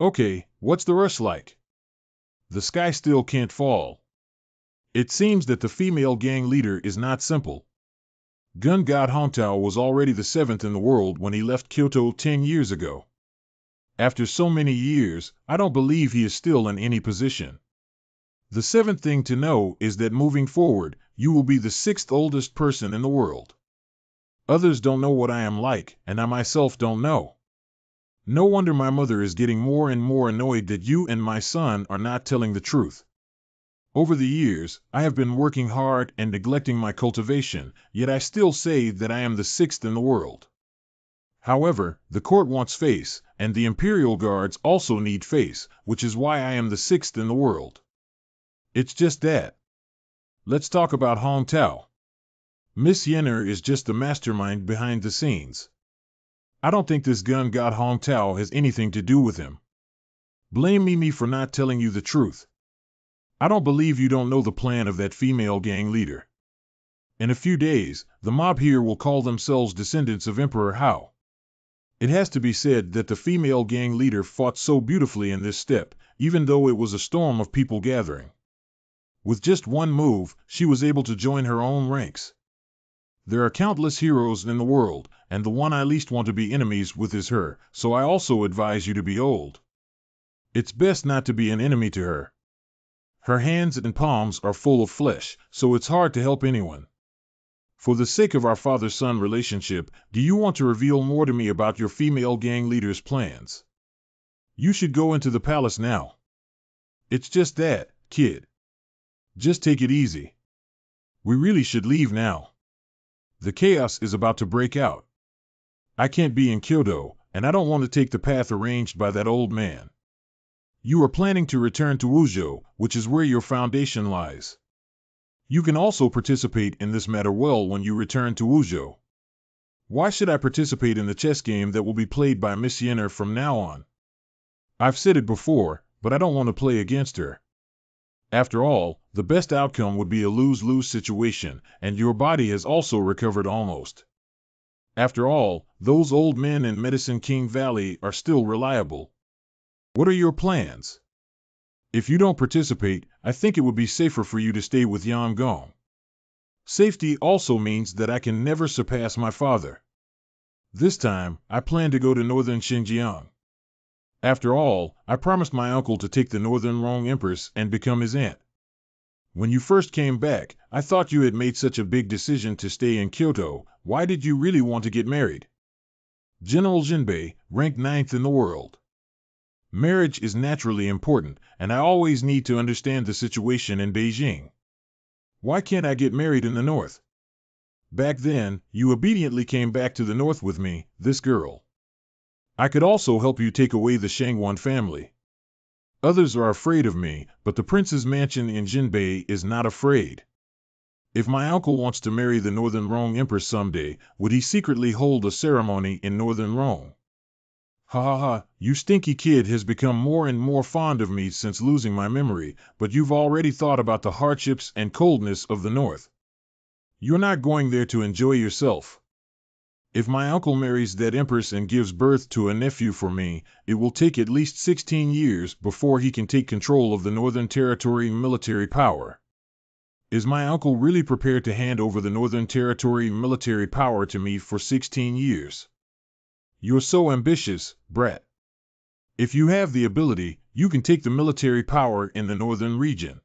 Okay, what's the rush like? The sky still can't fall. It seems that the female gang leader is not simple. Gun God Hongtao was already the 7th in the world when he left Kyoto 10 years ago. After so many years, I don't believe he is still in any position. The 7th thing to know is that moving forward, you will be the 6th oldest person in the world. Others don't know what I am like, and I myself don't know. No wonder my mother is getting more and more annoyed that you and my son are not telling the truth. Over the years, I have been working hard and neglecting my cultivation, yet I still say that I am the 6th in the world. However, the court wants face, and the Imperial Guards also need face, which is why I am the 6th in the world. It's just that. Let's talk about Hongtao. Miss Yenner is just the mastermind behind the scenes. I don't think this gun god Hongtao has anything to do with him. Blame me for not telling you the truth. I don't believe you don't know the plan of that female gang leader. In a few days, the mob here will call themselves descendants of Emperor Hao. It has to be said that the female gang leader fought so beautifully in this step, even though it was a storm of people gathering. With just one move, she was able to join her own ranks. There are countless heroes in the world, and the one I least want to be enemies with is her, so I also advise you to be old. It's best not to be an enemy to her. Her hands and palms are full of flesh, so it's hard to help anyone. For the sake of our father-son relationship, do you want to reveal more to me about your female gang leader's plans? You should go into the palace now. It's just that, kid. Just take it easy. We really should leave now. The chaos is about to break out. I can't be in Kyoto, and I don't want to take the path arranged by that old man. You are planning to return to Wuzhou, which is where your foundation lies. You can also participate in this matter well when you return to Wuzhou. Why should I participate in the chess game that will be played by Miss Yenner from now on? I've said it before, but I don't want to play against her. After all, the best outcome would be a lose-lose situation, and your body has also recovered almost. After all, those old men in Medicine King Valley are still reliable. What are your plans? If you don't participate, I think it would be safer for you to stay with Yangon. Safety also means that I can never surpass my father. This time, I plan to go to northern Xinjiang. After all, I promised my uncle to take the Northern Rong Empress and become his aunt. When you first came back, I thought you had made such a big decision to stay in Kyoto. Why did you really want to get married? General Jinbei, ranked 9th in the world. Marriage is naturally important, and I always need to understand the situation in Beijing. Why can't I get married in the north? Back then, you obediently came back to the north with me, this girl. I could also help you take away the Shangwan family. Others are afraid of me, but the prince's mansion in Jinbei is not afraid. If my uncle wants to marry the Northern Rong Empress someday, would he secretly hold a ceremony in Northern Rong? Ha ha ha, you stinky kid has become more and more fond of me since losing my memory, but you've already thought about the hardships and coldness of the north. You're not going there to enjoy yourself. If my uncle marries that empress and gives birth to a nephew for me, it will take at least 16 years before he can take control of the Northern Territory military power. Is my uncle really prepared to hand over the Northern Territory military power to me for 16 years? You're so ambitious, brat. If you have the ability, you can take the military power in the northern region.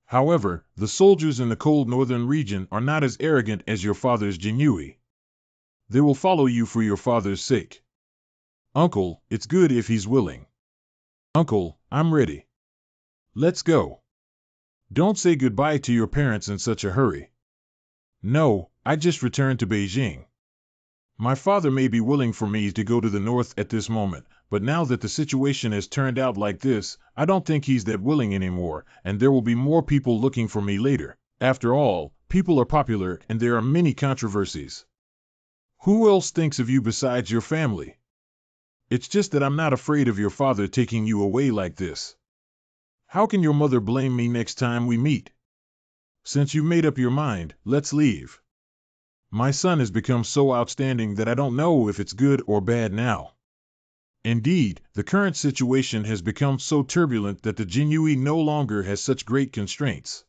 However, the soldiers in the cold northern region are not as arrogant as your father's Jinyui. They will follow you for your father's sake. Uncle, it's good if he's willing. Uncle, I'm ready. Let's go. Don't say goodbye to your parents in such a hurry. No, I just returned to Beijing. My father may be willing for me to go to the north at this moment, but now that the situation has turned out like this, I don't think he's that willing anymore, and there will be more people looking for me later. After all, people are popular and there are many controversies. Who else thinks of you besides your family? It's just that I'm not afraid of your father taking you away like this. How can your mother blame me next time we meet? Since you've made up your mind, let's leave. My son has become so outstanding that I don't know if it's good or bad now. Indeed, the current situation has become so turbulent that the Jinui no longer has such great constraints.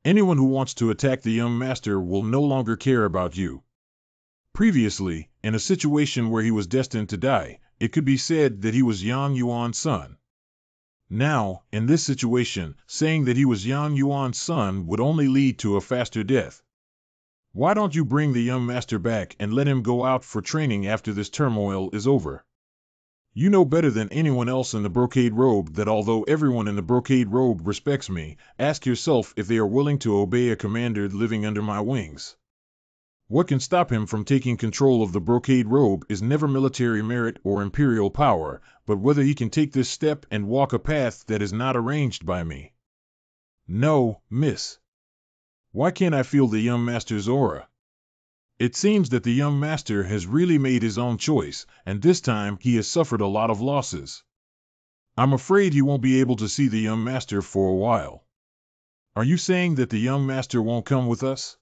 Anyone who wants to attack the young master will no longer care about you. Previously, in a situation where he was destined to die, it could be said that he was Yang Yuan's son. Now, in this situation, saying that he was Yang Yuan's son would only lead to a faster death. Why don't you bring the young master back and let him go out for training after this turmoil is over? You know better than anyone else in the brocade robe that although everyone in the brocade robe respects me, ask yourself if they are willing to obey a commander living under my wings. What can stop him from taking control of the brocade robe is never military merit or imperial power, but whether he can take this step and walk a path that is not arranged by me. No, miss. Why can't I feel the young master's aura? It seems that the young master has really made his own choice, and this time he has suffered a lot of losses. I'm afraid he won't be able to see the young master for a while. Are you saying that the young master won't come with us?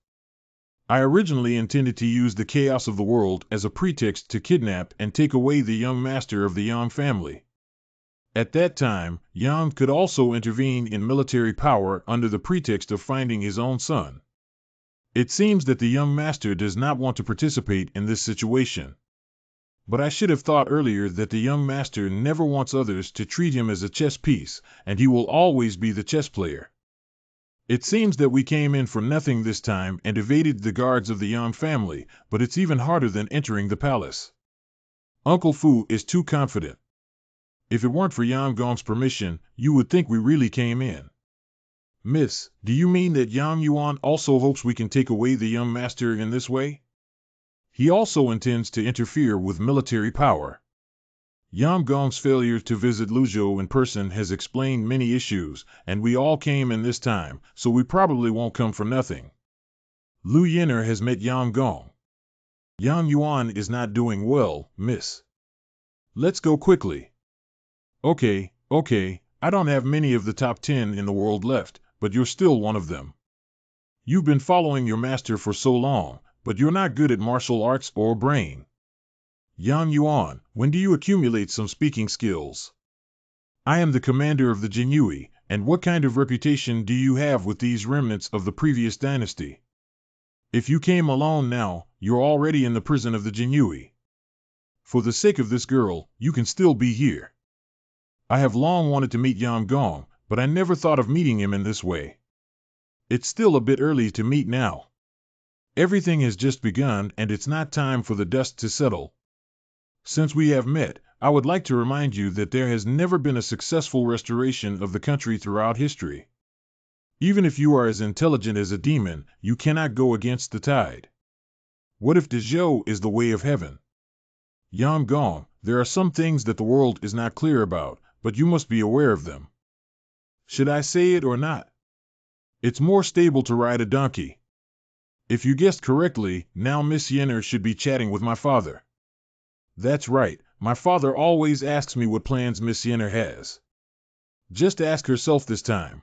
I originally intended to use the chaos of the world as a pretext to kidnap and take away the young master of the Yang family. At that time, Yang could also intervene in military power under the pretext of finding his own son. It seems that the young master does not want to participate in this situation. But I should have thought earlier that the young master never wants others to treat him as a chess piece, and he will always be the chess player. It seems that we came in for nothing this time and evaded the guards of the Yang family, but it's even harder than entering the palace. Uncle Fu is too confident. If it weren't for Yang Gong's permission, you would think we really came in. Miss, do you mean that Yang Yuan also hopes we can take away the young master in this way? He also intends to interfere with military power. Yang Gong's failure to visit Luzhou in person has explained many issues, and we all came in this time, so we probably won't come for nothing. Lu Yin'er has met Yang Gong. Yang Yuan is not doing well, miss. Let's go quickly. Okay, I don't have many of the top 10 in the world left, but you're still one of them. You've been following your master for so long, but you're not good at martial arts or brain. Yang Yuan, when do you accumulate some speaking skills? I am the commander of the Jinui, and what kind of reputation do you have with these remnants of the previous dynasty? If you came alone now, you're already in the prison of the Jinui. For the sake of this girl, you can still be here. I have long wanted to meet Yang Gong, but I never thought of meeting him in this way. It's still a bit early to meet now. Everything has just begun and it's not time for the dust to settle. Since we have met, I would like to remind you that there has never been a successful restoration of the country throughout history. Even if you are as intelligent as a demon, you cannot go against the tide. What if Dezhou is the way of heaven? Yang Gong, there are some things that the world is not clear about, but you must be aware of them. Should I say it or not? It's more stable to ride a donkey. If you guessed correctly, now Miss Yenner should be chatting with my father. That's right, my father always asks me what plans Miss Yenner has. Just ask herself this time.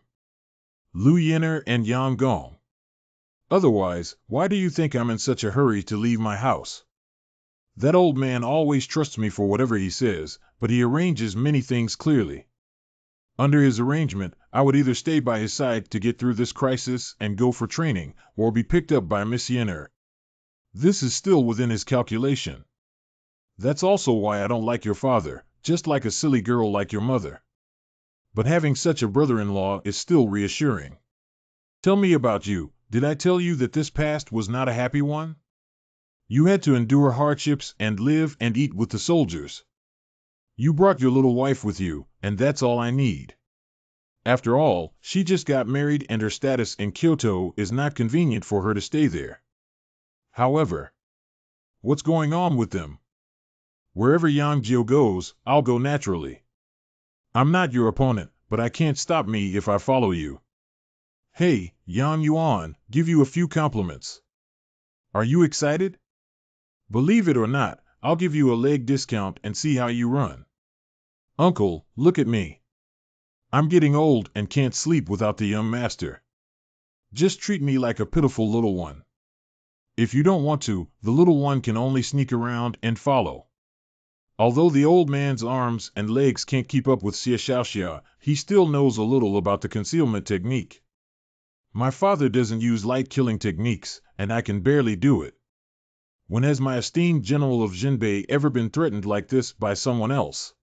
Lu Yenner and Yang Gong. Otherwise, why do you think I'm in such a hurry to leave my house? That old man always trusts me for whatever he says, but he arranges many things clearly. Under his arrangement, I would either stay by his side to get through this crisis and go for training, or be picked up by Miss Yenner. This is still within his calculation. That's also why I don't like your father, just like a silly girl like your mother. But having such a brother-in-law is still reassuring. Tell me about you. Did I tell you that this past was not a happy one? You had to endure hardships and live and eat with the soldiers. You brought your little wife with you, and that's all I need. After all, she just got married and her status in Kyoto is not convenient for her to stay there. However, what's going on with them? Wherever Yang Jiu goes, I'll go naturally. I'm not your opponent, but I can't stop me if I follow you. Hey, Yang Yuan, give you a few compliments. Are you excited? Believe it or not, I'll give you a leg discount and see how you run. Uncle, look at me. I'm getting old and can't sleep without the young master. Just treat me like a pitiful little one. If you don't want to, the little one can only sneak around and follow. Although the old man's arms and legs can't keep up with Xia, he still knows a little about the concealment technique. My father doesn't use light killing techniques, and I can barely do it. When has my esteemed general of Jinbei ever been threatened like this by someone else?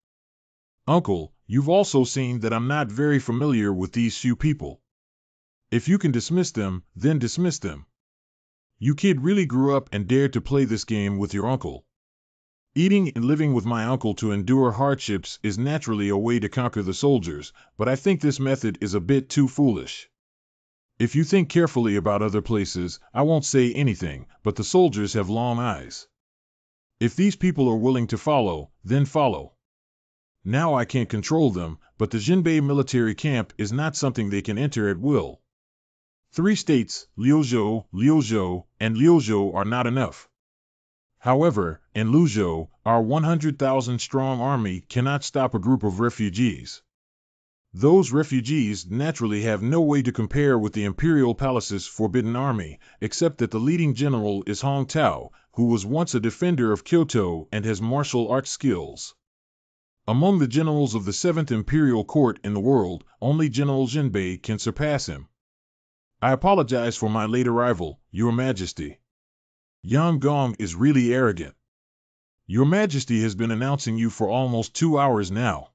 Uncle, you've also seen that I'm not very familiar with these few people. If you can dismiss them, then dismiss them. You kid really grew up and dared to play this game with your uncle. Eating and living with my uncle to endure hardships is naturally a way to conquer the soldiers, but I think this method is a bit too foolish. If you think carefully about other places, I won't say anything, but the soldiers have long eyes. If these people are willing to follow, then follow. Now I can't control them, but the Jinbei military camp is not something they can enter at will. 3 states, Liuzhou, and Liuzhou are not enough. However, in Liuzhou, our 100,000-strong army cannot stop a group of refugees. Those refugees naturally have no way to compare with the Imperial Palace's Forbidden Army, except that the leading general is Hong Tao, who was once a defender of Kyoto and has martial arts skills. Among the generals of the 7th Imperial Court in the world, only General Jinbei can surpass him. I apologize for my late arrival, Your Majesty. Yang Gong is really arrogant. Your Majesty has been announcing you for almost 2 hours now.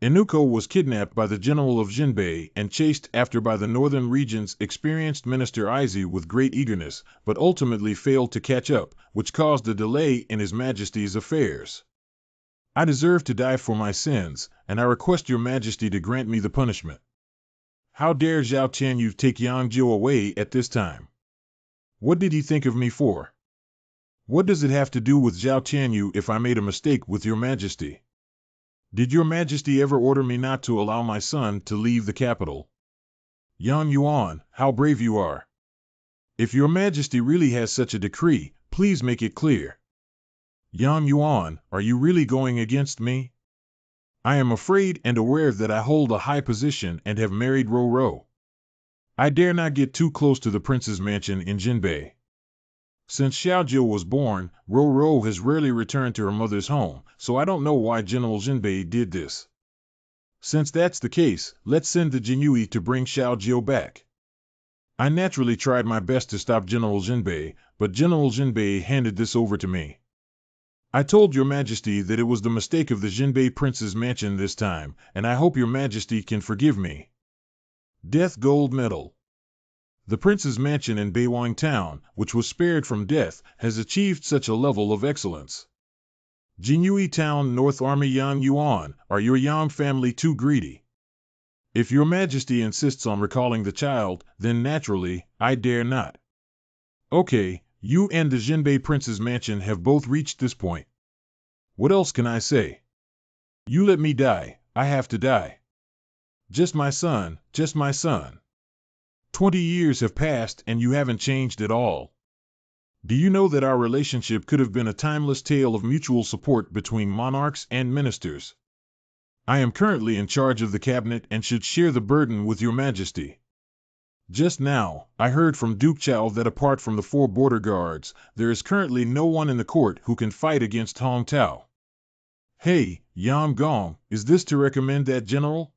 Inuko was kidnapped by the general of Jinbei and chased after by the northern region's experienced Minister Aizi with great eagerness, but ultimately failed to catch up, which caused a delay in His Majesty's affairs. I deserve to die for my sins, and I request Your Majesty to grant me the punishment. How dare Zhao Tianyu take Yangzhou away at this time? What did he think of me for? What does it have to do with Zhao Tianyu if I made a mistake with Your Majesty? Did Your Majesty ever order me not to allow my son to leave the capital? Yang Yuan, how brave you are. If Your Majesty really has such a decree, please make it clear. Yang Yuan, are you really going against me? I am afraid and aware that I hold a high position and have married Ro. I dare not get too close to the prince's mansion in Jinbei. Since Xiaojiu was born, Ro has rarely returned to her mother's home, so I don't know why General Jinbei did this. Since that's the case, let's send the Jinyui to bring Xiaojiu back. I naturally tried my best to stop General Jinbei, but General Jinbei handed this over to me. I told Your Majesty that it was the mistake of the Jinbei Prince's mansion this time, and I hope Your Majesty can forgive me. Death Gold Medal. The Prince's mansion in Beiwang Town, which was spared from death, has achieved such a level of excellence. Jinyui Town North Army Yang Yuan, are your Yang family too greedy? If Your Majesty insists on recalling the child, then naturally, I dare not. Okay. You and the Jinbei Prince's mansion have both reached this point. What else can I say? You let me die, I have to die. Just my son, just my son. 20 years have passed and you haven't changed at all. Do you know that our relationship could have been a timeless tale of mutual support between monarchs and ministers? I am currently in charge of the cabinet and should share the burden with Your Majesty. Just now, I heard from Duke Chao that apart from the 4 border guards, there is currently no one in the court who can fight against Hong Tao. Hey, Yang Gong, is this to recommend that general?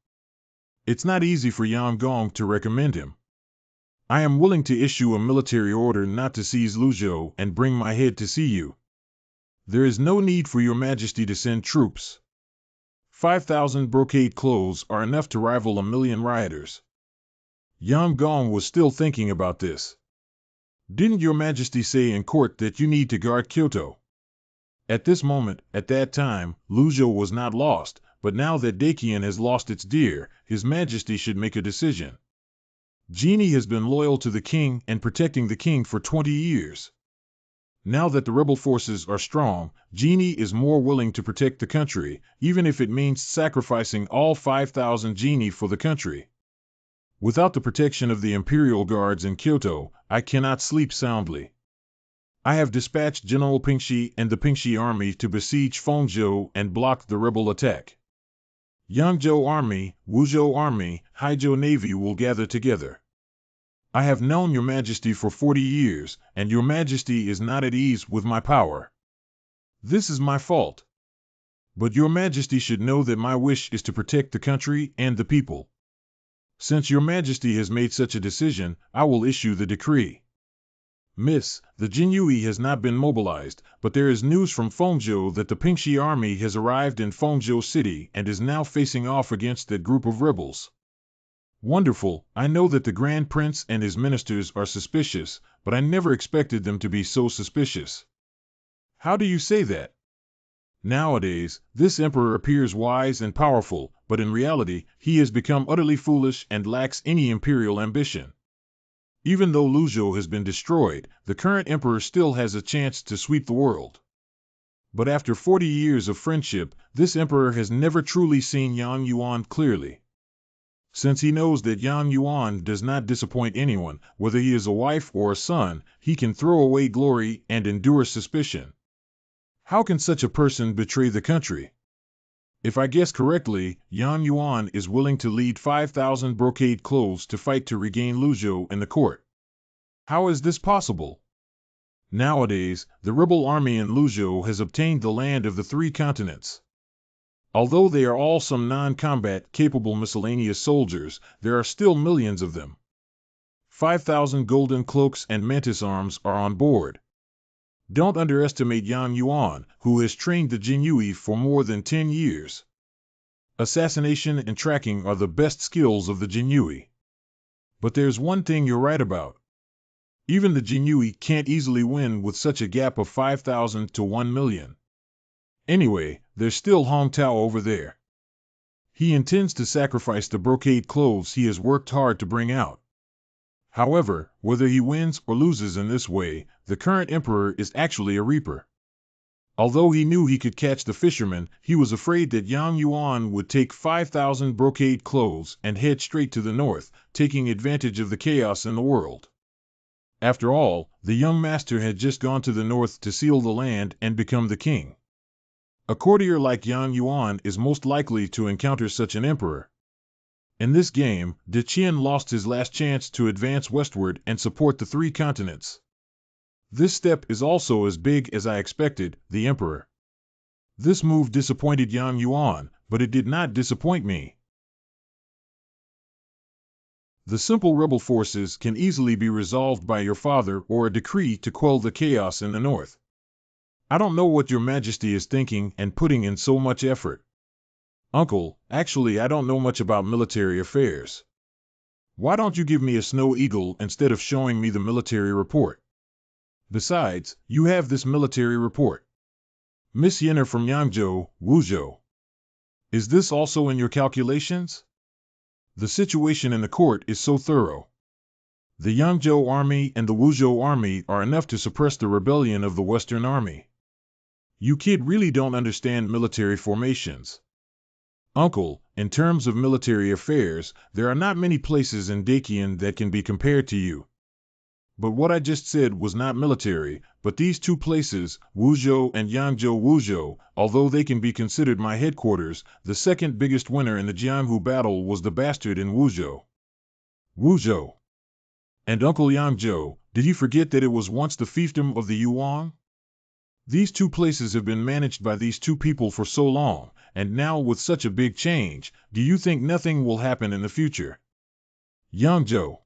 It's not easy for Yang Gong to recommend him. I am willing to issue a military order not to seize Liuzhou and bring my head to see you. There is no need for Your Majesty to send troops. 5,000 brocade clothes are enough to rival 1,000,000 rioters. Yang Gong was still thinking about this. Didn't Your Majesty say in court that you need to guard Kyoto? At this moment, at that time, Liuzhou was not lost, but now that Dakian has lost its deer, His Majesty should make a decision. Genie has been loyal to the king and protecting the king for 20 years. Now that the rebel forces are strong, Genie is more willing to protect the country, even if it means sacrificing all 5,000 Genie for the country. Without the protection of the Imperial Guards in Kyoto, I cannot sleep soundly. I have dispatched General Pingxi and the Pingxi army to besiege Fengzhou and block the rebel attack. Yangzhou army, Wuzhou army, Haizhou navy will gather together. I have known your majesty for 40 years, and your majesty is not at ease with my power. This is my fault. But your majesty should know that my wish is to protect the country and the people. Since your majesty has made such a decision, I will issue the decree. Miss, the Jinyui has not been mobilized, but there is news from Fengzhou that the Pingxi army has arrived in Fengzhou City and is now facing off against that group of rebels. Wonderful, I know that the Grand Prince and his ministers are suspicious, but I never expected them to be so suspicious. How do you say that? Nowadays, this emperor appears wise and powerful, but in reality, he has become utterly foolish and lacks any imperial ambition. Even though Luzhou has been destroyed, the current emperor still has a chance to sweep the world. But after 40 years of friendship, this emperor has never truly seen Yang Yuan clearly. Since he knows that Yang Yuan does not disappoint anyone, whether he is a wife or a son, he can throw away glory and endure suspicion. How can such a person betray the country? If I guess correctly, Yang Yuan is willing to lead 5,000 brocade clothes to fight to regain Luzhou in the court. How is this possible? Nowadays, the rebel army in Luzhou has obtained the land of the 3 continents. Although they are all some non-combat capable miscellaneous soldiers, there are still millions of them. 5,000 golden cloaks and mantis arms are on board. Don't underestimate Yang Yuan, who has trained the Jinyui for more than 10 years. Assassination and tracking are the best skills of the Jinyui. But there's one thing you're right about. Even the Jinyui can't easily win with such a gap of 5,000 to 1 million. Anyway, there's still Hong Tao over there. He intends to sacrifice the brocade clothes he has worked hard to bring out. However, whether he wins or loses in this way, the current emperor is actually a reaper. Although he knew he could catch the fisherman, he was afraid that Yang Yuan would take 5,000 brocade clothes and head straight to the north, taking advantage of the chaos in the world. After all, the young master had just gone to the north to seal the land and become the king. A courtier like Yang Yuan is most likely to encounter such an emperor. In this game, De Qian lost his last chance to advance westward and support the 3 continents. This step is also as big as I expected, the emperor. This move disappointed Yang Yuan, but it did not disappoint me. The simple rebel forces can easily be resolved by your father or a decree to quell the chaos in the north. I don't know what your majesty is thinking and putting in so much effort. Uncle, actually I don't know much about military affairs. Why don't you give me a snow eagle instead of showing me the military report? Besides, you have this military report. Miss Yenner from Yangzhou, Wuzhou. Is this also in your calculations? The situation in the court is so thorough. The Yangzhou army and the Wuzhou army are enough to suppress the rebellion of the Western army. You kid really don't understand military formations. Uncle, in terms of military affairs, there are not many places in Dakian that can be compared to you. But what I just said was not military, but these 2 places, Wuzhou and Yangzhou Wuzhou, although they can be considered my headquarters, the second biggest winner in the Jianghu battle was the bastard in Wuzhou. Wuzhou. And Uncle Yangzhou, did he forget that it was once the fiefdom of the Yuan? These 2 places have been managed by these 2 people for so long, and now with such a big change, do you think nothing will happen in the future? Yangzhou.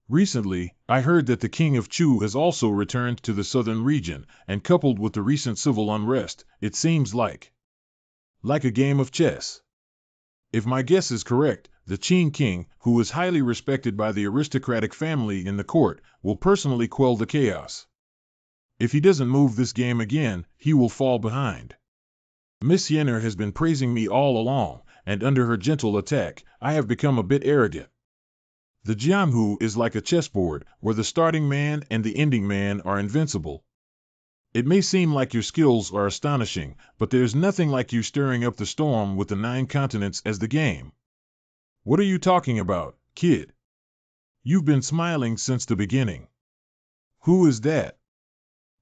Recently, I heard that the king of Chu has also returned to the southern region, and coupled with the recent civil unrest, it seems like a game of chess. If my guess is correct, the Qin king, who is highly respected by the aristocratic family in the court, will personally quell the chaos. If he doesn't move this game again, he will fall behind. Miss Yenner has been praising me all along, and under her gentle attack, I have become a bit arrogant. The Jianghu is like a chessboard, where the starting man and the ending man are invincible. It may seem like your skills are astonishing, but there's nothing like you stirring up the storm with the 9 continents as the game. What are you talking about, kid? You've been smiling since the beginning. Who is that?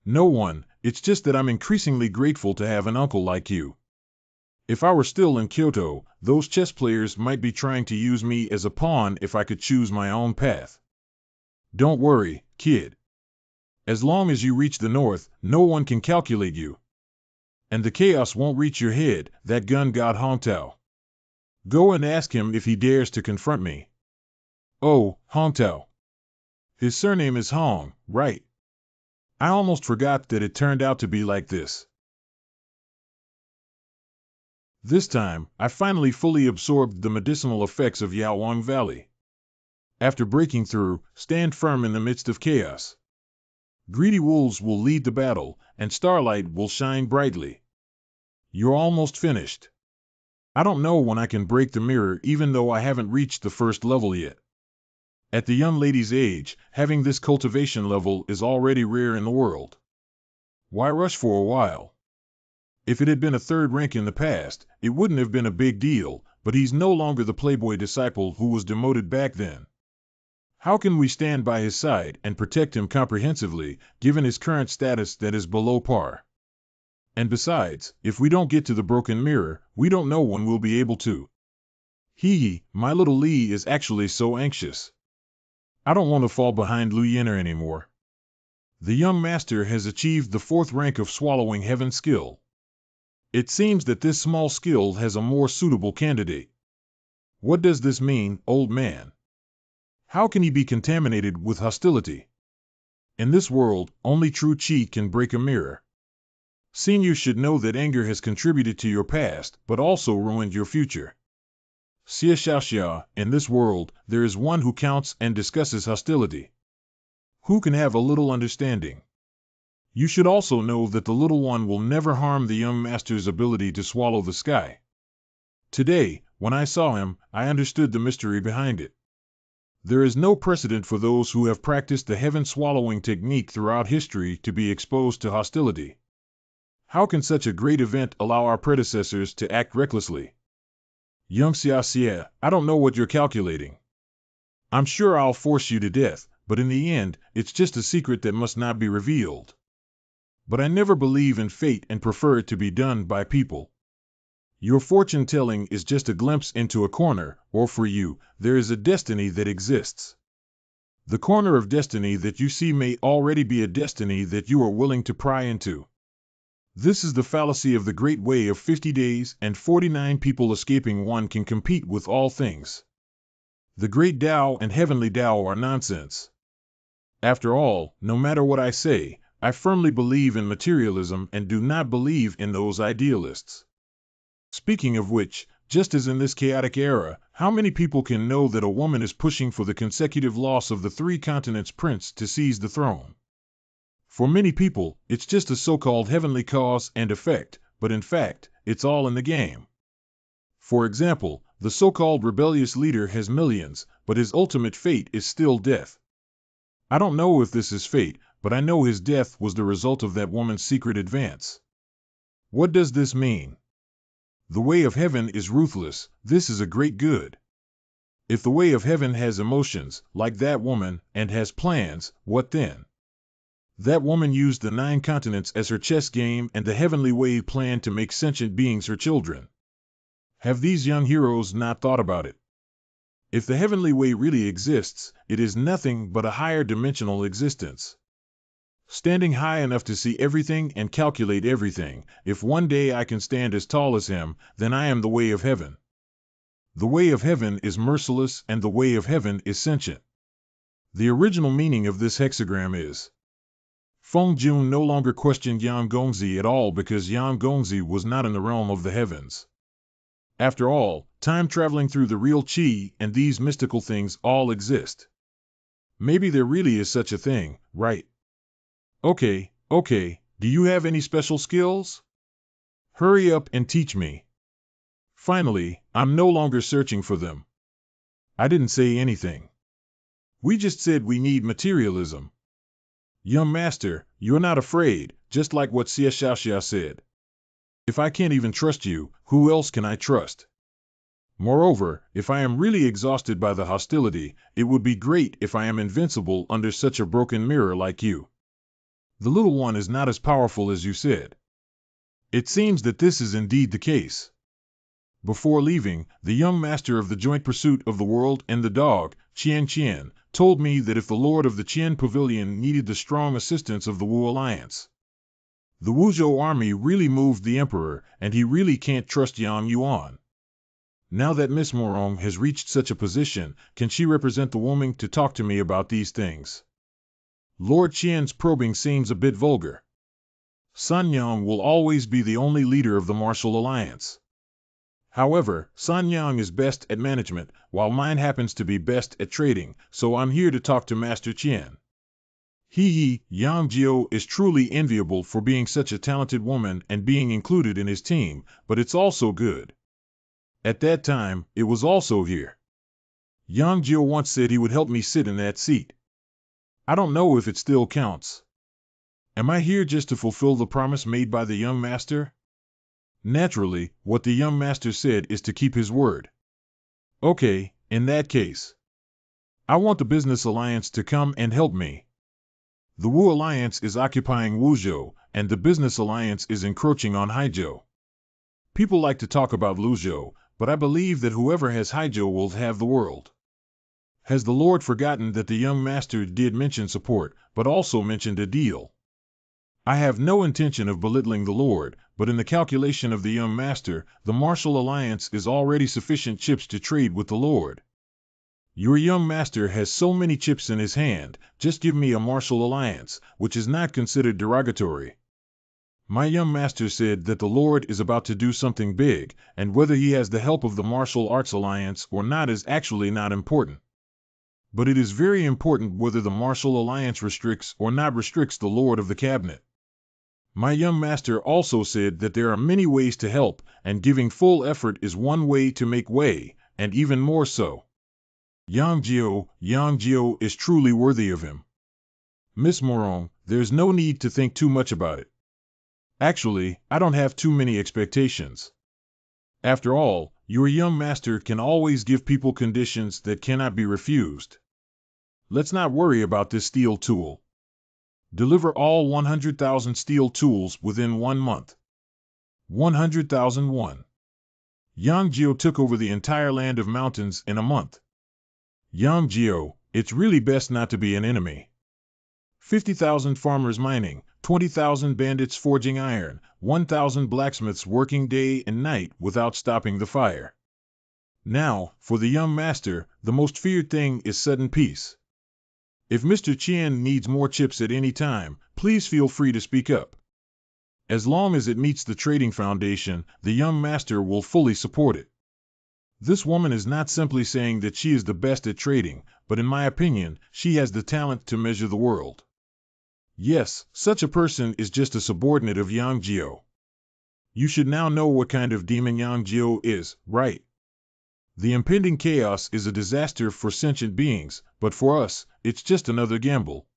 No one, it's just that I'm increasingly grateful to have an uncle like you. If I were still in Kyoto, those chess players might be trying to use me as a pawn if I could choose my own path. Don't worry, kid. As long as you reach the north, no one can calculate you. And the chaos won't reach your head, that gun god Hongtao. Go and ask him if he dares to confront me. Oh, Hongtao. His surname is Hong, right? I almost forgot that it turned out to be like this. This time, I finally fully absorbed the medicinal effects of Yaowang Valley. After breaking through, stand firm in the midst of chaos. Greedy wolves will lead the battle, and starlight will shine brightly. You're almost finished. I don't know when I can break the mirror even though I haven't reached the first level yet. At the young lady's age, having this cultivation level is already rare in the world. Why rush for a while? If it had been a third rank in the past, it wouldn't have been a big deal, but he's no longer the playboy disciple who was demoted back then. How can we stand by his side and protect him comprehensively, given his current status that is below par? And besides, if we don't get to the broken mirror, we don't know when we'll be able to. My little Lee is actually so anxious. I don't want to fall behind Lu Yenner anymore. The young master has achieved the 4th rank of swallowing heaven skill. It seems that this small skill has a more suitable candidate. What does this mean, old man? How can he be contaminated with hostility? In this world, only true chi can break a mirror. Senior should know that anger has contributed to your past, but also ruined your future. Xia Xiaoxia, in this world, there is one who counts and discusses hostility. Who can have a little understanding? You should also know that the little one will never harm the young master's ability to swallow the sky. Today, when I saw him, I understood the mystery behind it. There is no precedent for those who have practiced the heaven-swallowing technique throughout history to be exposed to hostility. How can such a great event allow our predecessors to act recklessly? Young Xia, I don't know what you're calculating. I'm sure I'll force you to death, but in the end, it's just a secret that must not be revealed. But I never believe in fate and prefer it to be done by people. Your fortune-telling is just a glimpse into a corner, or for you, there is a destiny that exists. The corner of destiny that you see may already be a destiny that you are willing to pry into. This is the fallacy of the great way of 50 days and 49 people escaping one can compete with all things. The great Tao and heavenly Tao are nonsense. After all, no matter what I say, I firmly believe in materialism and do not believe in those idealists. Speaking of which, just as in this chaotic era, how many people can know that a woman is pushing for the consecutive loss of the 3 continents' prince to seize the throne? For many people, it's just a so-called heavenly cause and effect, but in fact, it's all in the game. For example, the so-called rebellious leader has millions, but his ultimate fate is still death. I don't know if this is fate, but I know his death was the result of that woman's secret advance. What does this mean? The way of heaven is ruthless, this is a great good. If the way of heaven has emotions, like that woman, and has plans, what then? That woman used the 9 continents as her chess game and the heavenly way planned to make sentient beings her children. Have these young heroes not thought about it? If the heavenly way really exists, it is nothing but a higher dimensional existence. Standing high enough to see everything and calculate everything, if one day I can stand as tall as him, then I am the way of heaven. The way of heaven is merciless and the way of heaven is sentient. The original meaning of this hexagram is: Feng Jun no longer questioned Yang Gongzi at all because Yang Gongzi was not in the realm of the heavens. After all, time traveling through the real chi and these mystical things all exist. Maybe there really is such a thing, right? Okay, do you have any special skills? Hurry up and teach me. Finally, I'm no longer searching for them. I didn't say anything. We just said we need materialism. Young master, you're not afraid, just like what Xia Xiaoxia said. If I can't even trust you, who else can I trust? Moreover, if I am really exhausted by the hostility, it would be great if I am invincible under such a broken mirror like you. The little one is not as powerful as you said. It seems that this is indeed the case. Before leaving, the young master of the joint pursuit of the world and the dog, Qian, told me that if the Lord of the Qian Pavilion needed the strong assistance of the Wu Alliance, the Wuzhou army really moved the emperor, and he really can't trust Yang Yuan. Now that Miss Morong has reached such a position, can she represent the woman to talk to me about these things? Lord Qian's probing seems a bit vulgar. San Yang will always be the only leader of the martial alliance. However, San Yang is best at management, while mine happens to be best at trading, so I'm here to talk to Master Qian. Yang Jiao is truly enviable for being such a talented woman and being included in his team, but it's also good. At that time, it was also here. Yang Jiao once said he would help me sit in that seat. I don't know if it still counts. Am I here just to fulfill the promise made by the young master? Naturally, what the young master said is to keep his word. Okay, in that case, I want the business alliance to come and help me. The Wu Alliance is occupying Wuzhou, and the business alliance is encroaching on Haizhou. People like to talk about Luzhou, but I believe that whoever has Haizhou will have the world. Has the Lord forgotten that the young master did mention support, but also mentioned a deal? I have no intention of belittling the Lord, but in the calculation of the young master, the martial alliance is already sufficient chips to trade with the Lord. Your young master has so many chips in his hand, just give me a martial alliance, which is not considered derogatory. My young master said that the Lord is about to do something big, and whether he has the help of the martial arts alliance or not is actually not important. But it is very important whether the martial alliance restricts or not restricts the Lord of the Cabinet. My young master also said that there are many ways to help, and giving full effort is one way to make way, and even more so. Yang Jiao is truly worthy of him. Miss Morong, there's no need to think too much about it. Actually, I don't have too many expectations. After all, your young master can always give people conditions that cannot be refused. Let's not worry about this steel tool. Deliver all 100,000 steel tools within 1 month. 100,001. Yang Jiao took over the entire land of mountains in a month. Yang Jiao, it's really best not to be an enemy. 50,000 farmers mining, 20,000 bandits forging iron, 1,000 blacksmiths working day and night without stopping the fire. Now, for the young master, the most feared thing is sudden peace. If Mr. Qian needs more chips at any time, please feel free to speak up. As long as it meets the trading foundation, the young master will fully support it. This woman is not simply saying that she is the best at trading, but in my opinion, she has the talent to measure the world. Yes, such a person is just a subordinate of Yang Jiao. You should now know what kind of demon Yang Jiao is, right? The impending chaos is a disaster for sentient beings, but for us, it's just another gamble.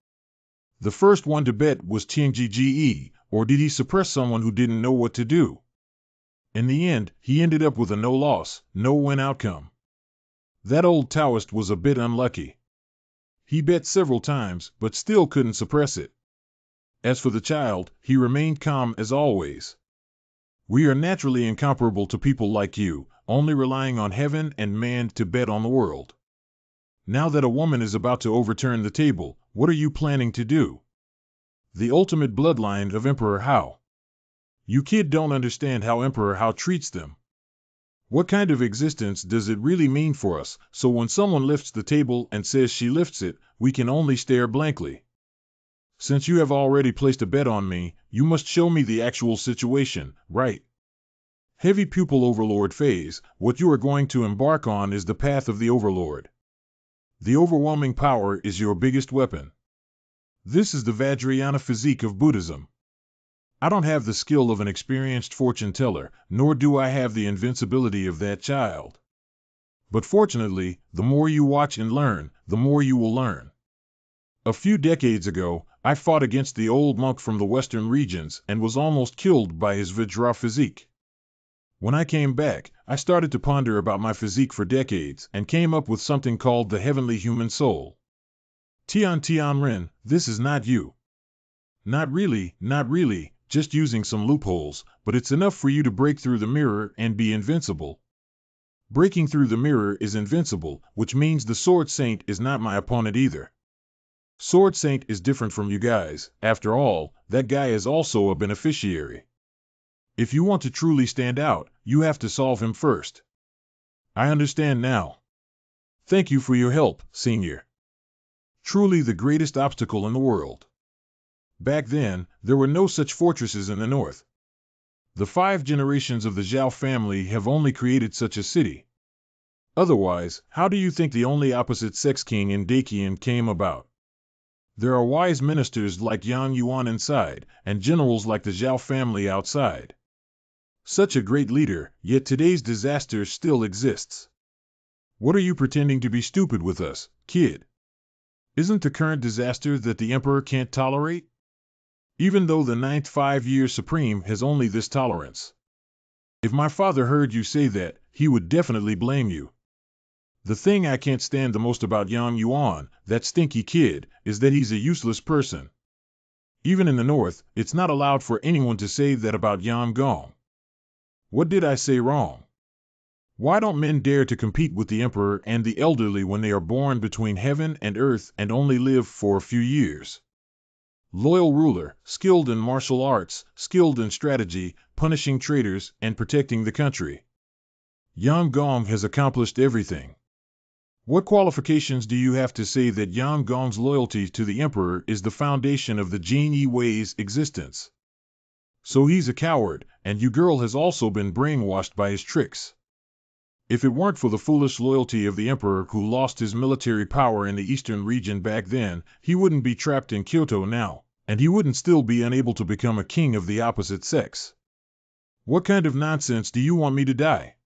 The first one to bet was Tianji, or did he suppress someone who didn't know what to do? In the end, he ended up with a no-loss, no-win outcome. That old Taoist was a bit unlucky. He bet several times, but still couldn't suppress it. As for the child, he remained calm as always. We are naturally incomparable to people like you, only relying on heaven and man to bet on the world. Now that a woman is about to overturn the table, what are you planning to do? The ultimate bloodline of Emperor Hao. You kid don't understand how Emperor Hao treats them. What kind of existence does it really mean for us, so when someone lifts the table and says she lifts it, we can only stare blankly. Since you have already placed a bet on me, you must show me the actual situation, right? Heavy pupil overlord phase, what you are going to embark on is the path of the overlord. The overwhelming power is your biggest weapon. This is the Vajrayana physique of Buddhism. I don't have the skill of an experienced fortune teller, nor do I have the invincibility of that child. But fortunately, the more you watch and learn, the more you will learn. A few decades ago, I fought against the old monk from the western regions and was almost killed by his Vajra physique. When I came back, I started to ponder about my physique for decades and came up with something called the heavenly human soul. Tian Ren, this is not you. Not really, just using some loopholes, but it's enough for you to break through the mirror and be invincible. Breaking through the mirror is invincible, which means the Sword Saint is not my opponent either. Sword Saint is different from you guys. After all, that guy is also a beneficiary. If you want to truly stand out, you have to solve him first. I understand now. Thank you for your help, Senior. Truly the greatest obstacle in the world. Back then, there were no such fortresses in the north. The 5 generations of the Zhao family have only created such a city. Otherwise, how do you think the only opposite-sex king in Dakian came about? There are wise ministers like Yang Yuan inside, and generals like the Zhao family outside. Such a great leader, yet today's disaster still exists. What are you pretending to be stupid with us, kid? Isn't the current disaster that the Emperor can't tolerate? Even though the 9th 5-year Supreme has only this tolerance. If my father heard you say that, he would definitely blame you. The thing I can't stand the most about Yang Yuan, that stinky kid, is that he's a useless person. Even in the north, it's not allowed for anyone to say that about Yang Gong. What did I say wrong? Why don't men dare to compete with the Emperor and the elderly when they are born between heaven and earth and only live for a few years? Loyal ruler, skilled in martial arts, skilled in strategy, punishing traitors, and protecting the country. Yang Gong has accomplished everything. What qualifications do you have to say that Yang Gong's loyalty to the Emperor is the foundation of the Jin Yi Wei's existence? So he's a coward, and you girl has also been brainwashed by his tricks. If it weren't for the foolish loyalty of the Emperor who lost his military power in the eastern region back then, he wouldn't be trapped in Kyoto now, and he wouldn't still be unable to become a king of the opposite sex. What kind of nonsense do you want me to die?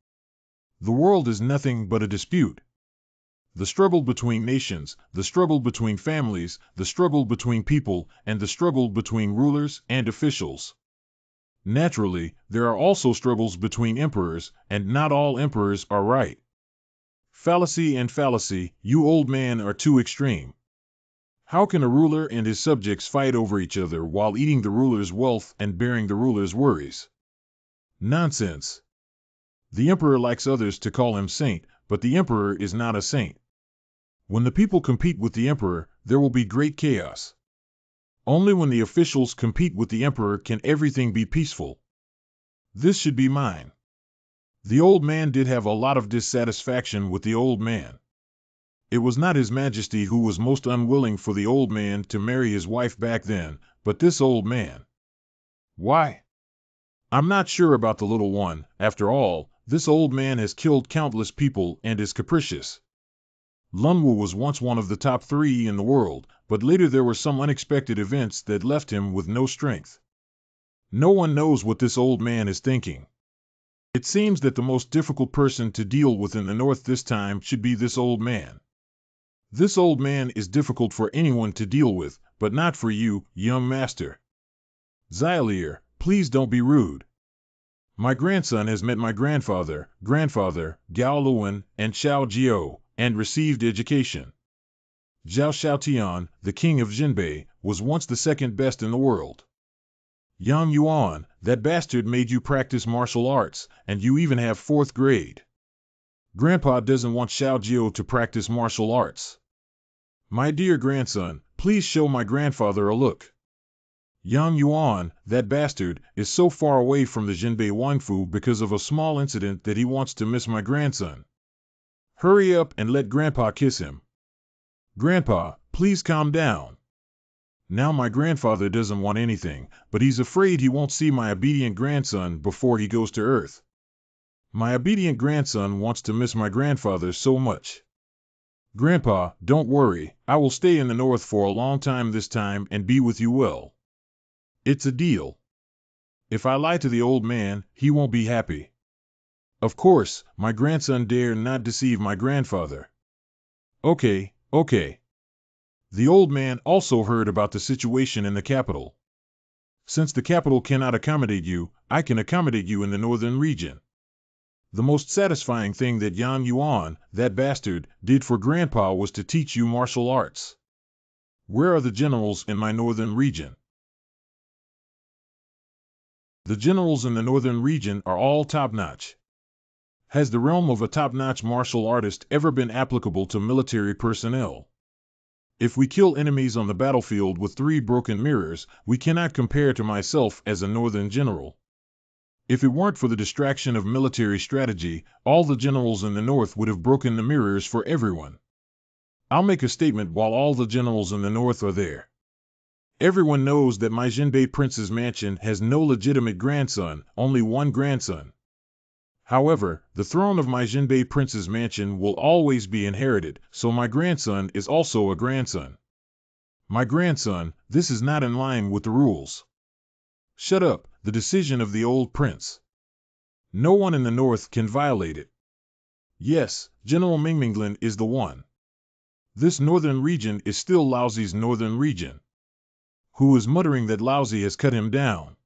The world is nothing but a dispute. The struggle between nations, the struggle between families, the struggle between people, and the struggle between rulers and officials. Naturally, there are also struggles between emperors, and not all emperors are right. Fallacy and fallacy, you old man are too extreme. How can a ruler and his subjects fight over each other while eating the ruler's wealth and bearing the ruler's worries? Nonsense. The emperor likes others to call him saint, but the emperor is not a saint. When the people compete with the emperor, there will be great chaos. Only when the officials compete with the emperor can everything be peaceful. This should be mine. The old man did have a lot of dissatisfaction with the old man. It was not His Majesty who was most unwilling for the old man to marry his wife back then, but this old man. Why? I'm not sure about the little one. After all, this old man has killed countless people and is capricious. Lunwu was once one of the top 3 in the world, but later there were some unexpected events that left him with no strength. No one knows what this old man is thinking. It seems that the most difficult person to deal with in the north this time should be this old man. This old man is difficult for anyone to deal with, but not for you, young master. Xiaolier, please don't be rude. My grandson has met my grandfather, Gao Luan, and Xiao Jiao, and received education. Zhao Xiaotian, the king of Jinbei, was once the second best in the world. Yang Yuan, that bastard made you practice martial arts, and you even have 4th grade. Grandpa doesn't want Xiao Jiao to practice martial arts. My dear grandson, please show my grandfather a look. Yang Yuan, that bastard, is so far away from the Jinbei Wanfu because of a small incident that he wants to miss my grandson. Hurry up and let Grandpa kiss him. Grandpa, please calm down. Now my grandfather doesn't want anything, but he's afraid he won't see my obedient grandson before he goes to Earth. My obedient grandson wants to miss my grandfather so much. Grandpa, don't worry, I will stay in the north for a long time this time and be with you well. It's a deal. If I lie to the old man, he won't be happy. Of course, my grandson dare not deceive my grandfather. Okay. The old man also heard about the situation in the capital. Since the capital cannot accommodate you, I can accommodate you in the northern region. The most satisfying thing that Yang Yuan, that bastard, did for Grandpa was to teach you martial arts. Where are the generals in my northern region? The generals in the northern region are all top-notch. Has the realm of a top-notch martial artist ever been applicable to military personnel? If we kill enemies on the battlefield with 3 broken mirrors, we cannot compare to myself as a northern general. If it weren't for the distraction of military strategy, all the generals in the north would have broken the mirrors for everyone. I'll make a statement while all the generals in the north are there. Everyone knows that my Jinbei prince's mansion has no legitimate grandson, only one grandson. However, the throne of my Jinbei prince's mansion will always be inherited, so my grandson is also a grandson. My grandson, this is not in line with the rules. Shut up, the decision of the old prince. No one in the north can violate it. Yes, General Mingminglan is the one. This northern region is still Laozi's northern region. Who is muttering that Laozi has cut him down?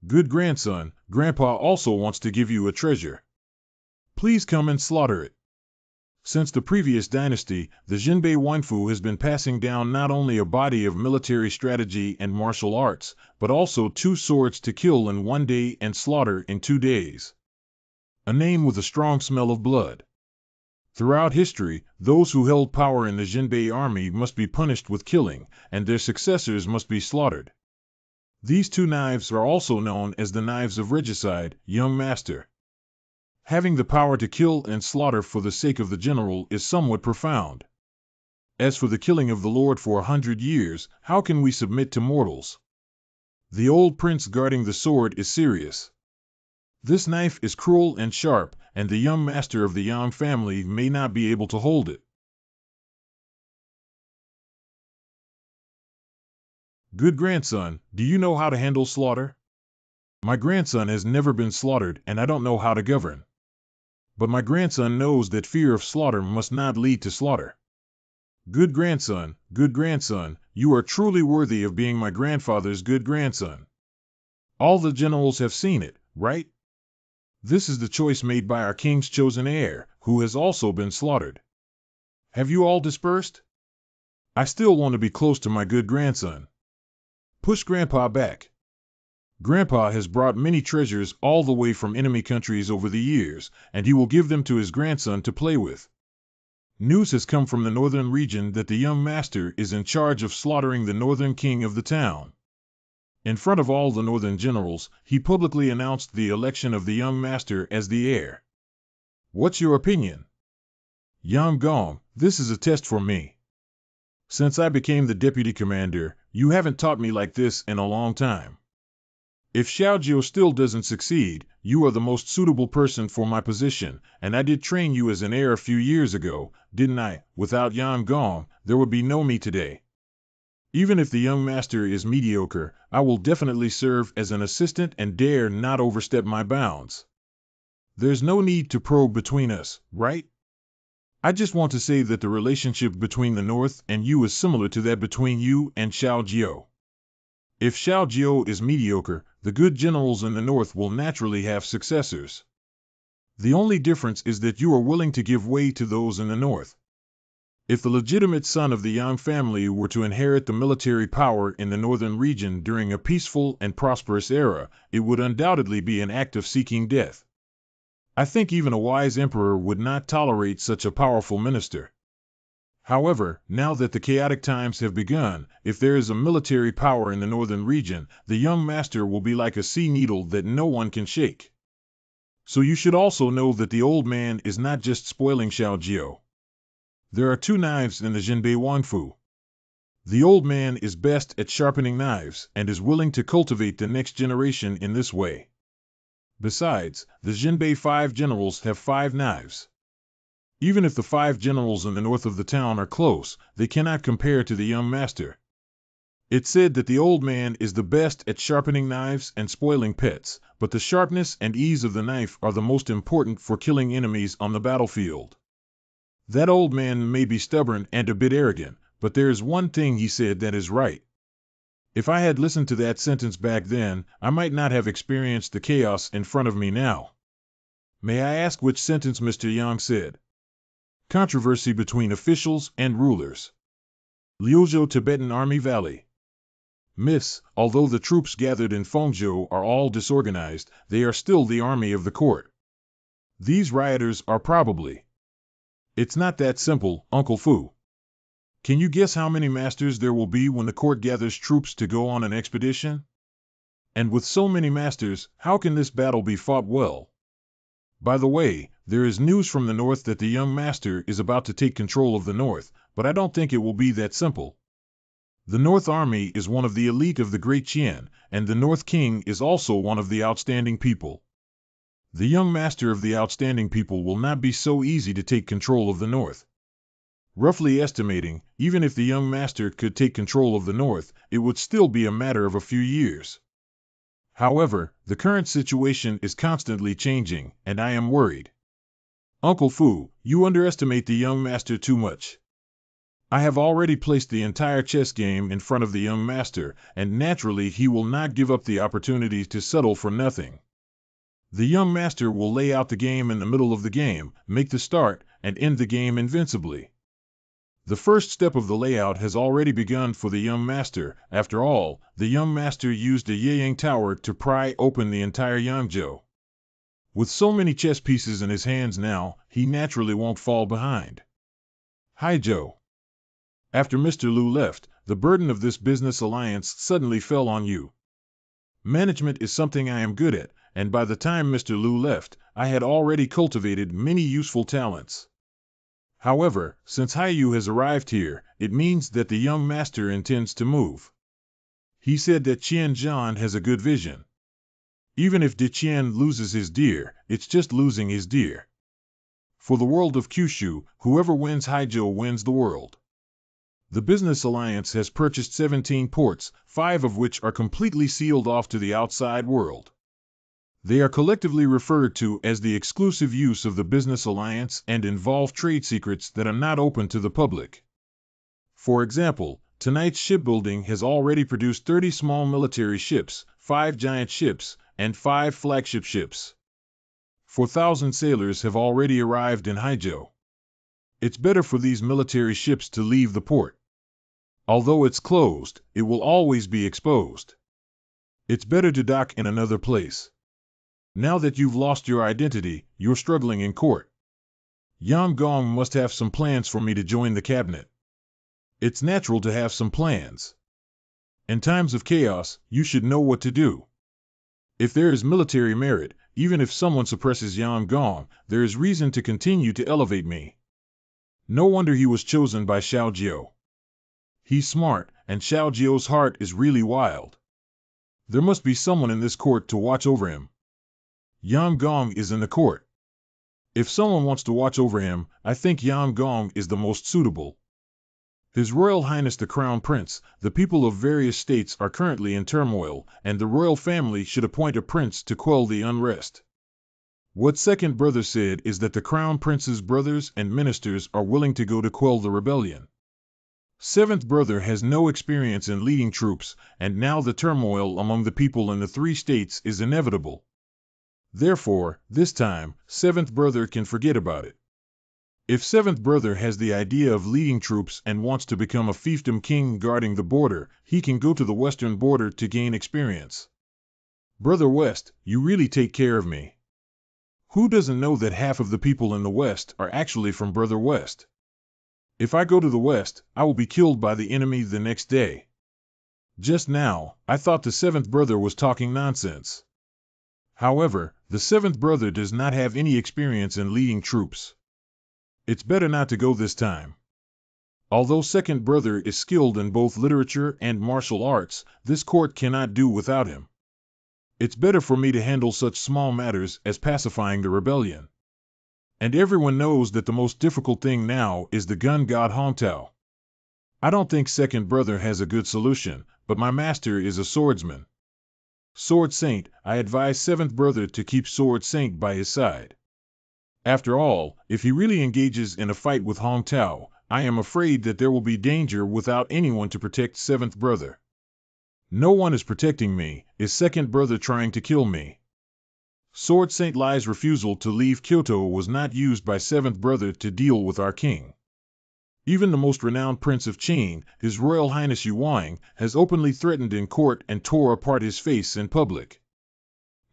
Good grandson, Grandpa also wants to give you a treasure. Please come and slaughter it. Since the previous dynasty, the Jinbei Wanfu has been passing down not only a body of military strategy and martial arts, but also 2 swords to kill in 1 day and slaughter in 2 days. A name with a strong smell of blood. Throughout history, those who held power in the Jinbei army must be punished with killing, and their successors must be slaughtered. These 2 knives are also known as the knives of regicide, young master. Having the power to kill and slaughter for the sake of the general is somewhat profound. As for the killing of the Lord for 100 years, how can we submit to mortals? The old prince guarding the sword is serious. This knife is cruel and sharp, and the young master of the Yang family may not be able to hold it. Good grandson, do you know how to handle slaughter? My grandson has never been slaughtered, and I don't know how to govern. But my grandson knows that fear of slaughter must not lead to slaughter. Good grandson, you are truly worthy of being my grandfather's good grandson. All the generals have seen it, right? This is the choice made by our king's chosen heir, who has also been slaughtered. Have you all dispersed? I still want to be close to my good grandson. Push Grandpa back. Grandpa has brought many treasures all the way from enemy countries over the years, and he will give them to his grandson to play with. News has come from the northern region that the young master is in charge of slaughtering the northern king of the town. In front of all the northern generals, he publicly announced the election of the young master as the heir. What's your opinion? Yang Gong, this is a test for me. Since I became the deputy commander, you haven't taught me like this in a long time. If Xiaojio still doesn't succeed, you are the most suitable person for my position, and I did train you as an heir a few years ago, didn't I? Without Yang Gong, there would be no me today. Even if the young master is mediocre, I will definitely serve as an assistant and dare not overstep my bounds. There's no need to probe between us, right? I just want to say that the relationship between the North and you is similar to that between you and Xiaojio. If Xiaojio is mediocre, the good generals in the North will naturally have successors. The only difference is that you are willing to give way to those in the North. If the legitimate son of the Yang family were to inherit the military power in the northern region during a peaceful and prosperous era, it would undoubtedly be an act of seeking death. I think even a wise emperor would not tolerate such a powerful minister. However, now that the chaotic times have begun, if there is a military power in the northern region, the young master will be like a sea needle that no one can shake. So you should also know that the old man is not just spoiling Xiaojio. There are 2 knives in the Jinbei Wanfu. The old man is best at sharpening knives and is willing to cultivate the next generation in this way. Besides, the Jinbei 5 generals have 5 knives. Even if the 5 generals in the north of the town are close, they cannot compare to the young master. It's said that the old man is the best at sharpening knives and spoiling pets, but the sharpness and ease of the knife are the most important for killing enemies on the battlefield. That old man may be stubborn and a bit arrogant, but there is one thing he said that is right. If I had listened to that sentence back then, I might not have experienced the chaos in front of me now. May I ask which sentence Mr. Yang said? Controversy between officials and rulers. Liuzhou Tibetan Army Valley. Miss, although the troops gathered in Fengzhou are all disorganized, they are still the army of the court. These rioters are probably. It's not that simple, Uncle Fu. Can you guess how many masters there will be when the court gathers troops to go on an expedition? And with so many masters, how can this battle be fought well? By the way, there is news from the north that the young master is about to take control of the north, but I don't think it will be that simple. The North Army is one of the elite of the Great Qian, and the North King is also one of the outstanding people. The young master of the outstanding people will not be so easy to take control of the north. Roughly estimating, even if the young master could take control of the north, it would still be a matter of a few years. However, the current situation is constantly changing, and I am worried. Uncle Fu, you underestimate the young master too much. I have already placed the entire chess game in front of the young master, and naturally he will not give up the opportunity to settle for nothing. The young master will lay out the game in the middle of the game, make the start, and end the game invincibly. The first step of the layout has already begun for the young master. After all, the young master used a Yiyang Tower to pry open the entire Yangzhou. With so many chess pieces in his hands now, he naturally won't fall behind. Hi Joe. After Mr. Liu left, the burden of this business alliance suddenly fell on you. Management is something I am good at, and by the time Mr. Liu left, I had already cultivated many useful talents. However, since Haiyu has arrived here, it means that the young master intends to move. He said that Qian Zhan has a good vision. Even if De Qian loses his deer, it's just losing his deer. For the world of Kyushu, whoever wins Haizhou wins the world. The business alliance has purchased 17 ports, 5 of which are completely sealed off to the outside world. They are collectively referred to as the exclusive use of the business alliance and involve trade secrets that are not open to the public. For example, tonight's shipbuilding has already produced 30 small military ships, 5 giant ships, and 5 flagship ships. 4,000 sailors have already arrived in Haizhou. It's better for these military ships to leave the port. Although it's closed, it will always be exposed. It's better to dock in another place. Now that you've lost your identity, you're struggling in court. Yang Gong must have some plans for me to join the cabinet. It's natural to have some plans. In times of chaos, you should know what to do. If there is military merit, even if someone suppresses Yang Gong, there is reason to continue to elevate me. No wonder he was chosen by Xiao Jiao. He's smart, and Xiao Jiao's heart is really wild. There must be someone in this court to watch over him. Yang Gong is in the court. If someone wants to watch over him, I think Yang Gong is the most suitable. His Royal Highness the Crown Prince, the people of various states are currently in turmoil, and the royal family should appoint a prince to quell the unrest. What second brother said is that the Crown Prince's brothers and ministers are willing to go to quell the rebellion. Seventh brother has no experience in leading troops, and now the turmoil among the people in the 3 states is inevitable. Therefore, this time, seventh brother can forget about it. If seventh brother has the idea of leading troops and wants to become a fiefdom king guarding the border, he can go to the western border to gain experience. Brother West, you really take care of me. Who doesn't know that half of the people in the West are actually from Brother West? If I go to the West, I will be killed by the enemy the next day. Just now, I thought the seventh brother was talking nonsense. However, the seventh brother does not have any experience in leading troops. It's better not to go this time. Although second brother is skilled in both literature and martial arts, this court cannot do without him. It's better for me to handle such small matters as pacifying the rebellion. And everyone knows that the most difficult thing now is the gun god Hongtao. I don't think second brother has a good solution, but my master is a swordsman. Sword Saint, I advise seventh brother to keep Sword Saint by his side. After all, if he really engages in a fight with Hongtao, I am afraid that there will be danger without anyone to protect seventh brother. No one is protecting me. Is second brother trying to kill me? Sword Saint Lai's refusal to leave Kyoto was not used by seventh brother to deal with our king. Even the most renowned prince of Qin, His Royal Highness Yu Wang, has openly threatened in court and tore apart his face in public.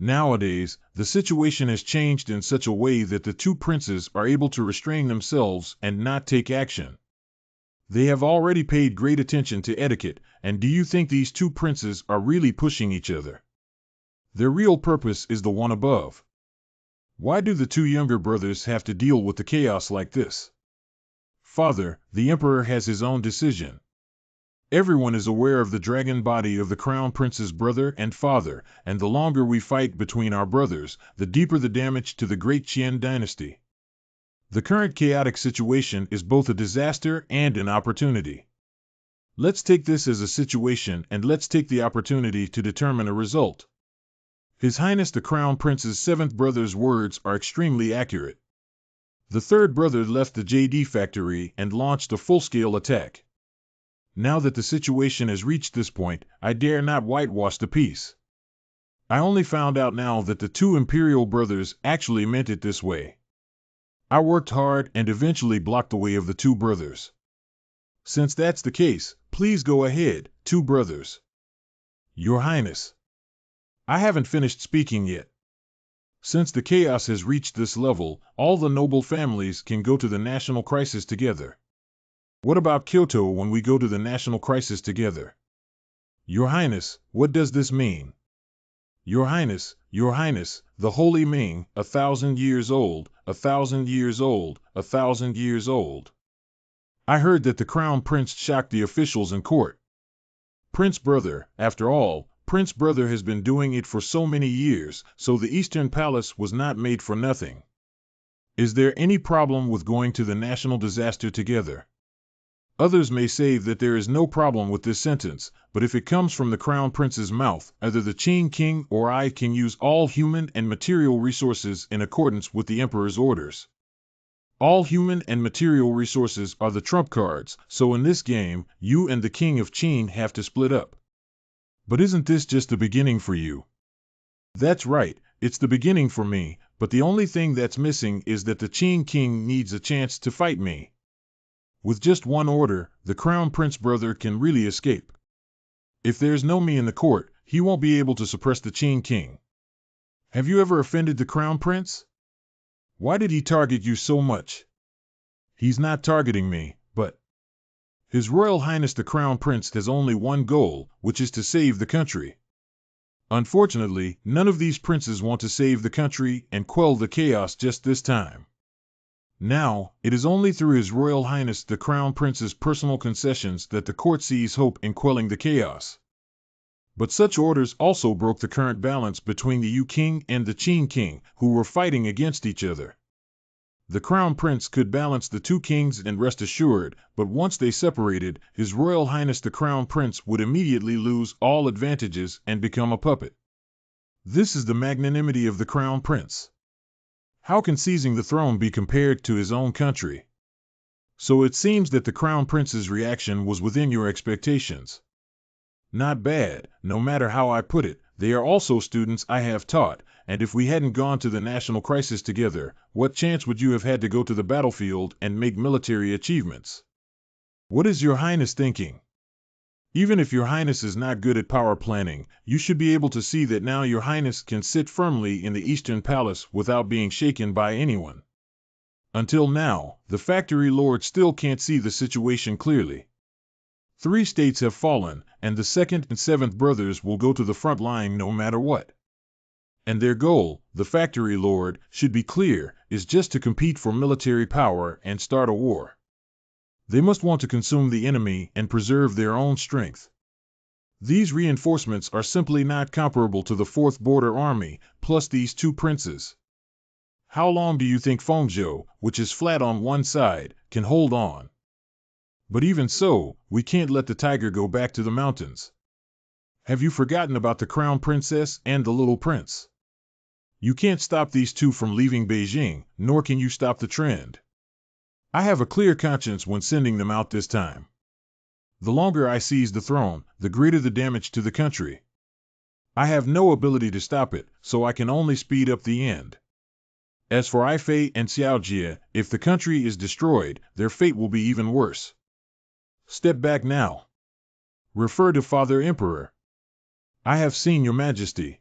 Nowadays, the situation has changed in such a way that the two princes are able to restrain themselves and not take action. They have already paid great attention to etiquette, and do you think these two princes are really pushing each other? Their real purpose is the one above. Why do the two younger brothers have to deal with the chaos like this? Father, the emperor has his own decision. Everyone is aware of the dragon body of the crown prince's brother and father, and the longer we fight between our brothers, the deeper the damage to the great Qian dynasty. The current chaotic situation is both a disaster and an opportunity. Let's take this as a situation and let's take the opportunity to determine a result. His Highness the Crown Prince's seventh brother's words are extremely accurate. The third brother left the JD factory and launched a full-scale attack. Now that the situation has reached this point, I dare not whitewash the peace. I only found out now that the two imperial brothers actually meant it this way. I worked hard and eventually blocked the way of the two brothers. Since that's the case, please go ahead, two brothers. Your Highness. I haven't finished speaking yet. Since the chaos has reached this level, all the noble families can go to the national crisis together. What about Kyoto when we go to the national crisis together? Your Highness, what does this mean? Your Highness, the Holy Ming, 1,000 years old, 1,000 years old, 1,000 years old. I heard that the Crown Prince shocked the officials in court. Prince Brother, after all, Prince Brother has been doing it for so many years, so the Eastern Palace was not made for nothing. Is there any problem with going to the national disaster together? Others may say that there is no problem with this sentence, but if it comes from the Crown Prince's mouth, either the Qing King or I can use all human and material resources in accordance with the Emperor's orders. All human and material resources are the trump cards, so in this game, you and the King of Qin have to split up. But isn't this just the beginning for you? That's right, it's the beginning for me, but the only thing that's missing is that the Qin King needs a chance to fight me. With just one order, the Crown Prince brother can really escape. If there's no me in the court, he won't be able to suppress the Qin King. Have you ever offended the Crown Prince? Why did he target you so much? He's not targeting me, but His Royal Highness the Crown Prince has only one goal, which is to save the country. Unfortunately, none of these princes want to save the country and quell the chaos just this time. Now, it is only through His Royal Highness the Crown Prince's personal concessions that the court sees hope in quelling the chaos. But such orders also broke the current balance between the Yu King and the Qin King, who were fighting against each other. The Crown Prince could balance the two kings and rest assured, but once they separated, His Royal Highness the Crown Prince would immediately lose all advantages and become a puppet. This is the magnanimity of the Crown Prince. How can seizing the throne be compared to his own country? So it seems that the Crown Prince's reaction was within your expectations. Not bad, no matter how I put it, they are also students I have taught, and if we hadn't gone to the national crisis together, what chance would you have had to go to the battlefield and make military achievements? What is your Highness thinking? Even if your Highness is not good at power planning, you should be able to see that now your Highness can sit firmly in the Eastern Palace without being shaken by anyone. Until now, the factory lord still can't see the situation clearly. 3 states have fallen, and the second and seventh brothers will go to the front line no matter what. And their goal, the factory lord, should be clear, is just to compete for military power and start a war. They must want to consume the enemy and preserve their own strength. These reinforcements are simply not comparable to the 4th Border Army, plus these 2 princes. How long do you think Fengzhou, which is flat on one side, can hold on? But even so, we can't let the tiger go back to the mountains. Have you forgotten about the Crown Princess and the little prince? You can't stop these 2 from leaving Beijing, nor can you stop the trend. I have a clear conscience when sending them out this time. The longer I seize the throne, the greater the damage to the country. I have no ability to stop it, so I can only speed up the end. As for Ifei and Xiaojie, if the country is destroyed, their fate will be even worse. Step back now. Refer to Father Emperor. I have seen your Majesty.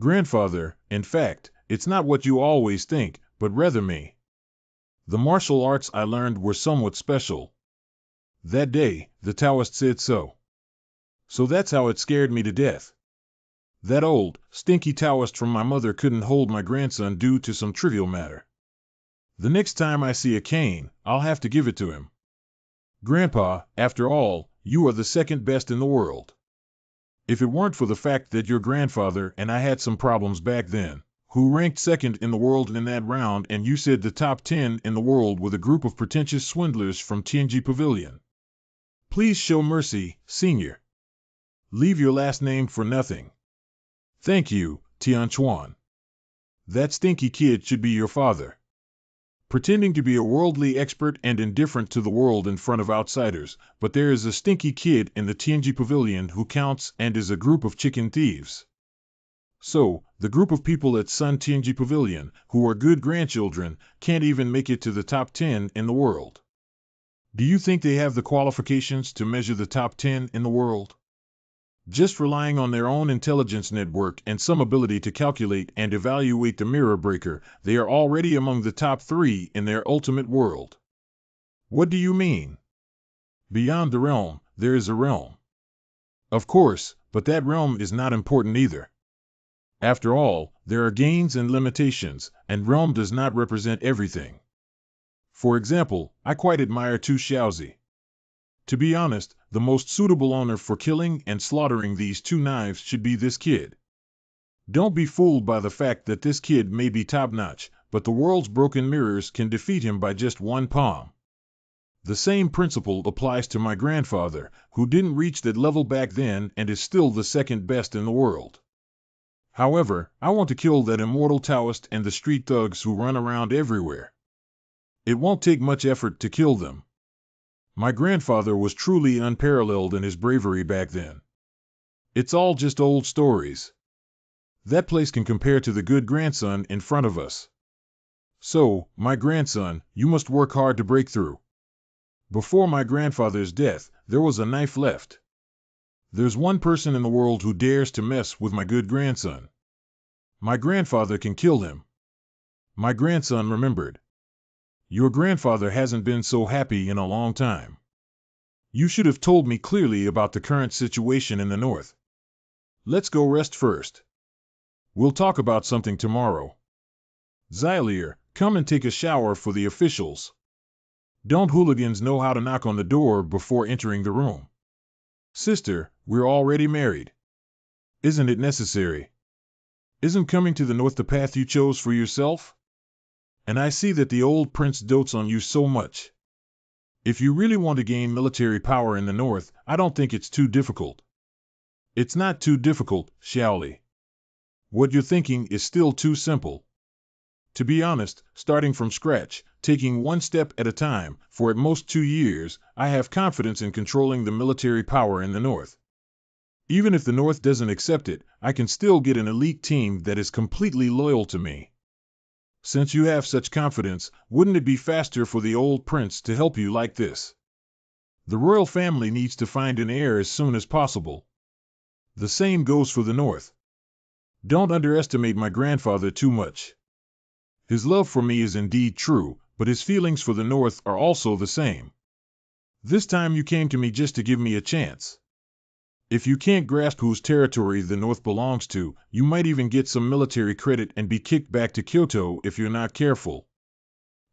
Grandfather, in fact, it's not what you always think, but rather me. The martial arts I learned were somewhat special. That day, the Taoist said so. So that's how it scared me to death. That old, stinky Taoist from my mother couldn't hold my grandson due to some trivial matter. The next time I see a cane, I'll have to give it to him. Grandpa, after all, you are the second best in the world. If it weren't for the fact that your grandfather and I had some problems back then, who ranked second in the world in that round, and you said the top 10 in the world with a group of pretentious swindlers from Tianji Pavilion. Please show mercy, Senior. Leave your last name for nothing. Thank you, Tianchuan. That stinky kid should be your father. Pretending to be a worldly expert and indifferent to the world in front of outsiders, but there is a stinky kid in the Tianji Pavilion who counts and is a group of chicken thieves. So, the group of people at Sun Tianji Pavilion, who are good grandchildren, can't even make it to the top 10 in the world. Do you think they have the qualifications to measure the top 10 in the world? Just relying on their own intelligence network and some ability to calculate and evaluate the mirror breaker, they are already among the top 3 in their ultimate world. What do you mean? Beyond the realm, there is a realm. Of course, but that realm is not important either. After all, there are gains and limitations, and realm does not represent everything. For example, I quite admire Tu Xiaozi. To be honest, the most suitable owner for killing and slaughtering these 2 knives should be this kid. Don't be fooled by the fact that this kid may be top-notch, but the world's broken mirrors can defeat him by just 1 palm. The same principle applies to my grandfather, who didn't reach that level back then and is still the second best in the world. However, I want to kill that immortal Taoist and the street thugs who run around everywhere. It won't take much effort to kill them. My grandfather was truly unparalleled in his bravery back then. It's all just old stories. That place can compare to the good grandson in front of us. So, my grandson, you must work hard to break through. Before my grandfather's death, there was a knife left. There's one person in the world who dares to mess with my good grandson. My grandfather can kill him. My grandson remembered. Your grandfather hasn't been so happy in a long time. You should have told me clearly about the current situation in the north. Let's go rest first. We'll talk about something tomorrow. Xylier, come and take a shower for the officials. Don't hooligans know how to knock on the door before entering the room? Sister, we're already married. Isn't it necessary? Isn't coming to the north the path you chose for yourself? And I see that the old prince dotes on you so much. If you really want to gain military power in the north, I don't think it's too difficult. It's not too difficult, Xiaoli. What you're thinking is still too simple. To be honest, starting from scratch, taking 1 step at a time, for at most 2 years, I have confidence in controlling the military power in the north. Even if the north doesn't accept it, I can still get an elite team that is completely loyal to me. Since you have such confidence, wouldn't it be faster for the old prince to help you like this? The royal family needs to find an heir as soon as possible. The same goes for the north. Don't underestimate my grandfather too much. His love for me is indeed true, but his feelings for the north are also the same. This time you came to me just to give me a chance. If you can't grasp whose territory the north belongs to, you might even get some military credit and be kicked back to Kyoto if you're not careful.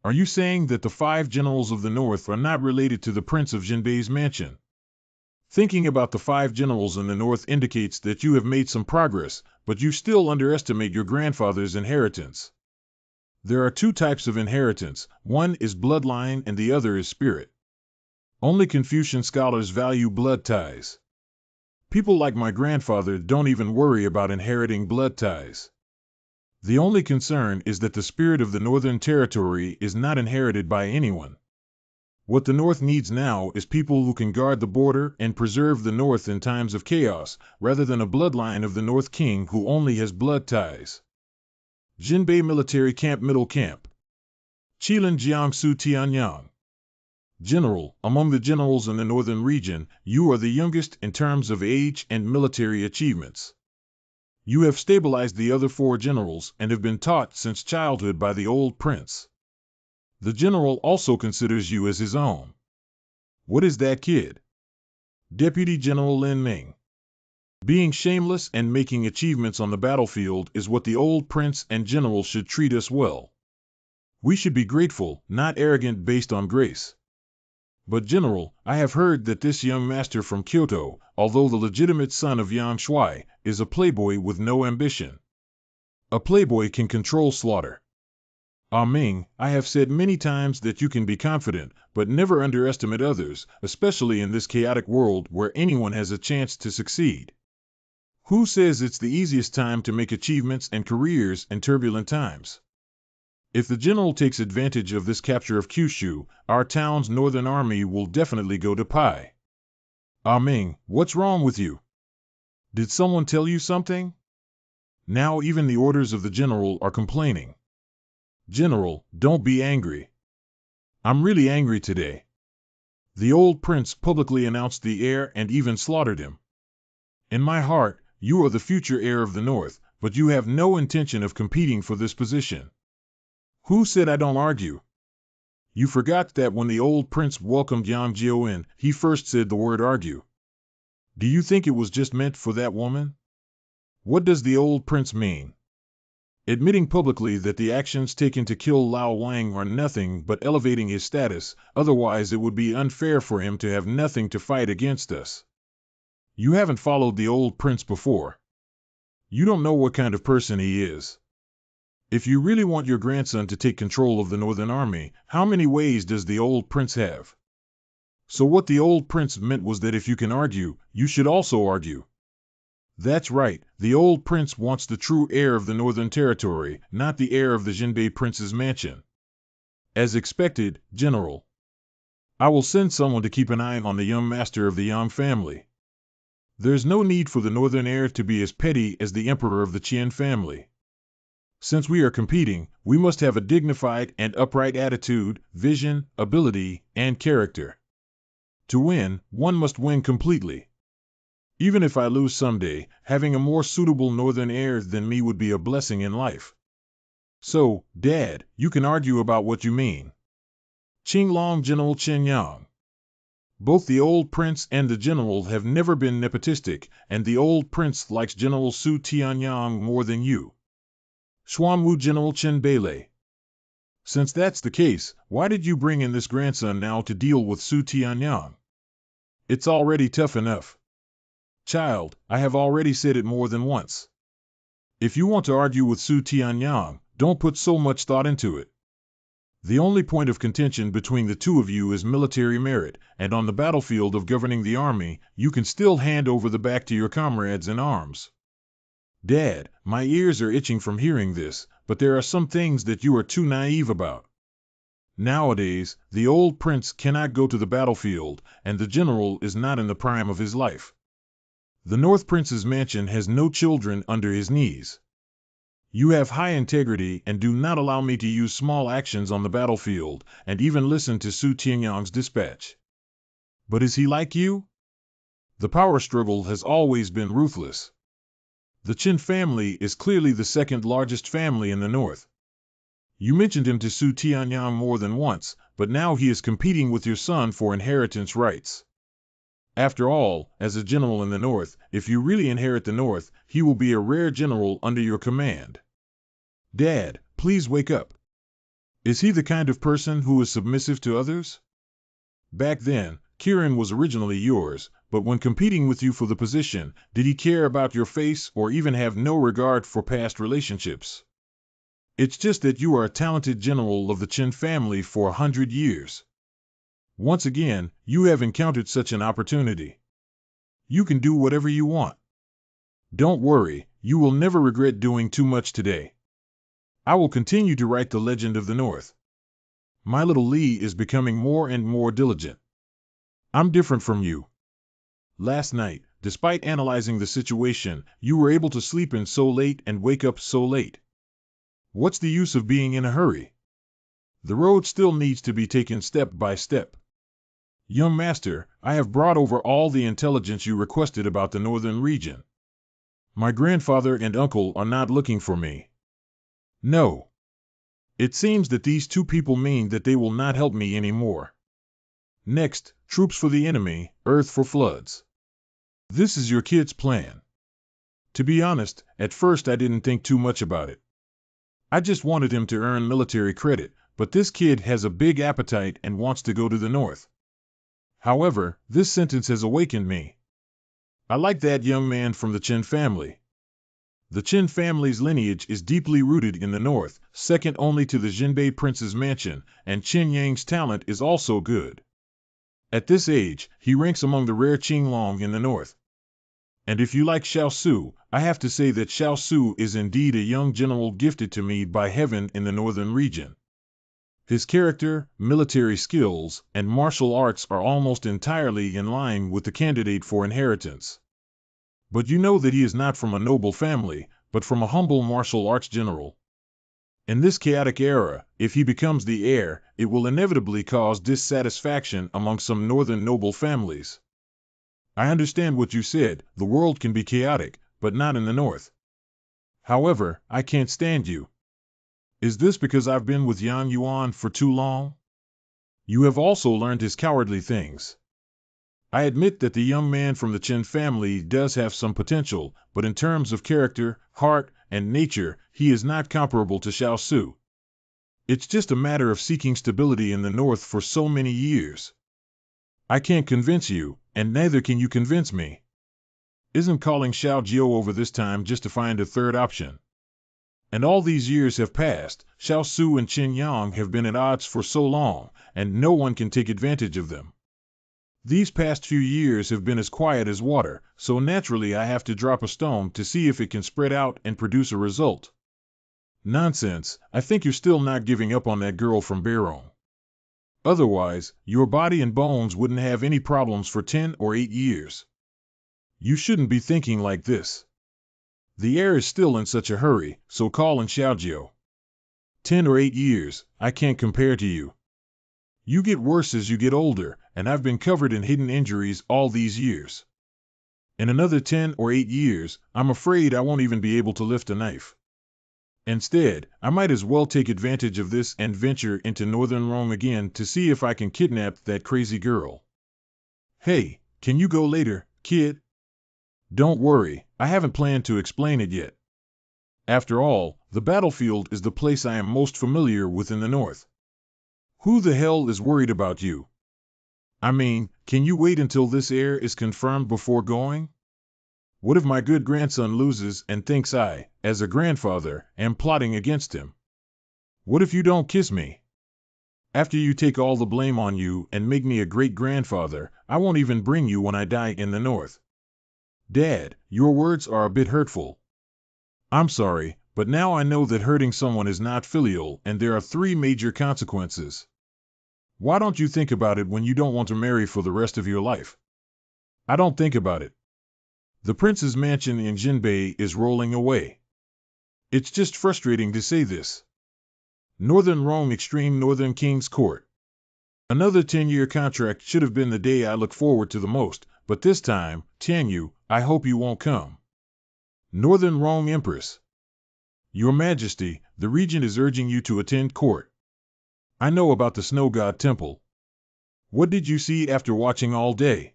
Are you saying that the 5 generals of the north are not related to the Prince of Jinbei's mansion? Thinking about the 5 generals in the north indicates that you have made some progress, but you still underestimate your grandfather's inheritance. There are 2 types of inheritance, one is bloodline and the other is spirit. Only Confucian scholars value blood ties. People like my grandfather don't even worry about inheriting blood ties. The only concern is that the spirit of the Northern Territory is not inherited by anyone. What the North needs now is people who can guard the border and preserve the North in times of chaos, rather than a bloodline of the North King who only has blood ties. Jinbei Military Camp Middle Camp. Qilin Jiangsu Tianyang. General, among the generals in the northern region, you are the youngest in terms of age and military achievements. You have stabilized the other 4 generals and have been taught since childhood by the old prince. The general also considers you as his own. What is that, kid? Deputy General Lin Ming. Being shameless and making achievements on the battlefield is what the old prince and general should treat us well. We should be grateful, not arrogant based on grace. But General, I have heard that this young master from Kyoto, although the legitimate son of Yang Shui, is a playboy with no ambition. A playboy can control slaughter. Ah Ming, I have said many times that you can be confident, but never underestimate others, especially in this chaotic world where anyone has a chance to succeed. Who says it's the easiest time to make achievements and careers in turbulent times? If the general takes advantage of this capture of Kyushu, our town's northern army will definitely go to pie. Ah Ming, what's wrong with you? Did someone tell you something? Now even the orders of the general are complaining. General, don't be angry. I'm really angry today. The old prince publicly announced the heir and even slaughtered him. In my heart, you are the future heir of the North, but you have no intention of competing for this position. Who said I don't argue? You forgot that when the old prince welcomed Yang Jiao in, he first said the word argue. Do you think it was just meant for that woman? What does the old prince mean? Admitting publicly that the actions taken to kill Lao Wang are nothing but elevating his status, otherwise it would be unfair for him to have nothing to fight against us. You haven't followed the old prince before. You don't know what kind of person he is. If you really want your grandson to take control of the Northern Army, how many ways does the old prince have? So what the old prince meant was that if you can argue, you should also argue. That's right, the old prince wants the true heir of the Northern Territory, not the heir of the Jinbei prince's mansion. As expected, General. I will send someone to keep an eye on the young master of the Yang family. There's no need for the Northern heir to be as petty as the emperor of the Qian family. Since we are competing, we must have a dignified and upright attitude, vision, ability, and character. To win, one must win completely. Even if I lose someday, having a more suitable northern heir than me would be a blessing in life. So, Dad, you can argue about what you mean. Qinglong General Qin Yang. Both the old prince and the general have never been nepotistic, and the old prince likes General Su Tianyang more than you. Xuanwu General Chen Beilei. Since that's the case, why did you bring in this grandson now to deal with Su Tianyang? It's already tough enough. Child, I have already said it more than once. If you want to argue with Su Tianyang, don't put so much thought into it. The only point of contention between the two of you is military merit, and on the battlefield of governing the army, you can still hand over the back to your comrades in arms. Dad, my ears are itching from hearing this, but there are some things that you are too naive about. Nowadays, the old prince cannot go to the battlefield, and the general is not in the prime of his life. The North Prince's mansion has no children under his knees. You have high integrity and do not allow me to use small actions on the battlefield, and even listen to Su Tianyang's dispatch. But is he like you? The power struggle has always been ruthless. The Qin family is clearly the second largest family in the north. You mentioned him to Su Tianyang more than once, but now he is competing with your son for inheritance rights. After all, as a general in the north, if you really inherit the north, he will be a rare general under your command. Dad, please wake up. Is he the kind of person who is submissive to others? Back then, Kirin was originally yours, but when competing with you for the position, did he care about your face or even have no regard for past relationships? It's just that you are a talented general of the Qin family for 100 years. Once again, you have encountered such an opportunity. You can do whatever you want. Don't worry, you will never regret doing too much today. I will continue to write the legend of the North. My little Li is becoming more and more diligent. I'm different from you. Last night, despite analyzing the situation, you were able to sleep in so late and wake up so late. What's the use of being in a hurry? The road still needs to be taken step by step. Young master, I have brought over all the intelligence you requested about the northern region. My grandfather and uncle are not looking for me. No. It seems that these two people mean that they will not help me anymore. Next, troops for the enemy, earth for floods. This is your kid's plan. To be honest, at first I didn't think too much about it. I just wanted him to earn military credit, but this kid has a big appetite and wants to go to the north. However, this sentence has awakened me. I like that young man from the Chen family. The Chen family's lineage is deeply rooted in the north, second only to the Jinbei prince's mansion, and Chen Yang's talent is also good. At this age, he ranks among the rare Qinglong in the north. And if you like Xiao Su, I have to say that Xiao Su is indeed a young general gifted to me by heaven in the northern region. His character, military skills, and martial arts are almost entirely in line with the candidate for inheritance. But you know that he is not from a noble family, but from a humble martial arts general. In this chaotic era, if he becomes the heir, it will inevitably cause dissatisfaction among some northern noble families. I understand what you said, the world can be chaotic, but not in the north. However, I can't stand you. Is this because I've been with Yang Yuan for too long? You have also learned his cowardly things. I admit that the young man from the Chen family does have some potential, but in terms of character, heart, and nature, he is not comparable to Xiao Su. It's just a matter of seeking stability in the north for so many years. I can't convince you, and neither can you convince me. Isn't calling Xiao Jiao over this time just to find a third option? And all these years have passed, Xiao Su and Qin Yang have been at odds for so long, and no one can take advantage of them. These past few years have been as quiet as water, so naturally I have to drop a stone to see if it can spread out and produce a result. Nonsense, I think you're still not giving up on that girl from Beirong. Otherwise, your body and bones wouldn't have any problems for 10 or 8 years. You shouldn't be thinking like this. The heir is still in such a hurry, so call in Xiaojiao. 10 or 8 years, I can't compare to you. You get worse as you get older, and I've been covered in hidden injuries all these years. In another 10 or 8 years, I'm afraid I won't even be able to lift a knife. Instead, I might as well take advantage of this and venture into northern Rome again to see if I can kidnap that crazy girl. Hey, can you go later, kid? Don't worry, I haven't planned to explain it yet. After all, the battlefield is the place I am most familiar with in the north. Who the hell is worried about you? I mean, can you wait until this heir is confirmed before going? What if my good grandson loses and thinks I, as a grandfather, am plotting against him? What if you don't kiss me? After you take all the blame on you and make me a great-grandfather, I won't even bring you when I die in the north. Dad, your words are a bit hurtful. I'm sorry, but now I know that hurting someone is not filial and there are 3 major consequences. Why don't you think about it when you don't want to marry for the rest of your life? I don't think about it. The prince's mansion in Jinbei is rolling away. It's just frustrating to say this. Northern Rome Extreme Northern King's Court. Another 10-year contract should have been the day I look forward to the most, but this time, Tianyu, I hope you won't come. Northern Rome Empress. Your Majesty, the regent is urging you to attend court. I know about the Snow God Temple. What did you see after watching all day?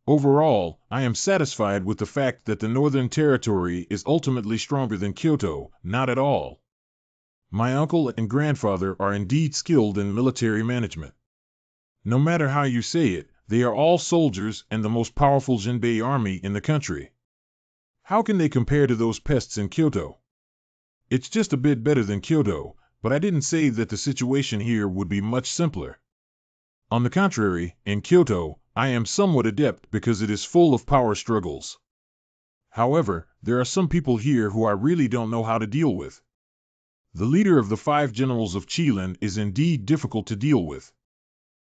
Overall, I am satisfied with the fact that the Northern Territory is ultimately stronger than Kyoto, not at all. My uncle and grandfather are indeed skilled in military management. No matter how you say it, they are all soldiers and the most powerful Jinbei army in the country. How can they compare to those pests in Kyoto? It's just a bit better than Kyoto, but I didn't say that the situation here would be much simpler. On the contrary, in Kyoto, I am somewhat adept because it is full of power struggles. However, there are some people here who I really don't know how to deal with. The leader of the 5 generals of Qilin is indeed difficult to deal with.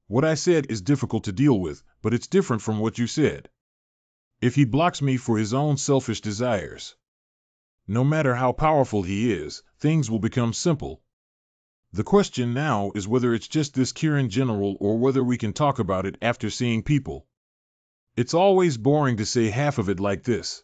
What I said is difficult to deal with, but it's different from what you said. If he blocks me for his own selfish desires, no matter how powerful he is, things will become simple. The question now is whether it's just this Kirin general or whether we can talk about it after seeing people. It's always boring to say half of it like this.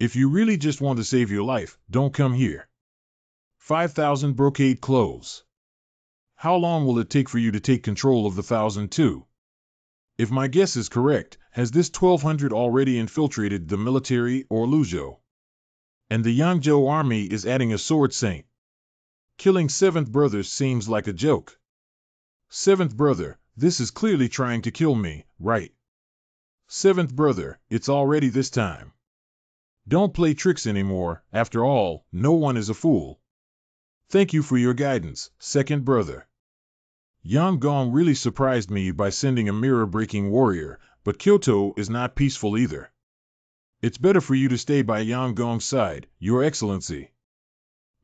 If you really just want to save your life, don't come here. 5,000 brocade clothes. How long will it take for you to take control of the 1,002? If my guess is correct, has this 1,200 already infiltrated the military or Luzhou? And the Yangzhou army is adding a sword saint. Killing 7th brother seems like a joke. 7th brother, this is clearly trying to kill me, right? 7th brother, it's already this time. Don't play tricks anymore, after all, no one is a fool. Thank you for your guidance, 2nd brother. Yang Gong really surprised me by sending a mirror-breaking warrior, but Kyoto is not peaceful either. It's better for you to stay by Yang Gong's side, Your Excellency.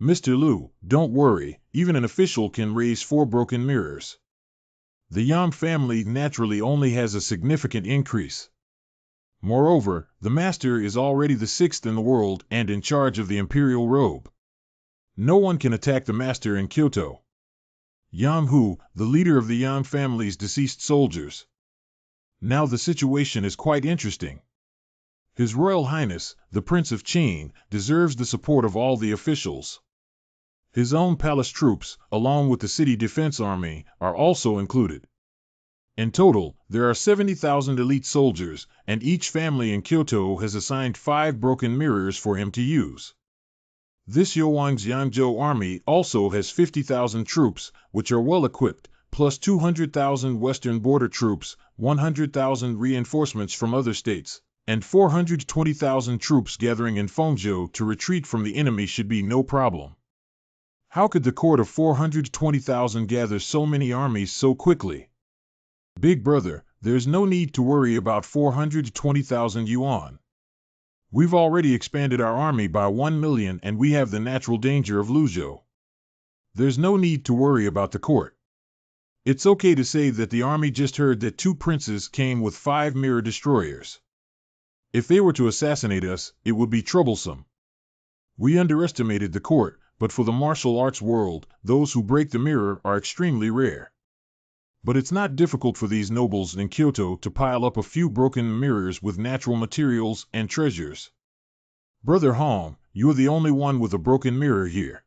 Mr. Liu, don't worry, even an official can raise 4 broken mirrors. The Yang family naturally only has a significant increase. Moreover, the master is already the 6th in the world and in charge of the imperial robe. No one can attack the master in Kyoto. Yang Hu, the leader of the Yang family's deceased soldiers. Now the situation is quite interesting. His Royal Highness, the Prince of Qin, deserves the support of all the officials. His own palace troops, along with the city defense army, are also included. In total, there are 70,000 elite soldiers, and each family in Kyoto has assigned 5 broken mirrors for him to use. This Yuan's Yangzhou army also has 50,000 troops, which are well equipped, plus 200,000 western border troops, 100,000 reinforcements from other states, and 420,000 troops gathering in Fengzhou to retreat from the enemy should be no problem. How could the court of 420,000 gather so many armies so quickly? Big brother, there's no need to worry about 420,000 yuan. We've already expanded our army by 1 million and we have the natural danger of Luzhou. There's no need to worry about the court. It's okay to say that the army just heard that 2 princes came with 5 mirror destroyers. If they were to assassinate us, it would be troublesome. We underestimated the court, but for the martial arts world, those who break the mirror are extremely rare. But it's not difficult for these nobles in Kyoto to pile up a few broken mirrors with natural materials and treasures. Brother Hong, you're the only one with a broken mirror here.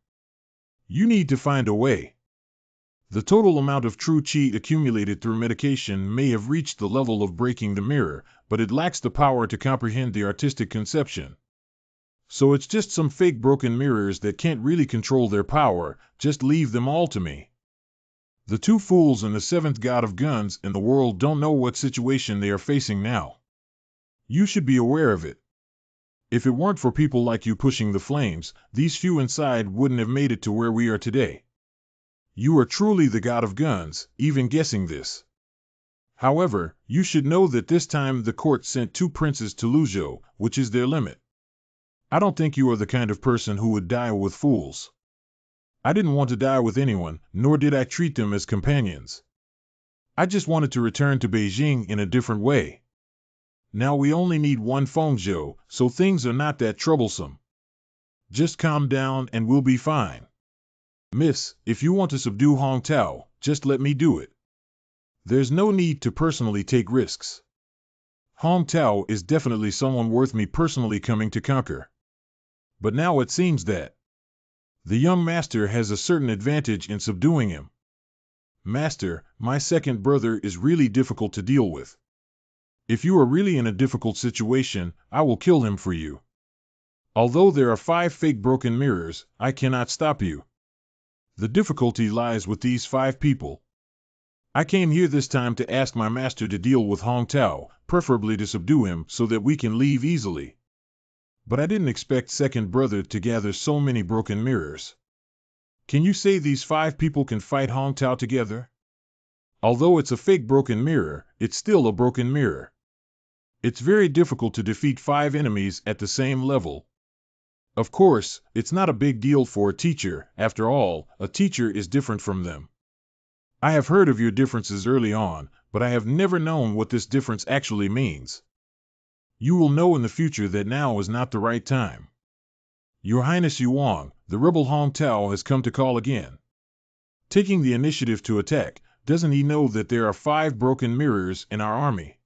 You need to find a way. The total amount of true qi accumulated through medication may have reached the level of breaking the mirror, but it lacks the power to comprehend the artistic conception. So it's just some fake broken mirrors that can't really control their power, just leave them all to me. The 2 fools and the 7th god of guns in the world don't know what situation they are facing now. You should be aware of it. If it weren't for people like you pushing the flames, these few inside wouldn't have made it to where we are today. You are truly the god of guns, even guessing this. However, you should know that this time the court sent 2 princes to Luzhou, which is their limit. I don't think you are the kind of person who would die with fools. I didn't want to die with anyone, nor did I treat them as companions. I just wanted to return to Beijing in a different way. Now we only need 1 Fengzhou, so things are not that troublesome. Just calm down and we'll be fine. Miss, if you want to subdue Hong Tao, just let me do it. There's no need to personally take risks. Hong Tao is definitely someone worth me personally coming to conquer. But now it seems that the young master has a certain advantage in subduing him. Master, my 2nd brother is really difficult to deal with. If you are really in a difficult situation, I will kill him for you. Although there are 5 fake broken mirrors, I cannot stop you. The difficulty lies with these 5 people. I came here this time to ask my master to deal with Hong Tao, preferably to subdue him so that we can leave easily. But I didn't expect 2nd brother to gather so many broken mirrors. Can you say these 5 people can fight Hong Tao together? Although it's a fake broken mirror, it's still a broken mirror. It's very difficult to defeat 5 enemies at the same level. Of course, it's not a big deal for a teacher. After all, a teacher is different from them. I have heard of your differences early on, but I have never known what this difference actually means. You will know in the future that now is not the right time. Your Highness Yuan, the rebel Hong Tao has come to call again. Taking the initiative to attack, doesn't he know that there are 5 broken mirrors in our army?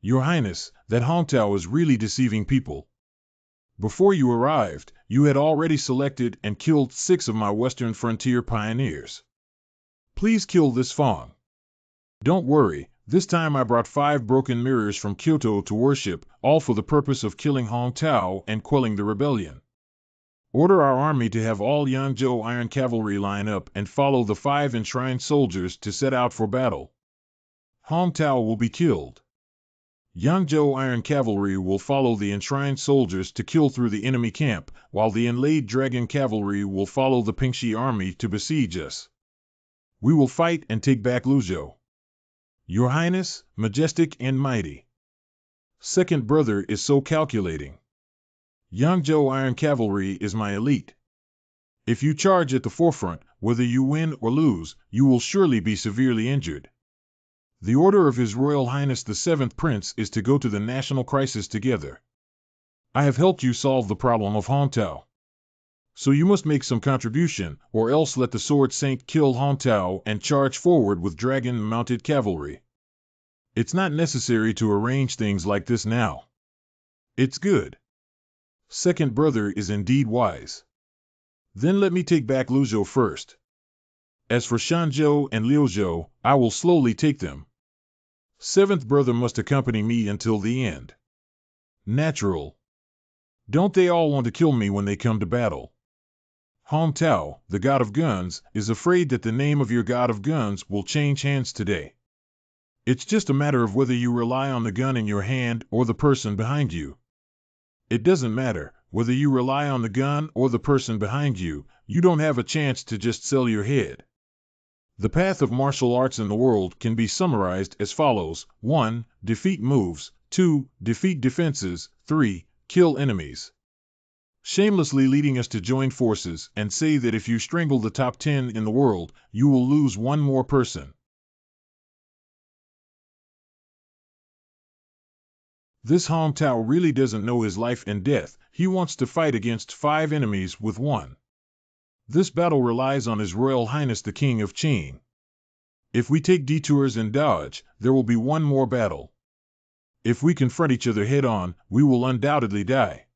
Your Highness, that Hong Tao is really deceiving people. Before you arrived, you had already selected and killed 6 of my Western Frontier pioneers. Please kill this Fong. Don't worry, this time I brought 5 broken mirrors from Kyoto to worship, all for the purpose of killing Hong Tao and quelling the rebellion. Order our army to have all Yangzhou Iron Cavalry line up and follow the 5 enshrined soldiers to set out for battle. Hong Tao will be killed. Yangzhou Iron Cavalry will follow the enshrined soldiers to kill through the enemy camp, while the inlaid Dragon Cavalry will follow the Pingxi army to besiege us. We will fight and take back Luzhou. Your Highness, majestic and mighty. Second brother is so calculating. Yangzhou Iron Cavalry is my elite. If you charge at the forefront, whether you win or lose, you will surely be severely injured. The order of His Royal Highness the 7th Prince is to go to the national crisis together. I have helped you solve the problem of Hong Tao. So you must make some contribution, or else let the Sword Saint kill Hong Tao and charge forward with dragon-mounted cavalry. It's not necessary to arrange things like this now. It's good. Second brother is indeed wise. Then let me take back Luzhou first. As for Shanzhou and Liuzhou, I will slowly take them. 7th brother must accompany me until the end. Natural. Don't they all want to kill me when they come to battle? Hong Tao, the god of guns, is afraid that the name of your god of guns will change hands today. It's just a matter of whether you rely on the gun in your hand or the person behind you. It doesn't matter, whether you rely on the gun or the person behind you, you don't have a chance to just sell your head. The path of martial arts in the world can be summarized as follows: 1. Defeat moves. 2. Defeat defenses. 3. Kill enemies. Shamelessly leading us to join forces and say that if you strangle the top 10 in the world, you will lose one more person. This Hong Tao really doesn't know his life and death. He wants to fight against 5 enemies with 1. This battle relies on His Royal Highness the King of Qin. If we take detours and dodge, there will be one more battle. If we confront each other head-on, we will undoubtedly die.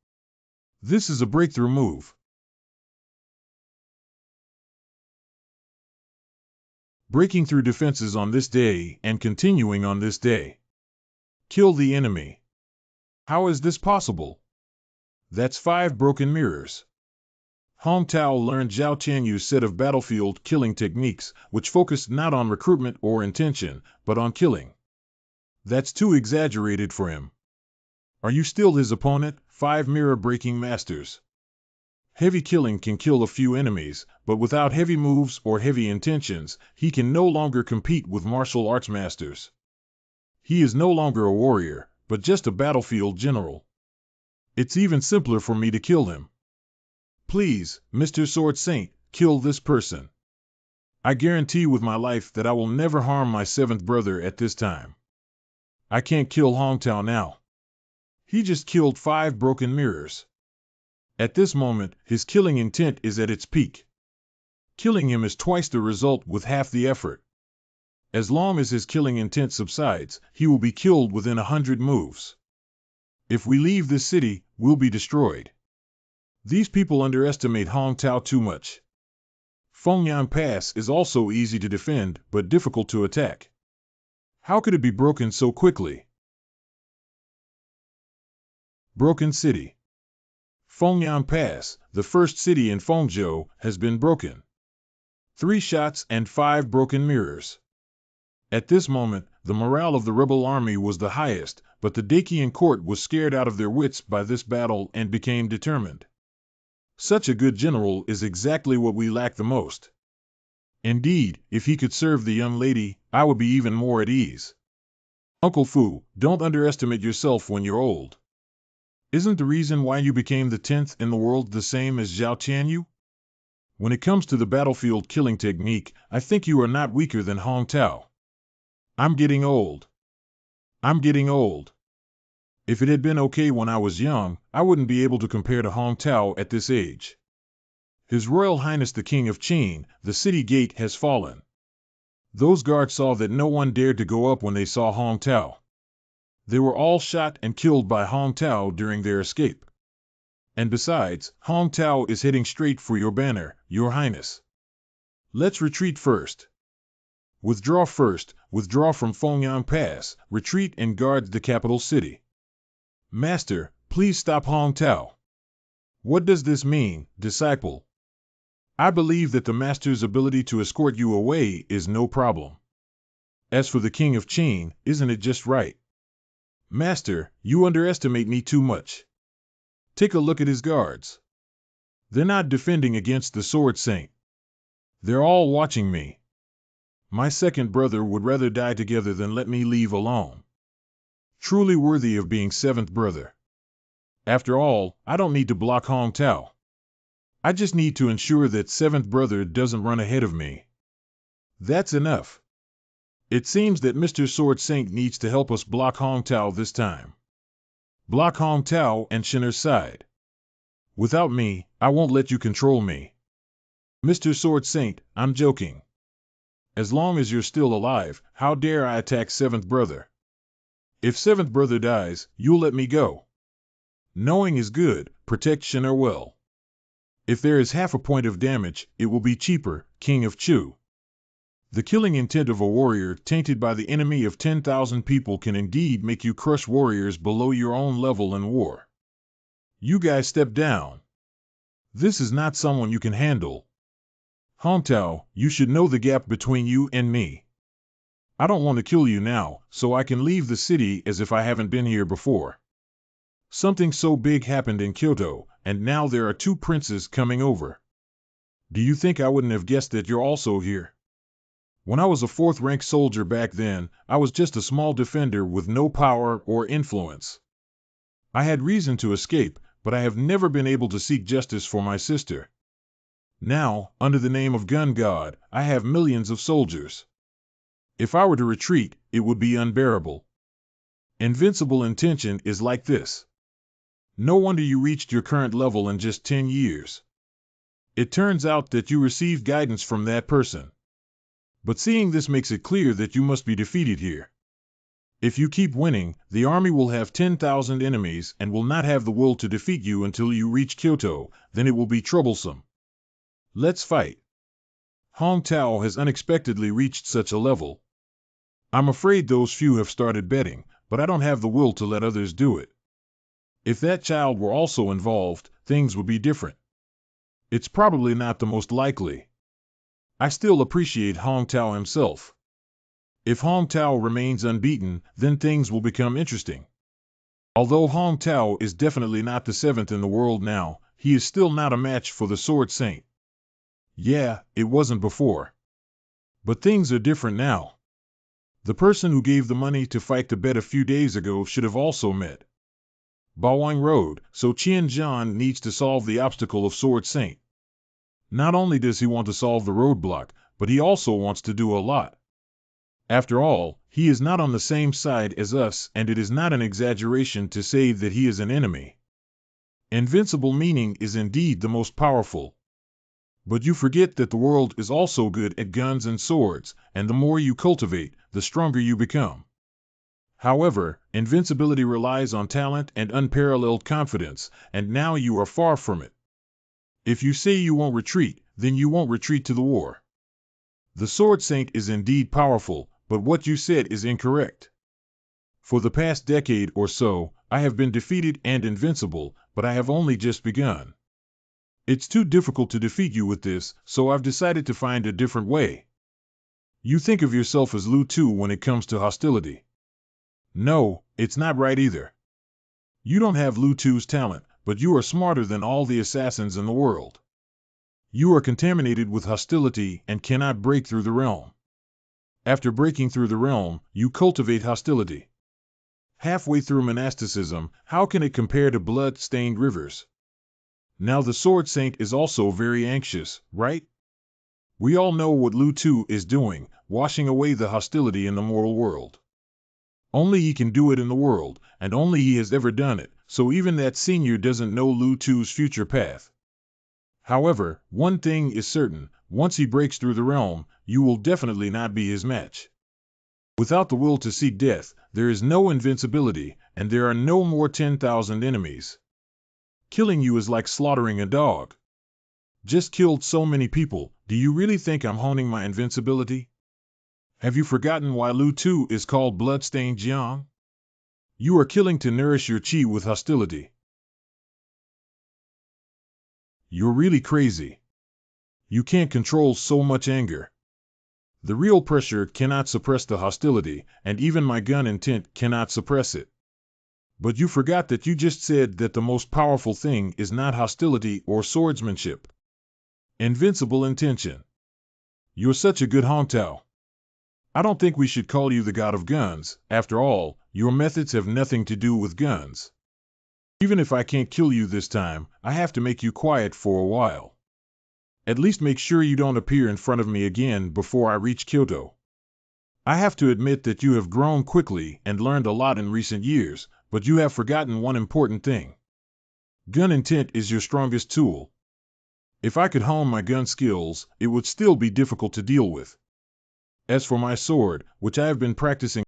This is a breakthrough move. Breaking through defenses on this day and continuing on this day. Kill the enemy. How is this possible? That's 5 broken mirrors. Hong Tao learned Zhao Tianyu's set of battlefield killing techniques, which focused not on recruitment or intention, but on killing. That's too exaggerated for him. Are you still his opponent, 5 mirror-breaking masters? Heavy killing can kill a few enemies, but without heavy moves or heavy intentions, he can no longer compete with martial arts masters. He is no longer a warrior, but just a battlefield general. It's even simpler for me to kill him. Please, Mr. Sword Saint, kill this person. I guarantee with my life that I will never harm my 7th brother at this time. I can't kill Hong Tao now. He just killed 5 broken mirrors. At this moment, his killing intent is at its peak. Killing him is twice the result with half the effort. As long as his killing intent subsides, he will be killed within 100 moves. If we leave this city, we'll be destroyed. These people underestimate Hong Tao too much. Fengyan Pass is also easy to defend, but difficult to attack. How could it be broken so quickly? Broken City. Fengyan Pass, the first city in Fengzhou, has been broken. 3 shots and 5 broken mirrors. At this moment, the morale of the rebel army was the highest, but the Dakian court was scared out of their wits by this battle and became determined. Such a good general is exactly what we lack the most. Indeed, if he could serve the young lady, I would be even more at ease. Uncle Fu, don't underestimate yourself when you're old. Isn't the reason why you became the 10th in the world the same as Zhao Tianyu? When it comes to the battlefield killing technique, I think you are not weaker than Hong Tao. I'm getting old. I'm getting old. If it had been okay when I was young, I wouldn't be able to compare to Hong Tao at this age. His Royal Highness the King of Qin, the city gate has fallen. Those guards saw that no one dared to go up when they saw Hong Tao. They were all shot and killed by Hong Tao during their escape. And besides, Hong Tao is heading straight for your banner, Your Highness. Let's retreat first. Withdraw first, withdraw from Fongyang Pass, retreat and guard the capital city. Master, please stop Hong Tao. What does this mean, disciple? I believe that the master's ability to escort you away is no problem. As for the King of Qin, isn't it just right? Master, you underestimate me too much. Take a look at his guards. They're not defending against the Sword Saint. They're all watching me. My second brother would rather die together than let me leave alone. Truly worthy of being seventh brother. After all, I don't need to block Hong Tao. I just need to ensure that seventh brother doesn't run ahead of me. That's enough. It seems that Mr. Sword Saint needs to help us block Hong Tao this time. Block Hong Tao and Shinner's side. Without me, I won't let you control me. Mr. Sword Saint, I'm joking. As long as you're still alive, how dare I attack seventh brother? If seventh brother dies, you'll let me go. Knowing is good, protect Shinner well. If there is half a point of damage, it will be cheaper, King of Chu. The killing intent of a warrior tainted by the enemy of 10,000 people can indeed make you crush warriors below your own level in war. You guys step down. This is not someone you can handle. Hong Tao, you should know the gap between you and me. I don't want to kill you now, so I can leave the city as if I haven't been here before. Something so big happened in Kyoto, and now there are two princes coming over. Do you think I wouldn't have guessed that you're also here? When I was a fourth-rank soldier back then, I was just a small defender with no power or influence. I had reason to escape, but I have never been able to seek justice for my sister. Now, under the name of Gun God, I have millions of soldiers. If I were to retreat, it would be unbearable. Invincible intention is like this. No wonder you reached your current level in just 10 years. It turns out that you received guidance from that person. But seeing this makes it clear that you must be defeated here. If you keep winning, the army will have 10,000 enemies and will not have the will to defeat you until you reach Kyoto, then it will be troublesome. Let's fight. Hong Tao has unexpectedly reached such a level. I'm afraid those few have started betting, but I don't have the will to let others do it. If that child were also involved, things would be different. It's probably not the most likely. I still appreciate Hong Tao himself. If Hong Tao remains unbeaten, then things will become interesting. Although Hong Tao is definitely not the seventh in the world now, he is still not a match for the Sword Saint. Yeah, it wasn't before. But things are different now. The person who gave the money to fight the bet a few days ago should have also met Bawang Road, so Qian Zhan needs to solve the obstacle of Sword Saint. Not only does he want to solve the roadblock, but he also wants to do a lot. After all, he is not on the same side as us, and it is not an exaggeration to say that he is an enemy. Invincible meaning is indeed the most powerful. But you forget that the world is also good at guns and swords, and the more you cultivate, the stronger you become. However, invincibility relies on talent and unparalleled confidence, and now you are far from it. If you say you won't retreat, then you won't retreat to the war. The Sword Saint is indeed powerful, but what you said is incorrect. For the past decade or so, I have been defeated and invincible, but I have only just begun. It's too difficult to defeat you with this, so I've decided to find a different way. You think of yourself as Lu Tu when it comes to hostility. No, it's not right either. You don't have Lu Tu's talent, but you are smarter than all the assassins in the world. You are contaminated with hostility and cannot break through the realm. After breaking through the realm, you cultivate hostility. Halfway through monasticism, how can it compare to blood-stained rivers? Now the Sword Saint is also very anxious, right? We all know what Lu Tu is doing, washing away the hostility in the moral world. Only he can do it in the world, and only he has ever done it, so even that senior doesn't know Lu Tu's future path. However, one thing is certain, once he breaks through the realm, you will definitely not be his match. Without the will to seek death, there is no invincibility, and there are no more 10,000 enemies. Killing you is like slaughtering a dog. Just killed so many people, do you really think I'm honing my invincibility? Have you forgotten why Lu Tu is called bloodstained Jiang? You are killing to nourish your chi with hostility. You're really crazy. You can't control so much anger. The real pressure cannot suppress the hostility, and even my gun intent cannot suppress it. But you forgot that you just said that the most powerful thing is not hostility or swordsmanship. Invincible intention. You're such a good Hongtao. I don't think we should call you the god of guns. After all, your methods have nothing to do with guns. Even if I can't kill you this time, I have to make you quiet for a while. At least make sure you don't appear in front of me again before I reach Kyoto. I have to admit that you have grown quickly and learned a lot in recent years, but you have forgotten one important thing. Gun intent is your strongest tool. If I could hone my gun skills, it would still be difficult to deal with. As for my sword, which I have been practicing